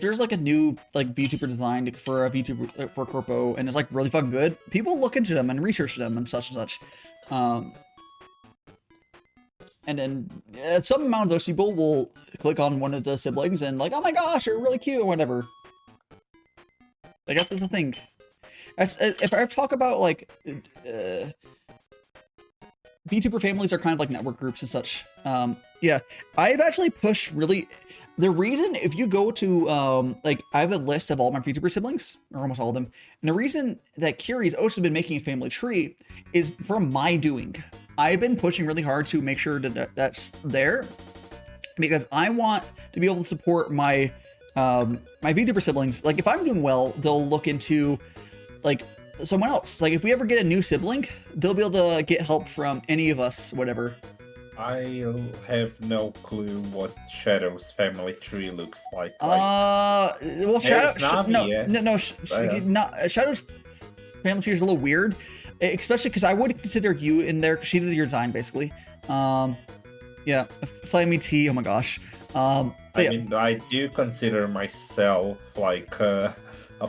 there's like a new like VTuber design for a VTuber for Corpo and it's like really fucking good, people look into them and research them and such. And then some amount of those people will click on one of the siblings and like, oh my gosh, you're really cute or whatever. Like that's the thing. If I talk about like VTuber families are kind of like network groups and such. Yeah, I've actually pushed really. The reason, if you go to like, I have a list of all my VTuber siblings, or almost all of them, and the reason that Kiri's also been making a family tree is from my doing. I've been pushing really hard to make sure that that's there, because I want to be able to support my my VTuber siblings. Like if I'm doing well, they'll look into like someone else. Like if we ever get a new sibling, they'll be able to get help from any of us, whatever. I have no clue what Shadow's family tree looks like. Well, Shadow's family tree is a little weird, especially because I would consider you in there because she did your design basically. Yeah, Flamey Tea. Oh my gosh. I mean, I do consider myself like a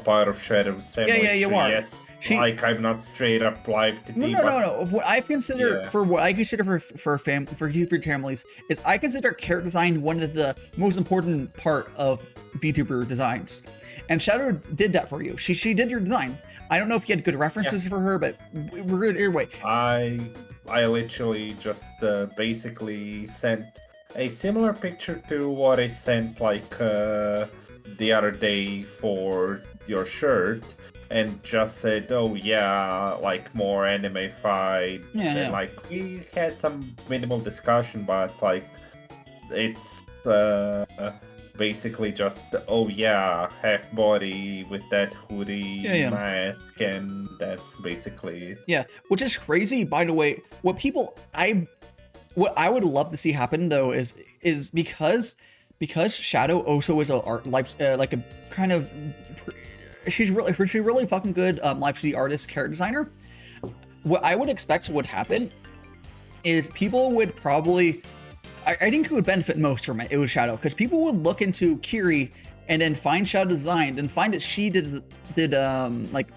part of Shadow's family. Yeah, you are. Yes, like I'm not straight up live to No. What I consider for VTuber families is I consider character design one of the most important part of VTuber designs, and Shadow did that for you. She did your design. I don't know if you had good references for her, but we're good either way. I literally just basically sent a similar picture to what I sent like the other day for your shirt, and just said, oh yeah, like more anime-fied. And like we had some minimal discussion, but like it's basically just, oh yeah, half body with that hoodie mask, and that's basically it. Yeah, which is crazy, by the way. What I would love to see happen though is because Shadow also is a art life like a kind of she's really fucking good live 3D artist, character designer. What I would expect would happen is people would probably, I think who would benefit most from it was Shadow, because people would look into Kiri and then find Shadow designed and find that she did like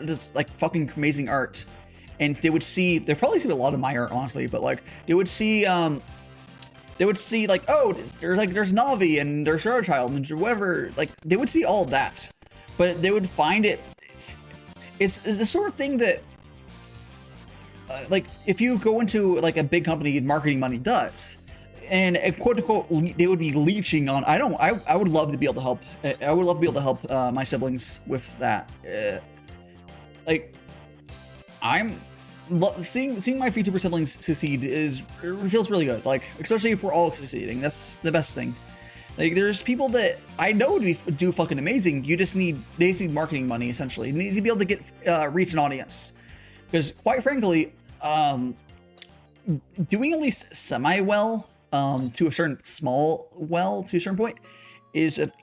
just like fucking amazing art, and they'd probably see a lot of my art honestly, but like they would see like, oh, there's Navi and there's Star Child and whatever, like they would see all that, but they would find it's the sort of thing that like if you go into like a big company, marketing money does, and quote unquote they would be leeching on. I would love to be able to help. I would love to be able to help my siblings with that. Like seeing my VTuber siblings succeed feels really good. Like especially if we're all succeeding, that's the best thing. Like there's people that I know would do fucking amazing. They just need marketing money essentially. You need to be able to get reach an audience, because quite frankly, doing at least semi well to a certain point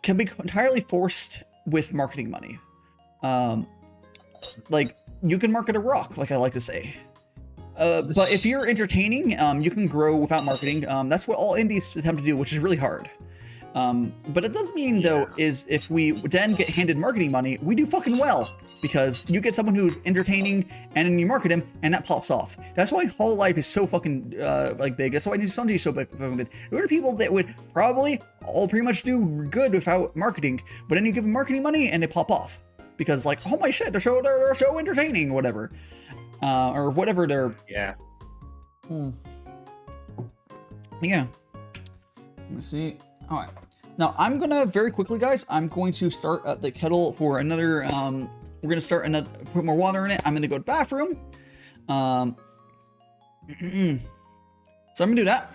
can be entirely forced with marketing money. Like, you can market a rock, like I like to say. But if you're entertaining, you can grow without marketing. That's what all indies attempt to do, which is really hard. But it does mean, though, is if we then get handed marketing money, we do fucking well. Because you get someone who's entertaining, and then you market him, and that pops off. That's why Hololive is so fucking, like, big. That's why Sunday is so big. There are people that would probably all pretty much do good without marketing, but then you give them marketing money, and they pop off. Because, like, oh my shit, they're so entertaining, whatever. Or whatever they're... Yeah. Yeah. Let me see. All right. Now, I'm going to, very quickly, guys, I'm going to start at the kettle for another... we're going to start another... Put more water in it. I'm going to go to the bathroom. So I'm going to do that.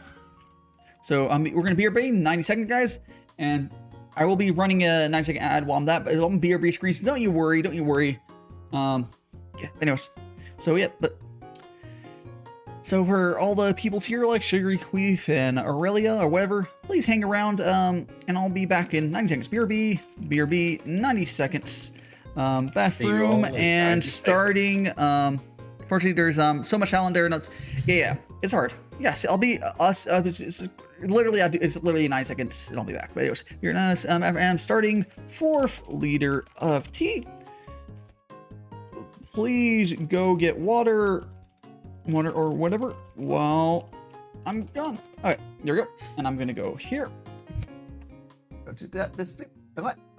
So we're going to BRB 90 seconds, guys. And I will be running a 90-second ad while I'm that. But on BRB screens, don't you worry. Don't you worry. Yeah, anyways. So yeah, but so for all the peoples here like Sugary Queef and Aurelia or whatever, please hang around and I'll be back in 90 seconds. BRB 90 seconds. Bathroom and starting. Unfortunately, there's so much talent there. And yeah, it's hard. Yes, I'll be us. It's literally 9 seconds and I'll be back. But anyways, you're nice. I'm starting 4th liter of tea. Please go get water or whatever while I'm gone. Okay, there we go. And I'm gonna go here. Go to that biscuit.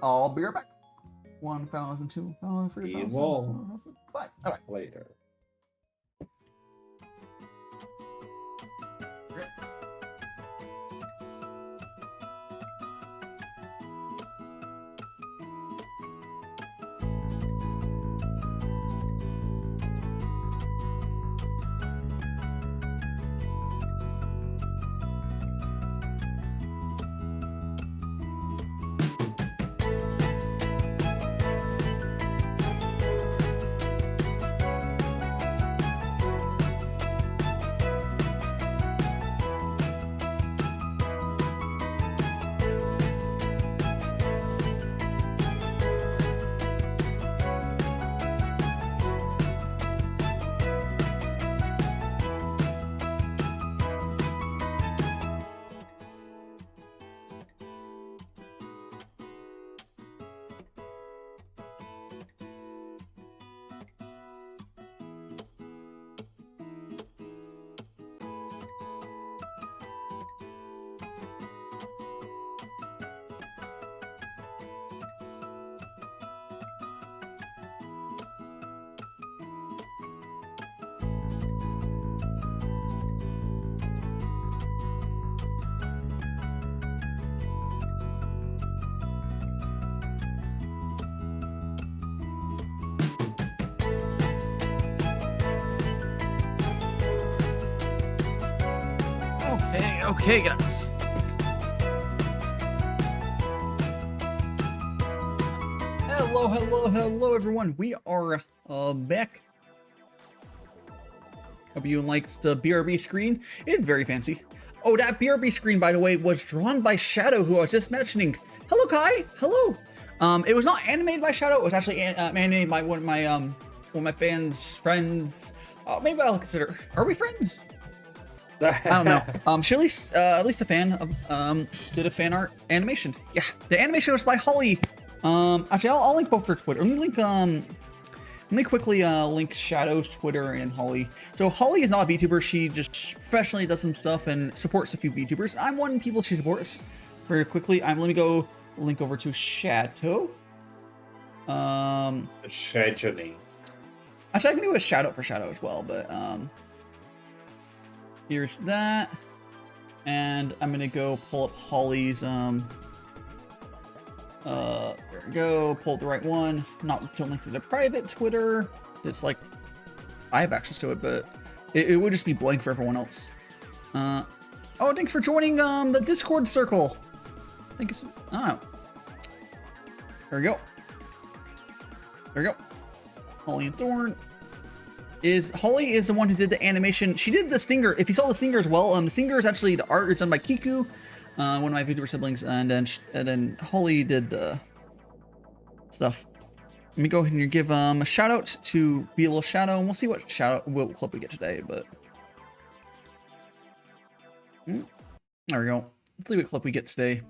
I'll be right back. 1,000, 2,000, 3,000, 4,000, 5. All right. Later. Okay. Okay, guys. Hello, everyone. We are back. Hope you liked the BRB screen. It's very fancy. Oh, that BRB screen, by the way, was drawn by Shadow, who I was just mentioning. Hello, Kai. Hello. It was not animated by Shadow. It was actually animated by one of my friends. Maybe I'll consider. Are we friends? I don't know. She at least a fan of did a fan art animation. Yeah, the animation was by Holly. Actually, I'll link both their Twitter. Let me quickly link Shadow's Twitter and Holly. So Holly is not a VTuber. She just professionally does some stuff and supports a few VTubers. I'm one of the people she supports. Very quickly, let me go link over to Shadow. Scheduling. Actually, I can do a shout out for Shadow as well, but here's that. And I'm gonna go pull up Holly's there we go, pull up the right one. Not to link to the private Twitter. It's like I have access to it, but it would just be blank for everyone else. Oh, thanks for joining the Discord circle. I think it's there we go. There we go. Holly and Thorn. Holly is the one who did the animation. She did the stinger. If you saw the stinger as well, the stinger is actually the art is done by Kiku, one of my VTuber siblings, and then Holly did the stuff. Let me go ahead and give a shout out to Be a Little Shadow, and we'll see what clip we get today. But there we go. Let's see what clip we get today.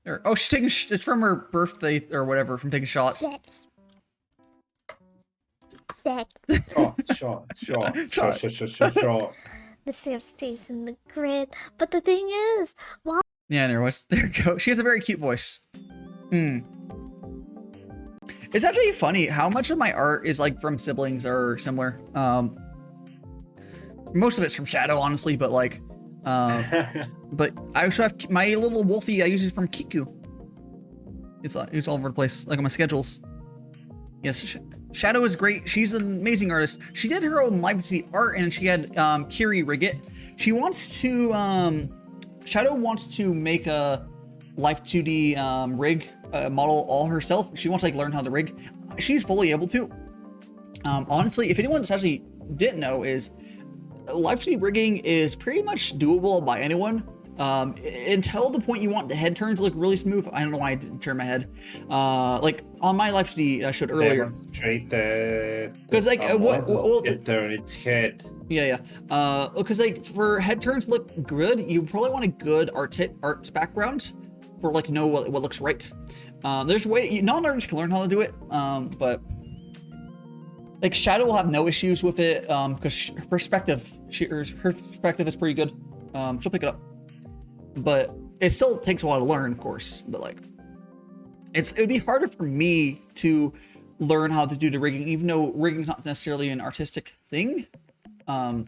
There. Oh, she's taking. It's from her birthday or whatever. From taking shots. Sex. Sex. Shot. The Sam's face in the grid. But the thing is, while Yeah, there you go. She has a very cute voice. It's actually funny how much of my art is like from siblings or similar. Most of it's from Shadow, honestly, but like, but I also have my little Wolfie. I use it from Kiku. It's all over the place, like on my schedules. Yes, Shadow is great. She's an amazing artist. She did her own live 2D art, and she had Kiri rig it. She wants to. Shadow wants to make a live 2D rig model all herself. She wants to like learn how to rig. She's fully able to. Honestly, if anyone actually didn't know, is live 2D rigging is pretty much doable by anyone. Until the point you want the head turns to look really smooth. I don't know why I didn't turn my head. Like on my live 2D I showed earlier. Demonstrate the because like turn its head. Yeah. Because like for head turns to look good, you probably want a good art background for like know what looks right. There's non-artists can learn how to do it. But like Shadow will have no issues with it. Because her perspective is pretty good. She'll pick it up. But it still takes a while to learn, of course. But like, it would be harder for me to learn how to do the rigging, even though rigging is not necessarily an artistic thing. The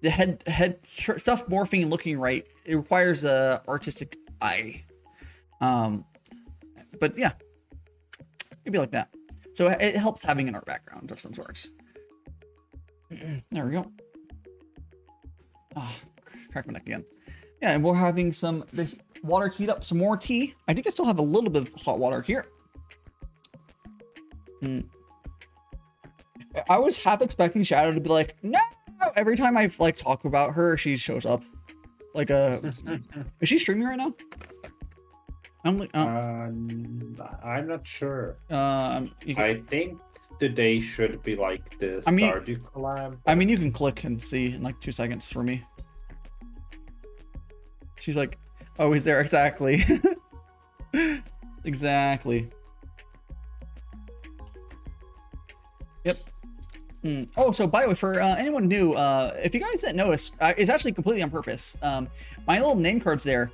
head stuff morphing and looking right, it requires a artistic eye. But yeah, it'd be like that. So it helps having an art background of some sort. There we go. Crack my neck again. Yeah, and we're having the water heat up some more tea. I think I still have a little bit of hot water here. I was half expecting Shadow to be like, no! Every time I like talk about her, she shows up. Like is she streaming right now? I'm not sure. I think today should be like the Stardew collab. I mean, you can click and see in like 2 seconds for me. She's like, oh, he's there. Exactly. Exactly. Yep. Oh, so by the way, for anyone new, if you guys didn't notice, it's actually completely on purpose. My little name cards there,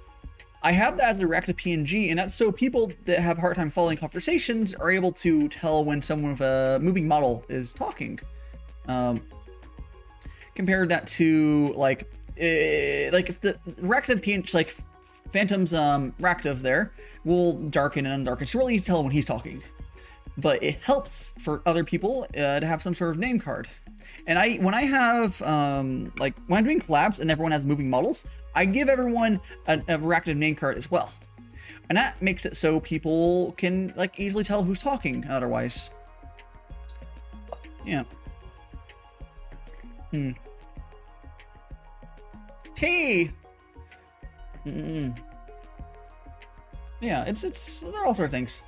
I have that as a reactive PNG, and that's so people that have a hard time following conversations are able to tell when someone with a moving model is talking. Compare that to like if the reactive PNG, like Phantom's reactive there, will darken and undarken. It's really easy to tell when he's talking. But it helps for other people to have some sort of name card. And when I have like when I'm doing collabs and everyone has moving models, I give everyone a reactive name card as well, and that makes it so people can like easily tell who's talking. Otherwise, yeah. Hey. Yeah, it's there are all sorts of things.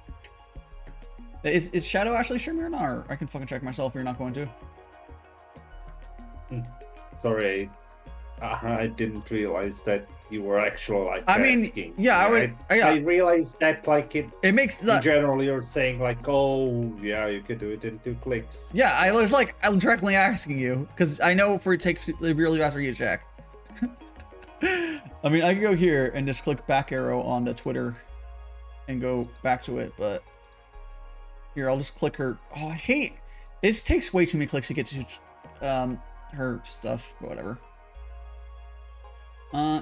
Is Shadow actually streaming or not? Or I can fucking check myself if you're not going to. Sorry, I didn't realize that you were actually like I mean, asking. yeah, I realized that like it makes in general you're saying like, oh yeah, you could do it in 2 clicks. Yeah, I'm directly asking you because I know for it takes really fast for you to check. I mean, I can go here and just click back arrow on the Twitter and go back to it, but here I'll just click her. Oh, I hate it. Takes way too many clicks to get to her stuff, whatever.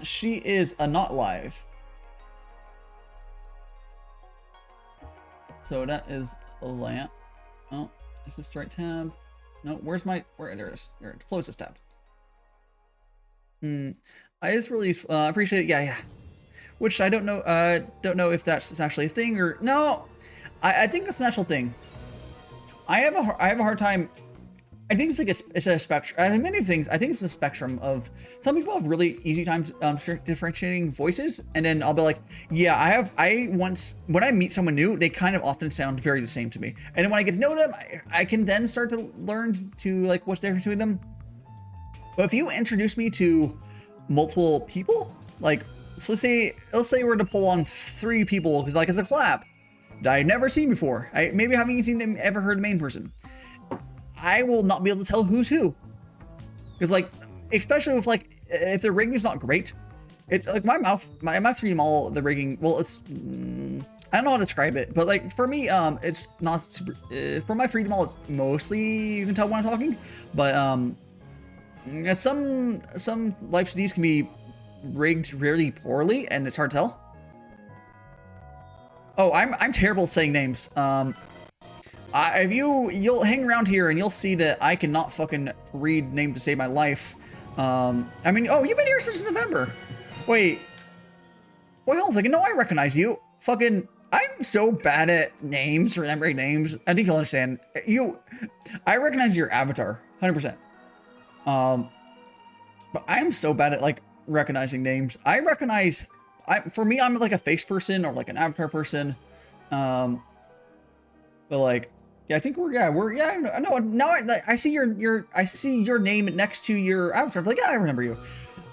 She is not live. So that is a lamp. Oh, is this the right tab? No, where there it is. There, close this tab. I just really appreciate it. Yeah. Which I don't know if that's actually a thing or no. I think it's an actual thing. I have a hard time I think it's like it's a spectrum. As many things, I think it's a spectrum of some people have really easy times differentiating voices, and then I'll be like, yeah, when I meet someone new, they kind of often sound very the same to me, and then when I get to know them, I can then start to learn to like what's the difference between them. But if you introduce me to multiple people, like so let's say we're to pull on 3 people because like it's a collab that I've never seen before. I maybe haven't seen them ever heard the main person. I will not be able to tell who's who. Because like, especially with like, if the rigging is not great, it's like my 3D model, the rigging, well, it's, I don't know how to describe it, but like for me, it's not super, for my 3D model, it's mostly, you can tell when I'm talking, but some live 2Ds can be rigged really poorly and it's hard to tell. Oh, I'm terrible at saying names. If you'll hang around here and you'll see that I cannot fucking read names to save my life. I mean, oh, you've been here since November. Wait, hold on a second. No, I recognize you. Fucking, I'm so bad at names, remembering names. I think you'll understand. I recognize your avatar, 100%. But I am so bad at like recognizing names. For me, I'm like a face person or like an avatar person. But like, yeah, I think I know. Now I see your name next to your avatar. I'm like, yeah, I remember you.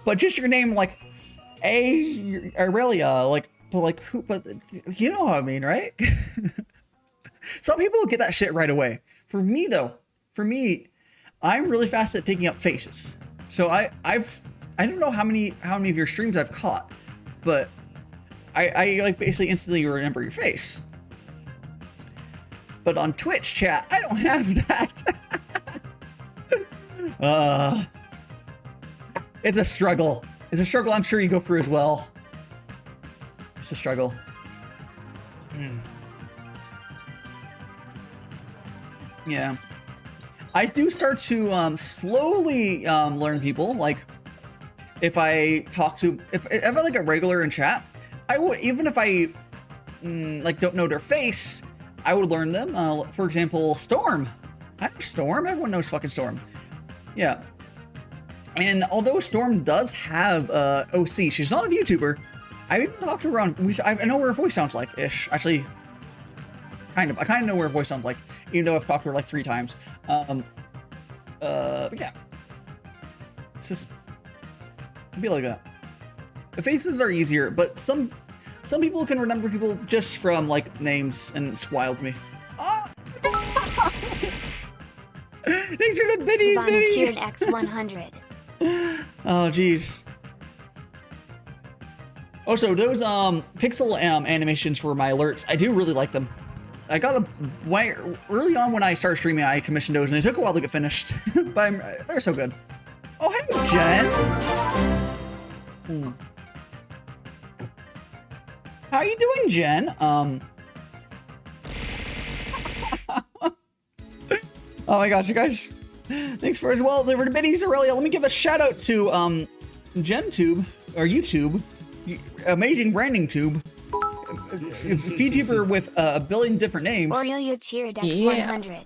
But just your name, like, Aurelia, like, but like, who? But you know what I mean, right? Some people get that shit right away. For me, though, I'm really fast at picking up faces. So I don't know how many of your streams I've caught, but I like basically instantly remember your face. But on Twitch chat, I don't have that. It's a struggle. It's a struggle I'm sure you go through as well. It's a struggle. Yeah. I do start to slowly learn people. Like, if I talk to... If I like a regular in chat, I would... Even if I like don't know their face... I would learn them. For example, Storm. I know Storm. Everyone knows fucking Storm. Yeah. And although Storm does have OC, she's not a VTuber. I've even talked to her on. I know what her voice sounds like ish. Actually, kind of. I kind of know what her voice sounds like, even though I've talked to her like 3 times. But yeah. It's just be like that. The faces are easier, but some people can remember people just from like names, and it's wild to me. Oh! Thanks for the biddies, baby! Volunteered X100. Oh, jeez. Also, those pixel animations for my alerts, I do really like them. I got them early on when I started streaming. I commissioned those, and it took a while to get finished, but they're so good. Oh, hey, Jen. How you doing, Jen? Oh my gosh, you guys! Thanks for as well. There were the biddies, Aurelia. Let me give a shout out to GenTube or YouTube, amazing branding tube, VTuber with a billion different names. Aurelia cheered X100.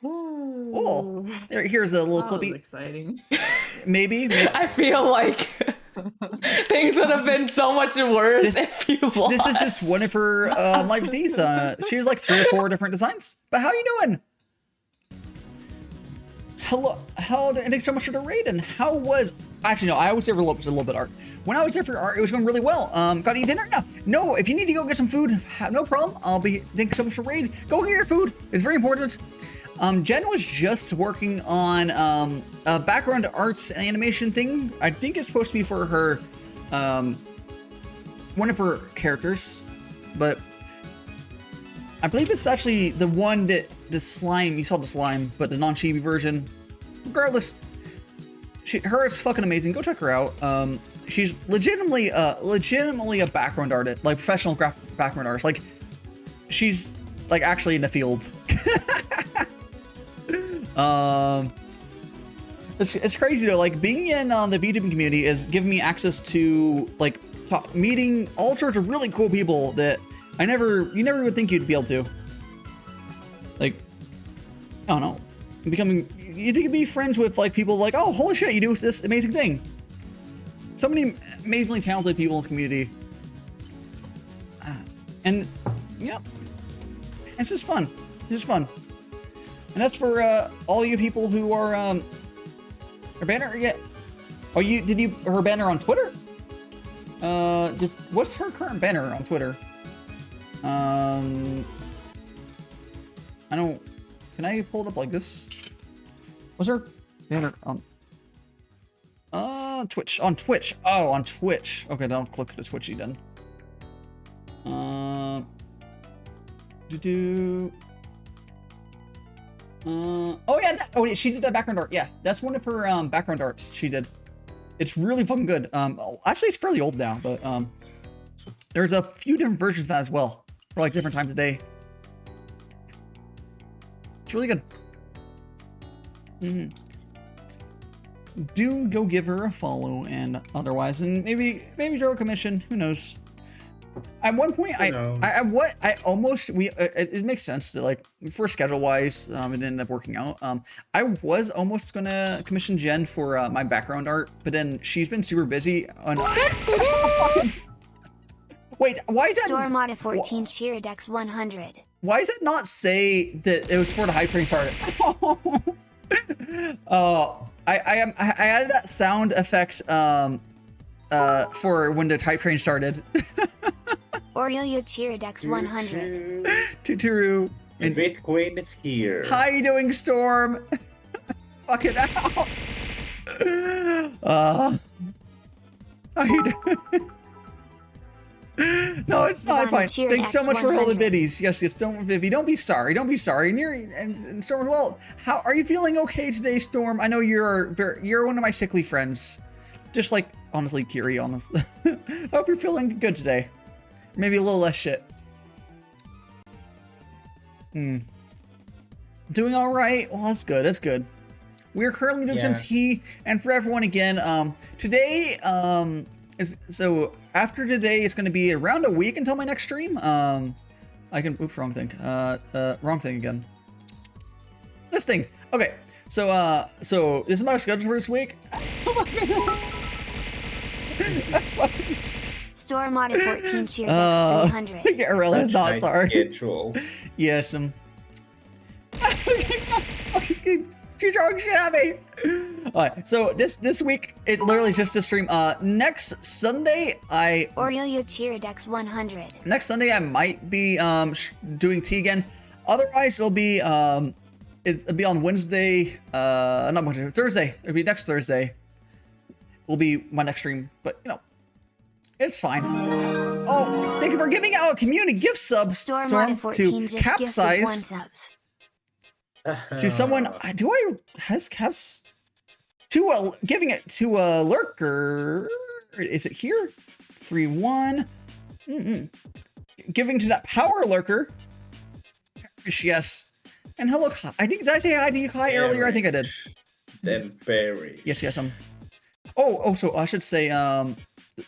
Oh, here's a little clippy. Exciting. Maybe. I feel like things would have been so much worse if you lost. This is just one of her live Ds. She has like 3 or 4 different designs. But how you doing? Hello, and thanks so much for the raid. And how was... Actually, no, I was there for a little bit of art. When I was there for art, it was going really well. Got to eat dinner? No, if you need to go get some food, no problem. Thanks so much for the raid. Go get your food. It's very important. Jen was just working on a background arts animation thing. I think it's supposed to be for her, one of her characters, but I believe it's actually the one that the slime, you saw the slime, but the non-chibi version. Regardless, her is fucking amazing. Go check her out. She's legitimately a background artist, like professional background artist. Like, she's like actually in the field. It's crazy though. Like, being in the VTubing community is giving me access to like meeting all sorts of really cool people that you never would think you'd be able to. Like, I don't know, you can be friends with like people like, oh, holy shit, you do this amazing thing. So many amazingly talented people in this community. And, yeah, it's just fun. It's just fun. And that's for all you people who are, her banner, yeah. Oh, did you, her banner on Twitter? Just, what's her current banner on Twitter? I don't, can I pull it up like this? Was her banner on, Twitch, on Twitch. Oh, on Twitch. Okay, then I'll click the Twitchy then. Oh yeah, oh, she did that background art. Yeah, that's one of her background arts she did. It's really fucking good. Actually, it's fairly old now, but there's a few different versions of that as well for like different times of day. It's really good. Do go give her a follow and otherwise, and maybe throw a commission. Who knows? At one point, it makes sense to like for schedule wise, it ended up working out. I was almost gonna commission Jen for my background art, but then she's been super busy on. Wait, why is that? Storm Auto 14 Shiradex 100. Why does it not say that it was for the hype train started? I added that sound effect for when the hype train started. Aurelia Shiradex 100. Tuturu. And Bitcoin is here. How you doing, Storm? Fuck it out. How you doing? No, it's not fine. Thanks so much for all the biddies. Yes, don't, Vivi, don't be sorry. Don't be sorry. And Storm, well, how are you feeling? Okay today, Storm? I know you're one of my sickly friends. Just like honestly, Kiri. Honestly, hope you're feeling good today. Maybe a little less shit. Doing all right. Well, that's good. That's good. We're currently doing some tea, and for everyone again, today so after today, it's going to be around a week until my next stream. Oops, wrong thing. Wrong thing again. This thing. Okay. So this is my schedule for this week. Storm Auto 14 Shiradex 300. Yeah, really, it's not sorry. Schedule. Yes, oh, she's getting drunk shit at me. Alright, so this week it literally is just a stream. Next Sunday Aurelia Shiradex 100. Next Sunday I might be doing tea again. Otherwise it'll be on Wednesday. Not Wednesday, Thursday. It'll be next Thursday. Will be my next stream, but you know, it's fine. Oh, thank you for giving out a community gift sub Storm to Capsize. To someone, has Caps to giving it to a lurker. Is it here? 3-1. Giving to that power lurker. Yes. And hello, did I say hi to you, Kai, earlier? I think I did. Then Barry. Yes. So I should say,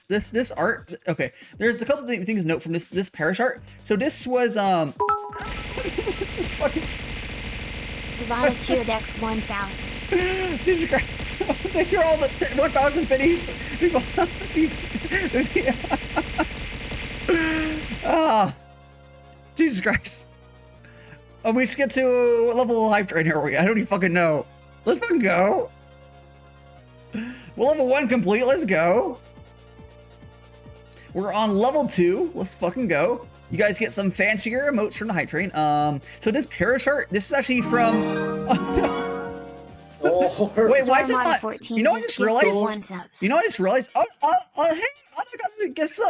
this art. Okay, there's a couple of things to note from this parish art. So this was just fucking. Ravana Shiradex 1000. Jesus Christ! Thank you for all the 1,000 biddies. Jesus Christ! Oh, we skipped to level hype train here. I don't even fucking know. Let's fucking go. We're level 1 complete. Let's go. We're on level 2. Let's fucking go. You guys get some fancier emotes from the hype train. So this parish art, this is actually from. Wait, why is it not? You know what I just realized? Oh, hey, I guess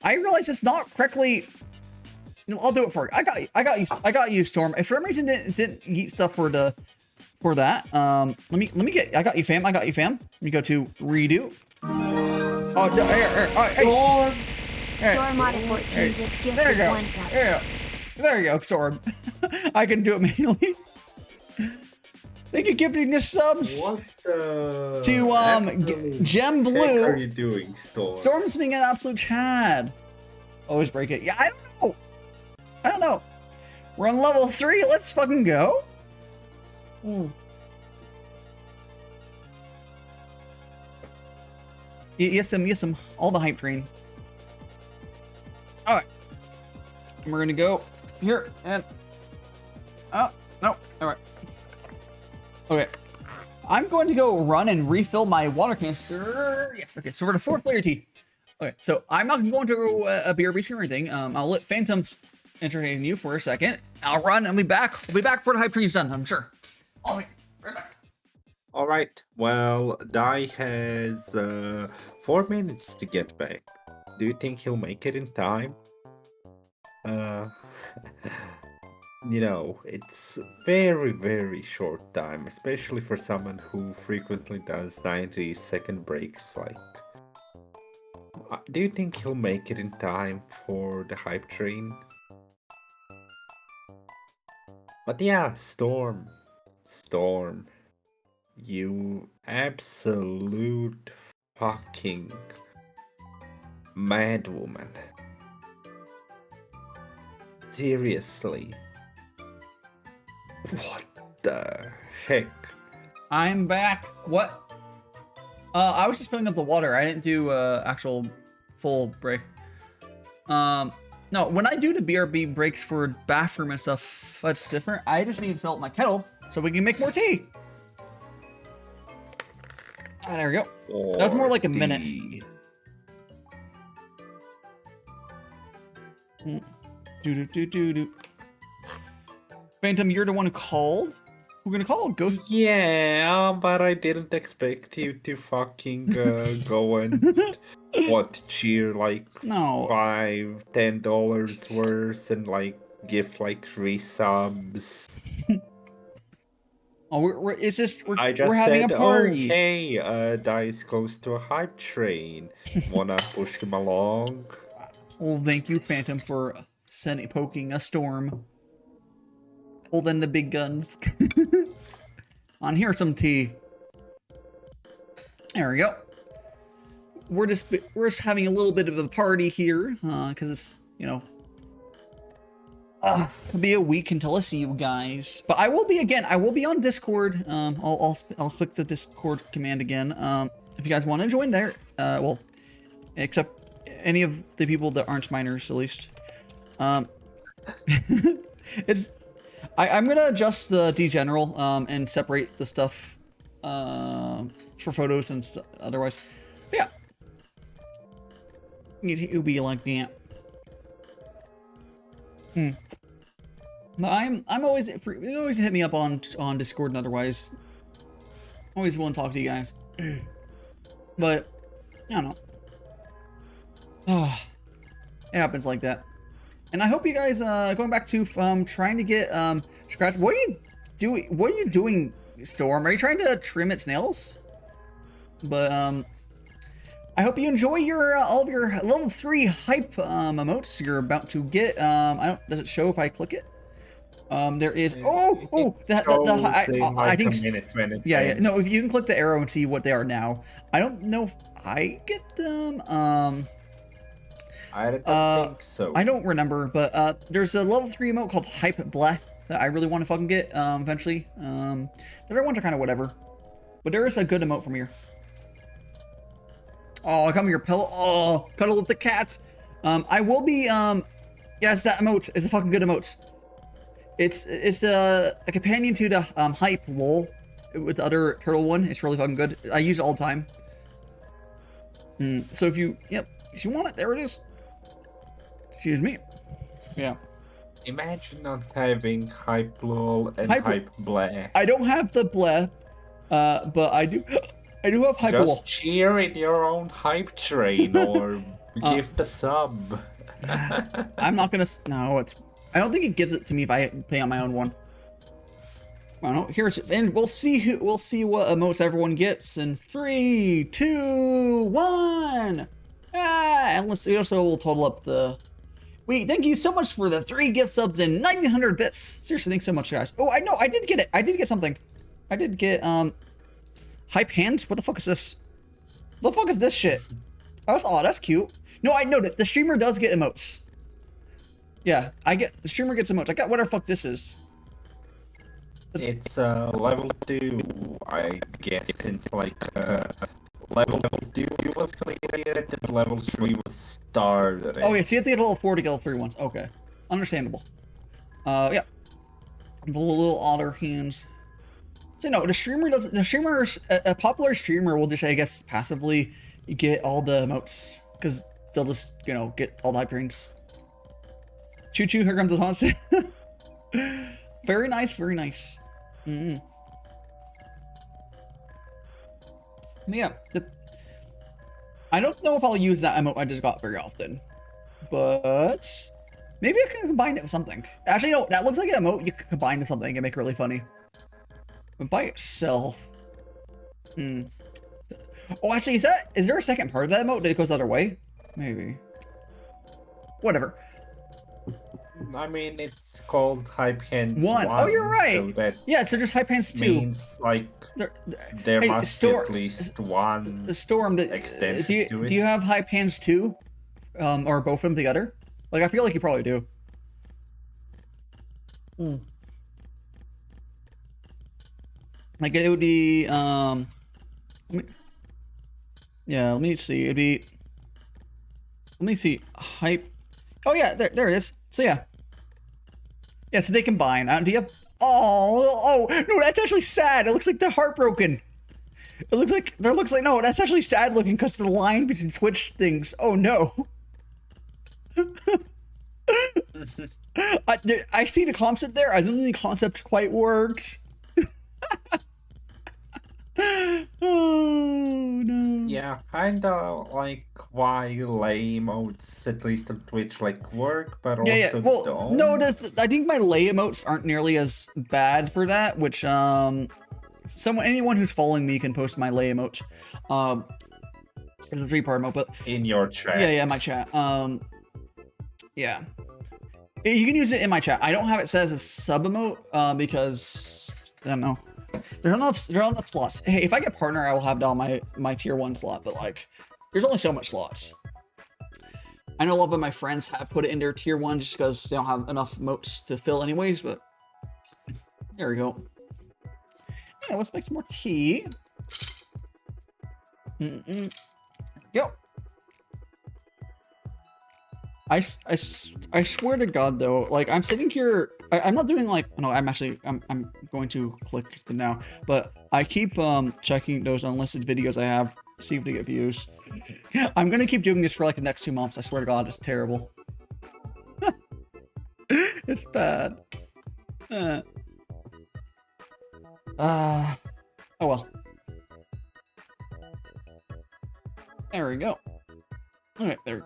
I realized it's not correctly. I'll do it for you. I got you, Storm. If for some reason it didn't eat stuff for that, let me get. I got you, fam. Let me go to redo. Oh, hey. Storm Auto 14 just gifted 1 sub. There you go, Storm. I can do it manually. Thank you, gifting the subs. What the? To Gem Blue. What are you doing, Storm? Storm's being an absolute Chad. Always break it. Yeah, I don't know. We're on level 3. Let's fucking go. Yes, all the hype train. All right, and we're gonna go here and oh no, all right. Okay, I'm going to go run and refill my water canister. Yes, okay. So we're the 4th player T. Okay, so I'm not going to go a BRB screen or anything. I'll let Phantom entertain you for a second. I'll run and be back. We'll be back for the hype train's done, I'm sure. I'll be right back. All right. Well, Dai has 4 minutes to get back. Do you think he'll make it in time? You know, it's very, very short time, especially for someone who frequently does 90-second breaks. Like, do you think he'll make it in time for the hype train? But yeah, Storm, you absolute fucking madwoman. Seriously. What the heck? I'm back. What? I was just filling up the water. I didn't do actual full break. No, when I do the BRB breaks for bathroom and stuff, that's different. I just need to fill up my kettle so we can make more tea. Ah, there we go. That was more like a minute. Do. Phantom, you're the one who called? We're gonna call? Go. Yeah, but I didn't expect you to fucking go and cheer like No. $5-10 worth and like give like 3 subs. Oh, we're we're having a party. Okay, Dai's close to a hype train. Wanna push him along? Well, thank you, Phantom, for poking a storm. Holding the big guns. On here's some tea. There we go. We're just having a little bit of a party here, because it's, you know, it'll be a week until I see you guys. But I will be on Discord. I'll click the Discord command again. If you guys want to join there, well, except any of the people that aren't minors, at least. I'm gonna adjust the D-General and separate the stuff for photos and otherwise. But yeah, it'll be like that. But I'm always hit me up on Discord and otherwise. Always willing to talk to you guys. But I don't know. It happens like that. And I hope you guys going back to trying to get scratch. What are you doing, Storm? Are you trying to trim its nails? But I hope you enjoy your all of your level 3 hype emotes you're about to get. Does it show if I click it? There is. I think. Yeah. No, if you can click the arrow and see what they are now. I don't know if I get them. I don't think so. I don't remember, but there's a level 3 emote called Hype Bleh that I really want to fucking get eventually. The other ones are kind of whatever, but there is a good emote from here. Oh, come here, pillow. Oh, cuddle with the cat. I will be. Yes, that emote is a fucking good emote. It's a companion to the Hype lol with the other turtle one. It's really fucking good. I use it all the time. So if you want it, there it is. Excuse me. Yeah. Imagine not having hype lol and hype bleh. I don't have the bleh, but I do have hype lol. Just cheer in your own hype train or give the sub. I'm not gonna. No, I don't think it gives it to me if I play on my own one. I don't know. Here's and we'll see what emotes everyone gets in 3, 2, 1. And let's see. Also, we'll total up the. Thank you so much for the 3 gift subs and 900 bits. Seriously, thanks so much, guys. Oh, I know, I did get it. I did get something. I did get hype hands. What the fuck is this? What the fuck is this shit? That's cute. No, I know that the streamer does get emotes. Yeah, the streamer gets emotes. I got whatever fuck this is. It's level 2, I guess, since like Level 2 was cleared, and level 3 was started. Oh, yeah, so you have to get level 4 to get level 3 once. Okay. Understandable. Yeah. The little otter hands. So, no, the streamer doesn't... The streamer... A popular streamer will just, I guess, passively get all the emotes. Because they'll just, you know, get all the hype trains. Choo-choo, here comes the taunt. Very nice, very nice. Mm-hmm. Yeah, I don't know if I'll use that emote I just got very often, but maybe I can combine it with something. Actually, no, that looks like an emote you could combine with something and make it really funny. But by itself, Oh, actually, is there a second part of that emote that goes the other way? Maybe. Whatever. I mean, it's called Hype Hands 1. Oh, you're right. So that yeah, so just Hype Hands 2. means like there hey, must be at least one Storm, extension to it. Do you have Hype Hands 2? Or both of them together? Like, I feel like you probably do. Like, it would be, yeah, let me see. It'd be, let me see. Hype. Oh, yeah, there it is. So, yeah. Yeah, so they combine. Do you have, oh, no, that's actually sad. It looks like they're heartbroken. No, that's actually sad looking because of the line between Switch things. Oh, no. I see the concept there. I don't think the concept quite works. Oh no. Yeah, kinda like why lay emotes, at least on Twitch, like work, but also Well, don't. no, I think my lay emotes aren't nearly as bad for that. Which anyone who's following me can post my lay emote. It's a 3-part emote, but in your chat. Yeah, my chat. Yeah. You can use it in my chat. I don't have it set as a sub emote because I don't know. There are not enough slots. Hey, if I get partner, I will have it on my tier 1 slot, but like, there's only so much slots. I know a lot of my friends have put it in their tier 1 just because they don't have enough emotes to fill anyways, but there we go. Yeah, let's make some more tea. Yo. I swear to God though, like I'm sitting here, I'm not doing like, no, I'm going to click it now, but I keep checking those unlisted videos I have, see if they get views. I'm gonna keep doing this for like the next 2 months. I swear to God, it's terrible. It's bad. Oh well. There we go. Alright, there.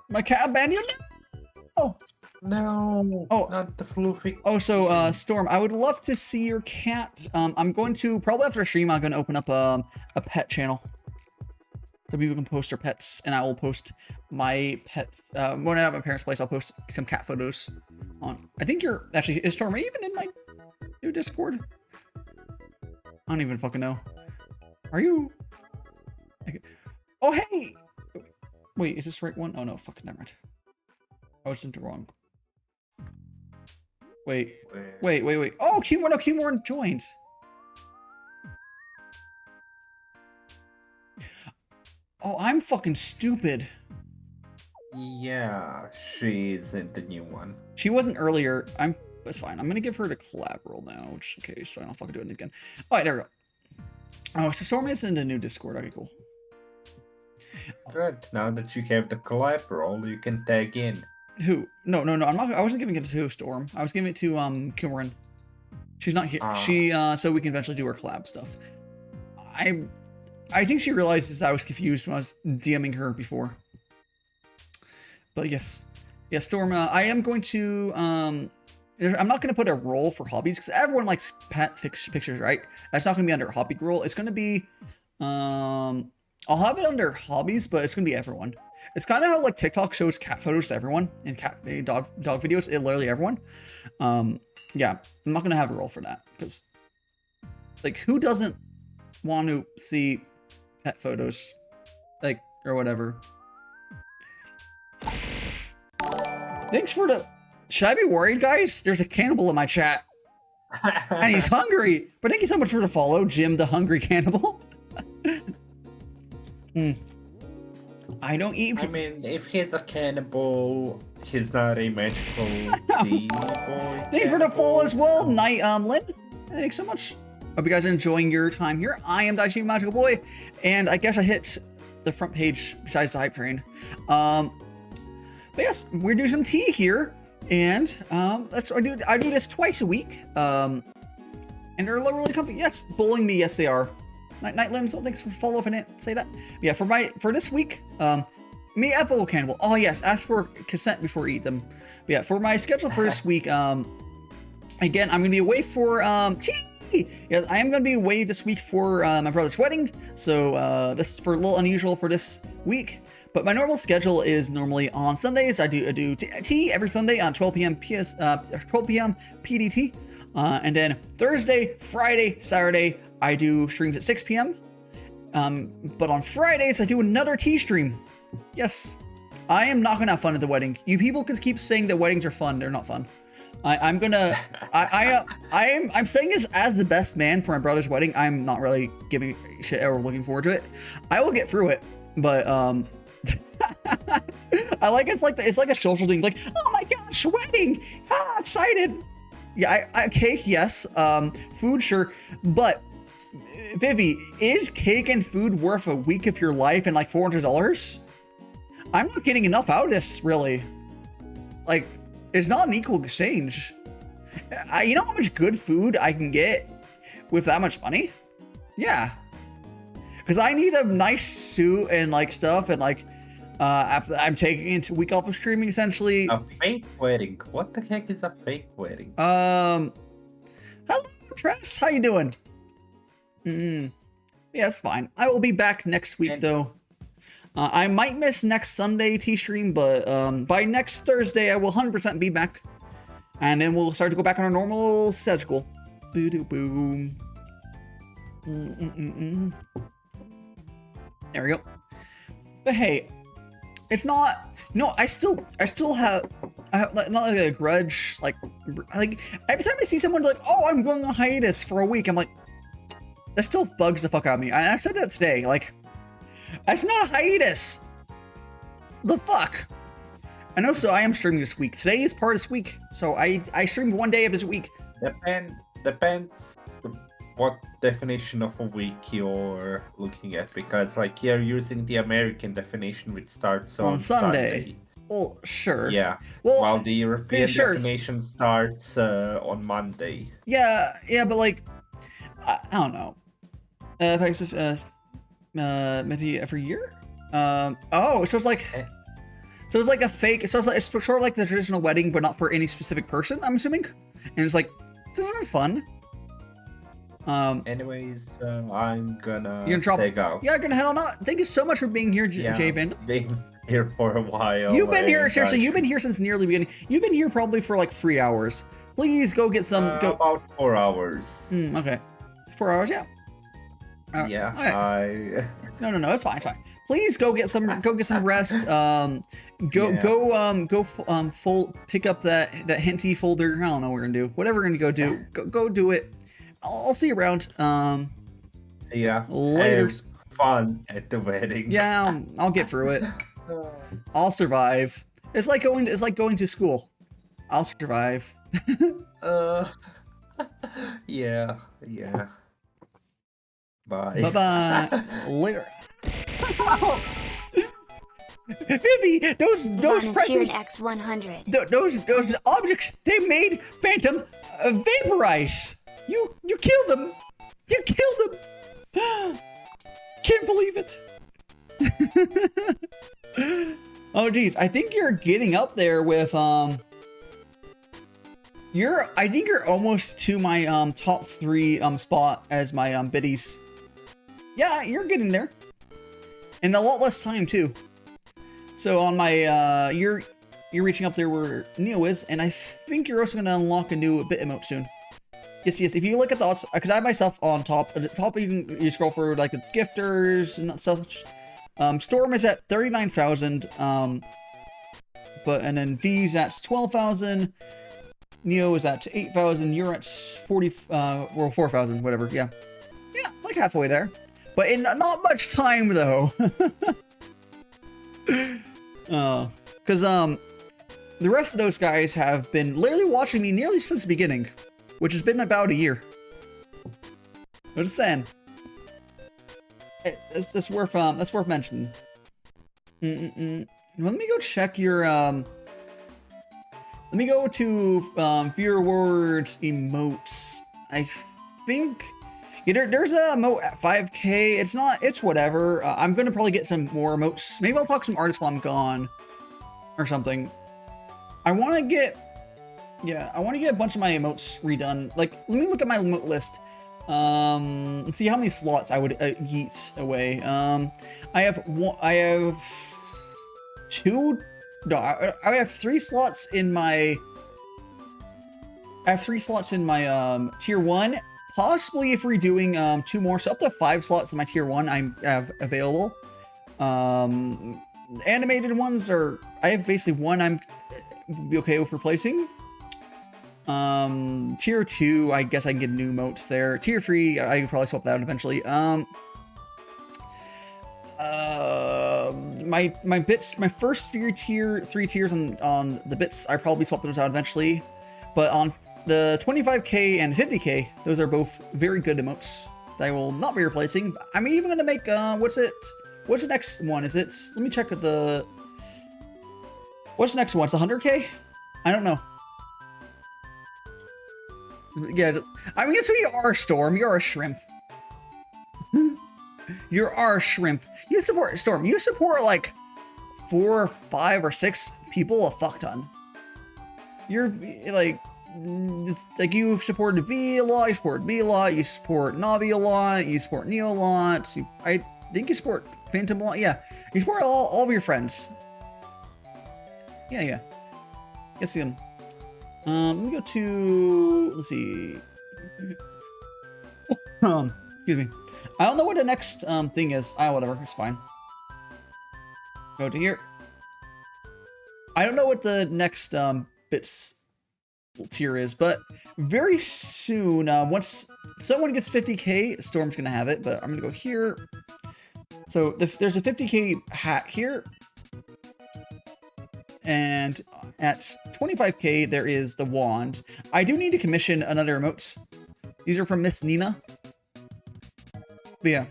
My cat abandoned me? Oh. No. Oh. Not the floofy. Oh, so, Storm, I would love to see your cat. I'm going to, probably after a stream, I'm going to open up a pet channel. So people can post their pets, and I will post my pets. When I'm at my parents' place, I'll post some cat photos on. I think you're, actually, is Storm even in my new Discord? I don't even fucking know. Are you? Okay. Oh, hey! Wait, is this the right one? Oh no, fucking never mind. I was into wrong. Wait. Oh, Q1 joined. Oh, I'm fucking stupid. Yeah, she's in the new one. She wasn't earlier. That's fine. I'm gonna give her the collab role now, just in case, so I don't fucking do it again. Alright, there we go. Oh, so Storm is in the new Discord. Okay, cool. Good. Now that you have the collab role, you can tag in. Who? No. I wasn't giving it to Storm. I was giving it to Kimmerin. She's not here. She so we can eventually do our collab stuff. I think she realizes I was confused when I was DMing her before. But yes, Storm. I am going to I'm not going to put a role for hobbies because everyone likes pet pictures, right? That's not going to be under hobby role. It's going to be I'll have it under hobbies, but it's gonna be everyone. It's kind of how like TikTok shows cat photos to everyone and dog videos, literally everyone. Yeah, I'm not gonna have a role for that because, like, who doesn't want to see pet photos, like, or whatever. Thanks for the. Should I be worried, guys? There's a cannibal in my chat, and he's hungry. But thank you so much for the follow, Jim, the hungry cannibal. I don't eat. I mean, if he's a cannibal, he's not a magical tea boy. Thanks for the follow as well, Night Lynn. Thanks so much. Hope you guys are enjoying your time here. I am DaiShimaVT, and I guess I hit the front page besides the hype train. But yes, we're doing some tea here, and I do this twice a week. And they're really comfy. Yes, bullying me. Yes, they are. Night Lynn, so thanks for follow up. I didn't say that. Yeah, for this week, me at Vocal Cannibal. Oh yes, ask for consent before you eat them. But yeah, for my schedule for this week, again, I'm gonna be away for tea. Yeah, I am gonna be away this week for my brother's wedding. So this is for a little unusual for this week. But my normal schedule is normally on Sundays. I do tea every Sunday on 12 p.m. 12 p.m. PDT. And then Thursday, Friday, Saturday, I do streams at 6 p.m. But on Fridays, I do another tea stream. Yes, I am not gonna have fun at the wedding. You people can keep saying that weddings are fun. They're not fun. I'm saying this as the best man for my brother's wedding. I'm not really giving a shit or looking forward to it. I will get through it, but I like it's like a social thing. Like, oh my gosh, wedding! Ah, excited. Yeah, I cake, yes. Food, sure, but Vivi, is cake and food worth a week of your life and like $400? I'm not getting enough out of this, really. Like, it's not an equal exchange. You know how much good food I can get with that much money? Yeah. Because I need a nice suit and like stuff, and like after I'm taking a week off of streaming essentially. A fake wedding. What the heck is a fake wedding? Hello Tress, how you doing? Yeah, it's fine. I will be back next week though. I might miss next Sunday T-stream, but by next Thursday I will 100% be back. And then we'll start to go back on our normal schedule. Boo-doo-boom. There we go. But hey, it's not. No, I still have not like a grudge. Like every time I see someone like, oh, I'm going on hiatus for a week, I'm like, that still bugs the fuck out of me. And I've said that today. Like, that's not a hiatus. The fuck. And also, I am streaming this week. Today is part of this week, so I streamed one day of this week. Depends what definition of a week you're looking at, because like you're using the American definition, which starts on Sunday. Well, sure. Yeah. Well, while the European definition starts on Monday. Yeah, but like, I don't know. If I just Meti every year. Oh, so it's like. So it's like a fake. So it's sort of like the traditional wedding, but not for any specific person, I'm assuming. And it's like, this isn't fun. Anyways, I'm gonna take out. Yeah, I'm gonna head on out. Thank you so much for being here, J-Van. Being here for a while. You've been here, seriously, you've been here since nearly the beginning. You've been here probably for like 3 hours. Please go get some. About 4 hours. Okay. 4 hours, yeah. Yeah, okay. No, it's fine, it's fine. Please go get some rest. Pick up that Henty folder. I don't know what we're gonna do. Whatever we're gonna go do, go do it. I'll see you around. See ya later. Have fun at the wedding. Yeah, I'll get through it. I'll survive. It's like going to school. I'll survive. Yeah. Bye. Bye. Later. Vivi, those presents, X100. those objects, they made Phantom vaporize. You killed them. You killed them. Can't believe it. Oh geez, I think you're getting up there with I think you're almost to my top 3 spot as my biddies. Yeah, you're getting there. And a lot less time too. So on my you're reaching up there where Neo is, and I think you're also gonna unlock a new bit emote soon. Yes. If you look at the, because I have myself on top. At the top, you scroll for like the gifters and such. Storm is at 39,000. And then V's at 12,000. Neo is at 8,000. You're at 4,000, whatever. Yeah, like halfway there. but in not much time though. Because the rest of those guys have been literally watching me nearly since the beginning, which has been about a year. I'm just saying. That's worth mentioning. Let me go check your let me go to viewer words emotes. I think there's a emote at 5K. It's whatever. I'm gonna probably get some more emotes. Maybe I'll talk to some artists while I'm gone or something. I want to get a bunch of my emotes redone. Like, let me look at my emote list. Let's see how many slots I would yeet away. I have 3 slots in my tier 1. Possibly if we're doing 2 more, so up to 5 slots in my tier 1 I have available. Animated ones I have basically 1 I'm be okay with replacing. Tier 2, I guess I can get a new emote there. Tier 3, I could probably swap that out eventually. My bits, my first 3 tiers on the bits, I probably swap those out eventually. But on the 25k and 50k, those are both very good emotes that I will not be replacing. I'm even gonna make what's the next one? Let me check what's the next one? It's 100k? I don't know. Yeah, I mean, so you are a Storm, you're a shrimp. You are a shrimp. You support Storm. You support like 4 or 5 or 6 people a fuck ton. You're like, it's like you supported V a lot, you support B a lot, you support Navi a lot, you support Neo a lot. I think you support Phantom a lot. Yeah, you support all of your friends. Yeah. Let's see them. Let me go to, let's see. Excuse me. I don't know what the next thing is. Whatever, it's fine. Go to here. I don't know what the next bits tier is, but very soon, once someone gets 50k, Storm's gonna have it, but I'm gonna go here. So there's a 50k hat here. And at 25k, there is the wand. I do need to commission another emote. These are from Miss Nina. But yeah.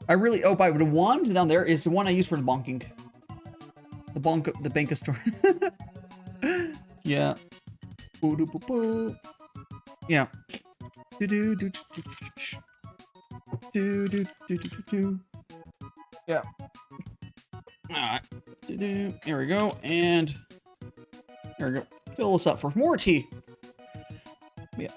By the wand down there is the one I use for the bonking. The bank of store. Yeah. Yeah. Yeah. Alright. There we go. And there we go. Fill this up for more tea. Yeah.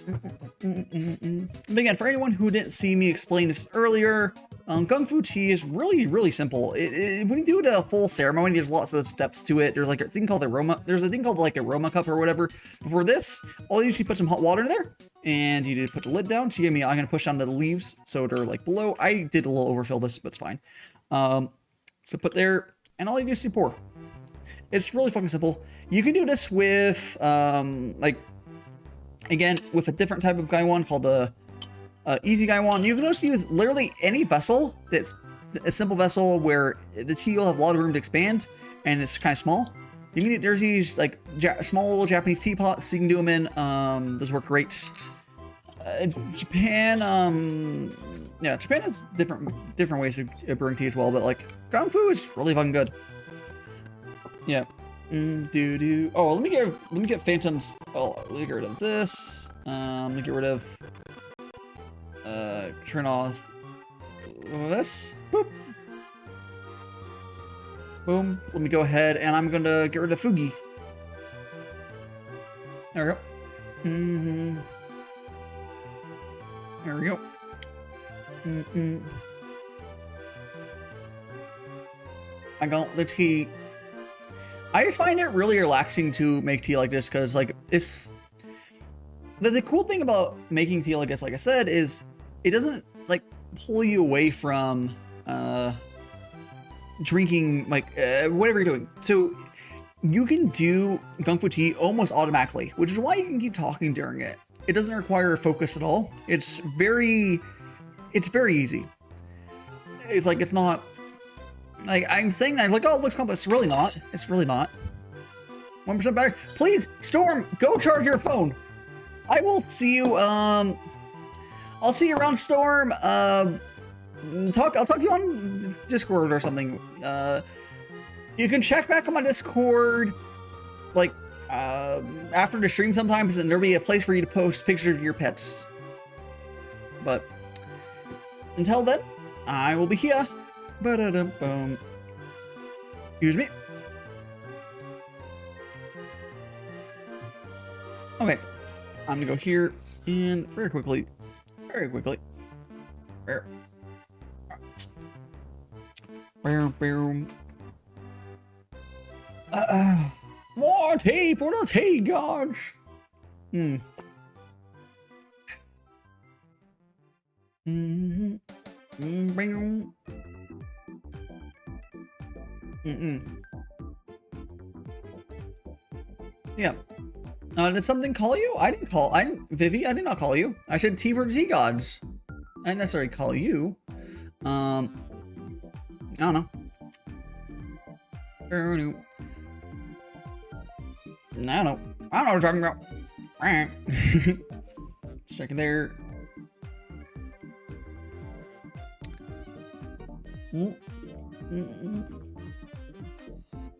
But again, for anyone who didn't see me explain this earlier, Gongfu Tea is really, really simple. When you do the full ceremony, there's lots of steps to it. There's like a thing called aroma. There's a thing called like aroma cup or whatever. For this, all you usually put some hot water in there, and you need to put the lid down. So I'm gonna push down the leaves so they're like below. I did a little overfill this, but it's fine. So put there, and all you do is pour. It's really fucking simple. You can do this with like, again, with a different type of Gaiwan called the Easy Gaiwan. You can also use literally any vessel that's a simple vessel where the tea will have a lot of room to expand, and it's kind of small. There's these like small little Japanese teapots you can do them in. Those work great. Japan, yeah, Japan has different ways of brewing tea as well, but like Gongfu is really fucking good. Yeah. Oh, let me get Phantoms. Oh, let me get rid of this. Let me get rid of turn off this. Boop. Boom. Let me go ahead and I'm gonna get rid of Fugi. There we go. There we go. I got the tea. I just find it really relaxing to make tea like this because, like, it's the cool thing about making tea like this, like I said, is it doesn't like pull you away from drinking like whatever you're doing. So you can do Gongfu Tea almost automatically, which is why you can keep talking during it. It doesn't require focus at all. It's very it's very easy. It's like, it's not, like, I'm saying that, like, oh, it looks complex. It's really not. It's really not. 1% better. Please, Storm, go charge your phone. I will see you, I'll see you around, Storm. I'll talk to you on Discord or something. You can check back on my Discord, like, after the stream sometimes, and there'll be a place for you to post pictures of your pets. But until then, I will be here. Ba-da-dum-bum. Excuse me. Okay, I'm gonna go here and very quickly. More tea for the tea gods. Yeah. Did something call you? Vivi, I did not call you. I said tea for the tea gods. I didn't necessarily call you. I don't know. I don't know what you're talking about. Check it there.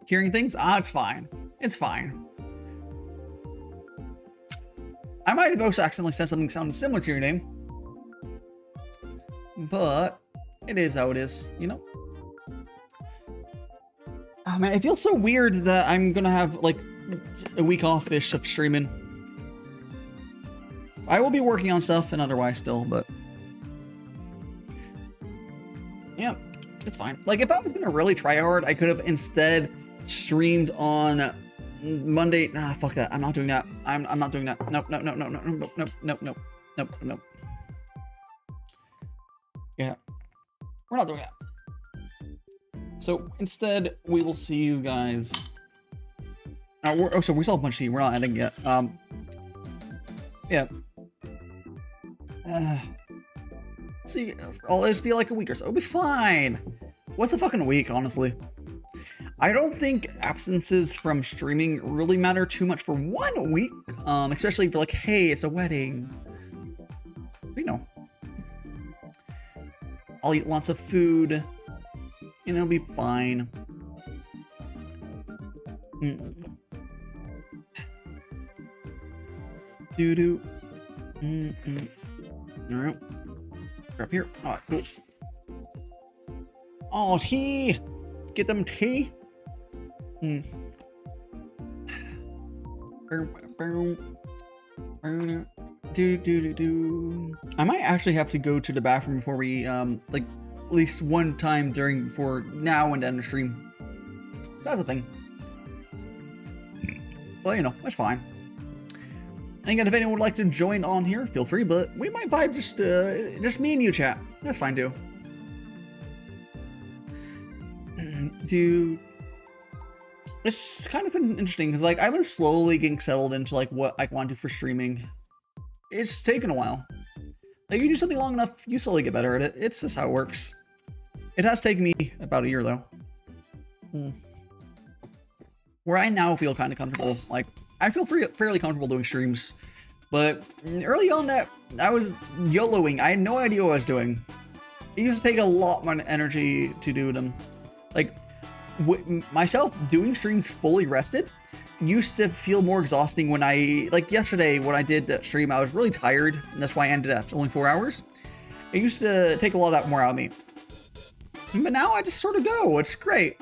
Hearing things? It's fine. It's fine. I might have also accidentally said something sounding similar to your name. But it is how it is, you know? Oh man, it feels so weird that I'm gonna have like a week off-ish of streaming. I will be working on stuff and otherwise still, but yeah, it's fine. Like if I was gonna really try hard, I could have instead streamed on Monday. Nah, fuck that. I'm not doing that. I'm not doing that. Nope. Yeah, we're not doing that. So instead, we will see you guys. So we still have a bunch of tea. We're not ending yet. Yeah. See, I'll just be like a week or so. It'll be fine. What's a fucking week, honestly? I don't think absences from streaming really matter too much for 1 week. Especially if you're like, hey, it's a wedding. You know. I'll eat lots of food. And it'll be fine. Doo-doo. Alright. Grab here. Alright, cool. Oh, tea! Get them tea. I might actually have to go to the bathroom before we, like, at least one time for now and end the stream. That's the thing. Well, you know, that's fine. And again, if anyone would like to join on here, feel free, but we might vibe just me and you, chat. That's fine, too. Dude. It's kind of been interesting, because, like, I've been slowly getting settled into, like, what I want to do for streaming. It's taken a while. Like, you do something long enough, you slowly get better at it. It's just how it works. It has taken me about a year, though. Where I now feel kind of comfortable. Like, I feel fairly comfortable doing streams. But early on that, I was YOLOing. I had no idea what I was doing. It used to take a lot more energy to do them. Like, myself doing streams fully rested used to feel more exhausting when like yesterday when I did that stream, I was really tired, and that's why I ended after only 4 hours. It used to take a lot more out of me. But now I just sort of go. It's great.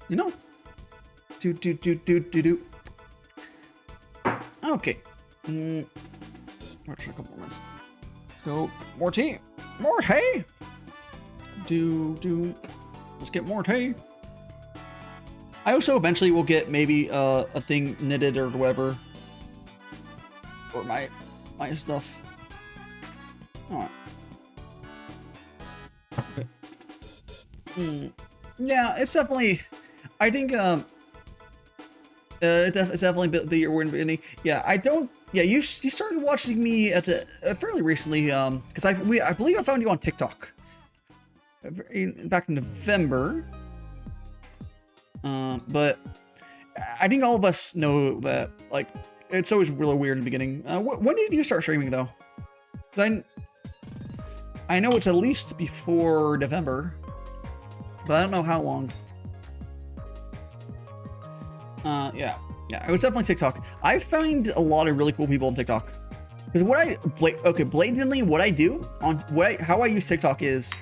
You know? Okay. Watch a couple minutes. Let's go. More tea. More tea. Let's get more tea. I also eventually will get maybe a thing knitted or whatever. Or my stuff. Alright. Yeah, it's definitely. I think it's definitely bigger win. Yeah, I don't yeah, you started watching me at fairly recently, because I believe I found you on TikTok back in November. But I think all of us know that, like, it's always really weird in the beginning. When did you start streaming, though? I know it's at least before November, but I don't know how long. Yeah, it was definitely TikTok. I find a lot of really cool people on TikTok. Because blatantly, what I do on how I use TikTok is,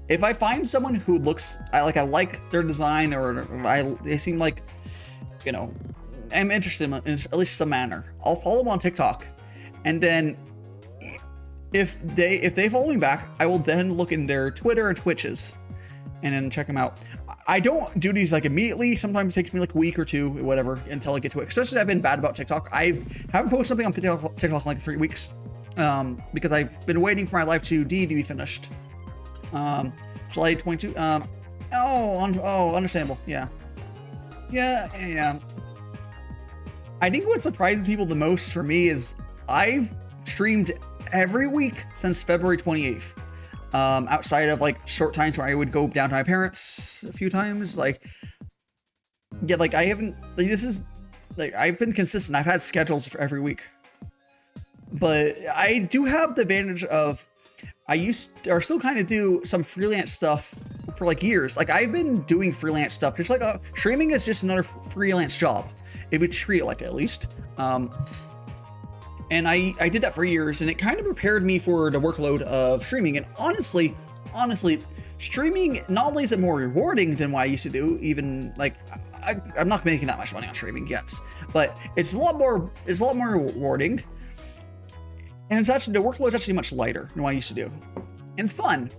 if I find someone who looks, I like their design, or they seem like, you know, I'm interested in at least some manner, I'll follow them on TikTok, and then if they follow me back, I will then look in their Twitter and Twitches, and then check them out. I don't do these like immediately. Sometimes it takes me like a week or two, whatever, until I get to it. Especially, I've been bad about TikTok. I haven't posted something on TikTok in like 3 weeks, because I've been waiting for my Live 2D to be finished. July 22. Understandable. Yeah. I think what surprises people the most for me is I've streamed every week since February 28th. Outside of like short times where I would go down to my parents a few times, like, yeah, like I haven't, like, this is like, I've been consistent. I've had schedules for every week, but I do have the advantage of still kind of do some freelance stuff for like years. Like, I've been doing freelance stuff, just like streaming is just another freelance job, if you treat it like it, at least. And I did that for years, and it kind of prepared me for the workload of streaming. And honestly, streaming, not only is it more rewarding than what I used to do, even like, I'm not making that much money on streaming yet, but it's a lot more rewarding. And it's actually, the workload is actually much lighter than what I used to do. And it's fun,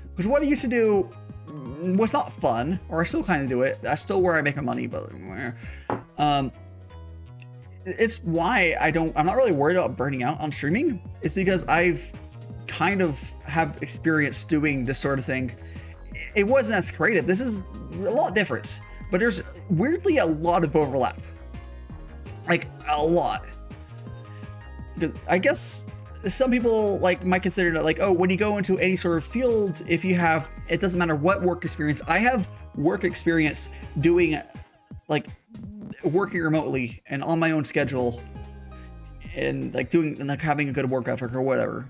because what I used to do was not fun, or I still kind of do it. That's still where I make my money, but it's why I'm not really worried about burning out on streaming. It's because I've kind of have experience doing this sort of thing. It wasn't as creative. This is a lot different, but there's weirdly a lot of overlap. Like, a lot. I guess some people might consider that, like, oh, when you go into any sort of field, if you have, it doesn't matter what work experience. I have work experience doing, like, working remotely and on my own schedule, and like having a good work ethic or whatever.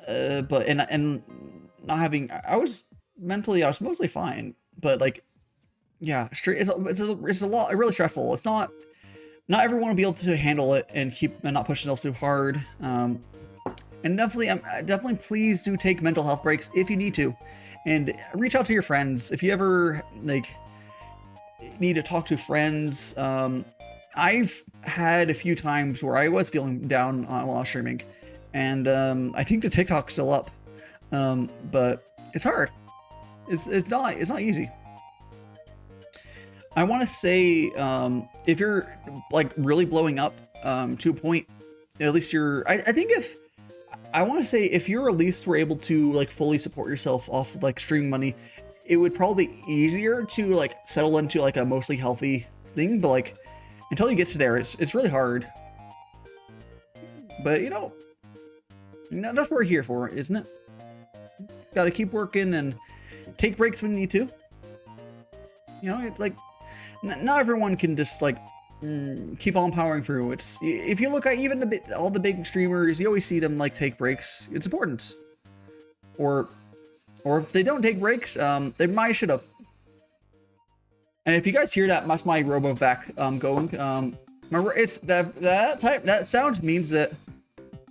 But not having, I was mostly fine, but like, yeah, it's a lot, really stressful. It's not everyone will be able to handle it and not push themselves too hard. And definitely please do take mental health breaks if you need to, and reach out to your friends if you ever need to talk to friends. I've had a few times where I was feeling down while I was streaming, and I think the TikTok's still up, but it's hard. It's not easy. I want to say, if you're like really blowing up to a point, at least I want to say if you're at least were able to like fully support yourself off like streaming money, it would probably be easier to like settle into like a mostly healthy thing. But like, until you get to there, it's really hard. But you know, that's what we're here for, isn't it? Got to keep working and take breaks when you need to. You know, it's like, not everyone can just like keep on powering through. It's, if you look at even all the big streamers, you always see them like take breaks. It's important. Or if they don't take breaks, they might should have. And if you guys hear that, that's my robo back going. Remember, it's that sound means that.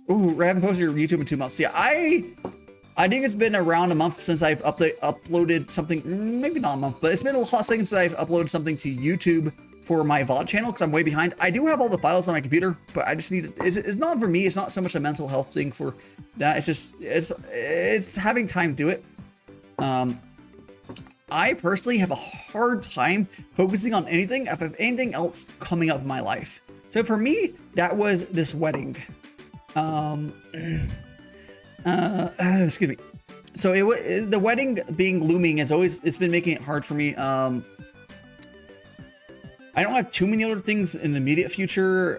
Ooh, I haven't posted your YouTube in 2 months. Yeah, I think it's been around a month since I've uploaded something. Maybe not a month, but it's been a lot seconds since I've uploaded something to YouTube for my VOD channel, because I'm way behind. I do have all the files on my computer, but I just need it's not for me. It's not so much a mental health thing for that. It's just it's having time to do it. I personally have a hard time focusing on anything if I have anything else coming up in my life. So for me, that was this wedding. Excuse me. So the wedding being looming it's been making it hard for me. I don't have too many other things in the immediate future.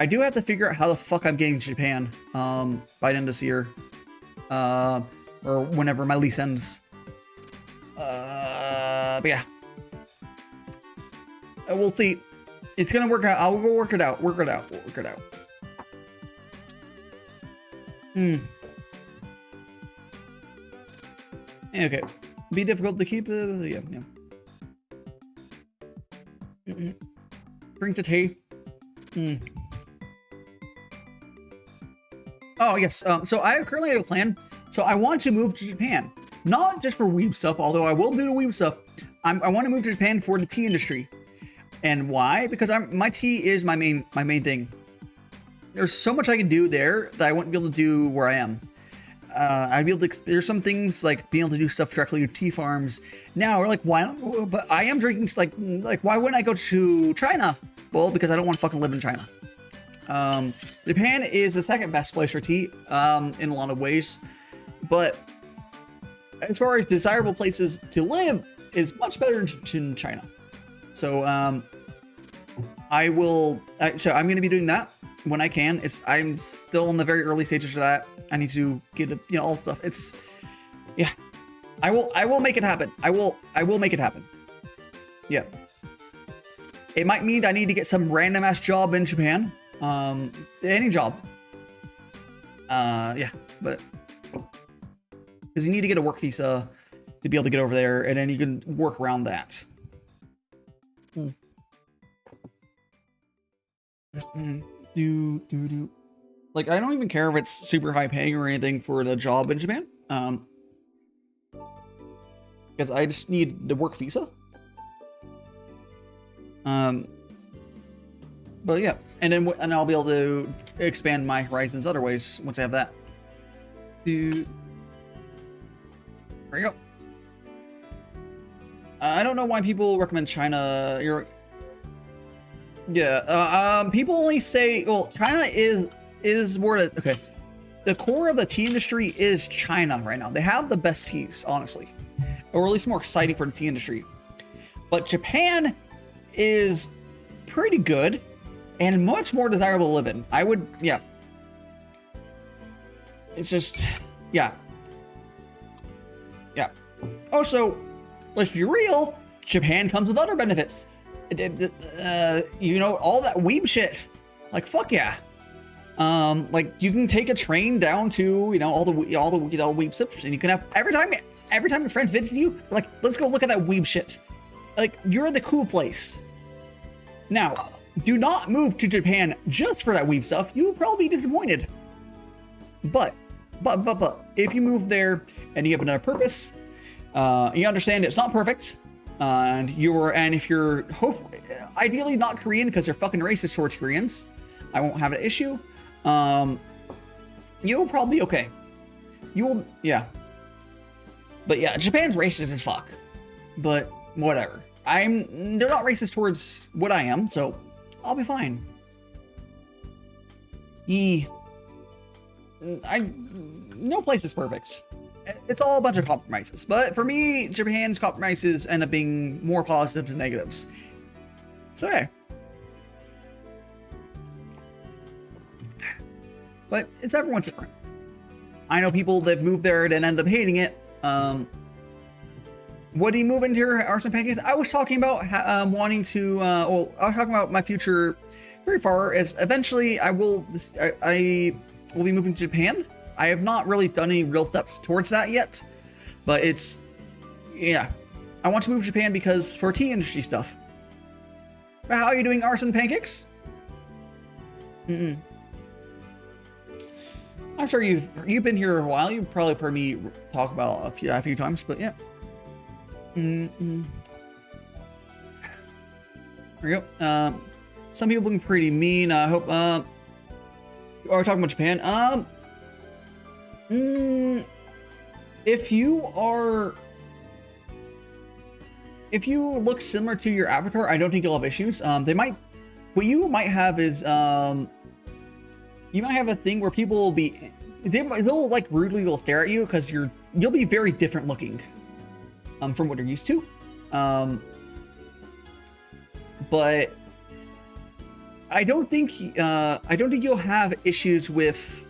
I do have to figure out how the fuck I'm getting to Japan by the end of this year. Or whenever my lease ends. But yeah. We'll see. It's gonna work out. I'll go work it out. We'll work it out. Okay. Be difficult to keep. Yeah. Drink to tea. Oh yes. So I currently have a plan. So I want to move to Japan, not just for weeb stuff. Although I will do the weeb stuff. I want to move to Japan for the tea industry. And why? Because my tea is my main thing. There's so much I can do there that I wouldn't be able to do where I am. I'd be able to. There's some things like being able to do stuff directly with tea farms. Now we're like, why? But I am drinking like why wouldn't I go to China? Well, because I don't want to fucking live in China. Japan is the second best place for tea in a lot of ways, but as far as desirable places to live, is much better in China. So I will. So I'm going to be doing that when I can. I'm still in the very early stages of that. I need to get all the stuff. Yeah. I will make it happen. I will make it happen. Yeah. It might mean I need to get some random ass job in Japan. Any job. Yeah, but because you need to get a work visa to be able to get over there, and then you can work around that. Like, I don't even care if it's super high paying or anything for the job in Japan. Because I just need the work visa. But yeah, and then I'll be able to expand my horizons other ways once I have that. There you go. I don't know why people recommend China. People only say, well, China is more okay. The core of the tea industry is China right now. They have the best teas, honestly, or at least more exciting for the tea industry. But Japan is pretty good and much more desirable to live in. Yeah. It's just, yeah. Also, let's be real, Japan comes with other benefits. All that weeb shit. Like, fuck yeah. Like, you can take a train down to, all the weeb sips, and you can have, every time your friends visit you, like, let's go look at that weeb shit. Like, you're the cool place. Now, do not move to Japan just for that weeb stuff. You will probably be disappointed. But, if you move there and you have another purpose, you understand it's not perfect, and if you're hopefully, ideally not Korean because they're fucking racist towards Koreans, I won't have an issue. You'll probably be okay. Yeah. But yeah, Japan's racist as fuck. But whatever. They're not racist towards what I am, so I'll be fine. No place is perfect. It's all a bunch of compromises. But for me, Japan's compromises end up being more positives than negatives. So yeah. But it's everyone's different. I know people that moved there and end up hating it. What do you move into your arts and pancakes? I was talking about wanting to. I was talking about my future very far. As eventually, I will be moving to Japan. I have not really done any real steps towards that yet, but yeah. I want to move to Japan because for tea industry stuff. But how are you doing, arts and pancakes? I'm sure you've been here a while. You've probably heard me talk about a few times, but yeah. There we go. Some people being pretty mean. I hope. Are we talking about Japan? If you look similar to your avatar, I don't think you'll have issues. What you might have is you might have a thing where people will be they'll like rudely will stare at you because you'll be very different looking from what they're used to. But I don't think you'll have issues with,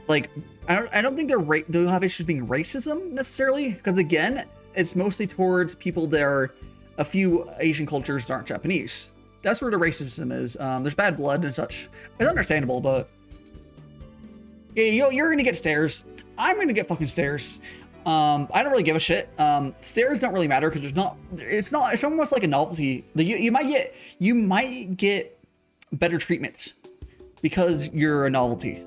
like, I don't think they'll have issues being racism necessarily, because again, it's mostly towards people that are a few Asian cultures that aren't Japanese. That's where the racism is. There's bad blood and such. It's understandable, but yeah, you're gonna get stares. I'm gonna get fucking stares. I don't really give a shit. Stares don't really matter because it's almost like a novelty. You might get better treatment because you're a novelty.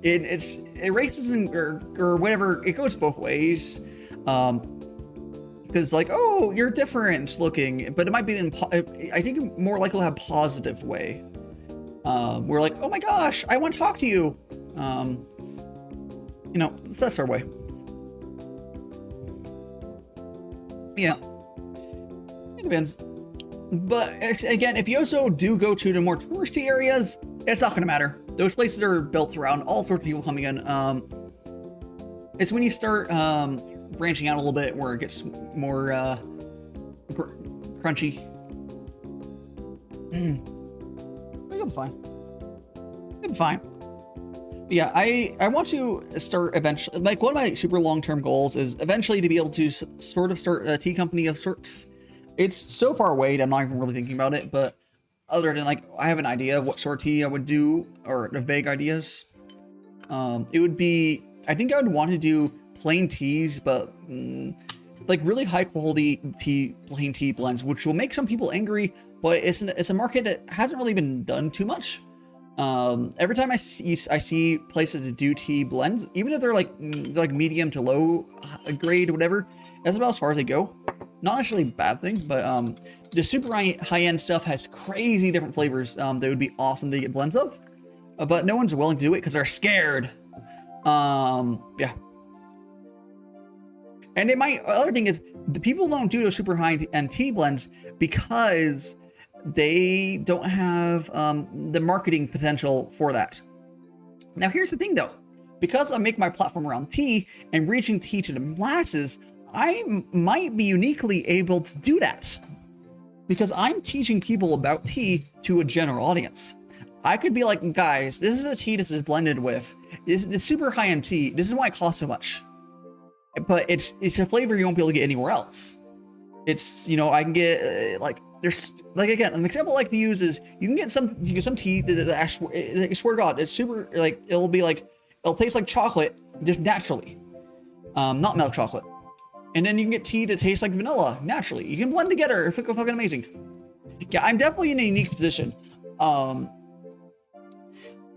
It's racism or whatever. It goes both ways. Because like, oh, you're different looking, but it might be I think more likely to have positive way. We're like, oh my gosh, I want to talk to you. You know, that's our way. Yeah, it depends. But again, if you also do go to the more touristy areas, it's not gonna matter. Those places are built around all sorts of people coming in. It's when you start branching out a little bit where it gets more crunchy. You'll be fine. You'll be fine. But yeah, I want to start eventually. Like, one of my super long-term goals is eventually to be able to sort of start a tea company of sorts. It's so far away that I'm not even really thinking about it, but other than like, I have an idea of what sort of tea I would do, or the vague ideas. It would be, I think I would want to do plain teas, but like really high quality plain tea blends, which will make some people angry, but it's a market that hasn't really been done too much. Every time I see places that do tea blends, even if they're like medium to low grade, whatever, that's about as far as they go. Not necessarily a bad thing, but the super high-end stuff has crazy different flavors that would be awesome to get blends of, but no one's willing to do it because they're scared. Yeah. And it might, other thing is, the people don't do those super high-end tea blends because they don't have the marketing potential for that. Now, here's the thing though, because I make my platform around tea and reaching tea to the masses, I might be uniquely able to do that because I'm teaching people about tea to a general audience. I could be like, guys, this is a tea this is blended with. This is super high-end tea. This is why it costs so much. But it's a flavor you won't be able to get anywhere else. It's, you know, I can get like, there's like, again, an example I like to use is you can get some tea that I swear to God, it's super, like, it'll taste like chocolate just naturally, not milk chocolate. And then you can get tea that tastes like vanilla naturally. You can blend together. It's fucking amazing. Yeah, I'm definitely in a unique position.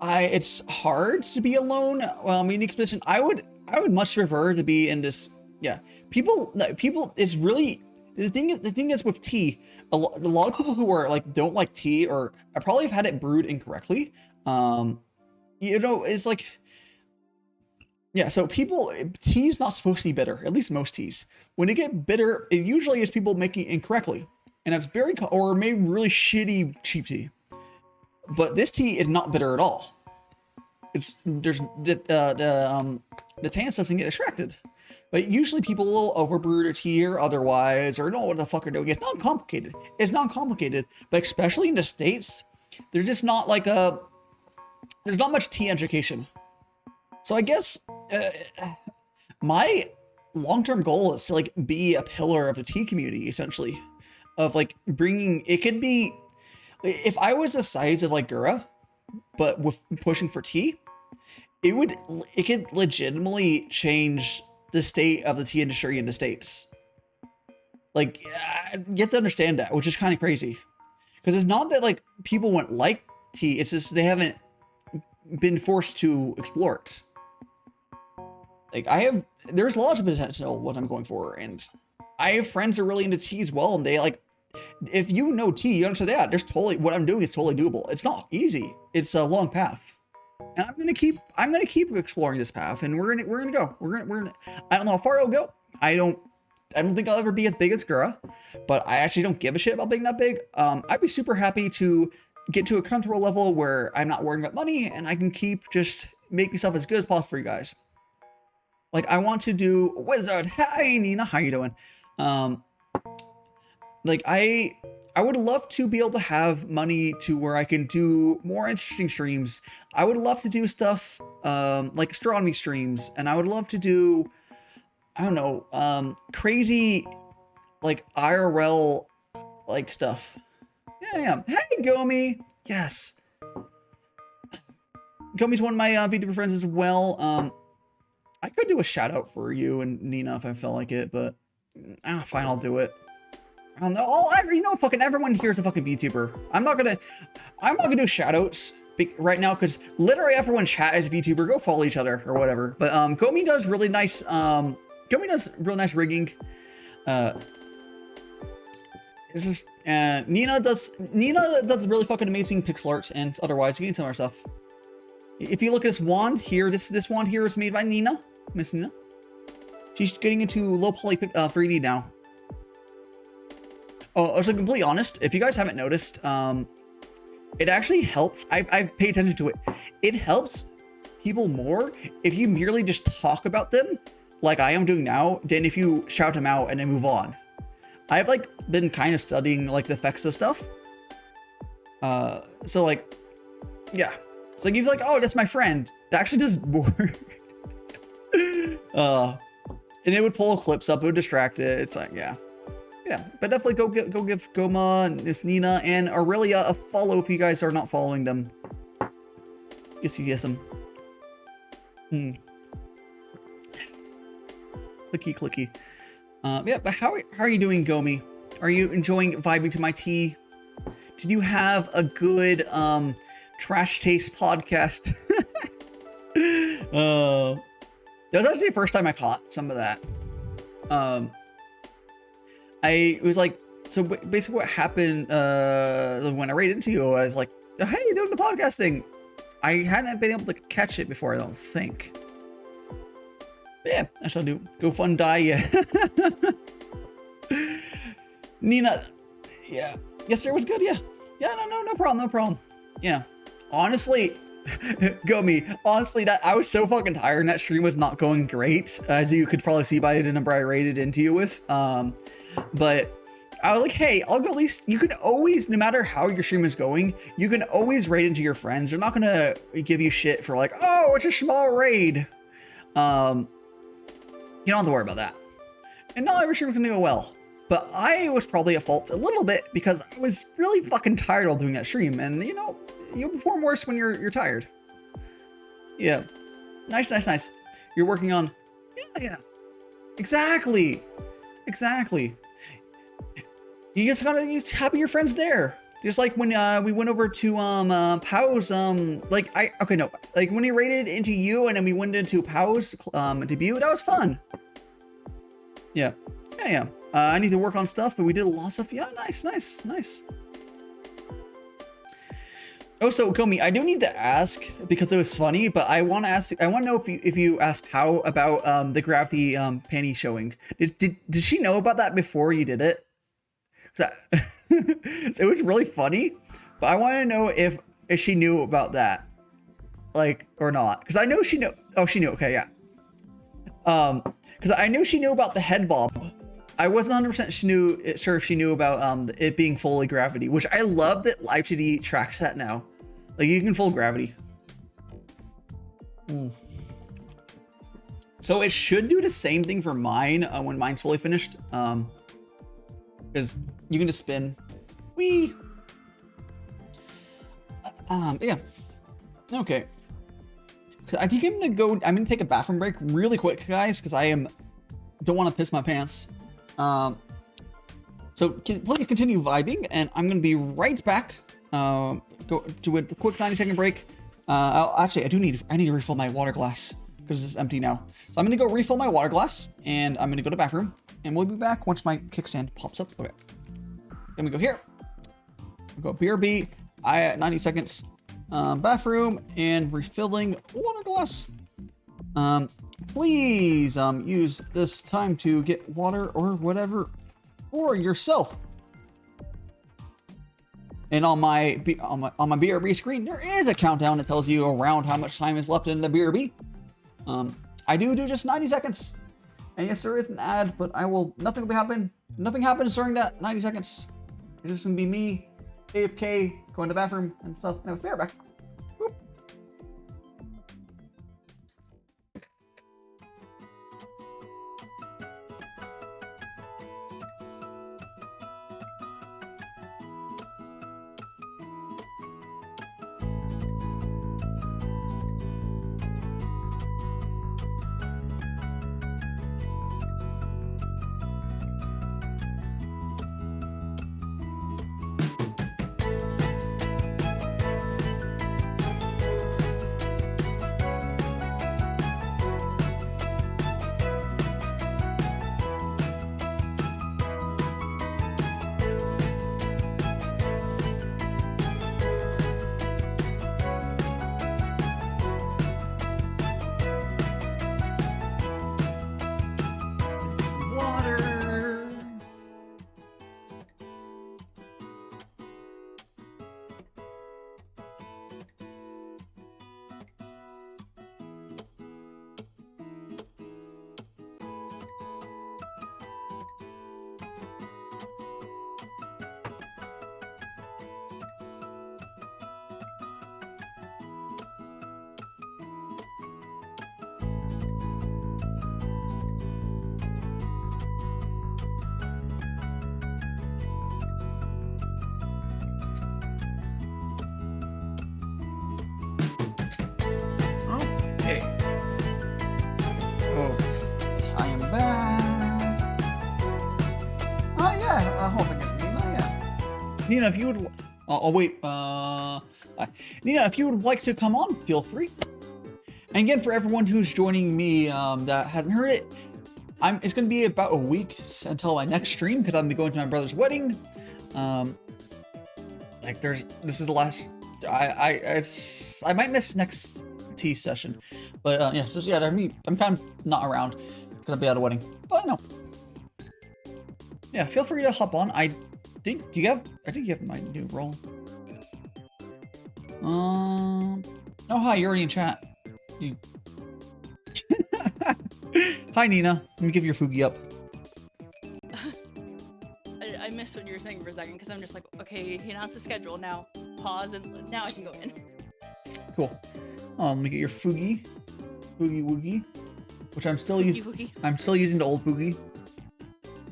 It's hard to be alone. Well, I'm in a unique position. I would much prefer to be in this. Yeah, people. It's really the thing is with tea. A lot of people who are like don't like tea or I probably have had it brewed incorrectly. You know, it's like. Yeah, so tea's not supposed to be bitter, at least most teas. When they get bitter, it usually is people making it incorrectly. And that's or maybe really shitty cheap tea. But this tea is not bitter at all. The tannins doesn't get extracted. But usually people will overbrew their tea or otherwise, or know what the fuck they're doing. It's not complicated. It's not complicated, but especially in the States, there's just not like there's not much tea education. So I guess my long-term goal is to like be a pillar of the tea community, essentially, of like bringing. It could be if I was the size of like Gura, but with pushing for tea, it could legitimately change the state of the tea industry in the States. Like you have to understand that, which is kind of crazy, because it's not that like people wouldn't like tea; it's just they haven't been forced to explore it. Like there's lots of potential what I'm going for, and I have friends who are really into tea as well, and they like, if you know tea, you understand that what I'm doing is totally doable. It's not easy. It's a long path, and I'm gonna keep exploring this path, and we're gonna go. I don't know how far it'll go. I don't think I'll ever be as big as Gura, but I actually don't give a shit about being that big. I'd be super happy to get to a comfortable level where I'm not worrying about money, and I can keep just making stuff as good as possible for you guys. Like, I want to do Wizard. Hi, Nina. How you doing? Like, I I would love to be able to have money to where I can do more interesting streams. I would love to do stuff like astronomy streams, and I would love to do, I don't know, crazy like IRL like stuff. Yeah. Hey, Gomi. Yes. Gomi's one of my VTuber friends as well. I could do a shout out for you and Nina if I felt like it, but fine, I'll do it. I don't know. You know, fucking everyone here is a fucking VTuber. I'm not gonna do shout outs right now because literally everyone chat is VTuber. Go follow each other or whatever. But Gomi does really nice. Gomi does real nice rigging. Nina does really fucking amazing pixel arts and otherwise. You can tell her stuff. If you look at this wand here, this wand here is made by Nina, Miss Nina. She's getting into low poly 3D now. Oh, so completely honest, if you guys haven't noticed, it actually helps. I've paid attention to it. It helps people more if you merely just talk about them, like I am doing now, than if you shout them out and then move on. I've like been kind of studying like the effects of stuff. So like, yeah. So like, you're like, oh, that's my friend. That actually does more. And it would pull clips up. It would distract it. It's like, yeah. But definitely go give Goma, Miss Nina, and Aurelia a follow if you guys are not following them. Yes them. Clicky. Yeah, but how are you doing, Gomi? Are you enjoying vibing to my tea? Did you have a good trash taste podcast? That was actually the first time I caught some of that. It was like, so basically what happened when I raided into you, I was like, hey, you're doing the podcasting. I hadn't been able to catch it before, I don't think. But yeah, I shall do. Go fun die, yeah. Nina, yeah. Yesterday was good, yeah. Yeah, no problem. Yeah. Honestly, Gomi, honestly, that I was so fucking tired and that stream was not going great, as you could probably see by the number I raided into you with. But I was like, hey, I'll go at least, you can always, no matter how your stream is going, you can always raid into your friends. They're not gonna give you shit for like, oh, it's a small raid. You don't have to worry about that. And not every stream can go well. But I was probably at fault a little bit because I was really fucking tired while doing that stream. And you know, you'll perform worse when you're tired. Yeah. Nice. You're working on, yeah. Exactly. You just gotta have your friends there. Just like when we went over to Pow's like when he raided into you and then we went into Pow's debut, that was fun. Yeah. I need to work on stuff, but we did a lot of stuff. Yeah, nice. Oh, so Komi, I do need to ask because it was funny, but I want to know if you asked Pow about the gravity panty showing. Did she know about that before you did it? It was really funny, but I want to know if she knew about that, like, or not. Because I know she knew. Oh, she knew. Okay, yeah. Because I knew she knew about the head bob. I wasn't 100% sure if she knew about it being fully gravity, which I love that Live2D tracks that now. Like, you can full gravity. So it should do the same thing for mine when mine's fully finished. Because you can just spin. Whee! Yeah. Okay. I think I'm gonna take a bathroom break really quick, guys, because don't want to piss my pants. So please continue vibing, and I'm gonna be right back. Go do a quick 90-second break. Actually, I need to refill my water glass because it's empty now. So I'm gonna go refill my water glass, and I'm gonna go to the bathroom, and we'll be back once my kickstand pops up. Okay. Then we go here. We go BRB. 90 seconds. Bathroom and refilling water glass. Please use this time to get water or whatever for yourself. And on my BRB screen, there is a countdown that tells you around how much time is left in the BRB. I do just 90 seconds. And yes, there is an ad, but nothing will happen. Nothing happens during that 90 seconds. It's just gonna be me, AFK, going to the bathroom and stuff, and I'll be right back. Whoop. Some water. Okay. Oh, I am back. Oh yeah, hold on a second. Nina, yeah. Nina, if you would, oh wait, Nina, if you would like to come on, feel free. And again, for everyone who's joining me that hasn't heard it, it's gonna be about a week until my next stream because I'm gonna be going to my brother's wedding. This is the last. I might miss next tea session, but yeah, so yeah, I'm kind of not around because I'll be at a wedding. But no, yeah, feel free to hop on. I think you have my new role. Oh hi, you're already in chat. Hi Nina, let me give your Fugi up. I missed what you were saying for a second because I'm just like, okay, he announced the schedule now. Pause and now I can go in. Cool. Let me get your Fugi Woogie, which I'm still using. I'm still using the old Fugi.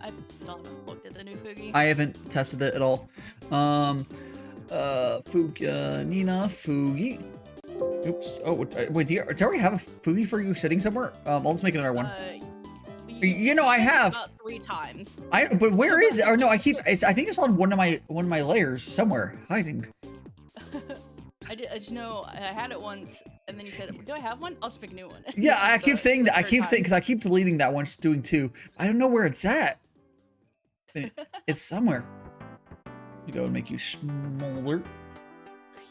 I still haven't looked at the new Fugi. I haven't tested it at all. Nina Fugi. Oops. Oh, wait. Do you already have a Fugi for you sitting somewhere? I'll just make another one. You know, I have about 3 times. But where is it? Or no, I think it's on one of my layers somewhere hiding. I just know I had it once, and then you said, "Do I have one? I'll just make a new one." Yeah, I keep saying that. I keep saying because I keep deleting that one, just doing 2. I don't know where it's at. It's somewhere. You go and make you smaller.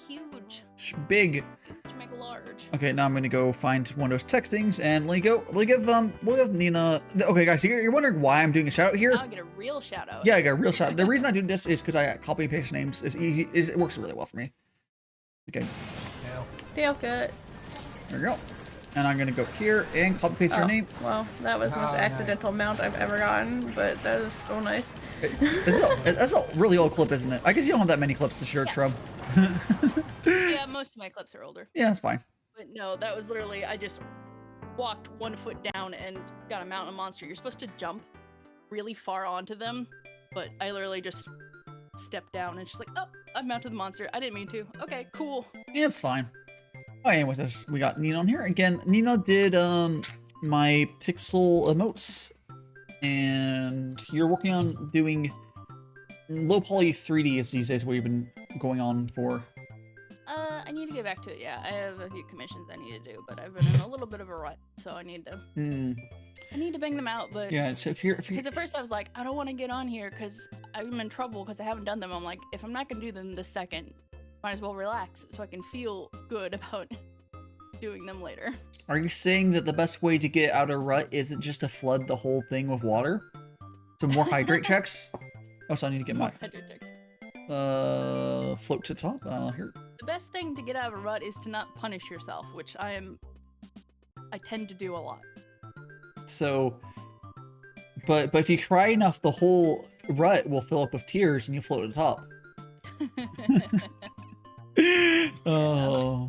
Huge. Big. To make large. Okay, now I'm gonna go find one of those textings and let me give Nina. Okay, guys, you're wondering why I'm doing a shout out here. I'll get a real shout out. Yeah, I got a real shout out. The reason I do this is because I copy and paste names. It's easy. It works really well for me. Okay. Tail cut. There we go. And I'm gonna go here and copy paste your name. Well, that was the most accidental mount I've ever gotten, but that is so nice. That's a really old clip, isn't it? I guess you don't have that many clips to share from. Yeah, most of my clips are older. Yeah, that's fine. But no, that was literally, I just walked 1 foot down and got a mountain monster. You're supposed to jump really far onto them, but I literally just stepped down and she's like, oh, I've mounted the monster. I didn't mean to. Okay, cool. Yeah, it's fine. Oh, anyways, we got Nina on here. Again, Nina did my pixel emotes. And you're working on doing low poly 3D is these days what you've been going on for. I need to get back to it, yeah. I have a few commissions I need to do, but I've been in a little bit of a rut, so I need to I need to bang them out, but yeah, so if you're because at first I was like, I don't want to get on here because I'm in trouble because I haven't done them. I'm like, if I'm not gonna do them this second, might as well relax so I can feel good about doing them later. Are you saying that the best way to get out of rut isn't just to flood the whole thing with water? So more hydrate checks? Oh, so I need to get my hydrate checks. Float to the top. Here. The best thing to get out of a rut is to not punish yourself, which I tend to do a lot. So But if you cry enough, the whole rut will fill up with tears and you float to the top. Oh.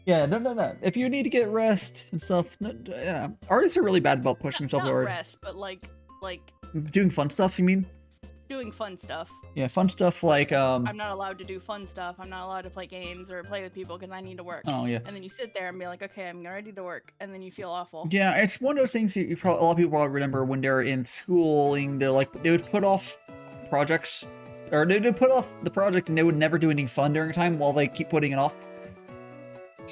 Yeah, no. If you need to get rest and stuff, yeah. Artists are really bad about pushing themselves not hard. rest, but like Doing fun stuff, you mean? doing fun stuff. Yeah, fun stuff like I'm not allowed to do fun stuff. I'm not allowed to play games or play with people because I need to work. Oh yeah. And then you sit there and be like, okay, I'm ready to work, and then you feel awful. Yeah, it's one of those things you probably, a lot of people probably remember when they're in schooling. They would put off projects, or they would put off the project and they would never do anything fun during a time while they keep putting it off.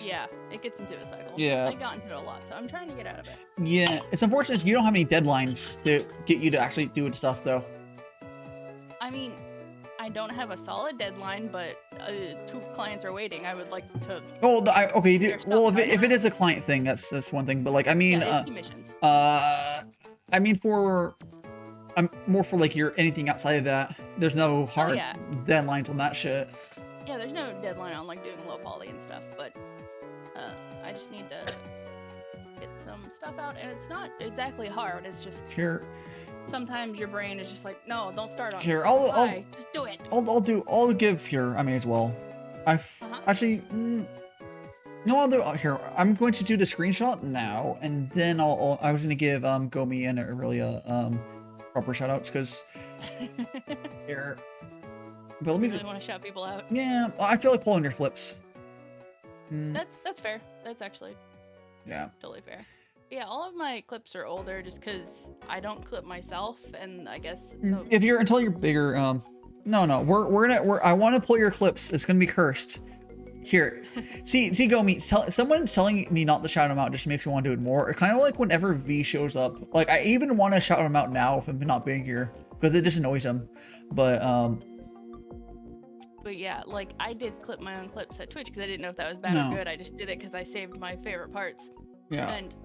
Yeah, it gets into a cycle. Yeah. I got into it a lot, so I'm trying to get out of it. Yeah, it's unfortunate you don't have any deadlines to get you to actually do stuff though. I mean, I don't have a solid deadline, but 2 clients are waiting. I would like to. Oh, okay. You do, well, if it is a client thing, that's one thing. But like, I mean, yeah, it's commissions. I mean, I'm more for like anything outside of that. There's no hard deadlines on that shit. Yeah, there's no deadline on like doing low poly and stuff, but I just need to get some stuff out, and it's not exactly hard. It's just sometimes your brain is just like, no, don't start on here. I'll just do it. I'll give here. I may as well. Actually, no, I'll do here. I'm going to do the screenshot now, and then I was gonna give Gomi and Aurelia proper shoutouts because here. But let me. You really want to shout people out? Yeah, I feel like pulling your clips. That's fair. That's actually totally fair. Yeah, all of my clips are older just because I don't clip myself, and I guess until you're bigger. No, I want to pull your clips. It's gonna be cursed. Here, see, Gomi. Someone telling me not to shout him out just makes me want to do it more. Kind of like whenever V shows up. Like I even want to shout him out now if I'm not being here because it just annoys him. But yeah, like I did clip my own clips at Twitch because I didn't know if that was bad or good. I just did it because I saved my favorite parts. Yeah. And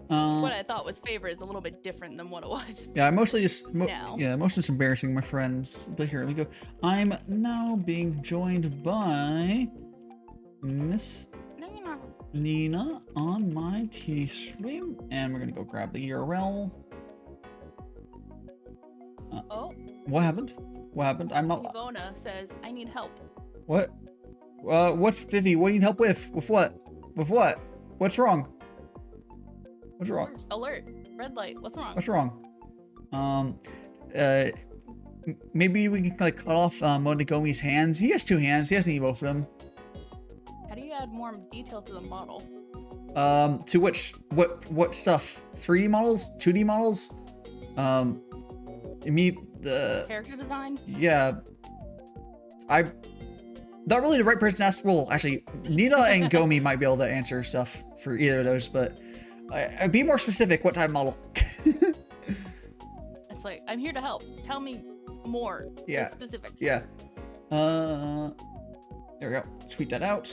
what I thought was favorite is a little bit different than what it was. Yeah, I mostly just mostly just embarrassing my friends. But here, let me go. I'm now being joined by Miss Nina on my T stream, and we're gonna go grab the URL. What happened? What happened? I'm not. Ivona says I need help. What? What's Vivi? What do you need help with? With what? With what? What's wrong? What's wrong? Alert! Red light. What's wrong? What's wrong? Maybe we can like cut off Monogomi's hands. He has 2 hands. He doesn't need both of them. How do you add more detail to the model? To which what stuff? 3D models? 2D models? The character design? Yeah. I'm not really the right person to ask. Well, actually, Nina and Gomi might be able to answer stuff for either of those, but I'd be more specific. What type of model? It's like, I'm here to help. Tell me more. Yeah. Specifics. Yeah. There we go. Tweet that out.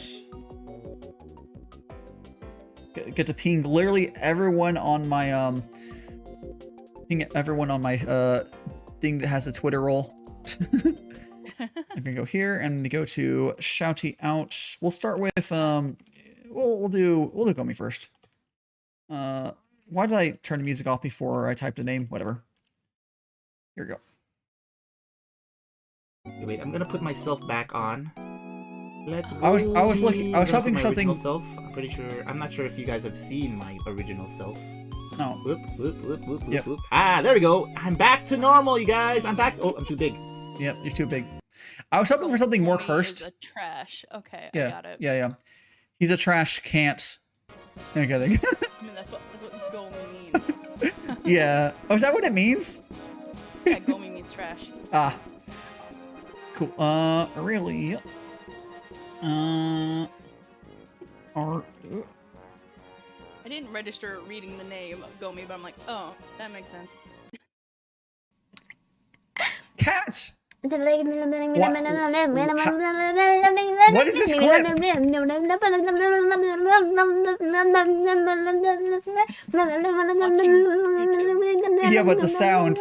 Get to ping literally everyone on my thing that has a Twitter role. I'm gonna go here and go to shouty out. We'll start with we'll do Gomi first. Why did I turn the music off before I typed a name? Whatever. Here we go. Wait, I'm gonna put myself back on. Let's go. I was hoping something. Self. I'm pretty sure. I'm not sure if you guys have seen my original self. No. Whoop, whoop, whoop, whoop, whoop, whoop. Ah, there we go. I'm back to normal, you guys. I'm back. Oh, I'm too big. Yep, you're too big. I was hoping for something more cursed. He's a trash. Okay, yeah, I got it. Yeah. He's a trash. Can't. I'm kidding. I mean, that's what Gomi means. Yeah. Oh, is that what it means? Yeah, Gomi means trash. Ah. Cool. Really. I didn't register reading the name of Gomi, but I'm like, oh, that makes sense. Cats! What is this clip? Yeah, but the sound.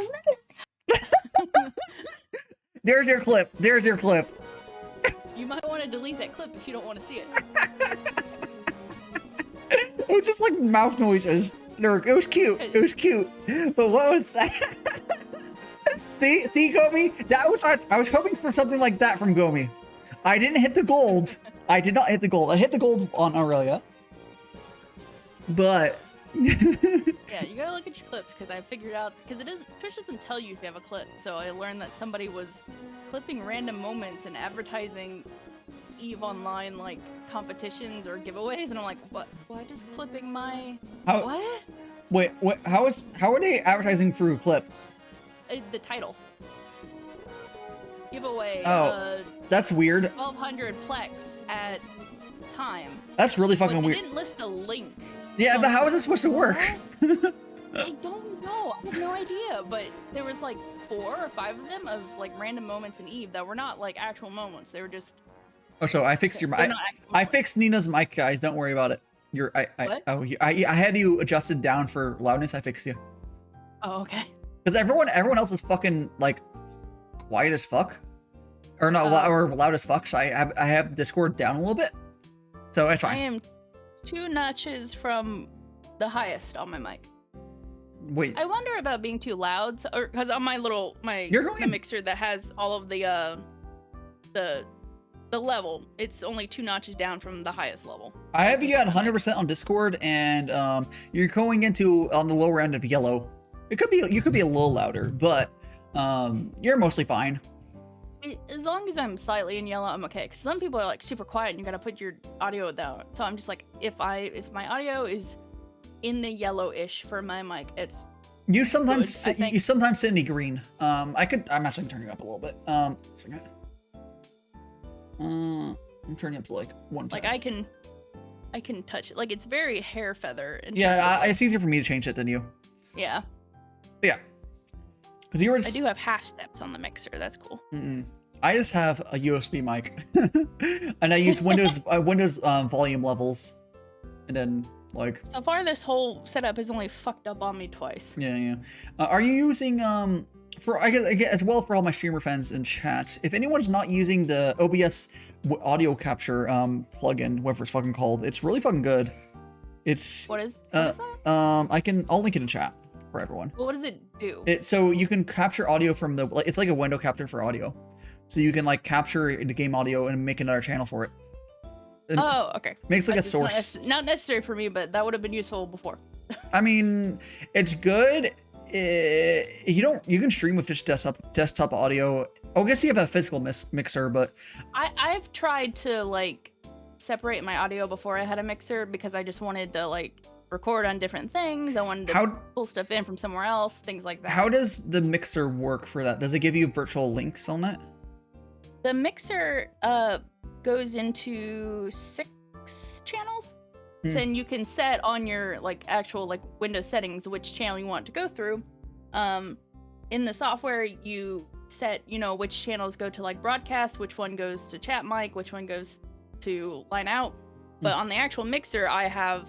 There's your clip. There's your clip. You might want to delete that clip if you don't want to see it. It was just like mouth noises. It was cute. It was cute. But what was that? See, Gomi? That was I was hoping for something like that from Gomi. I didn't hit the gold. I did not hit the gold. I hit the gold on Aurelia. But Yeah, you gotta look at your clips because I figured out because Twitch doesn't tell you if you have a clip. So I learned that somebody was clipping random moments and advertising EVE Online like competitions or giveaways, and I'm like, what? Why just clipping my what? Wait, what? How are they advertising through clip? The title. Giveaway. Oh, that's weird. 1200 plex at time. That's really fucking But they weird. didn't list a link. Yeah, but how is this supposed to work? I don't know. I have no idea. But there was like 4 or 5 of them of like random moments in EVE that were not like actual moments. They were just. Oh, so I fixed your mic. I fixed Nina's mic, guys. Don't worry about it. I had you adjusted down for loudness. I fixed you. Oh, okay. Because everyone else is fucking like quiet as fuck, or not or loud as fuck. So I have Discord down a little bit, so it's fine. I am 2 notches from the highest on my mic. Wait. I wonder about being too loud, or because on the mixer that has all of the level, it's only 2 notches down from the highest level. I have you at 100% on Discord, and you're going into on the lower end of yellow. You could be a little louder, but you're mostly fine. As long as I'm slightly in yellow, I'm okay. Because some people are like super quiet, and you gotta put your audio down. So I'm just like, if my audio is in the yellowish for my mic, it's. You sometimes sit in the green. I'm actually turning you up a little bit. Second. I'm turning up to like 1 time. Like I can touch it. Like it's very hair feather. Yeah, it's easier for me to change it than you. Yeah. But yeah. Because you were. I do have half steps on the mixer. That's cool. I just have a USB mic, and I use Windows volume levels, and then like. So far, this whole setup has only fucked up on me twice. Yeah. Are you using for I guess as well for all my streamer fans in chat? If anyone's not using the OBS audio capture plugin, whatever it's fucking called, it's really fucking good. It's what is? I'll link it in chat for everyone. Well, what does it do? So you can capture audio from it's like a window capture for audio, so you can like capture the game audio and make another channel for it. And okay. Makes like a source. Not necessary for me, but that would have been useful before. I mean, it's good. You can stream with just desktop audio. I guess you have a physical mixer, but I've tried to like separate my audio before I had a mixer because I just wanted to like record on different things. I wanted to pull stuff in from somewhere else, things like that. How does the mixer work for that? Does it give you virtual links on that? The mixer goes into 6 channels. And you can set on your like actual like Windows settings which channel you want to go through. In the software you set, which channels go to like broadcast, which one goes to chat mic, which one goes to line out. But on the actual mixer I have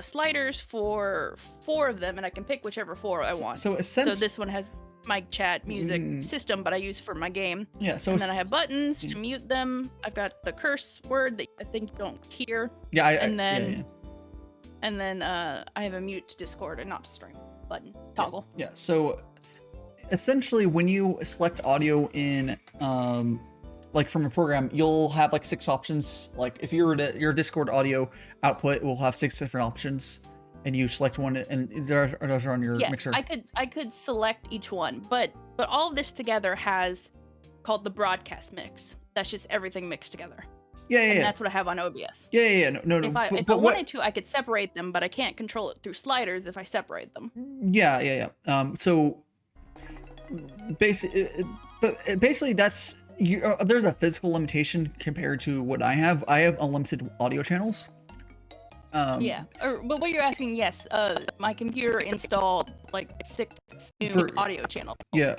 sliders for 4 of them, and I can pick whichever 4 I want. So this one has mic, chat, music, system, but I use for my game. Yeah, and then I have buttons to mute them. I've got the curse word that I think you don't hear. Yeah, and then I have a mute to Discord and not to stream button toggle. Yeah, so essentially when you select audio in like from a program, you'll have like 6 options. Like if your Discord audio output will have 6 different options, and you select one, and those are on your mixer. I could select each one, but all of this together has called the broadcast mix. That's just everything mixed together. Yeah. That's what I have on OBS. Yeah. No. If I wanted to, I could separate them, but I can't control it through sliders if I separate them. Yeah. So basically that's there's a physical limitation compared to what I have. I have unlimited audio channels. But what you're asking, yes, my computer installed like 6 new audio channels. Yeah,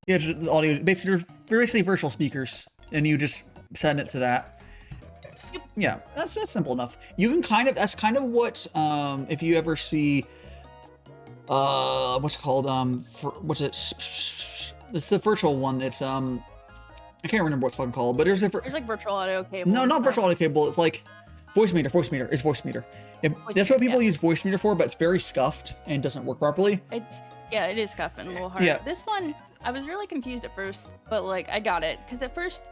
the audio. Basically, they're basically virtual speakers, and you just send it to that. Yep. Yeah, that's simple enough. You can that's kind of what if you ever see what's it called it's the virtual one. It's I can't remember what's fucking called, but there's like virtual audio cable. No, not virtual audio cable. It's like voice meter. It's voice meter. That's what people use voice meter for, but it's very scuffed and doesn't work properly. It is scuffing a little hard. Yeah. This one, I was really confused at first, but like I got it because at first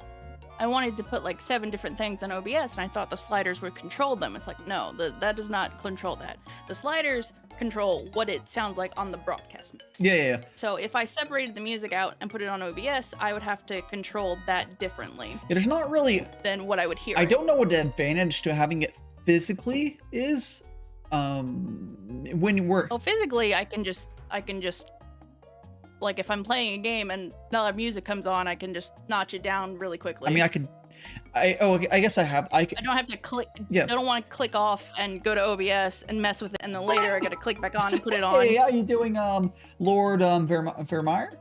I wanted to put like 7 different things on OBS, and I thought the sliders would control them. It's like no, that does not control that. The sliders control what it sounds like on the broadcast mix. Yeah. So if I separated the music out and put it on OBS, I would have to control that differently. Yeah, there's not really than what I would hear. I don't know what the advantage to having it physically is. When we're physically, I can just like if I'm playing a game and not music comes on, I can just notch it down really quickly. I mean, I guess I have. I don't have to click. Yeah. I don't want to click off and go to OBS and mess with it, and then later I got to click back on and put it on. Hey, how you doing, Lord Vermeer?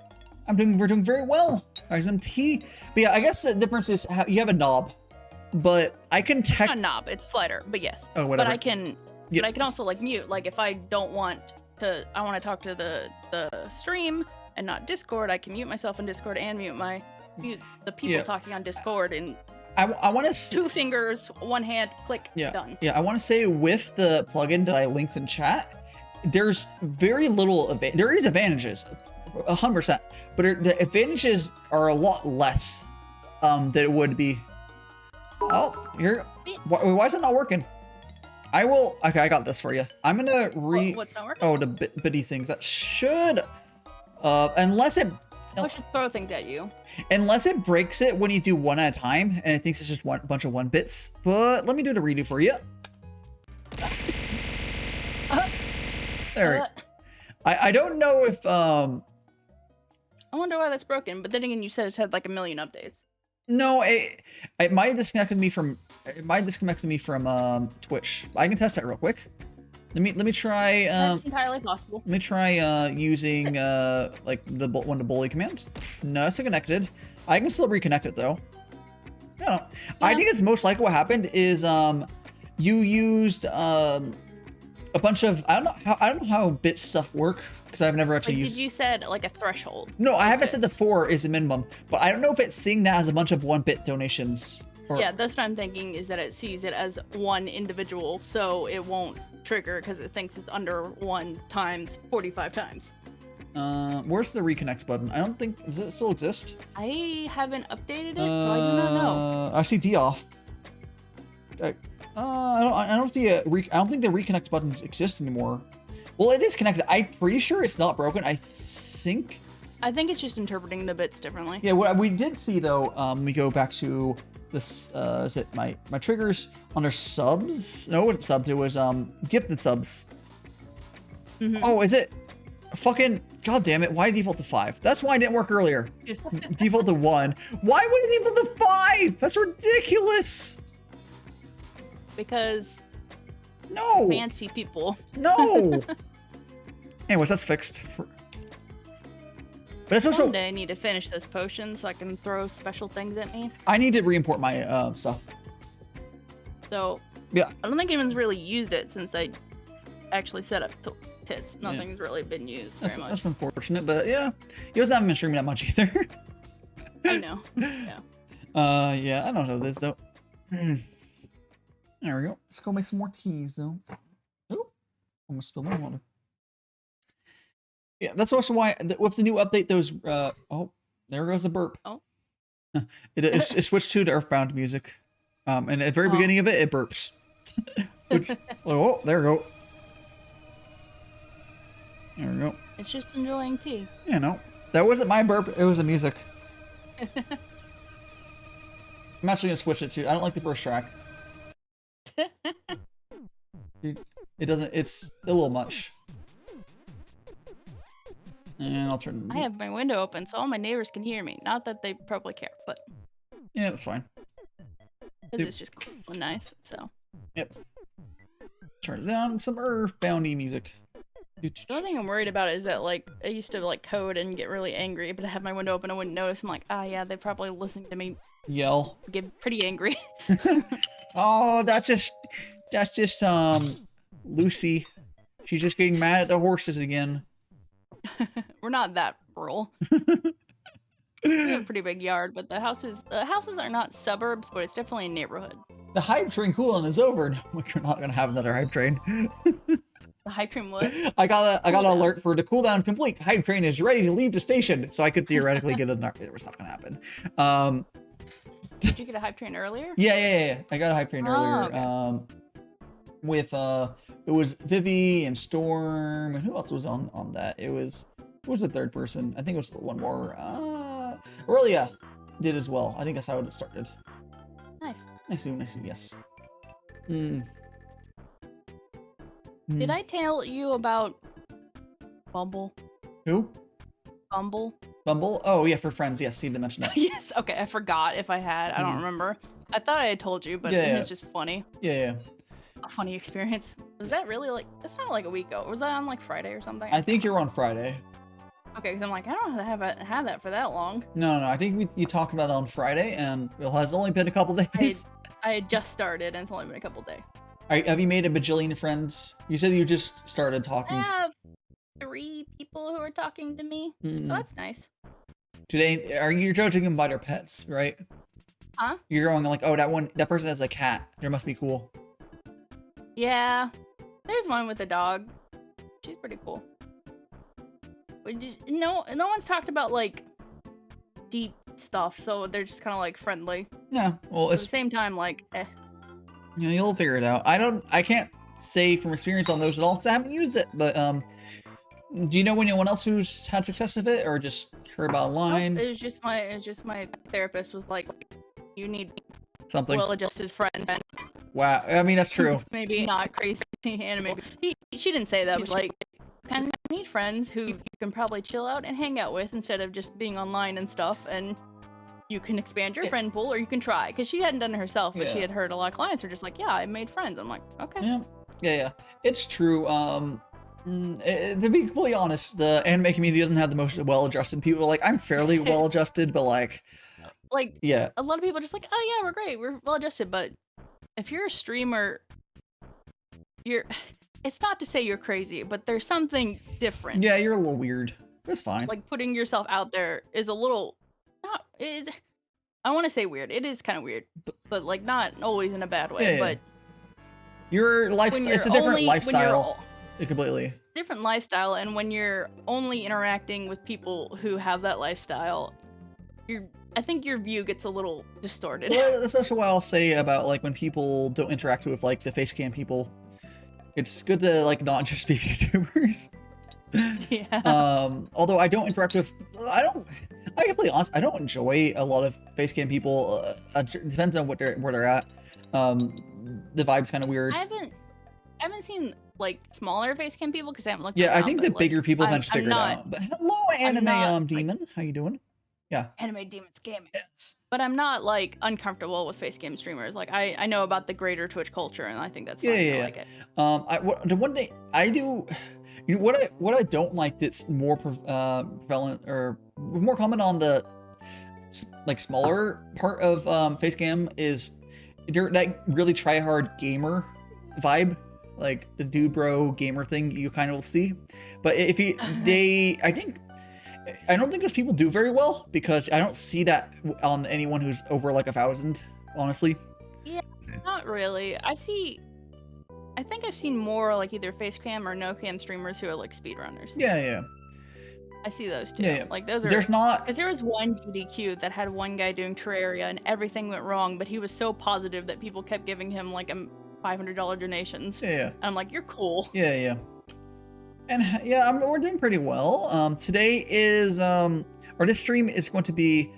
We're doing very well. XMT. But yeah, I guess the difference is you have a knob, but I can It's not a knob, it's slider, but yes. Oh, whatever. But I can. Yeah. But I can also like mute. Like if I don't want to, I want to talk to the stream and not Discord. I can mute myself in Discord and mute the people talking on Discord, and I want to 2 fingers, 1 hand, click, done. Yeah, I want to say with the plugin that I linked in chat, there's very little there is advantages, 100%, but the advantages are a lot less than it would be. Oh, here. Why is it not working? Okay, I got this for you. I'm gonna What's not working? Oh, the bitty things that should, unless it. I should throw things at you. Unless it breaks it when you do one at a time, and it thinks it's just one bunch of 1 bits. But let me do the redo for you. There. I don't know if I wonder why that's broken. But then again, you said it's had like 1 million updates. No, it might have disconnected me from Twitch. I can test that real quick. Let me try. That's entirely possible. Let me try using like one of the bully commands. No, it's connected. I can still reconnect it though. No, I think it's most likely what happened is you used a bunch of I don't know how bit stuff work because I've never actually used. Did you said like a threshold? No, I haven't said the 4 is the minimum, but I don't know if it's seeing that as a bunch of 1-bit donations. Yeah, that's what I'm thinking is that it sees it as 1 individual, so it won't trigger because it thinks it's under 1 times 45 times. Where's the reconnect button? I don't think does it still exist? I haven't updated it, so I do not know. I see D off. I don't think the reconnect buttons exist anymore. Well, it is connected. I'm pretty sure it's not broken. I think it's just interpreting the bits differently. Yeah, what we did see though, we go back to this. Is it my triggers under subs? No, it wasn't subs. It was gifted subs. Oh, is it? Fucking god damn it! Why default to 5? That's why it didn't work earlier. Default to 1. Why would it default to 5? That's ridiculous. Because no fancy people. No. Anyways, that's fixed. But it's also. One day I need to finish this potion so I can throw special things at me. I need to re-import my stuff. So yeah, I don't think anyone's really used it since I actually set up tits. Nothing's really been used very much. That's unfortunate, but yeah, he doesn't have been streaming that much either. I know. Yeah. Yeah, I don't know this though. There we go. Let's go make some more teas though. Oh, almost spilled my water. Yeah, that's also why with the new update, those oh, there goes the burp. Oh. It switched to the Earthbound music. And at the very beginning of it, it burps. Which, oh, there we go. There we go. It's just enjoying tea. Yeah, no. That wasn't my burp, it was the music. I'm actually gonna switch it to. I don't like the first track. It doesn't. It's a little much. And I'll turn. I have my window open so all my neighbors can hear me. Not that they probably care, but yeah, that's fine. Because it's just cool and nice. So. Yep. Turn it down. Some Earthboundy music. The only thing I'm worried about is that, like, I used to, like, code and get really angry, but I have my window open, I wouldn't notice. I'm like, yeah, they probably listen to me yell. Get pretty angry. Oh, that's just, Lucy. She's just getting mad at the horses again. We're not that rural. We have a pretty big yard, but the houses are not suburbs, but it's definitely a neighborhood. The hype train cooldown is over. No, you're not gonna have another hype train. The hype train what? I got an alert for the cooldown complete. Hype train is ready to leave the station, so I could theoretically get another. It was not gonna happen. Did you get a hype train earlier? Yeah. I got a hype train earlier. Okay. With it was Vivi and Storm, and who else was on that? It was who was the third person? I think it was one more. Aurelia did as well. I think that's how it started. Nice. Nice, yes. Did I tell you about Bumble? Who? Bumble? Bumble? Oh yeah, for friends. Yes, you did mention that. Yes. Okay, I forgot if I had. I don't remember. I thought I had told you, but it's just funny. Yeah. A funny experience. Was that really like? It's not like a week ago. Was that on like Friday or something? I think you're on Friday. Okay, because I'm like, I don't have had that for that long. No. I think you talked about it on Friday, and it has only been a couple days. I had just started, and it's only been a couple days. Have you made a bajillion friends? You said you just started talking. I have 3 people who are talking to me. So that's nice. Are you judging them by their pets, right? Huh? You're going like, oh, that person has a cat. They must be cool. Yeah. There's one with a dog. She's pretty cool. No one's talked about like deep stuff, so they're just kind of like friendly. Yeah. Well, at the same time, like, eh. Yeah, you'll figure it out. I can't say from experience on those at all because I haven't used it. But do you know anyone else who's had success with it, or just heard about online? Nope, it was just my therapist was like, you need something well-adjusted friends. Wow, I mean that's true. Maybe not crazy anime. She didn't say that. She's like, kind of need friends who you can probably chill out and hang out with instead of just being online and stuff. And you can expand your friend pool, or you can try. Because she hadn't done it herself, but she had heard a lot of clients are just like, yeah, I made friends. I'm like, okay. Yeah. It's true. To be completely honest, the anime community doesn't have the most well-adjusted people. Like, I'm fairly well-adjusted, but like, a lot of people are just like, oh yeah, we're great, we're well-adjusted. But if you're a streamer, it's not to say you're crazy, but there's something different. Yeah, you're a little weird. That's fine. Like, putting yourself out there is a little, I want to say weird. It is kind of weird, but like not always in a bad way. But your life, it's a different lifestyle. Completely different lifestyle, and when you're only interacting with people who have that lifestyle, I think your view gets a little distorted. Well, that's also what I'll say about like when people don't interact with like the face cam people. It's good to like not just be VTubers. Yeah. Although I don't interact with, I'm completely honest, I don't enjoy a lot of face cam people. It depends on where they're at. The vibe's kind of weird. I haven't seen like smaller face cam people because I haven't looked. Yeah, I think the bigger people eventually figure it out. But hello, anime demon, how you doing? Yeah. Anime Demons Gaming. Yes. But I'm not like uncomfortable with face game streamers. Like I know about the greater Twitch culture, and I think that's fine. I like it. The one thing I do, you know, what I don't like that's more prevalent or more common on the like smaller part of face cam is that really try hard gamer vibe, like the dude bro gamer thing you kind of will see. But if you I don't think those people do very well because I don't see that on anyone who's over like 1,000, honestly. Yeah, not really. I think I've seen more like either face cam or no cam streamers who are like speedrunners. Yeah. I see those too. Yeah. Like those are. There's not. Because there was one GDQ that had one guy doing Terraria and everything went wrong, but he was so positive that people kept giving him like $500 donations. Yeah. And I'm like, you're cool. Yeah. And yeah, we're doing pretty well. Today is or this stream is going to be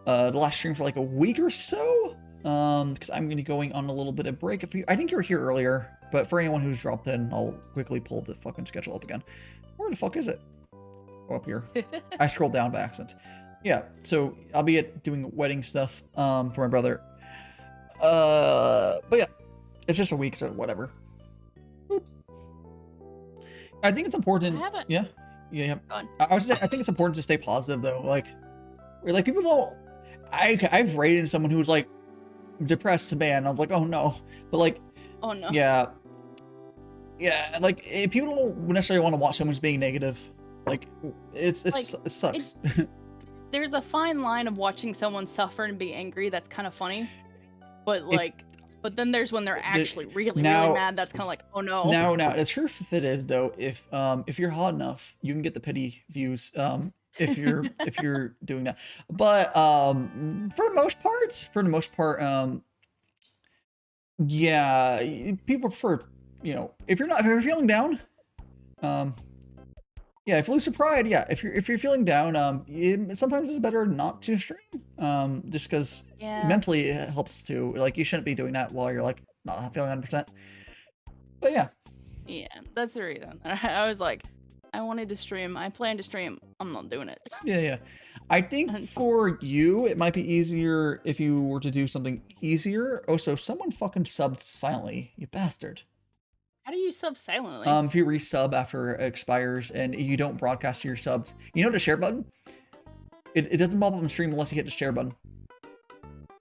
the last stream for like a week or so. Because I'm going to be going on a little bit of break. I think you were here earlier, but for anyone who's dropped in, I'll quickly pull the fucking schedule up again. Where the fuck is it? Oh, up here. I scrolled down by accident. Yeah, so I'll be doing wedding stuff for my brother. But yeah, it's just a week, so whatever. I think it's important. Yeah. I think it's important to stay positive though. Like people don't. I've rated someone who's like depressed, man. I'm like, oh no, but like, oh no. Yeah. Like if people don't necessarily want to watch someone who's being negative, like it sucks. There's a fine line of watching someone suffer and be angry. That's kind of funny, but like. But then there's when they're actually really now- mad. That's kind of like, oh no. Now, the truth of it is though, if you're hot enough, you can get the pity views. If you're doing that, but for the most part, yeah, people prefer, you know, if you're feeling down, yeah, if you lose your pride, yeah, if you're feeling down, sometimes it's better not to stream, just because mentally it helps to, like, you shouldn't be doing that while you're like not feeling 100%. But yeah, that's the reason. I was like, I wanted to stream. I plan to stream. I'm not doing it. Yeah. I think for you, it might be easier if you were to do something easier. Oh, so someone fucking subbed silently, you bastard. How do you sub silently? If you resub after it expires and you don't broadcast to your subs, you know the share button? It doesn't pop up on stream unless you hit the share button.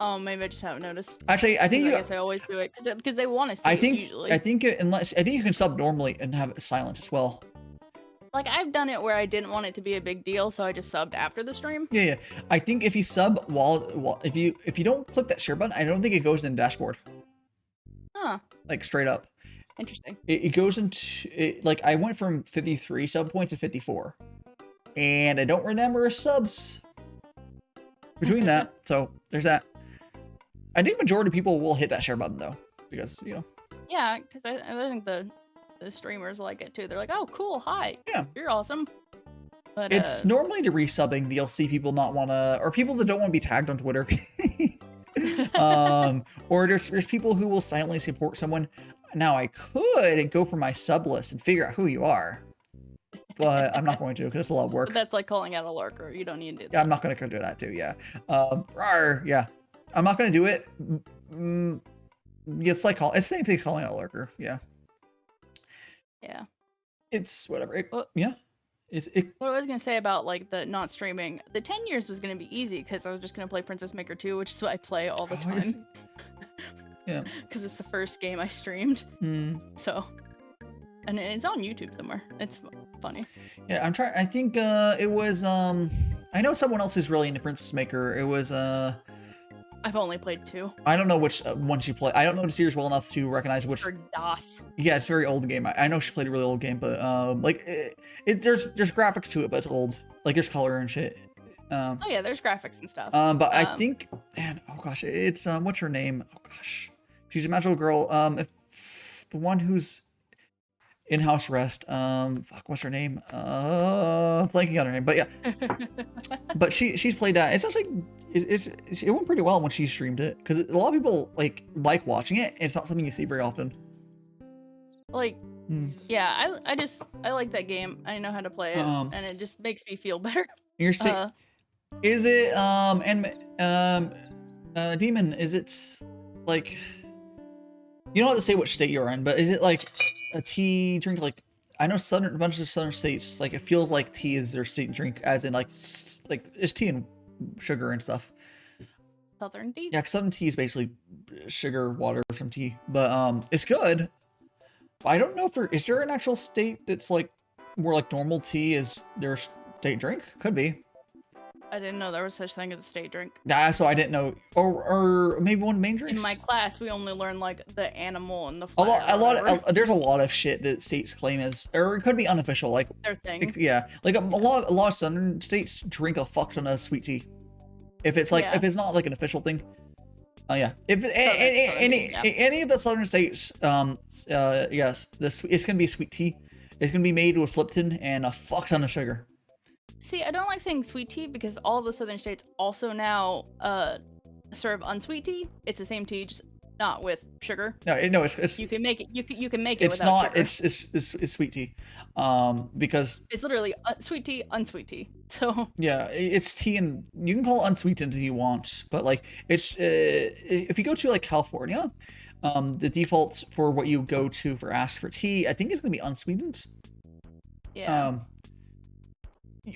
Oh, maybe I just haven't noticed. Actually, I think I guess I always do it because they want to see it usually. I think you can sub normally and have it silent as well. Like, I've done it where I didn't want it to be a big deal, so I just subbed after the stream. Yeah. I think if you sub while if you don't click that share button, I don't think it goes in the dashboard. Huh. Like straight up. Interesting. It goes into like I went from 53 sub points to 54, and I don't remember subs between that. So there's that. I think majority of people will hit that share button though, because you know. Yeah, because I think the streamers like it too. They're like, oh, cool, hi. Yeah. You're awesome. But it's normally the resubbing that you'll see people not want to, or people that don't want to be tagged on Twitter. Or there's people who will silently support someone. Now I could go for my sub list and figure out who you are, but I'm not going to because it's a lot of work. But that's like calling out a lurker. You don't need to do that. Yeah, I'm not going to go do that too. Yeah. Yeah. I'm not going to do it. It's like it's the same thing as calling out a lurker. Yeah. Yeah. It's whatever. Well, yeah. What I was gonna say about like the not streaming, the 10 years was gonna be easy because I was just gonna play Princess Maker 2, which is what I play all the time. Yeah. Because it's the first game I streamed. So, and it's on YouTube somewhere. It's funny. Yeah, I'm trying. I think it was I know someone else who's really into Princess Maker. It was I've only played 2. I don't know which one she played. I don't know the series well enough to recognize which. For DOS. Yeah, it's a very old game. I know she played a really old game, but like there's graphics to it, but it's old. Like there's color and shit. Oh yeah, there's graphics and stuff. But I think, man, oh gosh, it's what's her name? Oh gosh, she's a magical girl. The one who's in house arrest. Fuck, what's her name? Blanking on her name, but yeah. But she's played that. It's actually it went pretty well when she streamed it because a lot of people like watching it. It's not something you see very often. Like, yeah, I like that game. I know how to play it, and it just makes me feel better. Your state is it Demon? Is it like you don't have to say which state you're in, but is it like a tea drink? Like I know a bunch of southern states, like it feels like tea is their state drink, as in like it's tea and sugar and stuff. Southern tea? Yeah, southern tea is basically sugar water from tea, but it's good. I don't know if is there an actual state that's like where like normal tea is their state drink? Could be. I didn't know there was such thing as a state drink. Yeah, so I didn't know, or maybe one of the main drinks. In my class, we only learned like the animal and the flower. There's a lot of shit that states claim as, or it could be unofficial, like their thing. Yeah, like a lot of southern states drink a fuck ton of sweet tea. If it's like if it's not like an official thing. Oh yeah. If any of the southern states, yes, it's gonna be sweet tea. It's gonna be made with Lipton and a fuck ton of sugar. See, I don't like saying sweet tea because all the southern states also now serve unsweet tea. It's the same tea, just not with sugar. No, it's you can make it. You can make it. It's without not. Sugar. It's sweet tea, because it's literally sweet tea, unsweet tea. So yeah, it's tea, and you can call it unsweetened if you want, but like it's if you go to like California, the default for what you go to for ask for tea, I think it's gonna be unsweetened. Yeah.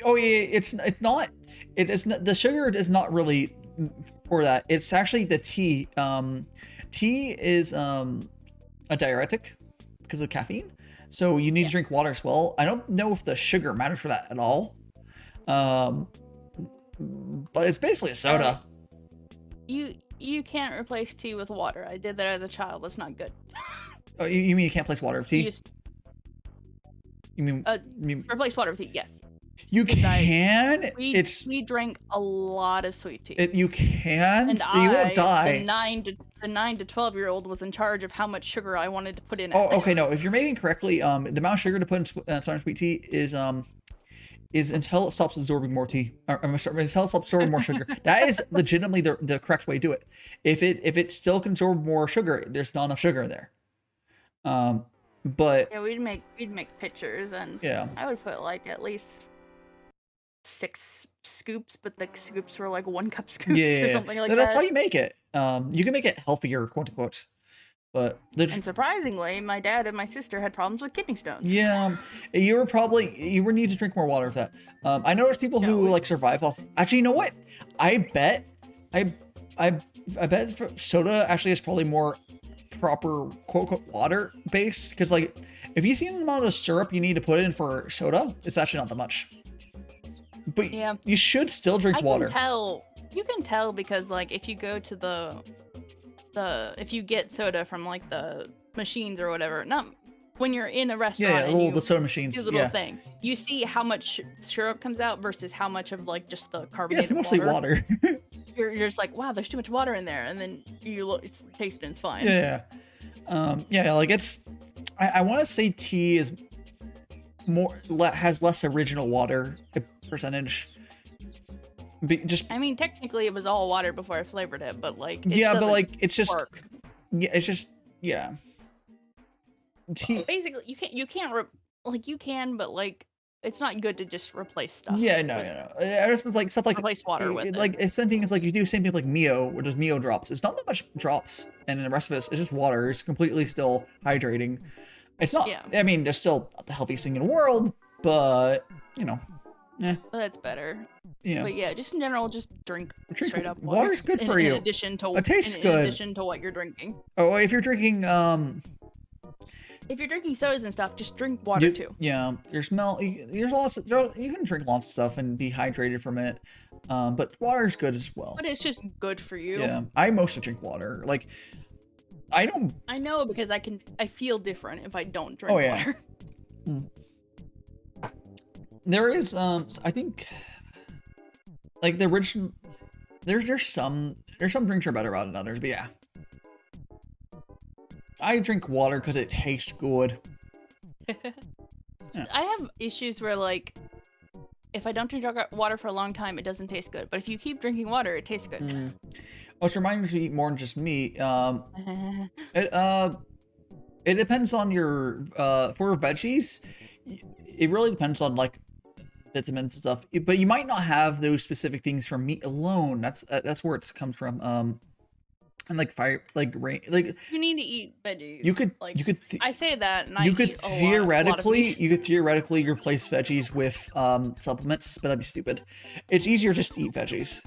Oh yeah, it's not. The sugar is not really for that. It's actually the tea. Tea is a diuretic because of caffeine, so you need to drink water as well. I don't know if the sugar matters for that at all. But it's basically a soda. You can't replace tea with water. I did that as a child. That's not good. Oh, you mean you can't place water with tea? You mean replace water with tea? Yes. You can. We drank a lot of sweet tea. You can. And you won't die. The 9 to 12-year-old was in charge of how much sugar I wanted to put in it. Oh, okay. No, if you're making correctly, the amount of sugar to put in sweet tea is until it stops absorbing more tea. Until it stops absorbing more sugar. That is legitimately the correct way to do it. If it still can absorb more sugar, there's not enough sugar in there. But yeah, we'd make pitchers, and yeah, I would put like at least 6 scoops, but the scoops were like 1 cup scoops or something like that. That's how you make it. You can make it healthier, quote unquote. But and surprisingly, my dad and my sister had problems with kidney stones. Yeah, you would need to drink more water with that. I noticed people who like survive off. Actually, you know what? I bet soda actually is probably more proper quote unquote water base, because like if you see an amount of syrup you need to put in for soda, it's actually not that much. But yeah, you should still drink water. You can tell because like if you go to if you get soda from like the machines or whatever, not when you're in a restaurant, the soda machines, thing, you see how much syrup comes out versus how much of like just the carbonated it's mostly water. You're just like, wow, there's too much water in there, and then you look, it's tasted, and it's fine. Like it's, I want to say tea is has less original water percentage. I mean, technically it was all water before I flavored it, but like but like it's just work. Tea. Basically, you can't you can, but like it's not good to just replace stuff. It's like stuff like replace water with like it's something is like you do the same thing like Mio, where there's Mio drops. It's not that much drops, and the rest of it's just water. It's completely still hydrating. It's not. I mean, there's still not the healthiest thing in the world, but Well, that's better. Yeah. But yeah, just in general, just drink straight up water. Water's good for you. In addition to it tastes good. In addition to what you're drinking. Oh, if you're drinking If you're drinking sodas and stuff, just drink water too. Yeah, there's lots of, you can drink lots of stuff and be hydrated from it. But water's good as well. But it's just good for you. Yeah, I mostly drink water. Like, I know because I feel different if I don't drink water. There is I think like the original there's some drinks are better about than others, but yeah. I drink water because it tastes good. I have issues where like if I don't drink water for a long time, it doesn't taste good. But if you keep drinking water, it tastes good. Which reminds me to eat more than just meat. It depends on your for veggies. It really depends on like vitamins and stuff. But you might not have those specific things from meat alone. That's where it comes from. And like you need to eat veggies. You could I say that, and you could theoretically replace veggies with supplements, but that'd be stupid. It's easier just to eat veggies.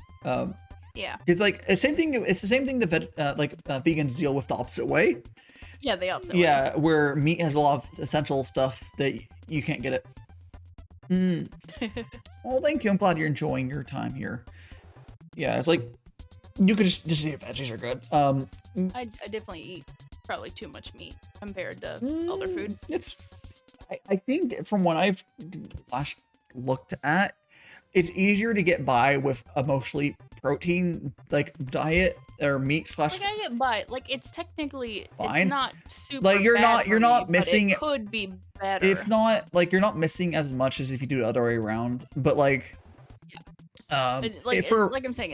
It's like the same thing. It's the same thing that vegans deal with the opposite way. Yeah, the opposite way. Yeah, where meat has a lot of essential stuff that you can't get it. Well, thank you. I'm glad you're enjoying your time here. Yeah, it's like you could just eat veggies are good. I definitely eat probably too much meat compared to other food. I think from what I've last looked at, it's easier to get by with a mostly protein like diet or meat slash. Like I get by, like it's technically fine. It's not super. Like you're not missing. It could be better. It's not like you're not missing as much as if you do it the other way around. But like, like I'm saying,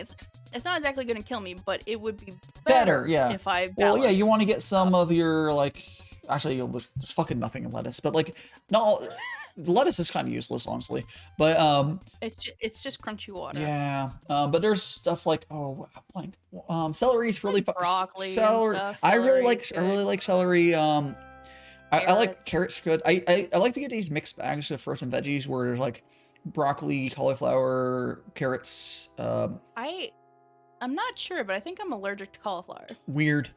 it's not exactly going to kill me, but it would be better if I balanced. Well, yeah, you want to get some of your like. Actually, there's fucking nothing in lettuce, but like, lettuce is kind of useless, honestly. But it's just crunchy water. Yeah. But there's stuff like celery's really like broccoli. Celery. And stuff. I really like celery. I like carrots. Good. I like to get these mixed bags of fruits and veggies where there's like broccoli, cauliflower, carrots. I'm not sure, but I think I'm allergic to cauliflower. Weird.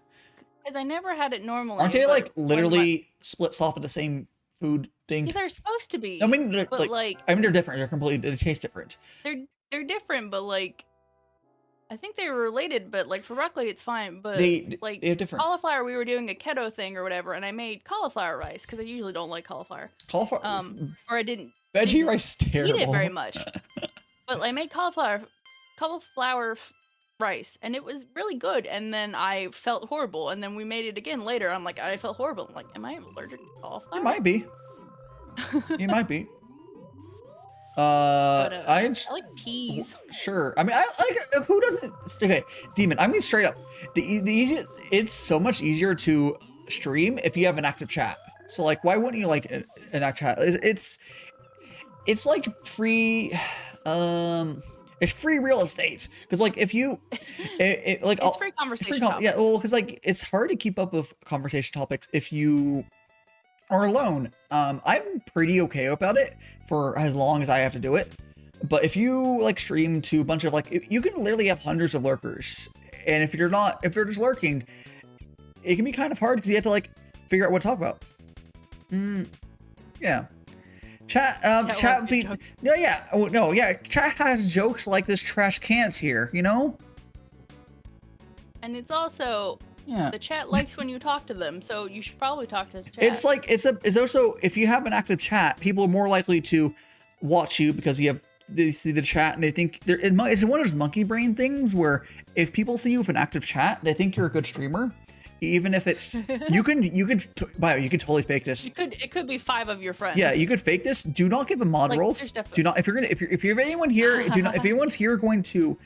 Because I never had it normally. Aren't they like literally splits off of the same food thing? Yeah, they're supposed to be. I mean, but they're different. They taste different. They're different, but like I think they were related, but like for broccoli, it's fine. But like they have different cauliflower, we were doing a keto thing or whatever, and I made cauliflower rice because I usually don't like cauliflower. Cauliflower. Or I didn't. Veggie rice is terrible. Eat it very much. But I made cauliflower rice, and it was really good. And then I felt horrible, and then we made it again later. I'm like, I felt horrible. I'm like, am I allergic to cauliflower? You might be. You might be. I like peas. Sure. I mean, I like who doesn't. Okay, Demon. I mean, straight up, the easy. It's so much easier to stream if you have an active chat. So like, why wouldn't you like an active chat? It's like free. It's free real estate because like if you, like it's free conversation. Topics. Yeah, well, because like it's hard to keep up with conversation topics if you are alone. I'm pretty okay about it for as long as I have to do it. But if you like stream to a bunch of like, you can literally have hundreds of lurkers, and if you're just lurking, it can be kind of hard because you have to like figure out what to talk about. Yeah. Chat chat has jokes like this trash cans here, you know? And it's also the chat likes when you talk to them, so you should probably talk to the chat. It's like it's also, if you have an active chat, people are more likely to watch you because they see the chat and they think it's one of those monkey brain things where if people see you with an active chat, they think you're a good streamer. Even if it's you could totally fake this. It could be 5 of your friends. Yeah, you could fake this. Do not give them mod rolls. Do not if you have anyone here, if anyone's here going to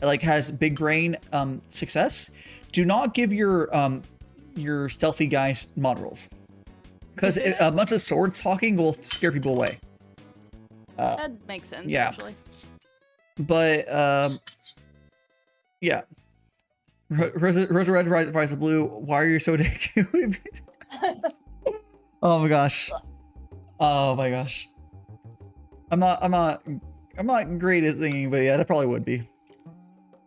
like has big brain success, do not give your stealthy guys mod rolls. Because a bunch of swords talking will scare people away. That makes sense, yeah. Actually. But yeah. Rosa red, rise of blue. Why are you so dick? Oh my gosh. Oh my gosh. I'm not great at singing, but yeah, that probably would be.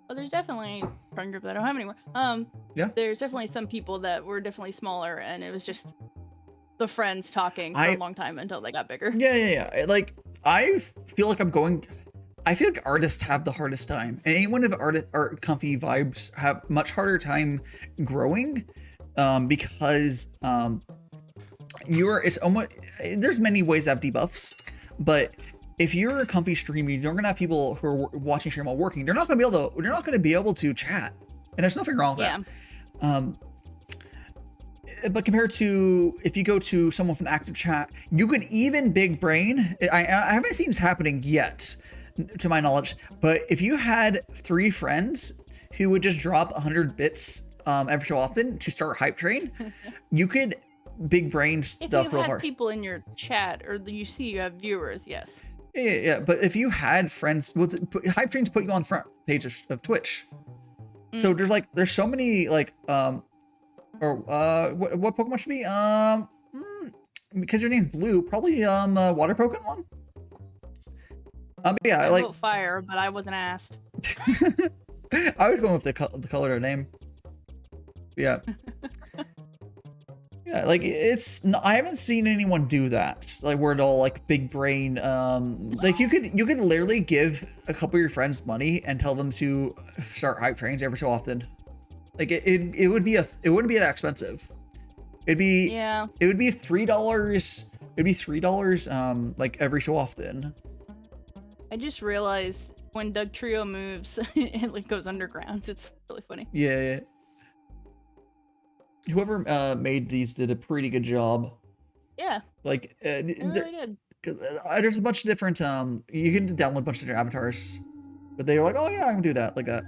Well, there's definitely friend group that I don't have anymore. Yeah. There's definitely some people that were definitely smaller, and it was just the friends talking for a long time until they got bigger. Yeah. Like I feel like I feel like artists have the hardest time, and anyone with art comfy vibes have much harder time growing, because there's many ways to have debuffs, but if you're a comfy streamer, you're gonna have people who are watching stream while working. They're not gonna be able to chat, and there's nothing wrong with that. But compared to if you go to someone from active chat, you could even big brain. I haven't seen this happening yet, to my knowledge, but if you had 3 friends who would just drop 100 bits every so often to start hype train, you could big brain stuff real hard. If you had people in your chat, or you have viewers, yes. Yeah. But if you had friends, hype trains put you on front page of Twitch. So there's so many like what Pokemon should be because your name's Blue, probably water Pokemon. Yeah, I vote fire, but I wasn't asked. I was going with the color of name. Yeah. Yeah, like I haven't seen anyone do that. Like where they'll like big brain. Like you could literally give a couple of your friends money and tell them to start hype trains every so often. Like it wouldn't be that expensive. It would be $3. It'd be $3 like every so often. I just realized when Doug Trio moves, it like goes underground. It's really funny. Yeah. Whoever made these did a pretty good job. Yeah. Like they really did. There's a bunch of different you can download a bunch of different avatars, but they were like, oh yeah, I can do that like that.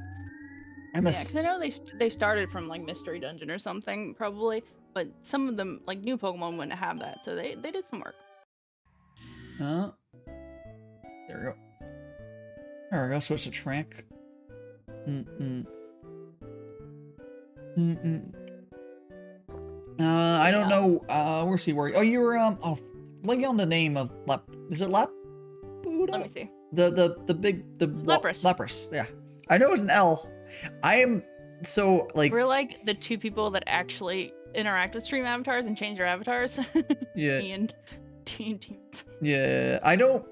Because I know they started from like Mystery Dungeon or something probably, but some of them like new Pokemon wouldn't have that, so they did some work. There we go. There we go. Switch to track. I don't know. We'll see where. Oh, you were looking on the name of Is it Lap? Let me see. The Lapras. Lapras. Yeah, I know it's an L. I am so like. We're like the 2 people that actually interact with stream avatars and change their avatars. Yeah. Me and teams. Yeah, I don't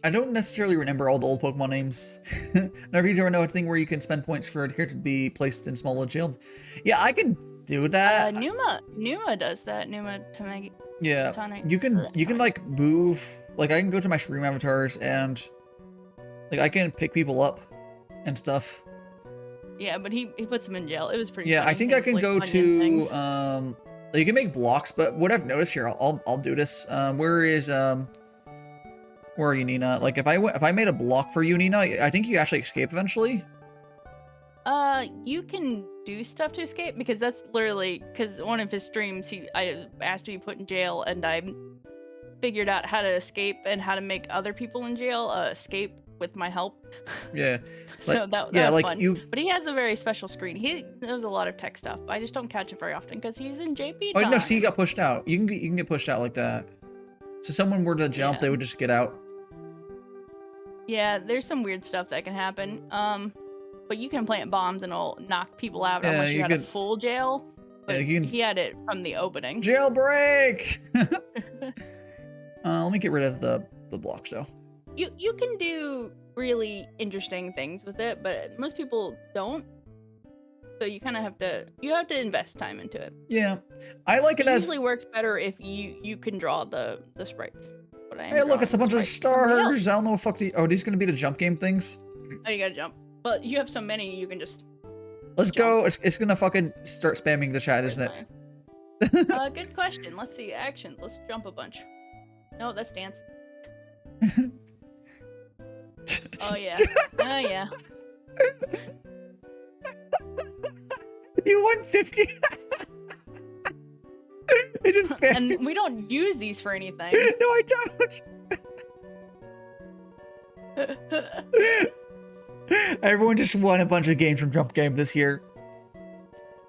I don't necessarily remember all the old Pokemon names. Never you ever know a thing where you can spend points for a character to be placed in small jail. Yeah, I can do that. Numa does that. Numa Tamagi. Yeah, Tonic. you can like move. Like I can go to my stream avatars and like I can pick people up and stuff. Yeah, but he puts them in jail. It was pretty. Yeah, funny. I think I can Like, go onion to things. you can make blocks, but what I've noticed here, I'll do this. Where are you, Nina? Like if I made a block for you, Nina, I think you actually escape eventually. You can do stuff to escape because that's literally because one of his streams I asked to be put in jail and I figured out how to escape and how to make other people in jail escape with my help. Yeah. So that yeah, was like fun. But he has a very special screen. He knows a lot of tech stuff. I just don't catch it very often because he's in JP Oh time. no, see, you got pushed out. You can get pushed out like that. So someone were to jump, they would just get out. Yeah, there's some weird stuff that can happen. But you can plant bombs and it'll knock people out Yeah, unless you had a could- full jail. But Yeah, he had it from the opening. Jailbreak. Let me get rid of the blocks though. You can do really interesting things with it, but most people don't. So you kind of have to invest time into it. Yeah, I like it It as. usually works better if you can draw the sprites. But I am Hey, look, drawing it's a the bunch of sprites for somebody else. stars. I don't know what fuck. Oh, these gonna be the jump game things. Oh, you gotta jump. But you have so many, you can just. Let's go. It's gonna fucking start spamming the chat, isn't it? Good question. Let's see actions. Let's jump a bunch. No, that's dance. Oh yeah. Oh yeah. You won 50. It just And we don't use these for anything. No, I don't. Everyone just won a bunch of games from Jump Game this year.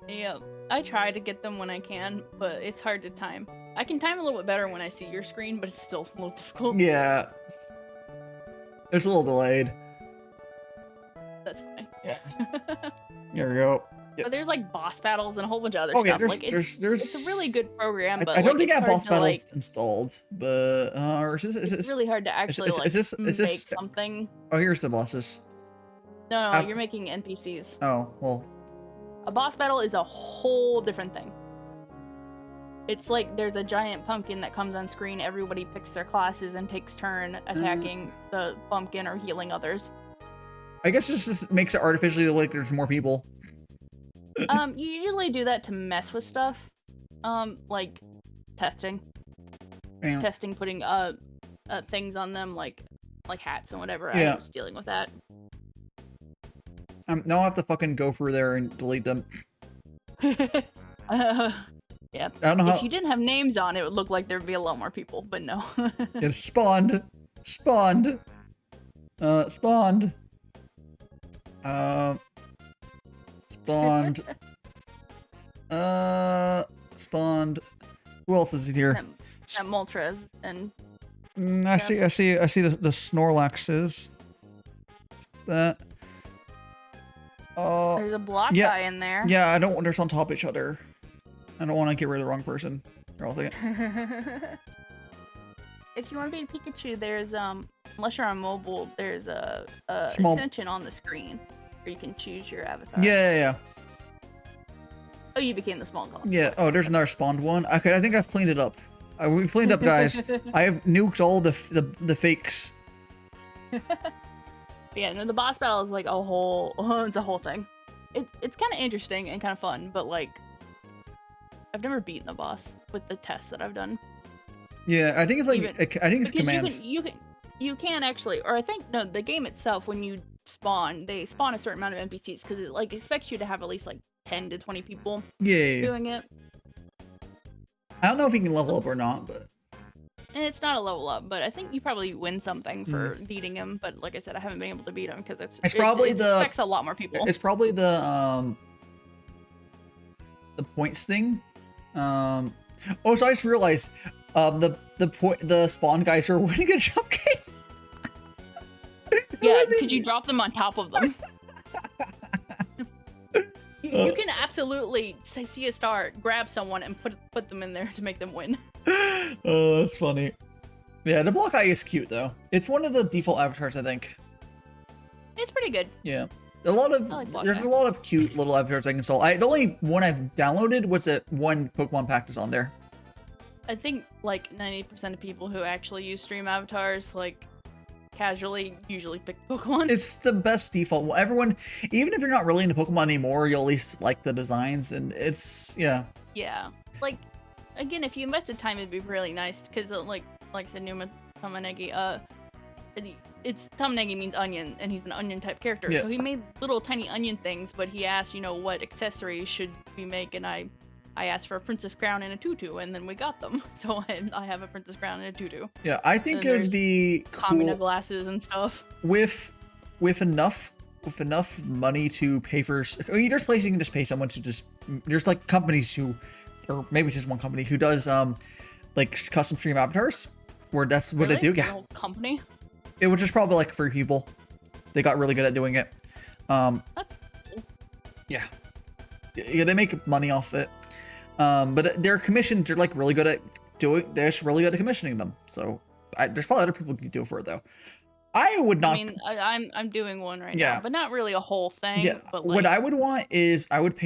Yeah, I try to get them when I can, but it's hard to time. I can time a little bit better when I see your screen, but it's still a little difficult. Yeah. It's a little delayed. That's fine. Yeah. There we go. But there's like boss battles and a whole bunch of other Okay, stuff. there's- Like there's- it's a really good program, but I don't like, think I it's have hard boss to, battles like, installed, but or is this? it's really hard to actually like make something. Oh, here's the bosses. No, you're making NPCs. Oh well. A boss battle is a whole different thing. It's like there's a giant pumpkin that comes on screen. Everybody picks their classes and takes turn attacking the pumpkin or healing others. I guess this just makes it artificially like there's more people. You usually do that to mess with stuff, like testing, Yeah. testing, putting things on them like hats and whatever. Yeah. I was dealing with that. Now I have to fucking go through there and delete them. Yeah. I don't know If how- you didn't have names on it, would look like there'd be a lot more people, but no. It spawned. Spawned. Spawned. Spawned. Spawned. Who else is here? That Moltres and I see the Snorlaxes. That. there's a block yeah, guy in there. Yeah, I don't want they're on top of each other. I don't want to get rid of the wrong person. Or I'll take it. If you want to be a Pikachu, there's unless you're on mobile, there's a Small- extension on the screen where you can choose your avatar. Yeah. Oh, you became the small column. Yeah. Oh, there's another spawned one. Okay, I think I've cleaned it up. We've cleaned up, guys. I have nuked all the fakes. Yeah, no, the boss battle is like a whole. It's a whole thing. It's kind of interesting and kind of fun, but like, I've never beaten a boss with the tests that I've done. Yeah, I think it's like I think it's Because commands. you can actually, or I think no, the game itself when you spawn, they spawn a certain amount of NPCs because it like expects you to have at least like 10 to 20 people Yeah. doing it. I don't know if you can level up or not, but And it's not a level up, but I think you probably win something for Mm. beating him. But like I said, I haven't been able to beat him because it's probably it the expects a lot more people. It's probably the points thing. Oh, so I just realized the spawn guys are winning a jump game. Yeah, because you drop them on top of them. You can absolutely see a star, grab someone, and put them in there to make them win. Oh, that's funny. Yeah, the block eye is cute though. It's one of the default avatars, I think. It's pretty good. Yeah. A lot of there's a lot of cute little avatars I can install. The only one I've downloaded was that one Pokemon pack is on there. I think like 90% of people who actually use stream avatars, like casually, usually pick Pokemon. It's the best default. Well, everyone, even if you're not really into Pokemon anymore, you'll at least like the designs, and it's yeah. Yeah, like again, if you invested time, it'd be really nice because like I said, Numa Tamanegi, it's Tamanegi means onion, and he's an onion type character. Yeah. So he made little tiny onion things, but he asked, you know, what accessories should we make, and I asked for a princess crown and a tutu, and then we got them. So I have a princess crown and a tutu. Yeah, I think it'd be cool Kamina glasses and stuff. with enough money to pay for. There's places you can just pay someone to just. There's like companies who, or maybe it's just one company who does like custom stream avatars, where that's what they do. The Yeah, whole company. it was just probably like 3 people. They got really good at doing it. That's cool. Yeah, they make money off it. But their commissions are like really good at doing. They're just really good at commissioning them. So there's probably other people who can do it for it though. I would not. I mean, I'm doing one right Yeah. now, but not really a whole thing. Yeah. But What like, I would want is I would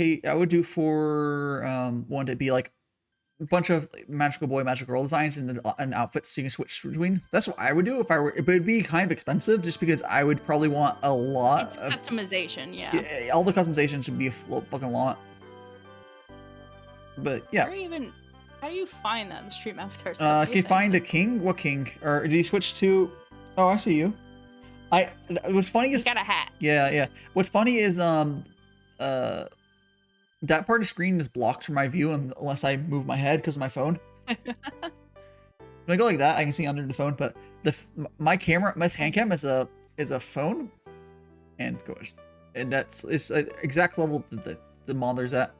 do for one to be like a bunch of magical boy, magical girl designs and outfits so you can switch between. That's what I would do if I were. It would be kind of expensive just because I would probably want a lot it's of customization. Yeah. all the customization should be a fucking lot. But yeah. Or even, how do you find that in the stream avatar? Can you find a king? What king? Or did you switch to? Oh, I see you. What's funny is He's got a hat. yeah. What's funny is that part of the screen is blocked from my view unless I move my head because of my phone. When I go like that, I can see under the phone. But my hand cam is a phone, and it's an exact level that the monitor's at.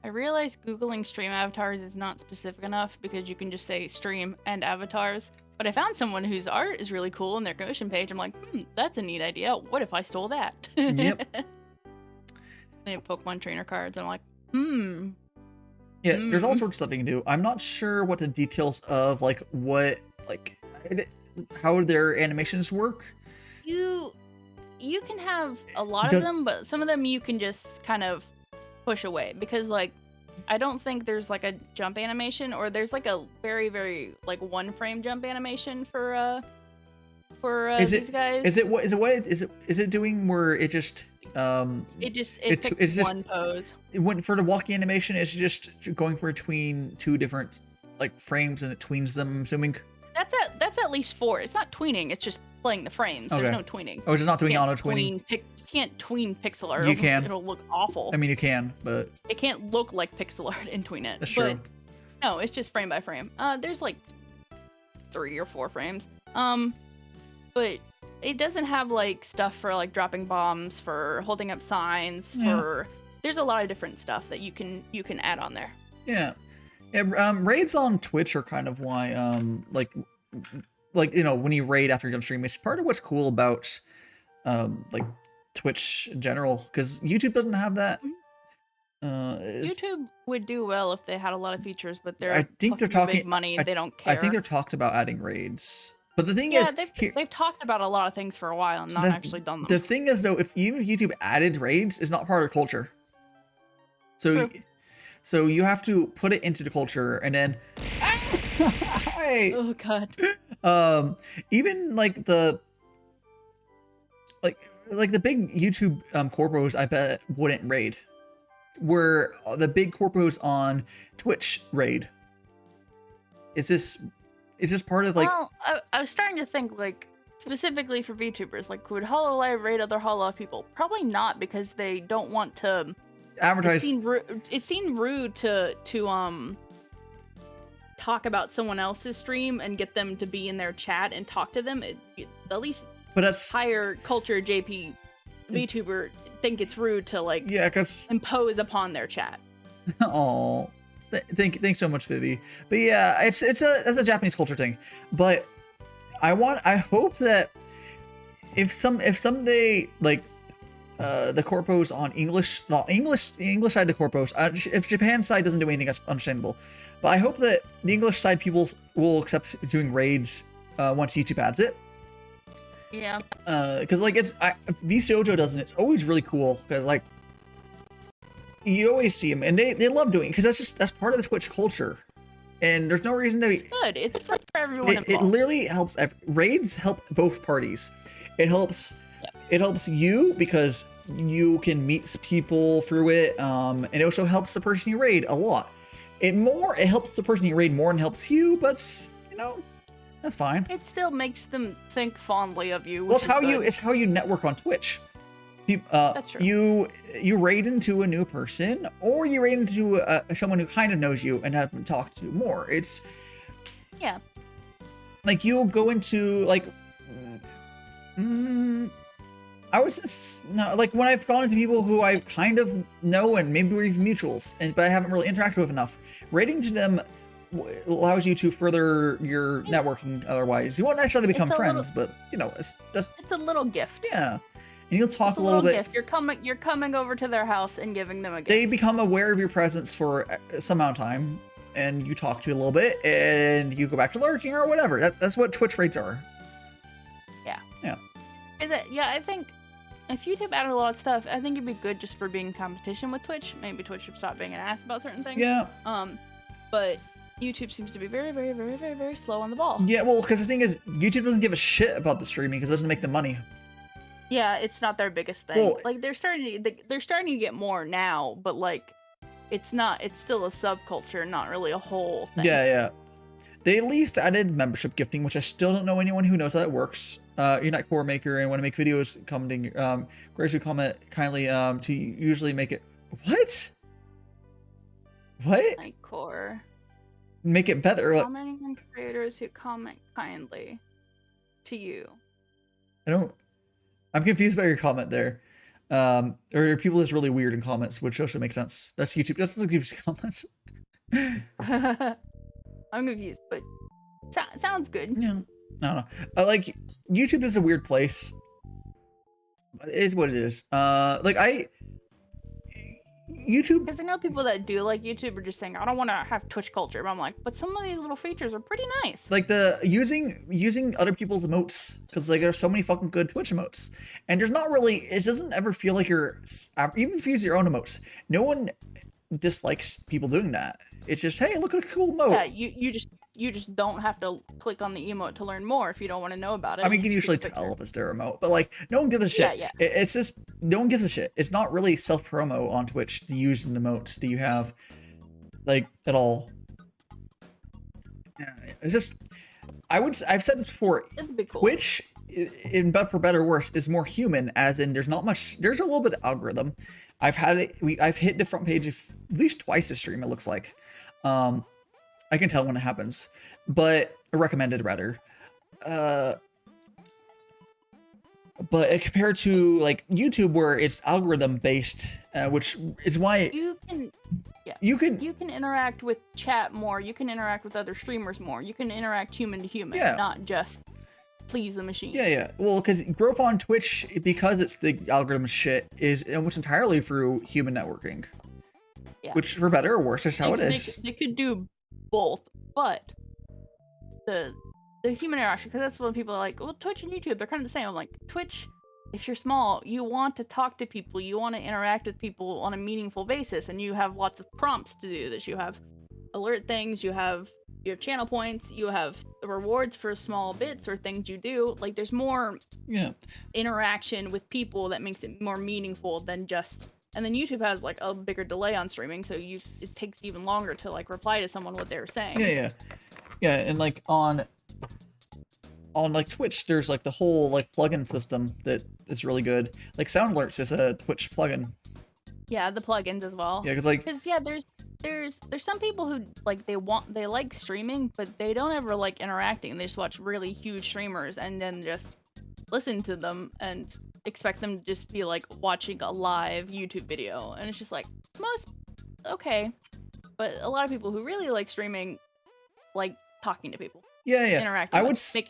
I realized Googling stream avatars is not specific enough because you can just say stream and avatars. But I found someone whose art is really cool on their commission page. I'm like, that's a neat idea. What if I stole that? Yep. They have Pokemon trainer cards. And I'm like, Yeah, there's all sorts of stuff you can do. I'm not sure what the details of how their animations work. You can have a lot of them, but some of them you can just kind of push away because like I don't think there's like a jump animation, or there's like a very very like 1-frame jump animation for these guys. Is it doing where it just it picks one pose. For the walking animation, it's just going between 2 different like frames and it tweens them, I'm assuming. That's at least 4. It's not tweening, it's just playing the frames. Okay. There's no tweening. Oh, it's just not doing auto tweening. You can't tween pixel art. You can. It'll look awful. I mean, you can, but it can't look like pixel art and tween it. That's true. No, it's just frame by frame. There's like 3 or 4 frames. But it doesn't have like stuff for like dropping bombs, for holding up signs, for there's a lot of different stuff that you can add on there. Yeah. Raids on Twitch are kind of why like you know, when you raid after you're done streaming, it's part of what's cool about like Twitch in general, because YouTube doesn't have that. YouTube would do well if they had a lot of features, but I think they're talking big money. They don't care. I think they're talked about adding raids, but the thing is, they've talked about a lot of things for a while and not actually done them. The thing is, though, if YouTube added raids, it's not part of the culture. So you have to put it into the culture, and then oh god. Even like the big YouTube corpos, I bet wouldn't raid. Where the big corpos on Twitch raid. It's just part of like. Well, I was starting to think like specifically for VTubers, like would HoloLive raid other HoloLive people? Probably not, because they don't want to advertise. It seemed rude to talk about someone else's stream and get them to be in their chat and talk to them. At least, but that's higher culture JP VTuber think it's rude to like impose upon their chat. Oh, thanks so much, Vivi. But yeah, it's a Japanese culture thing. But I hope that if someday like the corpos on English, not English, the English side of the corpos. If Japan side doesn't do anything, that's understandable. But I hope that the English side people will accept doing raids once YouTube adds it. Yeah. Because like VSojo doesn't. It's always really cool because like you always see them and they love doing it because that's part of the Twitch culture. And there's no reason to. It's good. It's for everyone involved. It literally helps. Raids help both parties. It helps. Yep. It helps you because you can meet people through it. And it also helps the person you raid a lot. It helps the person you raid more than helps you. But you know, that's fine. It still makes them think fondly of you. Well, it's how you network on Twitch. That's true. You raid into a new person, or you raid into someone who kind of knows you and haven't talked to more. It's like you'll go into like I was just like when I've gone into people who I kind of know and maybe we're even mutuals, but I haven't really interacted with enough. Raiding to them allows you to further your networking. Otherwise, you won't necessarily become friends, but you know, it's a little gift. Yeah. And you'll talk a little bit. Gift. You're coming over to their house and giving them a gift. They become aware of your presence for some amount of time, and you talk to you a little bit, and you go back to lurking or whatever. That's what Twitch raids are. Yeah. Yeah. I think if YouTube added a lot of stuff, I think it'd be good just for being in competition with Twitch. Maybe Twitch should stop being an ass about certain things. Yeah. But YouTube seems to be very, very, very, very, very slow on the ball. Yeah. Well, because the thing is, YouTube doesn't give a shit about the streaming because it doesn't make them money. Yeah, it's not their biggest thing. Well, like they're starting to get more now, but like it's still a subculture, not really a whole thing. Yeah. They at least added membership gifting, which I still don't know anyone who knows how that works. You're not core maker and want to make videos commenting, graciously comment kindly to usually make it what? Night core. Make it better. Commenting on creators who comment kindly to you. I'm confused by your comment there. Or are people just really weird in comments, which also makes sense. That's YouTube. That's YouTube's comments. I'm confused, but sounds good. Yeah. I don't know. Like, YouTube is a weird place. But it is what it is. YouTube. Because I know people that do like YouTube are just saying, I don't want to have Twitch culture. But I'm like, but some of these little features are pretty nice. Like using other people's emotes, because like there's so many fucking good Twitch emotes, and there's not really. It doesn't ever feel like you're even if you use your own emotes. No one dislikes people doing that. It's just, hey, look at a cool emote. Yeah, you just don't have to click on the emote to learn more if you don't want to know about it. I mean, you can usually tell if it's their emote, but like, no one gives a shit. Yeah. It's just, no one gives a shit. It's not really self-promo on Twitch to use an emote that you have, like, at all. Yeah, it's just, I've said this before, cool. Twitch, but for better or worse, is more human, as in there's a little bit of algorithm. I've hit the front page at least twice a stream, it looks like. I can tell when it happens, but recommended rather. But compared to like YouTube, where it's algorithm based, which is why you can interact with chat more. You can interact with other streamers more. You can interact human to human, not just please the machine. Yeah. Well, because growth on Twitch, because it's the algorithm shit, is almost entirely through human networking. Yeah. Which, for better or worse, is how it is. They could do both, but the human interaction, because that's what people are like, well, Twitch and YouTube, they're kind of the same. I'm like, Twitch, if you're small, you want to talk to people, you want to interact with people on a meaningful basis, and you have lots of prompts to do this. You have alert things, you have channel points, you have rewards for small bits or things you do. Like, there's more interaction with people that makes it more meaningful than just. And then YouTube has like a bigger delay on streaming, so it takes even longer to like reply to someone what they're saying. Yeah, and like on like Twitch, there's like the whole like plugin system that is really good. Like Sound Alerts is a Twitch plugin. Yeah, the plugins as well. Yeah, there's some people who like they like streaming, but they don't ever like interacting. They just watch really huge streamers and then just listen to them and expect them to just be like watching a live YouTube video, and it's just like okay, but a lot of people who really like streaming like talking to people. Interacting. I would say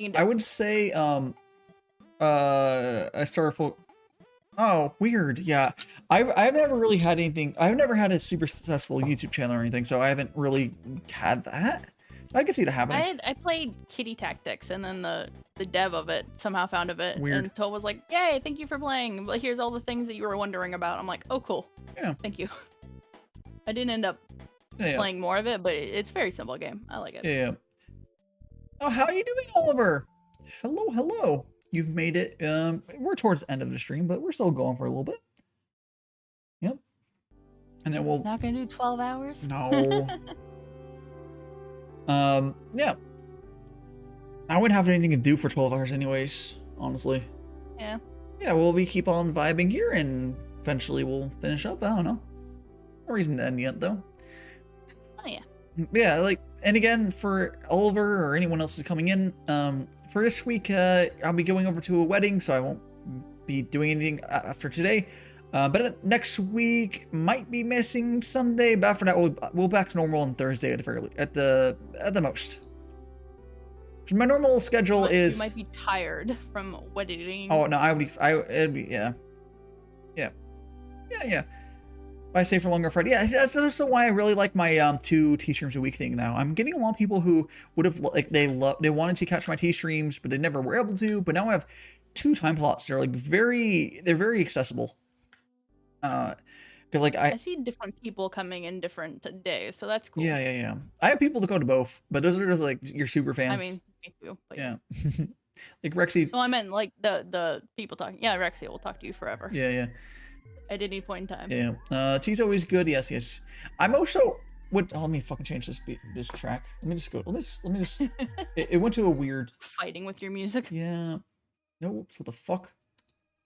Oh, weird. Yeah. I've never really had anything. I've never had a super successful YouTube channel or anything, so I haven't really had that. I can see that happening. I played Kitty Tactics, and then the dev of it somehow found of it, Weird. and Toll was like, "Yay, thank you for playing. But here's all the things that you were wondering about." I'm like, "Oh, cool. Yeah. Thank you." I didn't end up playing more of it, but it's a very simple game. I like it. Yeah. Oh, how are you doing, Oliver? Hello, hello. You've made it. We're towards the end of the stream, but we're still going for a little bit. Yep. And then we'll. Not gonna do 12 hours. No. Yeah. I wouldn't have anything to do for 12 hours anyways, honestly. Yeah. Yeah, we keep on vibing here and eventually we'll finish up. I don't know. No reason to end yet though. Oh yeah. Yeah, like, and again, for Oliver or anyone else who's coming in, for this week, I'll be going over to a wedding, so I won't be doing anything after today. But next week might be missing Sunday, but after that we'll back to normal on Thursday at the most. 'Cause my normal schedule is. You might be tired from wedding. Oh no, it'd be yeah. I stay for longer Friday. Yeah, that's also why I really like my 2 T streams a week thing now. I'm getting a lot of people who would have like they wanted to catch my T streams, but they never were able to. But now I have 2 time slots. They're very accessible. Because like I see different people coming in different days, so that's cool. Yeah. I have people that go to both, but those are like your super fans. I mean, me too. But yeah. Like Rexy. Well, I meant like the people talking. Yeah, Rexy will talk to you forever. Yeah. At any point in time. Yeah. Tea's always good. Yes. I'm also. Let me fucking change this track. Let me just go. Let me just. it went to a weird. Fighting with your music. Yeah. No. Whoops. What the fuck?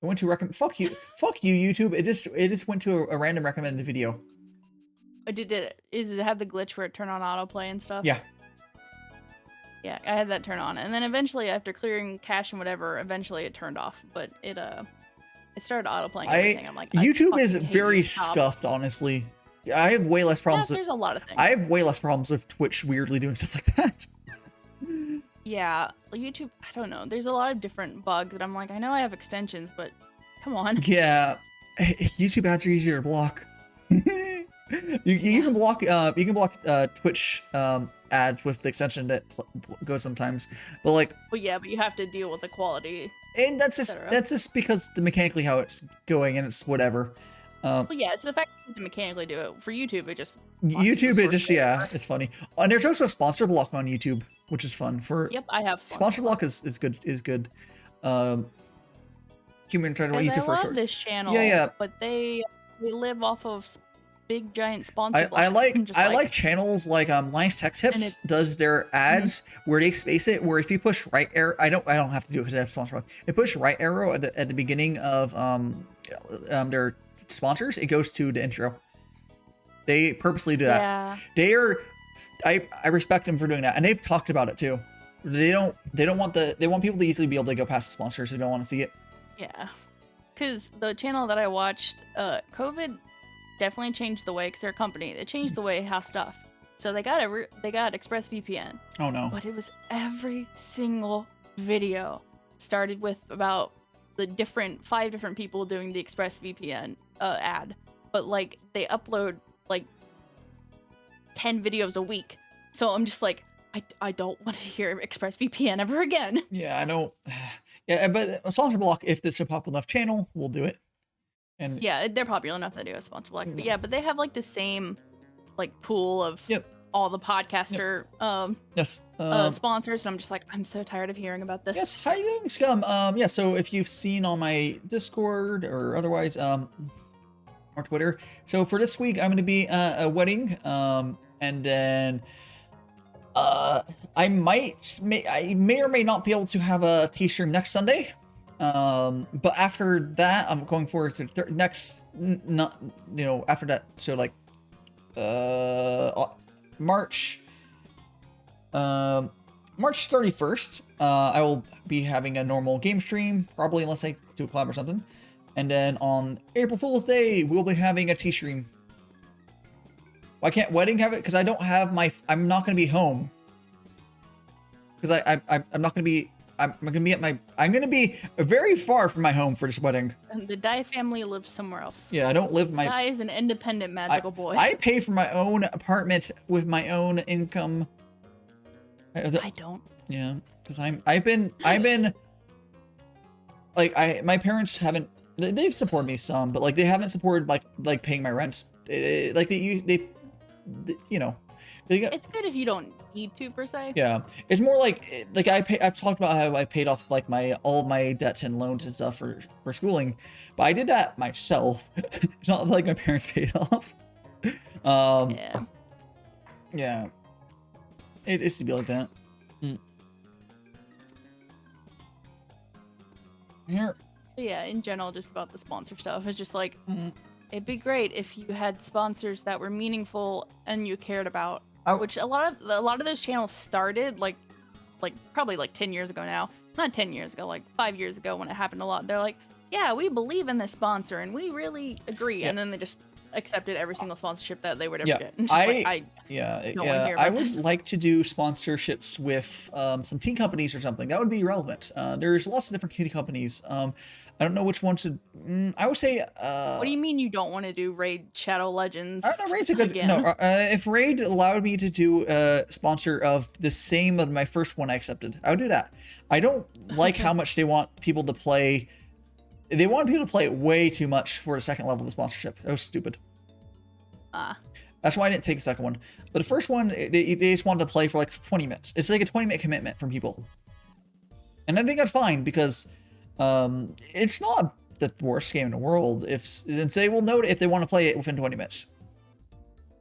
I went to recommend. Fuck you, YouTube. It just went to a random recommended video. Did it? Is it have the glitch where it turned on autoplay and stuff? Yeah. Yeah, I had that turn on, and then eventually, after clearing cache and whatever, eventually it turned off. But it started autoplaying everything. I'm like, YouTube is very scuffed, honestly. I have way less problems. There's a lot of things. I have way less problems with Twitch weirdly doing stuff like that. Yeah, YouTube, I don't know. There's a lot of different bugs that I'm like, I know I have extensions, but come on. Yeah, YouTube ads are easier to block. you can block Twitch ads with the extension that goes sometimes, but like. Well, yeah, but you have to deal with the quality. And that's just because mechanically how it's going, and it's whatever. Well, yeah, it's the fact that you can mechanically do it. For YouTube, it just. It's funny. And there's also a sponsor block on YouTube, which is fun. Yep, I have sponsor block is good. Human try to YouTube first. I love this channel. Yeah. But they live off of big giant sponsor blocks. I like channels like Lions Tech Tips does their ads where they space it. Where if you push right arrow, I don't have to do it because I have sponsor block. If you push right arrow at the beginning of their sponsors, it goes to the intro. They purposely do that. Yeah. I respect them for doing that, and they've talked about it too. They want people to easily be able to go past the sponsors who don't want to see it. Yeah, because the channel that I watched, COVID definitely changed the way, because they're a company. It changed the way how stuff. So they got ExpressVPN. Oh no! But it was every single video started with about the 5 different people doing the ExpressVPN ad, but like they upload like 10 videos a week. So I'm just like, I don't want to hear ExpressVPN ever again. Yeah, I don't. Yeah, but a sponsor block, if it's a popular enough channel, we'll do it. And yeah, they're popular enough to do a sponsor block. But yeah, but they have like the same like pool of all the podcaster sponsors, and I'm just like, I'm so tired of hearing about this. Yes, how you doing, Scum? Yeah, so if you've seen on my Discord or otherwise, or Twitter, so for this week I'm going to be a wedding, and then I may or may not be able to have a T-stream next Sunday. But after that, I'm going forward to after that, so like March 31st, I will be having a normal game stream, probably, unless I do a collab or something. And then on April Fool's Day, we'll be having a T-stream. Why can't wedding have it? Because I don't have I'm not going to be home. Because I'm not going to be I'm gonna be very far from my home for this wedding. And the Dai family lives somewhere else. Yeah, I don't live my. Dai is an independent magical boy. I pay for my own apartment with my own income. I don't. Yeah, because I've been like my parents haven't. They've supported me some, but like they haven't supported like paying my rent. Like they you know. It's good if you don't need to per se. Yeah, it's more like I've talked about how I paid off like all of my debts and loans and stuff for schooling, but I did that myself. It's not like my parents paid off. Yeah. Yeah. It used to be like that. Here. Yeah, in general, just about the sponsor stuff. It's just like it'd be great if you had sponsors that were meaningful and you cared about. Which a lot of those channels started like probably like 10 years ago now. Not 10 years ago, like 5 years ago when it happened a lot. They're like, yeah, we believe in this sponsor and we really agree. Yeah. And then they just accepted every single sponsorship that they would ever get. I would like to do sponsorships with some tea companies or something. That would be relevant. There's lots of different tea companies. I don't know which one to. I would say. What do you mean you don't want to do Raid Shadow Legends? I don't know. Raid's a good. Again? No, if Raid allowed me to do a sponsor of the same of my first one I accepted, I would do that. I don't like how much they want people to play. They want people to play it way too much for a second level of the sponsorship. That was stupid. That's why I didn't take the second one. But the first one, they just wanted to play for like 20 minutes. It's like a 20-minute commitment from people. And I think that's fine because it's not the worst game in the world. Since they will note if they want to play it within 20 minutes.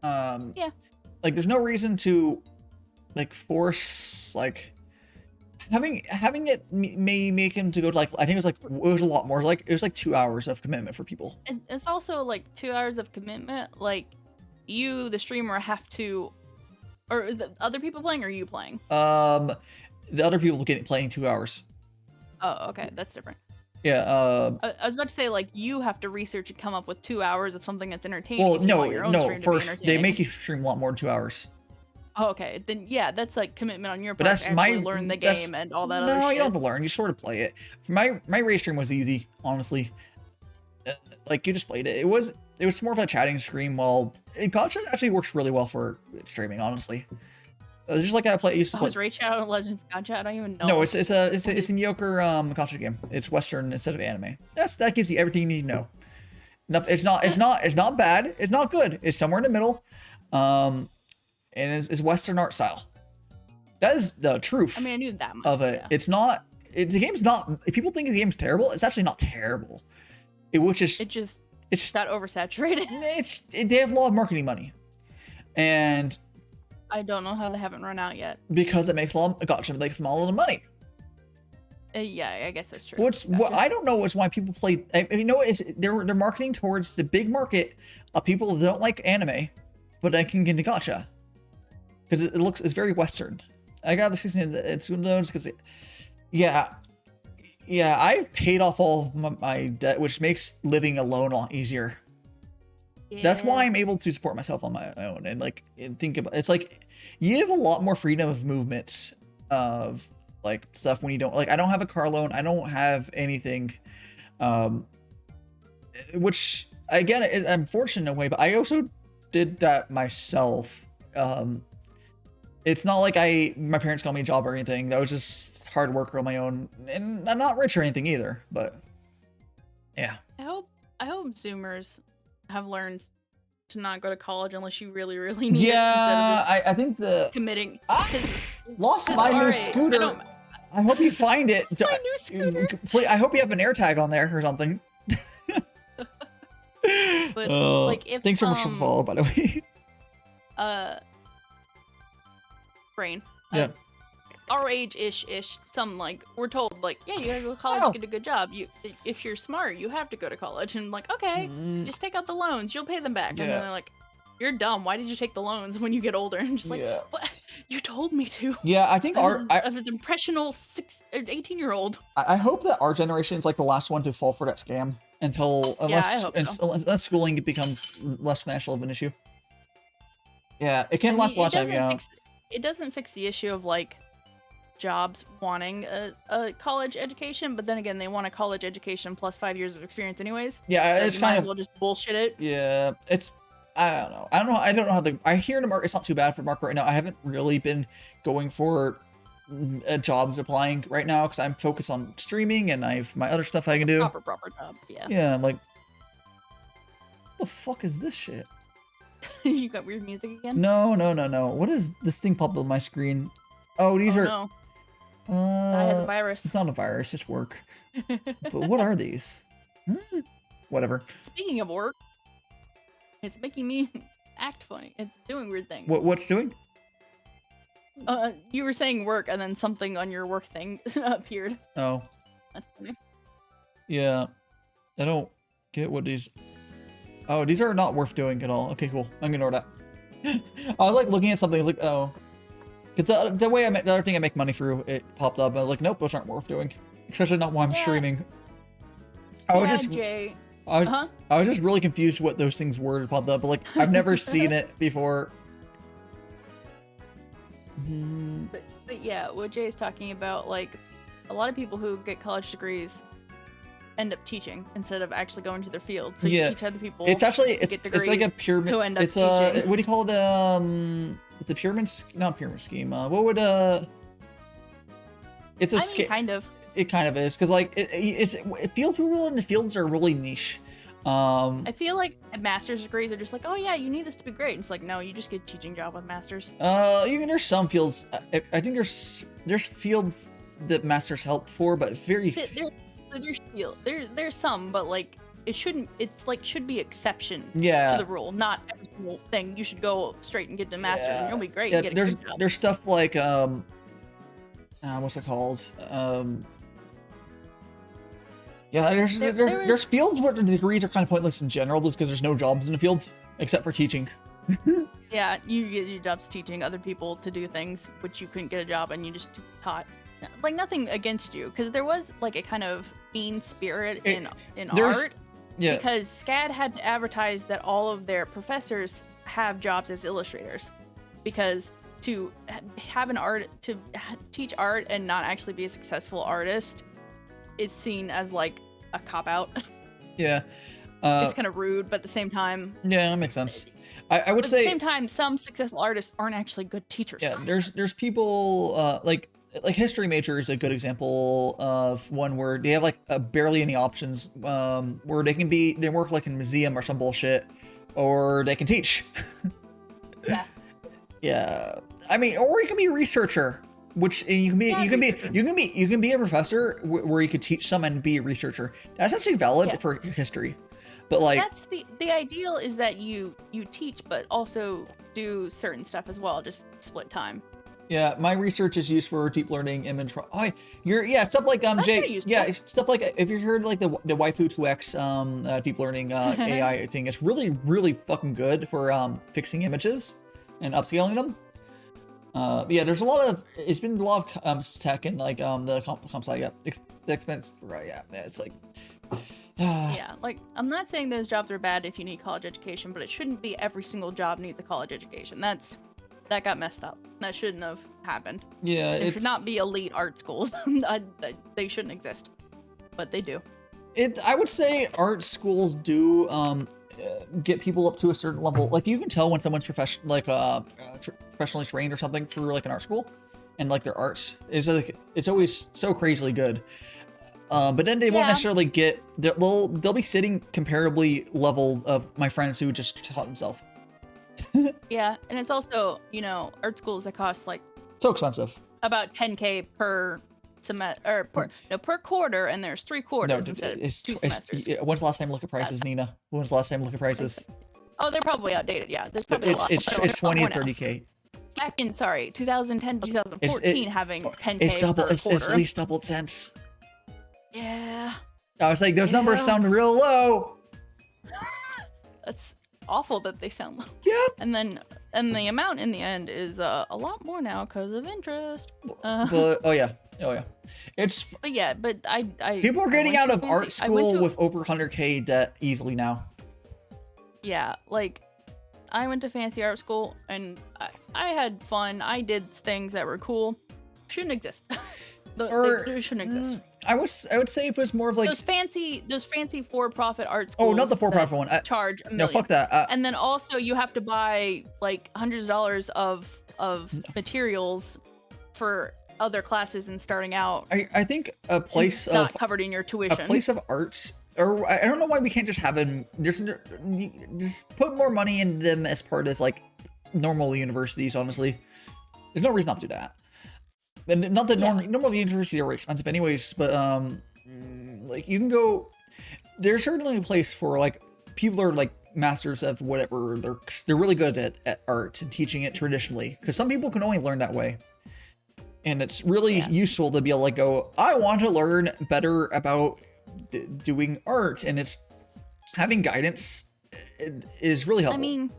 Yeah. Like there's no reason to like force like having it may make him to go to like I think it was a lot more like it was like 2 hours of commitment for people. It's also like 2 hours of commitment. Like you, the streamer, have to, or the other people playing, or you playing? The other people playing 2 hours. Oh, okay, that's different. Yeah. I was about to say like you have to research and come up with 2 hours of something that's entertaining. Well, no. First, they make you stream a lot more than 2 hours. Oh, okay, then yeah, that's like commitment on your part. But that's learn the game and all that other shit. No, you don't have to learn. You sort of play it. My race stream was easy, honestly. Like you just played it. It was more of a chatting stream. While Gacha actually works really well for streaming, honestly. Just like I used to play. Is Raid Shadow Legends Gacha? I don't even know. No, it's a mediocre Gacha game. It's Western instead of anime. That gives you everything you need to know. It's not bad. It's not good. It's somewhere in the middle. And is Western art style. That is the truth. I mean, I knew that much of it. Yeah. It's not. The game's not. If people think the game's terrible, it's actually not terrible. It's not oversaturated. They have a lot of marketing money, and I don't know how they haven't run out yet. Because it makes a lot of money. Yeah, I guess that's true. What I don't know is why people play. They're marketing towards the big market of people that don't like anime, but they can get into gacha. Because it's very Western. I got the season. It's one of those because, I've paid off all of my debt, which makes living alone a lot easier. Yeah. That's why I'm able to support myself on my own and think about. It's like you have a lot more freedom of movement of like stuff when you don't like. I don't have a car loan. I don't have anything, which again I'm fortunate in a way, but I also did that myself. It's not like my parents got me a job or anything. That was just hard work on my own, and I'm not rich or anything either. But yeah, I hope Zoomers have learned to not go to college unless you really, really need it. Yeah, I think the committing. Lost my new scooter. I hope you find it. My new scooter. I hope you have an AirTag on there or something. But like, if thanks so much for the follow, by the way. Brain. Yeah. Our age-ish, some like we're told like, yeah, you gotta go to college, get a good job. If you're smart, you have to go to college. And I'm like, okay, just take out the loans, you'll pay them back. Yeah. And then they're like, you're dumb. Why did you take the loans when you get older? And I'm just like, what? You told me to. Yeah, I think I was an impressionable 18-year-old. I hope that our generation is like the last one to fall for that scam unless schooling becomes less financial of an issue. Yeah, it can last a long time. Yeah. It doesn't fix the issue of like jobs wanting a college education, but then again, they want a college education plus 5 years of experience anyways. Yeah, So it's you kind might of as well just bullshit it. yeah. It's I don't know. I don't know how the I hear in the market. It's not too bad for the market right now. I haven't really been going for jobs applying right now because I'm focused on streaming and I've my other stuff I can do. Proper job. Yeah. Yeah, I'm like, what the fuck is this shit? You got weird music again? No. What is this thing popped on my screen? Oh, these are. No. I had the virus. It's not a virus, just work. But what are these? Whatever. Speaking of work, it's making me act funny. It's doing weird things. What's doing? You were saying work, and then something on your work thing appeared. Oh. That's funny. Yeah. I don't get what these. Oh, these are not worth doing at all. Okay, cool. I'm gonna ignore that. I was like looking at something like, oh. Because the way the other thing I make money through, it popped up. I was like, nope, those aren't worth doing. Especially not while I'm streaming. I was just. Jay. I was just really confused what those things were that popped up. But like, I've never seen it before. But yeah, what Jay's talking about, like, a lot of people who get college degrees end up teaching instead of actually going to their field. So you teach other people. It's actually it's like a pyramid. Who end up it's teaching. what do you call it? The pyramid, not pyramid scheme. What would It's a scheme. Kind of. It kind of is because like it field people in the fields are really niche. I feel like master's degrees are just like, oh yeah, you need this to be great. And it's like, no, you just get a teaching job with masters. Even there's some fields. I think there's fields that masters help for, but very. There's some, but like it shouldn't. It's like should be exception to the rule, not every single thing. You should go straight and get the master's, and you'll be great. Yeah, and get a good job. There's stuff like what's it called? Yeah, there's fields where the degrees are kind of pointless in general, just because there's no jobs in the field except for teaching. Yeah, you get your jobs teaching other people to do things which you couldn't get a job, and you just taught. Like nothing against you, because there was like a kind of mean spirit in art. Yeah. Because SCAD had to advertise that all of their professors have jobs as illustrators, because to have to teach art and not actually be a successful artist is seen as like a cop-out. Yeah. It's kind of rude, but at the same time. Yeah, that makes sense. I would say. At the same time, some successful artists aren't actually good teachers. Yeah, there's people like history major is a good example of one where they have like barely any options, where they work like in a museum or some bullshit, or they can teach. Yeah. Yeah. I mean, or you can be a researcher, which you can be a professor where you could teach some and be a researcher. That's actually valid for history. But like that's the ideal is that you teach but also do certain stuff as well, just split time. Yeah, my research is used for deep learning image. Stuff like Jay. Yeah, stuff like if you heard like the Vtuber deep learning AI thing, it's really fucking good for fixing images and upscaling them. Yeah, there's it's been a lot of tech and like the comp side. Yeah, the expense. Right. Yeah, it's like. Yeah, like I'm not saying those jobs are bad if you need college education, but it shouldn't be every single job needs a college education. That got messed up. That shouldn't have happened. Yeah, it should not be elite art schools. They shouldn't exist, but they do. I would say art schools do get people up to a certain level. Like you can tell when someone's professionally trained or something through like an art school, and like their art is like it's always so crazily good. But then they won't necessarily get. They'll be sitting comparably level of my friends who just taught themselves. Yeah, and it's also art schools that cost like so expensive. About $10K per semester or per quarter, and there's 3 quarters instead of 2 semesters. When's the last time you look at prices, Nina? When's the last time you look at prices? Oh, they're probably outdated. Yeah, there's probably a lot. It's 20 and 30K. Back in 2010 to 2014, having 10K it's double. per it's quarter. at least doubled since. Yeah. I was like, those numbers sound real low. That's awful that they sound low. Yep. And the amount in the end is a lot more now because of interest. But it's. But yeah, but I people are getting out of art school with over 100K debt easily now. Yeah, like I went to fancy art school and I had fun. I did things that were cool, shouldn't exist. They shouldn't exist. I would say if it was more of like those fancy for-profit art schools. Oh, not the for-profit one. Charge $1 million. No, fuck that. And then also you have to buy like hundreds of dollars of materials for other classes and starting out. I think a place not covered in your tuition. A place of art, or I don't know why we can't just have them. Just put more money in them as part of like normal universities. Honestly, there's no reason not to do that. And not that normal universities are expensive anyways, but like you can go. There's certainly a place for like people are like masters of whatever. They're really good at art and teaching it traditionally, because some people can only learn that way. And it's really useful to be able to go, I want to learn better about doing art, and it's having guidance is really helpful. I mean,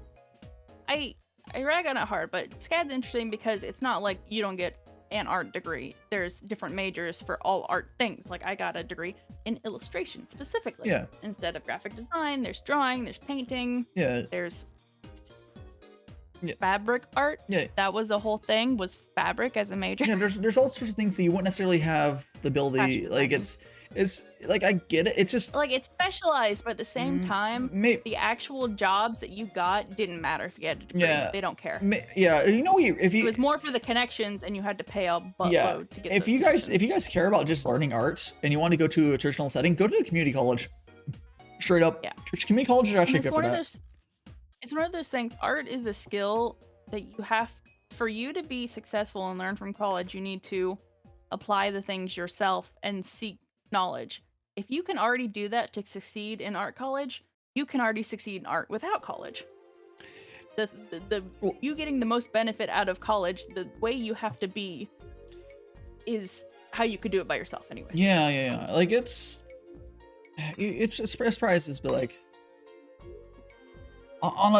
I rag on it hard, but SCAD's interesting because it's not like you don't get an art degree. There's different majors for all art things. Like I got a degree in illustration specifically. Yeah. Instead of graphic design, there's drawing, there's painting. Yeah. There's fabric art. Yeah. That was the whole thing, was fabric as a major. Yeah, there's all sorts of things that you wouldn't necessarily have the ability. Like it's like I get it. It's just like it's specialized, but at the same time, the actual jobs that you got didn't matter if you had a degree. Yeah. They don't care. Yeah, you know, if you it was more for the connections, and you had to pay a buttload to get. If you guys care about just learning art and you want to go to a traditional setting, go to a community college. Straight up. Yeah. Community college is actually good for that. It's one of those things. Art is a skill that you have. For you to be successful and learn from college, you need to apply the things yourself and seek knowledge. If you can already do that to succeed in art college, you can already succeed in art without college. You getting the most benefit out of college, the way you have to be is how you could do it by yourself anyways. Yeah. Like it's just surprises, but like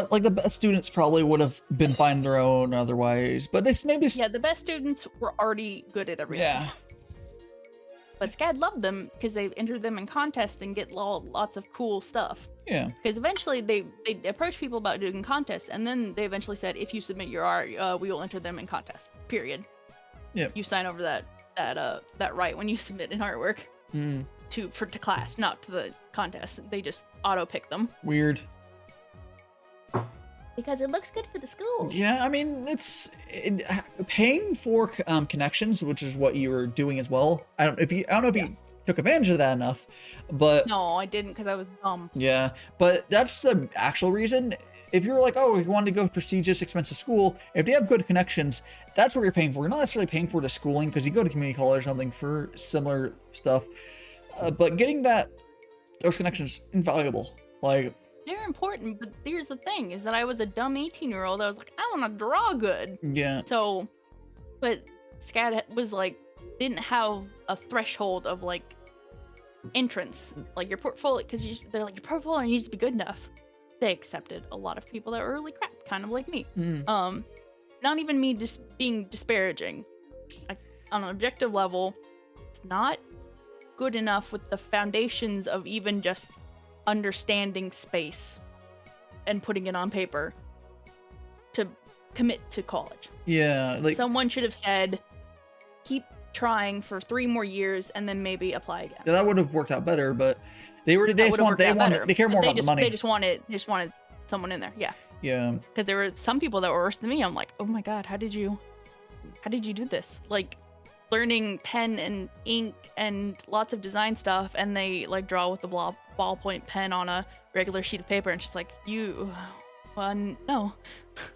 like the best students probably would have been fine their own otherwise, but this maybe the best students were already good at everything. Yeah. But SCAD loved them because they entered them in contests and get lots of cool stuff. Yeah. Because eventually they approached people about doing contests, and then they eventually said, if you submit your art, we will enter them in contests. Period. Yeah. You sign over that right when you submit an artwork to class, not to the contest. They just auto pick them. Weird. Because it looks good for the school. Yeah, I mean, it's paying for connections, which is what you were doing as well. I don't know if you took advantage of that enough, but no, I didn't because I was dumb. Yeah, but that's the actual reason. If you're like, oh, you want to go to prestigious, expensive school, if they have good connections, that's what you're paying for. You're not necessarily paying for the schooling because you go to community college or something for similar stuff. But getting those connections invaluable. Like. They're important, but here's the thing, is that I was a dumb 18-year-old. I was like, I want to draw good. Yeah. So, but SCAD was like, didn't have a threshold of like entrance. Like your portfolio, because they're like, your portfolio needs to be good enough. They accepted a lot of people that were really crap, kind of like me. Not even me just being disparaging. Like, on an objective level, it's not good enough with the foundations of even just understanding space and putting it on paper to commit to college. Yeah, like someone should have said, keep trying for 3 more years and then maybe apply again. Yeah, that would have worked out better, but they care more about the money. They just wanted someone in there. Yeah. Because there were some people that were worse than me. I'm like, oh my god, how did you do this? Like learning pen and ink and lots of design stuff, and they like draw with the ballpoint pen on a regular sheet of paper, and she's like, no.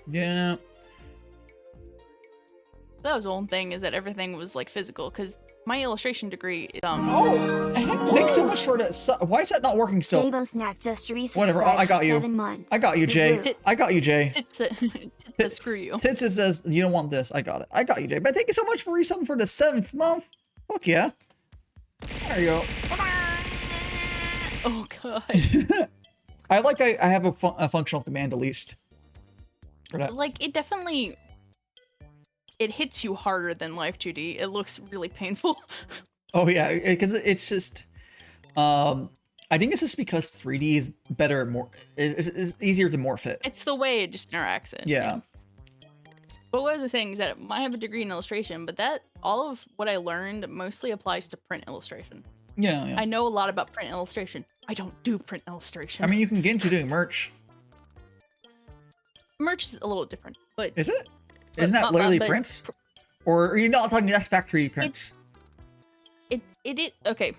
Yeah. That was the whole thing, is that everything was like physical, because my illustration degree is thanks so much for that. Why is that not working still? Jabo Snack just resubscribed Whatever, I got you. 7 months. I got you, Jay. I got you, Jay. Screw you. Tits says you don't want this. I got it. I got you, Jay. But thank you so much for resubbing for the 7th month. Fuck yeah. There you go. Oh god. I have a functional command at least. For that. Like it hits you harder than Life 2D. It looks really painful. Oh yeah, because it's just, I think it's just because 3D is better, it's easier to morph it. It's the way it just interacts it. Yeah. But what I was saying is that I have a degree in illustration, but that all of what I learned mostly applies to print illustration. Yeah, yeah. I know a lot about print illustration. I don't do print illustration. I mean, you can get into doing merch. Merch is a little different, but Is it? Isn't that literally prints? Or are you not talking that's factory prints? It is okay.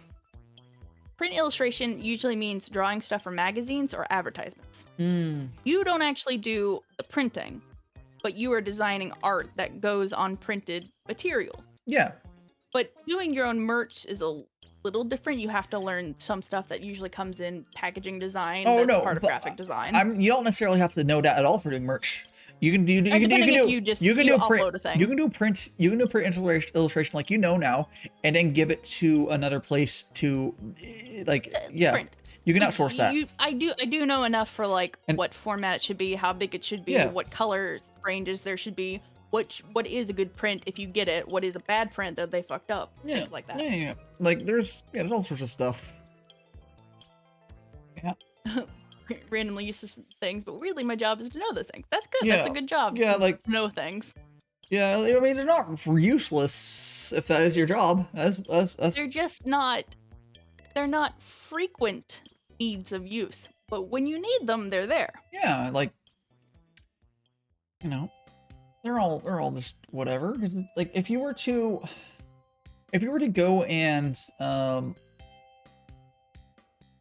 Print illustration usually means drawing stuff for magazines or advertisements. You don't actually do the printing, but you are designing art that goes on printed material. Yeah. But doing your own merch is a little different. You have to learn some stuff that usually comes in packaging design. Oh, that's no, part of but graphic design. You don't necessarily have to know that at all for doing merch. You can do Depending if you just you can do print upload a thing. you can do prints illustration like you know now, and then give it to another place to Print. You can outsource that. I do know enough for like what format it should be, how big it should be, what color ranges there should be, what is a good print if you get it, what is a bad print that they fucked up, things like that. Yeah. Like there's all sorts of stuff. Yeah. Randomly useless things, but weirdly my job is to know those things. That's good. Yeah. That's a good job. Yeah, like know things. Yeah, I mean they're not useless if that is your job. That's They're just not. They're not frequent needs of use, but when you need them, they're there. Yeah, like they're all just whatever. Because like if you were to go and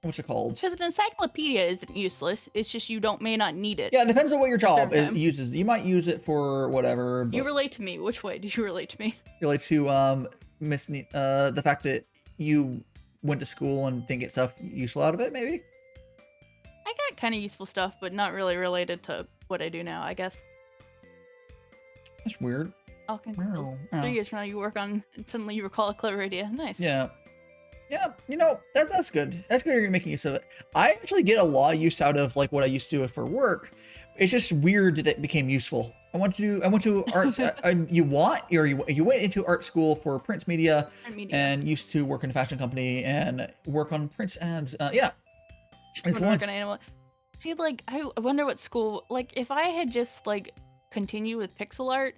what's it called? Because an encyclopedia isn't useless. It's just you may not need it. Yeah, it depends on what your job uses. You might use it for whatever. You relate to me. Which way do you relate to me? You relate to the fact that you went to school and didn't get stuff useful out of it, maybe? I got kind of useful stuff, but not really related to what I do now, I guess. That's weird. Okay. 3 years from now, you work on, and suddenly you recall a clever idea. Nice. Yeah. Yeah, that's good. That's good you're making use of it. I actually get a lot of use out of like what I used to do for work. It's just weird that it became useful. I went to art. You went into art school for print media, and used to work in a fashion company and work on print ads. Yeah. See, like I wonder what school. Like if I had just like continued with pixel art,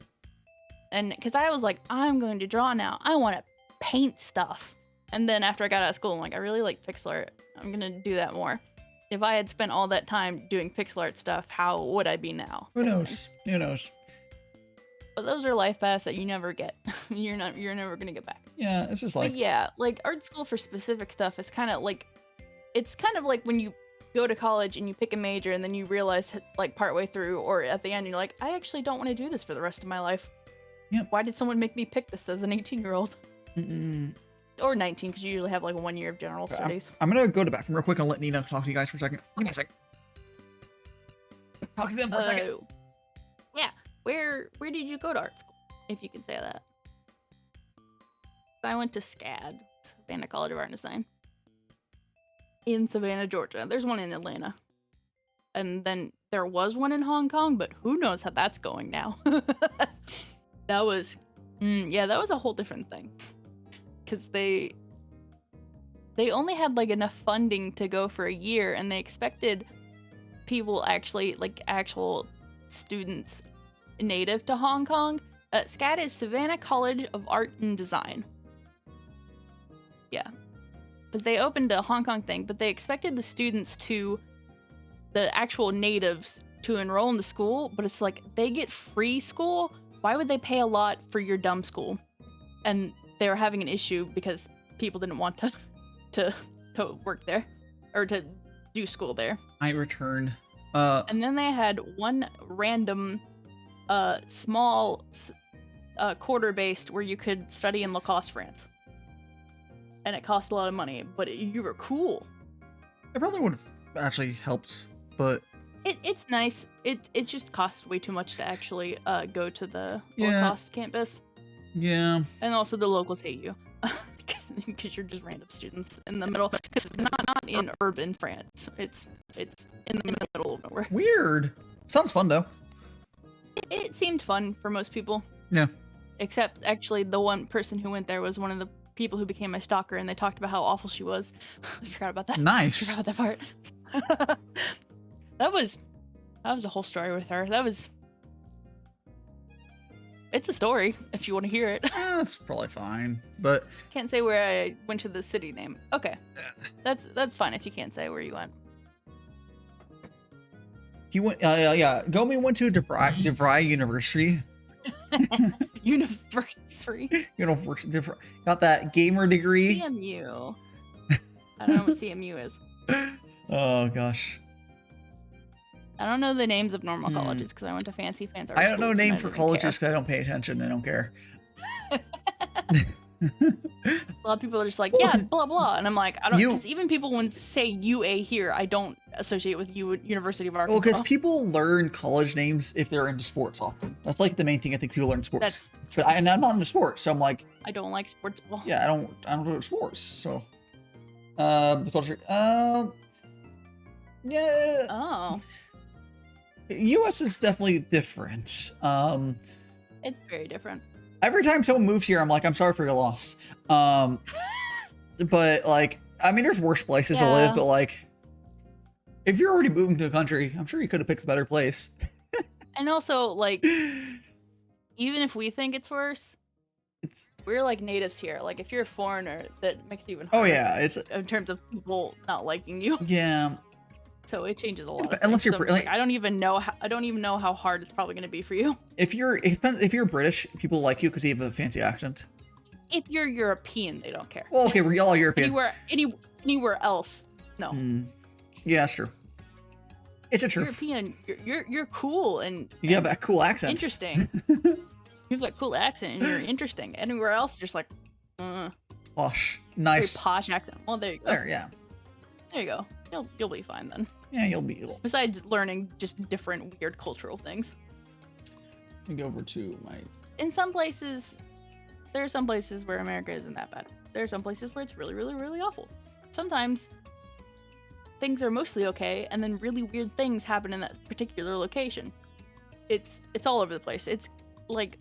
and because I was like, I'm going to draw now. I want to paint stuff. And then after I got out of school, I'm like, I really like pixel art. I'm gonna do that more. If I had spent all that time doing pixel art stuff, how would I be now? Who knows? Who knows? But those are life paths that you never get. You're never gonna get back. Yeah, it's just like. But yeah, like art school for specific stuff is kind of like, it's kind of like when you go to college and you pick a major and then you realize like partway through or at the end you're like, I actually don't want to do this for the rest of my life. Yeah. Why did someone make me pick this as an 18-year-old? Or 19, because you usually have like 1 year of general studies. I'm gonna go to the bathroom real quick and let Nina talk to you guys for a second. Give me a sec. Talk to them for a second. Yeah. Where did you go to art school? If you can say that. I went to SCAD, Savannah College of Art and Design. In Savannah, Georgia. There's one in Atlanta. And then there was one in Hong Kong, but who knows how that's going now. That was a whole different thing. Because they only had like enough funding to go for a year, and they expected people actual students native to Hong Kong. SCAD is Savannah College of Art and Design. Yeah. But they opened a Hong Kong thing, but they expected the actual natives to enroll in the school, but it's like, they get free school. Why would they pay a lot for your dumb school? And they were having an issue because people didn't want to work there or to do school there. I returned. And then they had one random small quarter based where you could study in Lacoste, France. And it cost a lot of money, but you were cool. It probably would have actually helped, but it's nice. It just costs way too much to actually go to the Lacoste campus. Yeah. And also the locals hate you because you're just random students in the middle. Because it's not in urban France. It's in the middle of nowhere. Weird. Sounds fun though. It seemed fun for most people. Yeah. Except actually the one person who went there was one of the people who became my stalker, and they talked about how awful she was. I forgot about that. Nice. I forgot about that part. That was a whole story with her. That was It's a story if you want to hear it. That's probably fine, but Can't say where I went to the city name. Okay, that's fine if you can't say where you went. he went. Yeah. Gomi went to DeVry University. University. Got that gamer degree. CMU. I don't know what CMU is. Oh gosh. I don't know the names of normal colleges because I went to fancy art I don't know schools and names I for didn't colleges care. because I don't pay attention. I don't care. A lot of people are just like, Well, yeah, 'cause blah blah, and I'm like, I don't. you- Because even people when say UA here, I don't associate with University of Arkansas. Well, because people learn college names if they're into sports often. That's like the main thing I think people learn in sports. That's But I'm not into sports, so I'm like, I don't like sports ball. yeah, I don't do sports. So, the culture. Yeah. Oh, U.S. is definitely different. it's very different. Every time someone moves here, I'm like, I'm sorry for your loss. But like, I mean, there's worse places to live, Yeah. but like, if you're already moving to a country, I'm sure you could have picked a better place. And also, like, even if we think it's worse, we're like natives here. Like, if you're a foreigner, that makes it even harder. Oh yeah, it's in terms of people not liking you. yeah. So it changes a lot. Of Unless things. you're So I'm just like- I don't even know how hard it's probably going to be for you. If you're British, people like you because you have a fancy accent. If you're European, they don't care. Well, okay, we're all European. Anywhere else, no. Yeah, that's true. It's a truth. European, you're cool and You have a cool accent. interesting. You have that cool accent and you're interesting. Anywhere else, just like Posh, very nice. posh accent. Well, there you go. There, yeah. There you go. You'll be fine then. Yeah, you'll be. Besides learning just different weird cultural things. Let me go over to my. In some places, there are some places where America isn't that bad. There are some places where it's really, really, really awful. Sometimes things are mostly okay, and then really weird things happen in that particular location. It's all over the place. It's like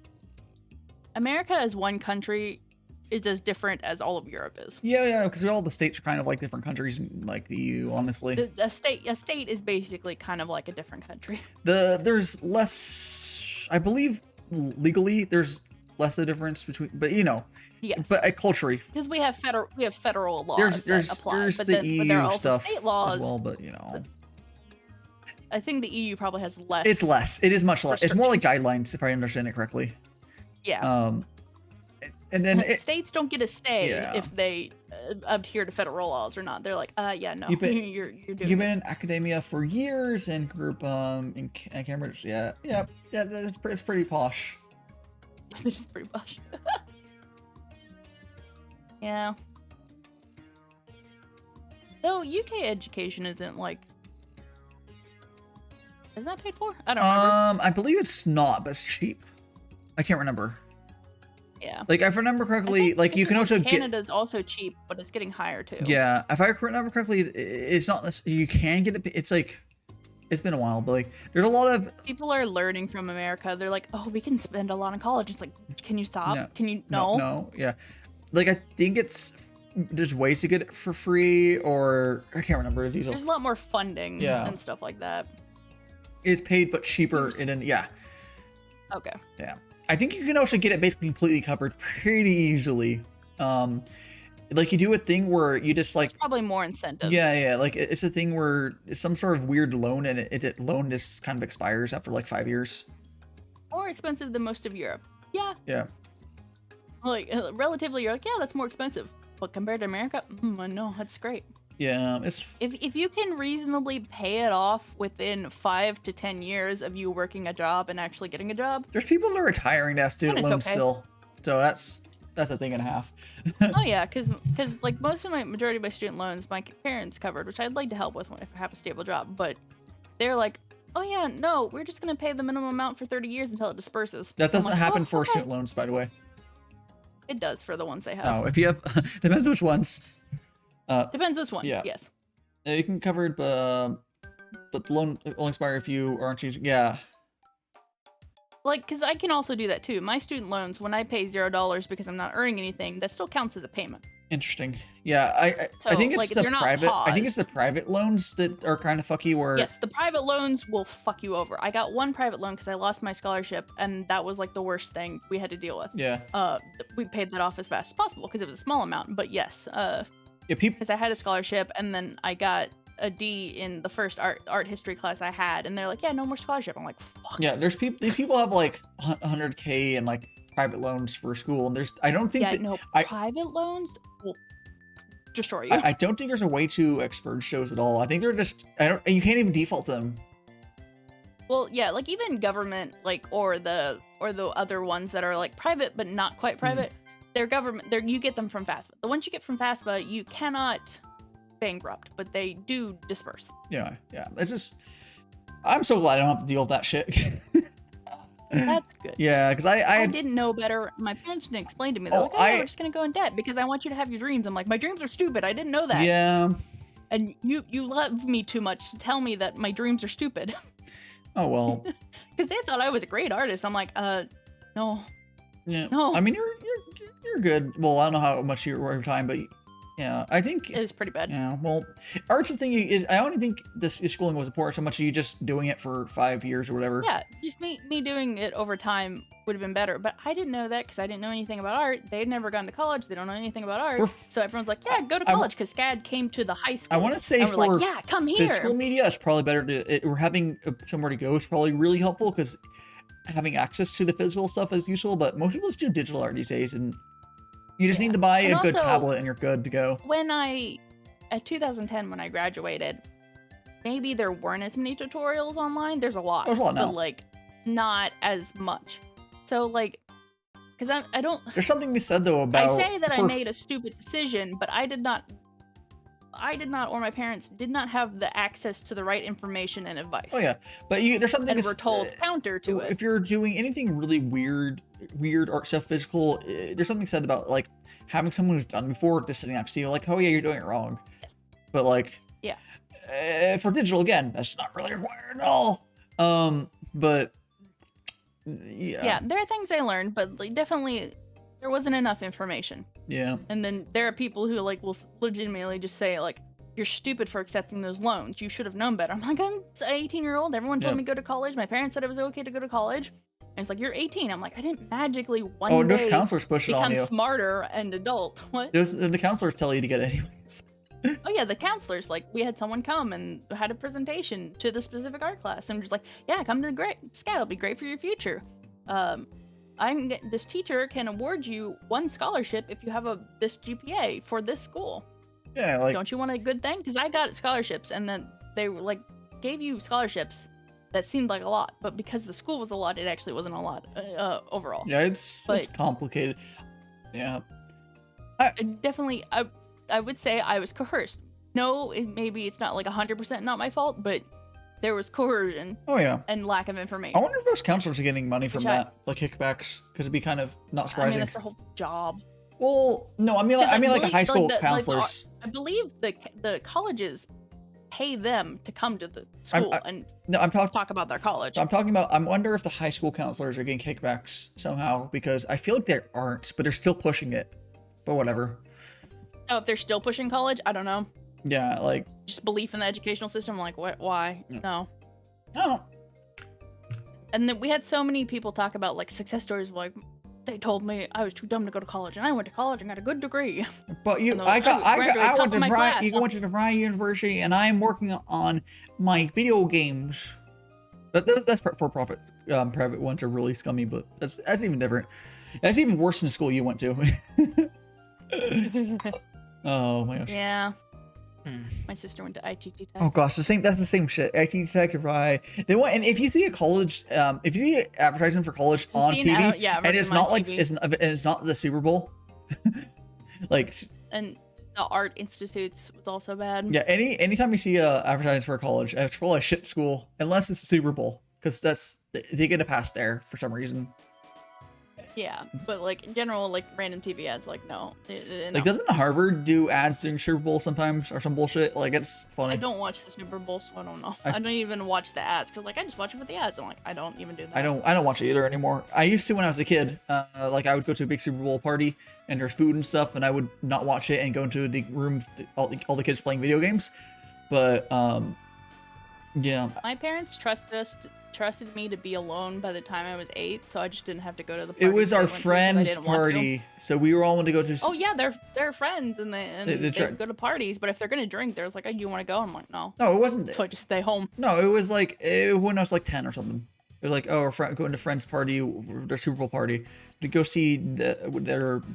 America as one country is as different as all of Europe is. Yeah, because all the states are kind of like different countries, like the EU. Honestly, A state is basically kind of like a different country. There's less. I believe legally there's less of a difference between, but you know. Yes. But culturally, because we have federal laws there's that apply, there's but the then EU but there are also stuff state laws as well. But you know, I think the EU probably has less. it's less. It is much less. It's more like guidelines, if I understand it correctly. Yeah. And then states don't get a say Yeah. if they adhere to federal laws or not. They're like, yeah, no, You've been- you're doing You've been in academia for years and group in Cambridge. Yeah. It's pretty posh. They're just pretty posh. Yeah. Though UK education isn't like. Is that paid for? I don't remember. I believe it's not, but it's cheap. I can't remember. Yeah. Like if I remember correctly, like you can also get. Canada's also cheap, but it's getting higher too. Yeah, if I remember correctly, it's not. You can get it. It's like, it's been a while, but like there's a lot of. People are learning from America. They're like, oh, we can spend a lot on college. It's like, can you stop? No, Can you No, yeah. Like I think there's ways to get it for free, or I can't remember the details. There's a lot more funding Yeah. and stuff like that. It's paid but cheaper, and then yeah. Okay. Yeah. I think you can also get it basically completely covered pretty easily. Like you do a thing where you just like Probably more incentive. yeah, like it's a thing where it's some sort of weird loan, and it loan just kind of expires after like 5 years. More expensive than most of Europe. Yeah. Yeah. Like relatively, you're like, yeah, that's more expensive. But compared to America, no, that's great. Yeah, it's If you can reasonably pay it off within 5 to 10 years of you working a job and actually getting a job. there's people that are retiring that have student it's loans okay. still, so that's a thing and a half. Oh yeah, because like most of majority of my student loans, my parents covered, which I'd like to help with if I have a stable job. But they're like, oh yeah, no, we're just gonna pay the minimum amount for 30 years until it disperses. That I'm doesn't like, happen "Oh, for okay." student loans, by the way. It does for the ones they have. Oh, if you have depends which ones. Depends which one. yeah. Yes. You can cover it, but the loan only expire if you aren't using. Yeah. Like, because I can also do that too. My student loans, when I pay $0 because I'm not earning anything, that still counts as a payment. Interesting. Yeah, I So, think it's like, the they're not private. I think it's paused. the private loans that are kind of fucky. Where Yes, the private loans will fuck you over. I got one private loan because I lost my scholarship, and that was like the worst thing we had to deal with. yeah, We paid that off as fast as possible because it was a small amount. But yes, yeah, people. because I had a scholarship, and then I got a D in the first art history class I had, and they're like, yeah, no more scholarship. I'm like, fuck. Yeah, there's people. These people have like 100K and like private loans for school, and there's. I don't think Yeah, that. no, I private loans will destroy you. I don't think there's a way to expurge those at all. I think they're just. I don't. You can't even default to them. Well, yeah, like even government, like or the other ones that are like private but not quite private, they're government. You get them from FAFSA. The ones you get from FAFSA, you cannot bankrupt, but they do disperse. Yeah, yeah. It's just. I'm so glad I don't have to deal with that shit. That's good. Yeah, because I didn't know better. My parents didn't explain to me. They're Oh, like, oh, yeah, we're just gonna go in debt because I want you to have your dreams. I'm like, my dreams are stupid. I didn't know that. Yeah. And you love me too much to tell me that my dreams are stupid. Oh well. Because they thought I was a great artist. I'm like, no. Yeah. No. I mean, you're good. Well, I don't know how much you were over time, but yeah, I think It was pretty bad. Yeah. Well, art's the thing is, I don't think this schooling was important so much as you just doing it for 5 years or whatever. Yeah, just me doing it over time would have been better. But I didn't know that because I didn't know anything about art. They'd never gone to college. They don't know anything about art. So everyone's like, yeah, go to college because SCAD came to the high school. I want to say and we're for like, yeah, come here. physical media, it's probably better to we're having somewhere to go is probably really helpful because having access to the physical stuff is useful. But most people just do digital art these days, and you just need to buy And a good also, tablet and you're good to go. At 2010 when I graduated, maybe there weren't as many tutorials online. There's a lot. There's a lot now. But like not as much. So like, because I don't. There's something to be said though about. I say that I made a stupid decision, but I did not, or my parents did not have the access to the right information and advice. Oh yeah, but there's something. And to we're told counter to it. If you're doing anything really weird art stuff, physical, there's something said about like having someone who's done before just sitting next to you, like, oh yeah, you're doing it wrong. Yes. But like, yeah, for digital again, that's not really required at all. But yeah, there are things I learned, but like, definitely there wasn't enough information. Yeah. And then there are people who like will legitimately just say like, you're stupid for accepting those loans. You should have known better. I'm like, I'm an 18-year-old. Everyone told me to go to college. My parents said it was okay to go to college. And it's like, you're 18. I'm like, I didn't magically one day those counselors push it on become you. smarter and adult. What? The counselors tell you to get it anyways. Oh yeah, the counselors, like we had someone come and had a presentation to the specific art class and just like, yeah, come to the SCAD, it'll be great for your future. This teacher can award you 1 scholarship if you have this GPA for this school. Yeah, like, don't you want a good thing? Because I got scholarships and then they like gave you scholarships that seemed like a lot, but because the school was a lot, it actually wasn't a lot overall. Yeah, it's complicated. Yeah. I would say I was coerced. No, maybe it's not like 100% not my fault, but there was coercion. Oh yeah. And lack of information. I wonder if those counselors are getting money from that, like kickbacks, because it'd be kind of not surprising. I mean, that's their whole job. Well, no, I mean like high school counselors. I believe the colleges pay them to come to the school talk about their college. I'm talking about. I wonder if the high school counselors are getting kickbacks somehow, because I feel like they aren't, but they're still pushing it. But whatever. Oh, if they're still pushing college, I don't know. Yeah, like just belief in the educational system. Like, what? Why? No. No. And then we had so many people talk about like success stories. Like, they told me I was too dumb to go to college, and I went to college and got a good degree. But I went to DeVry University, and I'm working on my video games. That's for profit. Private ones are really scummy, but that's even different. That's even worse than the school you went to. Oh my gosh. Yeah. My sister went to ITT Tech. Oh gosh, that's the same shit. ITT Tech, DeVry. They want, and if you see a college, if you see advertising for college on TV, and it's not like it's not the Super Bowl, like. And the art institutes was also bad. Yeah, anytime you see advertising for a college, it's probably a shit school, unless it's the Super Bowl, because they get a pass there for some reason. Yeah, but like in general, like random TV ads, like no. No. Like, doesn't Harvard do ads during Super Bowl sometimes or some bullshit? Like, it's funny. I don't watch the Super Bowl, so I don't know. I don't even watch the ads because like I just watch it for the ads. I'm like, I don't even do that. I don't watch it either anymore. I used to when I was a kid. Like I would go to a big Super Bowl party and there's food and stuff, and I would not watch it and go into the room, all the kids playing video games. But yeah. My parents trusted me to be alone by the time I was 8, so I just didn't have to go to the party. It was our friend's party, so we were all going to go to. Oh yeah, they're friends and they go to parties. But if they're gonna drink, there's like, oh, you want to go? I'm like, no. No, it wasn't. So I just stay home. No, it was like when I was like 10 or something. It was like, oh, we're going to friend's party, their Super Bowl party, to go see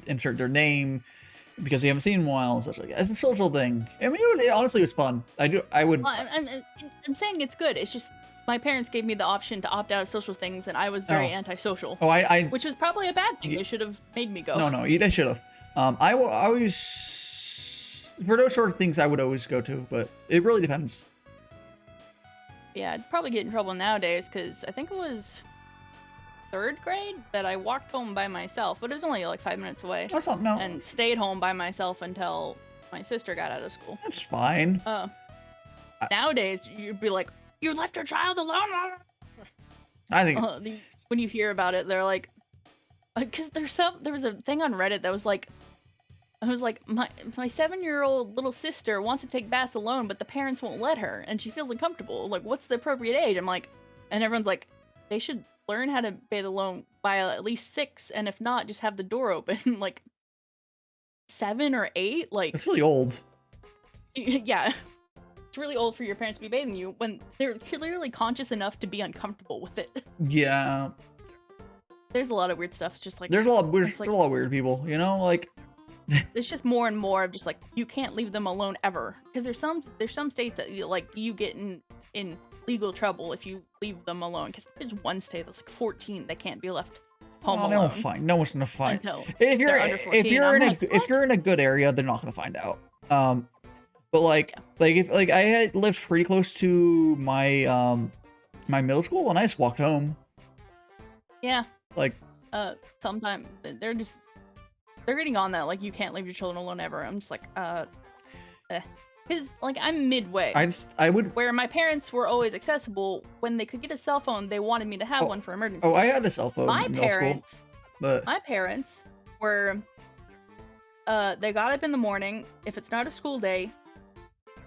insert their name because they haven't seen in a while and such like that. It's a social thing. I mean, honestly, it was fun. I would. Well, I'm saying it's good. It's just my parents gave me the option to opt out of social things, and I was very antisocial. Oh, which was probably a bad thing. They should have made me go. No, they should have. I always, for those sort of things, I would always go to, but it really depends. Yeah, I'd probably get in trouble nowadays because I think it was 3rd grade that I walked home by myself, but it was only like 5 minutes away. That's not no. And stayed home by myself until my sister got out of school. That's fine. Nowadays, you'd be like, you left your child alone. I think when you hear about it, they're like, because there was a thing on Reddit that was like, I was like, my 7-year-old little sister wants to take baths alone, but the parents won't let her, and she feels uncomfortable. Like, what's the appropriate age? I'm like, and everyone's like, they should learn how to bathe alone by at least 6, and if not, just have the door open. Like 7 or 8, like it's really old. Yeah, it's really old for your parents to be bathing you when they're clearly conscious enough to be uncomfortable with it. Yeah. There's a lot of weird stuff. It's just like there's a lot of weird people, you know, like. There's just more and more of just like you can't leave them alone ever because there's some states that you get in legal trouble if you leave them alone because there's one state that's like 14 that can't be left home alone. They won't find. No one's gonna find. If you're in a good area, they're not gonna find out. But like if I had lived pretty close to my my middle school and I just walked home. Yeah. Like sometimes they're getting on that, like, you can't leave your children alone ever. I'm just like, because, like, I'm midway. I would... Where my parents were always accessible, when they could get a cell phone, they wanted me to have one for emergencies. Oh, I had a cell phone in middle school. But... My parents were, they got up in the morning. If it's not a school day,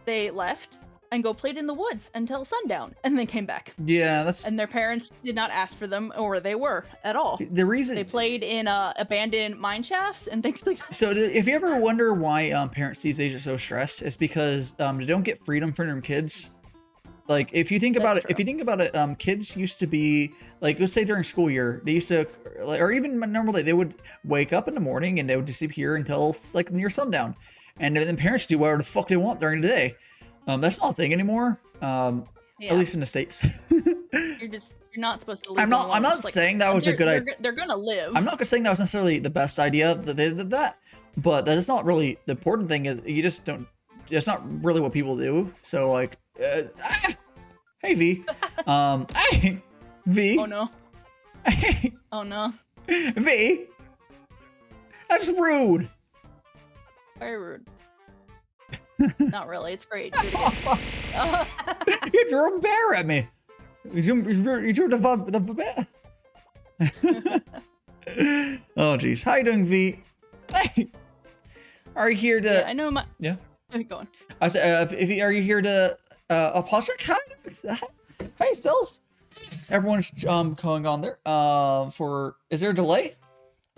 they left and go played in the woods until sundown, and then came back. Yeah, that's... And their parents did not ask for them, or they were, at all. The reason... They played in abandoned mine shafts and things like that. So if you ever wonder why parents these days are so stressed, it's because they don't get freedom from their kids. Like, if you think about it, kids used to be, like, let's say during school year, they used to, like, or even normal day, they would wake up in the morning and they would disappear until, like, near sundown. And then parents do whatever the fuck they want during the day. That's not a thing anymore. At least in the States. You're not supposed to leave. I'm not saying that was a good idea. They're gonna live. I'm not saying that was necessarily the best idea that they did that, but that is not really the important thing. Is you just don't. It's not really what people do. So like, hey V, hey V. Oh no. Oh no. V. That's rude. Very rude. Not really. It's great. Do it again. You threw a bear at me. You threw the bear. Oh, jeez. How you doing, V? Hey. Are you here to... Yeah, I know my... Yeah? Go on. I said, are you here to... apostrophe? Hey, Stills. Everyone's going on there. Is there a delay?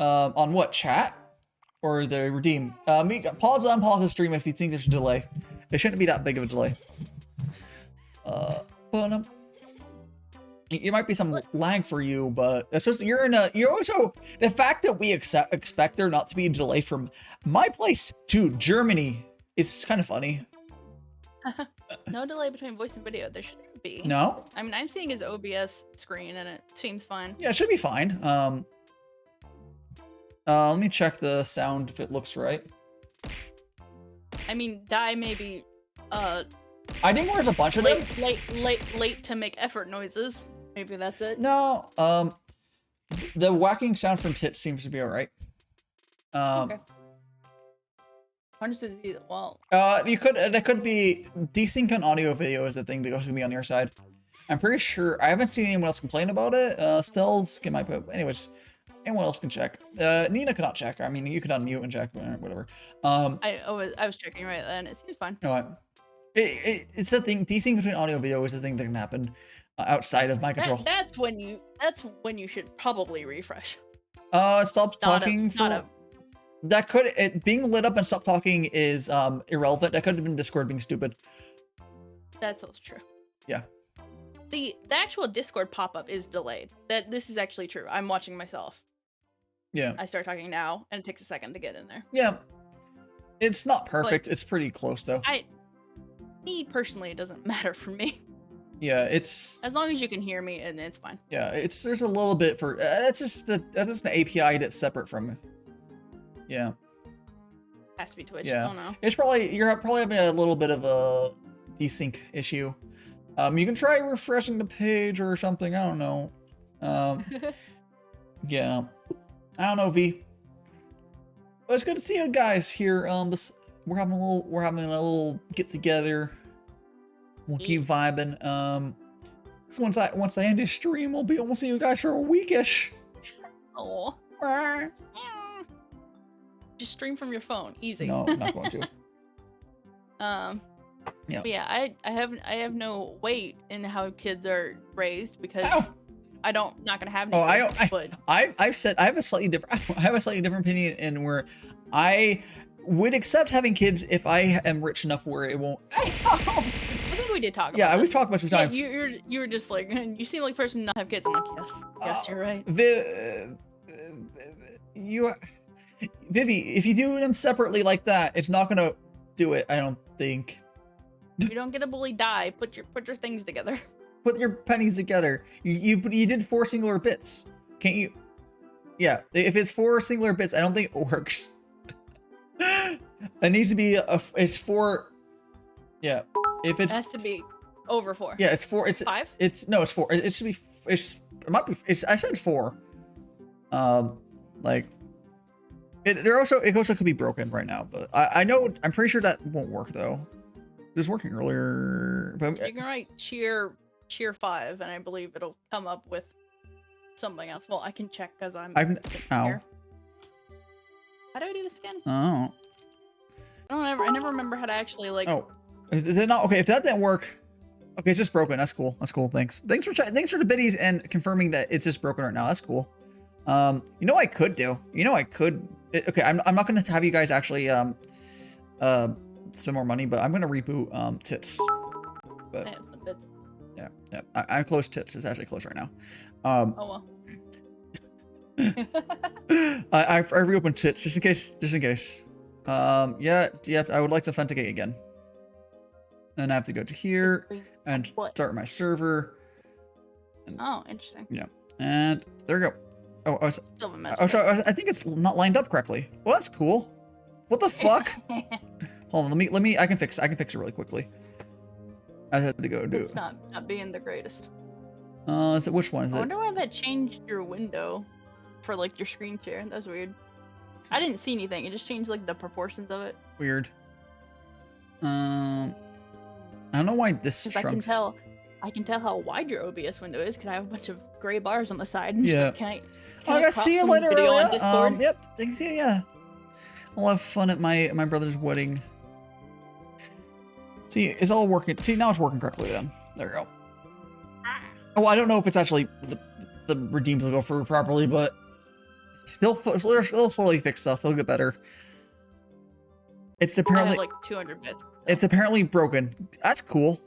On what? Chat? Or the redeem. Pause and unpause the stream if you think there's a delay. It shouldn't be that big of a delay. It might be some lag for you, but it's just you're also the fact that we expect there not to be a delay from my place to Germany is kind of funny. No delay between voice and video. There shouldn't be. No. I mean, I'm seeing his OBS screen and it seems fine. Yeah, it should be fine. Let me check the sound if it looks right. I mean, Dai maybe, I think there's a bunch of them. Late to make effort noises. Maybe that's it. No, the whacking sound from tits seems to be alright. Okay. Well, that could be desync on audio video is the thing that goes to be on your side. I'm pretty sure I haven't seen anyone else complain about it. Still skim my poop. Anyways, anyone else can check. Nina cannot check. I mean, you can unmute and check, whatever. I was checking right then. It seems fine. You know what? It's the thing. Desync between audio and video is the thing that can happen outside of my control. That's when you should probably refresh. Stop talking that could being lit up and stop talking is irrelevant. That could have been Discord being stupid. That's also true. Yeah. The actual Discord pop-up is delayed. This is actually true. I'm watching myself. Yeah. I start talking now, and it takes a second to get in there. Yeah. It's not perfect. It's pretty close though. Me personally, it doesn't matter for me. Yeah, it's as long as you can hear me, and it's fine. Yeah, there's a little bit for that's just an API that's separate from it. Yeah. Has to be Twitch. Yeah. I don't know. It's you're probably having a little bit of a desync issue. You can try refreshing the page or something. I don't know. Yeah. I don't know, V. But it's good to see you guys here. We're having a little get together. We'll keep vibing. So once I end this stream, we'll see you guys for a weekish. Oh. Just stream from your phone. Easy. No, I'm not going to. Yeah. But yeah, I have no weight in how kids are raised because not gonna have any kids, I've said I have a slightly different opinion in where I would accept having kids if I am rich enough where it won't. I think we did talk about Yeah, this. we've talked about it a few times. You were just like, you seem like a person to not have kids. I'm like, yes, you're right. Vivi, if you do them separately like that, it's not gonna do it. I don't think. You don't get a bully die. Put your things together. Put your pennies together. You did 4 singular bits. Can't you? Yeah, if it's 4 singular bits, I don't think it works. It needs to be it's 4. Yeah, if it has to be over 4. Yeah, it's 4. It's 5. It's 4. It should be. It might be. I said 4. Like. It also could be broken right now, but I know I'm pretty sure that won't work though. It was working earlier. But you can write cheer 5, and I believe it'll come up with something else. Well, I can check because I'm sitting here. How do I do this again? Oh. I never remember how to actually like. Oh, is it not okay? If that didn't work, okay, it's just broken. That's cool. That's cool. Thanks for the biddies and confirming that it's just broken right now. That's cool. You know what I could do? Okay, I'm not gonna have you guys actually spend more money, but I'm gonna reboot tits. But I have some bits. Yeah, I'm close. Tits is actually close right now. Oh well. I reopened tits just in case. Yeah, I would like to authenticate again. And I have to go to here and start my server. Oh, interesting. Yeah, and there we go. Oh, sorry. I think it's not lined up correctly. Well, that's cool. What the fuck? Hold on, let me. I can fix it really quickly. I had to go do it. It's not being the greatest. Is it which one is it? I wonder why that changed your window for like your screen share. That's weird. I didn't see anything. It just changed like the proportions of it. Weird. I don't know why this shrunk. I can tell how wide your OBS window is because I have a bunch of gray bars on the side. Yeah. Like, can I see you later. On Discord? Yep. Yeah. I'll have fun at my brother's wedding. See, it's all working. See, now it's working correctly then. There you go. Oh, I don't know if it's actually the redeems will go through properly, but they'll slowly fix stuff. They'll get better. It's apparently I have like 200 bits. So. It's apparently broken. That's cool.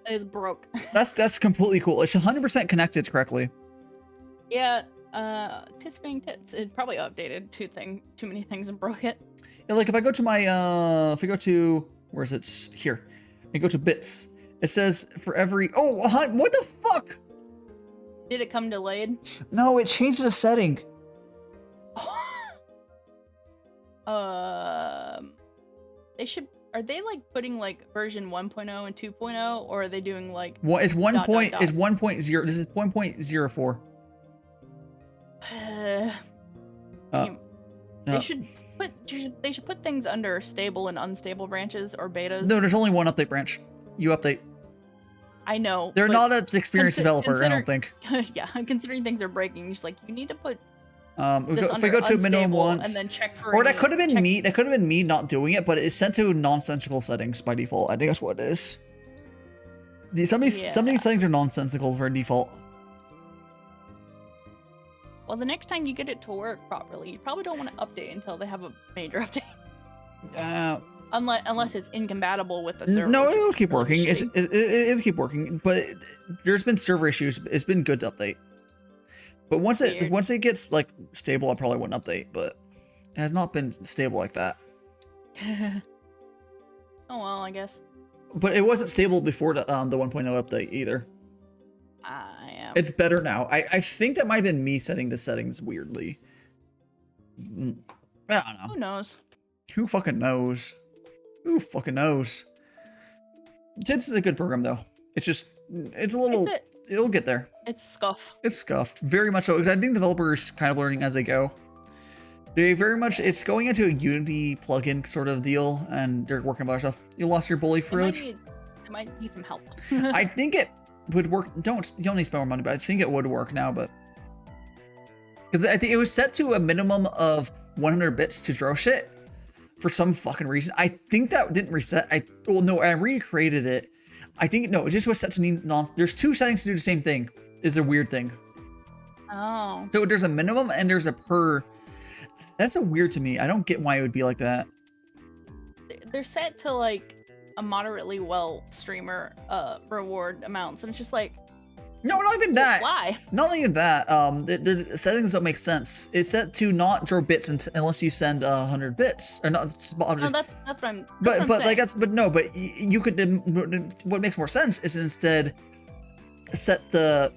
It's broke. That's completely cool. It's 100% connected correctly. Yeah. Tits being tits. It probably updated too many things and broke it. Yeah, like if I go to my if I go to where is it here, and go to bits, it says for every what the fuck? Did it come delayed? No, it changed the setting. They should. Are they like putting like version 1.0 and 2.0, or are they doing like? What is 1.0? This is 1.04. I Uh, mean, they should put things under stable and unstable branches or betas. No, there's only one update branch. You update. I know. They're but not an experienced developer, I don't think. Yeah, considering things are breaking, just like you need to put. If we go to minimum once, and then check for. or that could have been me. That could have been me not doing it, but it's set to nonsensical settings by default. I think that's what it is. Some of these settings are nonsensical for default. Well, the next time you get it to work properly, you probably don't want to update until they have a major update. Unless it's incompatible with the server. No, it'll keep working. It'll keep working, but there's been server issues. It's been good to update. But once it gets like stable, I probably wouldn't update. But it has not been stable like that. Oh well, I guess. But it wasn't stable before the 1.0 update either. I am. It's better now. I think that might have been me setting the settings weirdly. I don't know. Who knows? Who fucking knows? Who fucking knows? This is a good program though. It's a little. It'll get there. It's scuffed. It's scuffed, very much so. Because I think developers kind of learning as they go. They very much. It's going into a Unity plugin sort of deal, and they're working on other stuff. You lost your bully fridge. It might need some help. I think it would work. You don't need to spend more money, but I think it would work now. But because I think it was set to a minimum of 100 bits to draw shit for some fucking reason. I think that didn't reset. I recreated it. I think it just was set to there's two settings to do the same thing. It's a weird thing. Oh. So there's a minimum and there's a per. That's so weird to me. I don't get why it would be like that. They're set to like a moderately well streamer reward amounts, and it's just like. No, not even that. Why? Not even that. The settings don't make sense. It's set to not draw bits unless you send 100 bits, or not. Just, no, that's what I'm. But you could. What makes more sense is instead set the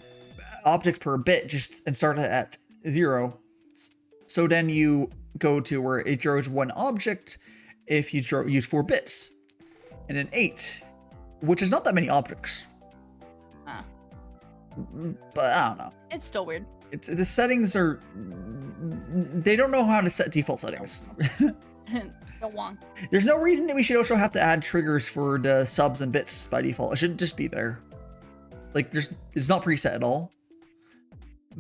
object per bit and start it at 0. So then you go to where it draws one object if you use 4 bits, and then 8, which is not that many objects. But I don't know. It's still weird. The settings are. They don't know how to set default settings. Go on. There's no reason that we should also have to add triggers for the subs and bits by default. It should just be there. Like it's not preset at all.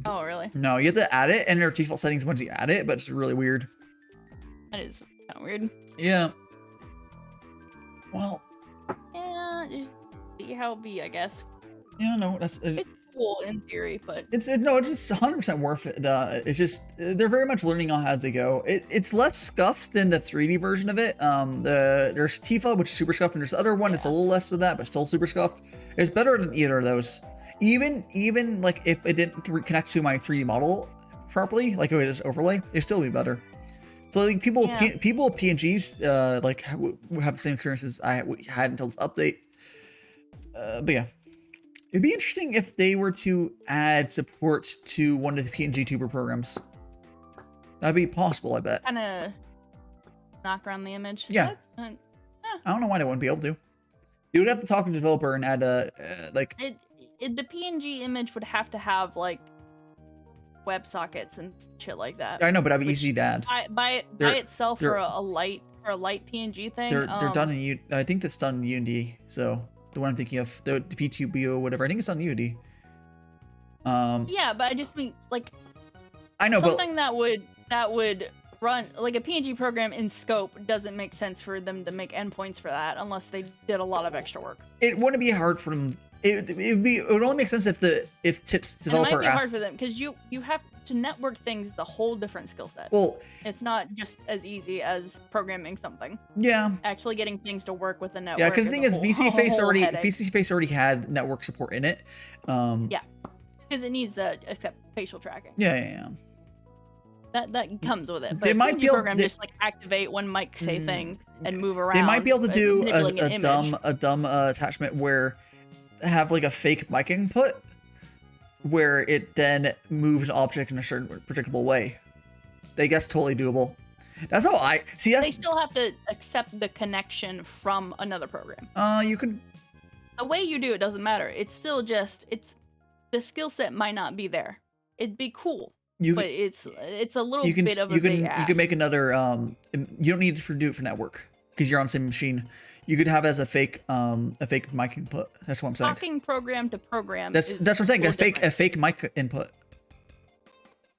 Oh really? No, you have to add it, and there are default settings once you add it, but it's really weird. That is kind of weird. Yeah. Well. Yeah, just be how it be, I guess. Yeah, no, that's. It's cool in theory, but it's just 100% worth it. It's just they're very much learning on as they go. It's less scuffed than the 3D version of it. There's Tifa, which is super scuffed, and there's the other one. It's a little less of that, but still super scuffed. It's better than either of those. Even like if it didn't connect to my 3D model properly, like it would just overlay, it'd still be better. So like people with PNGs like have the same experiences I had until this update. But yeah. It'd be interesting if they were to add support to one of the PNG tuber programs. That'd be possible, I bet. Kind of knock around the image. Yeah. I don't know why they wouldn't be able to. You would have to talk to the developer and add a like. The PNG image would have to have like WebSockets and shit like that. I know, but that'd be easy to add. By itself for a light PNG thing. They're done in I think that's done in Unity. So. The one I'm thinking of, the Vtuber or whatever. I think it's on Unity. Yeah, but I just mean like. I know, something that would run like a PNG program in scope doesn't make sense for them to make endpoints for that unless they did a lot of extra work. It wouldn't be hard for them. It would only make sense if TIT's developer it might be asked. hard for them because you have to network things is a whole different skill set. Well, it's not just as easy as programming something. Yeah. Actually getting things to work with the network. Yeah, because the thing is, VC Face already had network support in it. Yeah, because it needs to accept facial tracking. Yeah. That comes with it. But they might be able program just like activate when mic say thing and move around. They might be able to do a dumb attachment where have like a fake mic input where it then moves an object in a certain predictable way. I guess totally doable. That's how I see. They still have to accept the connection from another program. You could. The way you do it doesn't matter. It's still just the skill set might not be there. It'd be cool. but it's a little bit of a big ask. You can make another. You don't need to do it for network because you're on the same machine. You could have it as a fake mic input. That's what I'm saying. Talking program to program. That's what I'm saying. A fake mic input.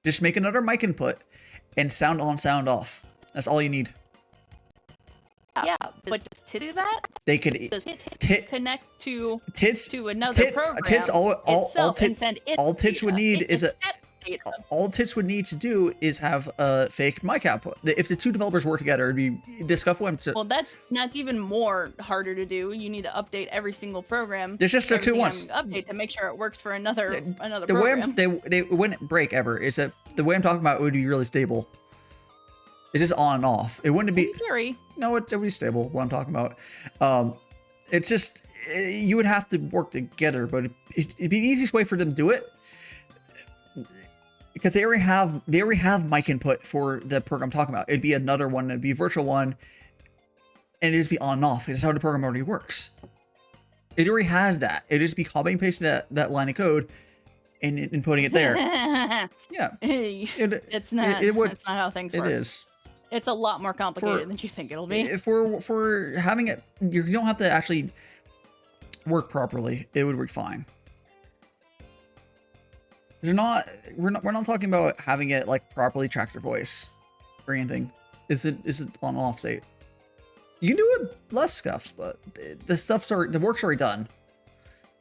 Just make another mic input, and sound on, sound off. That's all you need. Yeah, but just to do that, they could connect to another program. All Tits would need is all Tits would need to do is have a fake mic output. If the two developers work together, it'd be the scuff went to. Well, that's even more harder to do. You need to update every single program. There's just two ones. Update to make sure it works for another the program. Way they wouldn't break ever. Is that the way I'm talking about? It would be really stable. It's just on and off. It wouldn't be. Theory. No, it would be stable. What I'm talking about. It's just you would have to work together, but it'd be the easiest way for them to do it. Because they already have mic input for the program I'm talking about. It'd be another one. It'd be a virtual one, and it'd just be on and off. It's how the program already works. It already has that. It'd just be copying and pasting that line of code, and putting it there. Yeah, it's not. That's not how things work. It is. It's a lot more complicated than you think it'll be. For having it, you don't have to actually work properly. It would work fine. We're not talking about having it like properly track your voice or anything. Is it on and off state? You can do it less scuffs, but the work's already done.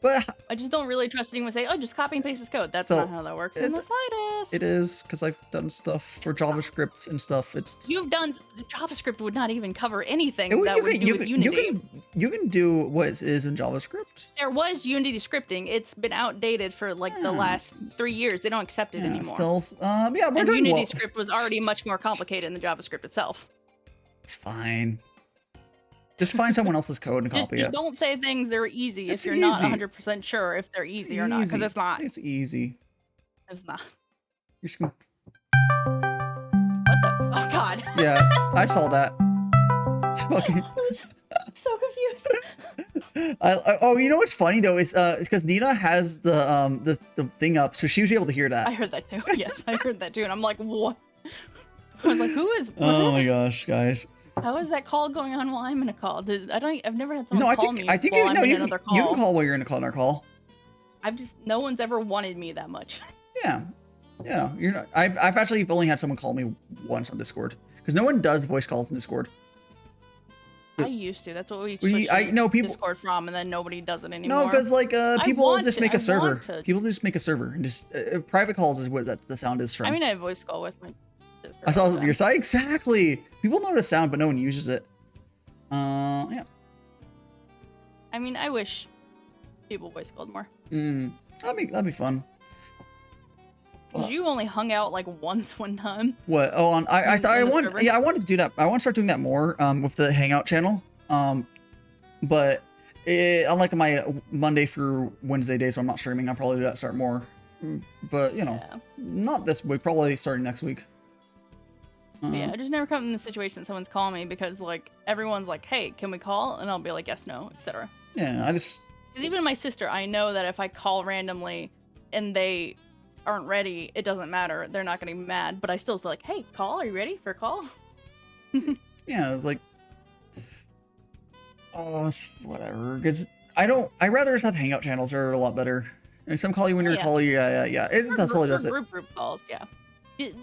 But I just don't really trust anyone to say, "Oh, just copy and paste this code." That's not how that works in the slightest. It is, because I've done stuff for JavaScript and stuff. You've done JavaScript would not even cover anything that would do with Unity. You can do what is in JavaScript. There was Unity scripting. It's been outdated for like the last 3 years. They don't accept it anymore. Still, we're doing Unity script was already much more complicated than JavaScript itself. It's fine. Just find someone else's code and copy it. Just don't say things that are easy if you're not 100% sure if they're easy or not, because it's not. It's easy. It's not. You're just gonna... What the? Oh God. Yeah, I saw that. It's fucking... I was so confused. Oh, you know what's funny though is it's because Nina has the thing up, so she was able to hear that. I heard that too. Yes, I heard that too, and I'm like, what? I was like, who is? What? Oh my gosh, guys. How is that call going on while I'm in a call? I've never had someone call me I think while I'm in another call. You can call while you're in another call. No one's ever wanted me that much. Yeah, you're not. I've actually only had someone call me once on Discord because no one does voice calls in Discord. I used to. That's what we switched Discord from, and then nobody does it anymore. No, because like people just make a server. People just make a server and just private calls is where the sound is from. I mean, I voice call with my. I saw your site exactly. People know the sound, but no one uses it. Yeah. I mean, I wish people voice called more. That'd be fun. You only hung out like once one time. What? Oh, I wanted to do that. I want to start doing that more with the Hangout channel. But unlike my Monday through Wednesday days, when I'm not streaming, I'll probably do that start more. But not this week. Probably starting next week. Yeah, I just never come in the situation that someone's calling me because like everyone's like, "Hey, can we call?" and I'll be like, "Yes, no," etc. Yeah, Because even my sister, I know that if I call randomly and they aren't ready, it doesn't matter. They're not gonna be mad. But I still like, "Hey, call? Are you ready for a call?" Yeah, it's like, it's whatever. Because I rather just have Hangout channels. They're a lot better. And some call you when you're calling. Yeah. That's all it does. Group calls, yeah.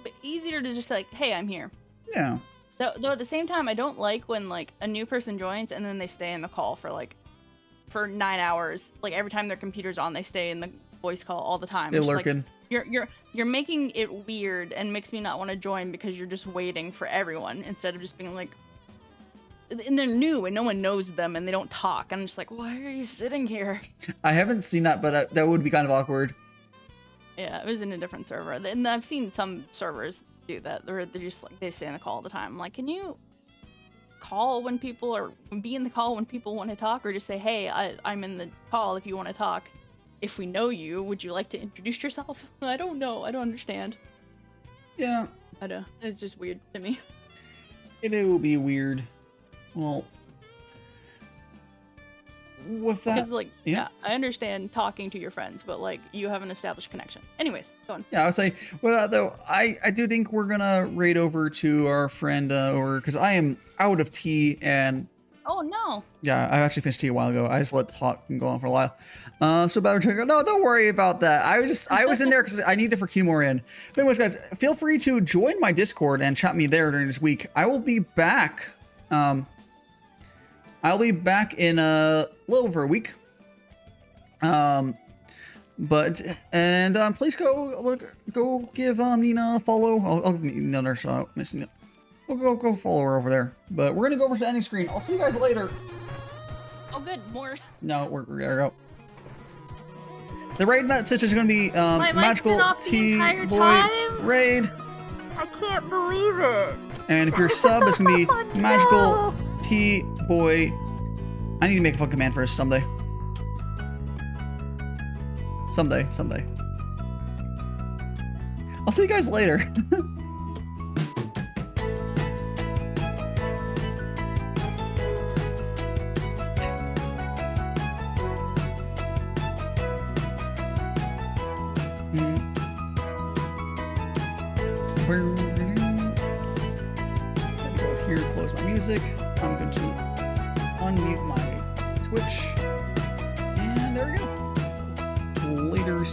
But easier to just like, hey, I'm here. Yeah. Though at the same time, I don't like when like a new person joins and then they stay in the call for 9 hours. Like every time their computer's on, they stay in the voice call all the time. They're lurking. Like, you're making it weird and makes me not want to join because you're just waiting for everyone instead of just being like. And they're new and no one knows them and they don't talk. I'm just like, why are you sitting here? I haven't seen that, but that would be kind of awkward. Yeah, it was in a different server. And I've seen some servers do that. They're just like, they stay in the call all the time. I'm like, can you call when people or be in the call when people want to talk, or just say, hey, I'm in the call if you want to talk. If we know you, would you like to introduce yourself? I don't know. I don't understand. Yeah. I know. It's just weird to me. It will be weird. Well, with that, Because like, yeah, I understand talking to your friends, but like, you have an established connection. Anyways, go on. Yeah, I would say, well, though, I do think we're gonna raid over to our friend, or because I am out of tea, and Oh no. yeah, I actually finished tea a while ago. I just let the talk go on for a while. So about to go, no, don't worry about that. I was in there because I need it for Q-More-In. But anyways, guys, feel free to join my Discord and chat me there during this week. I will be back. I'll be back in a little over a week. Please go give Nina a follow. I'll give Nina another shot. We'll go follow her over there. But we're gonna go over to the ending screen. I'll see you guys later. Oh, good. More. No, we're gonna go. The raid message is gonna be magical tea boy raid. I can't believe it. And if you're a sub, it's gonna be magical tea boy. I need to make a fucking command for this someday. Someday. I'll see you guys later. Let me go here, close my music. I'm going to unmute my Twitch. And there we go. Laters.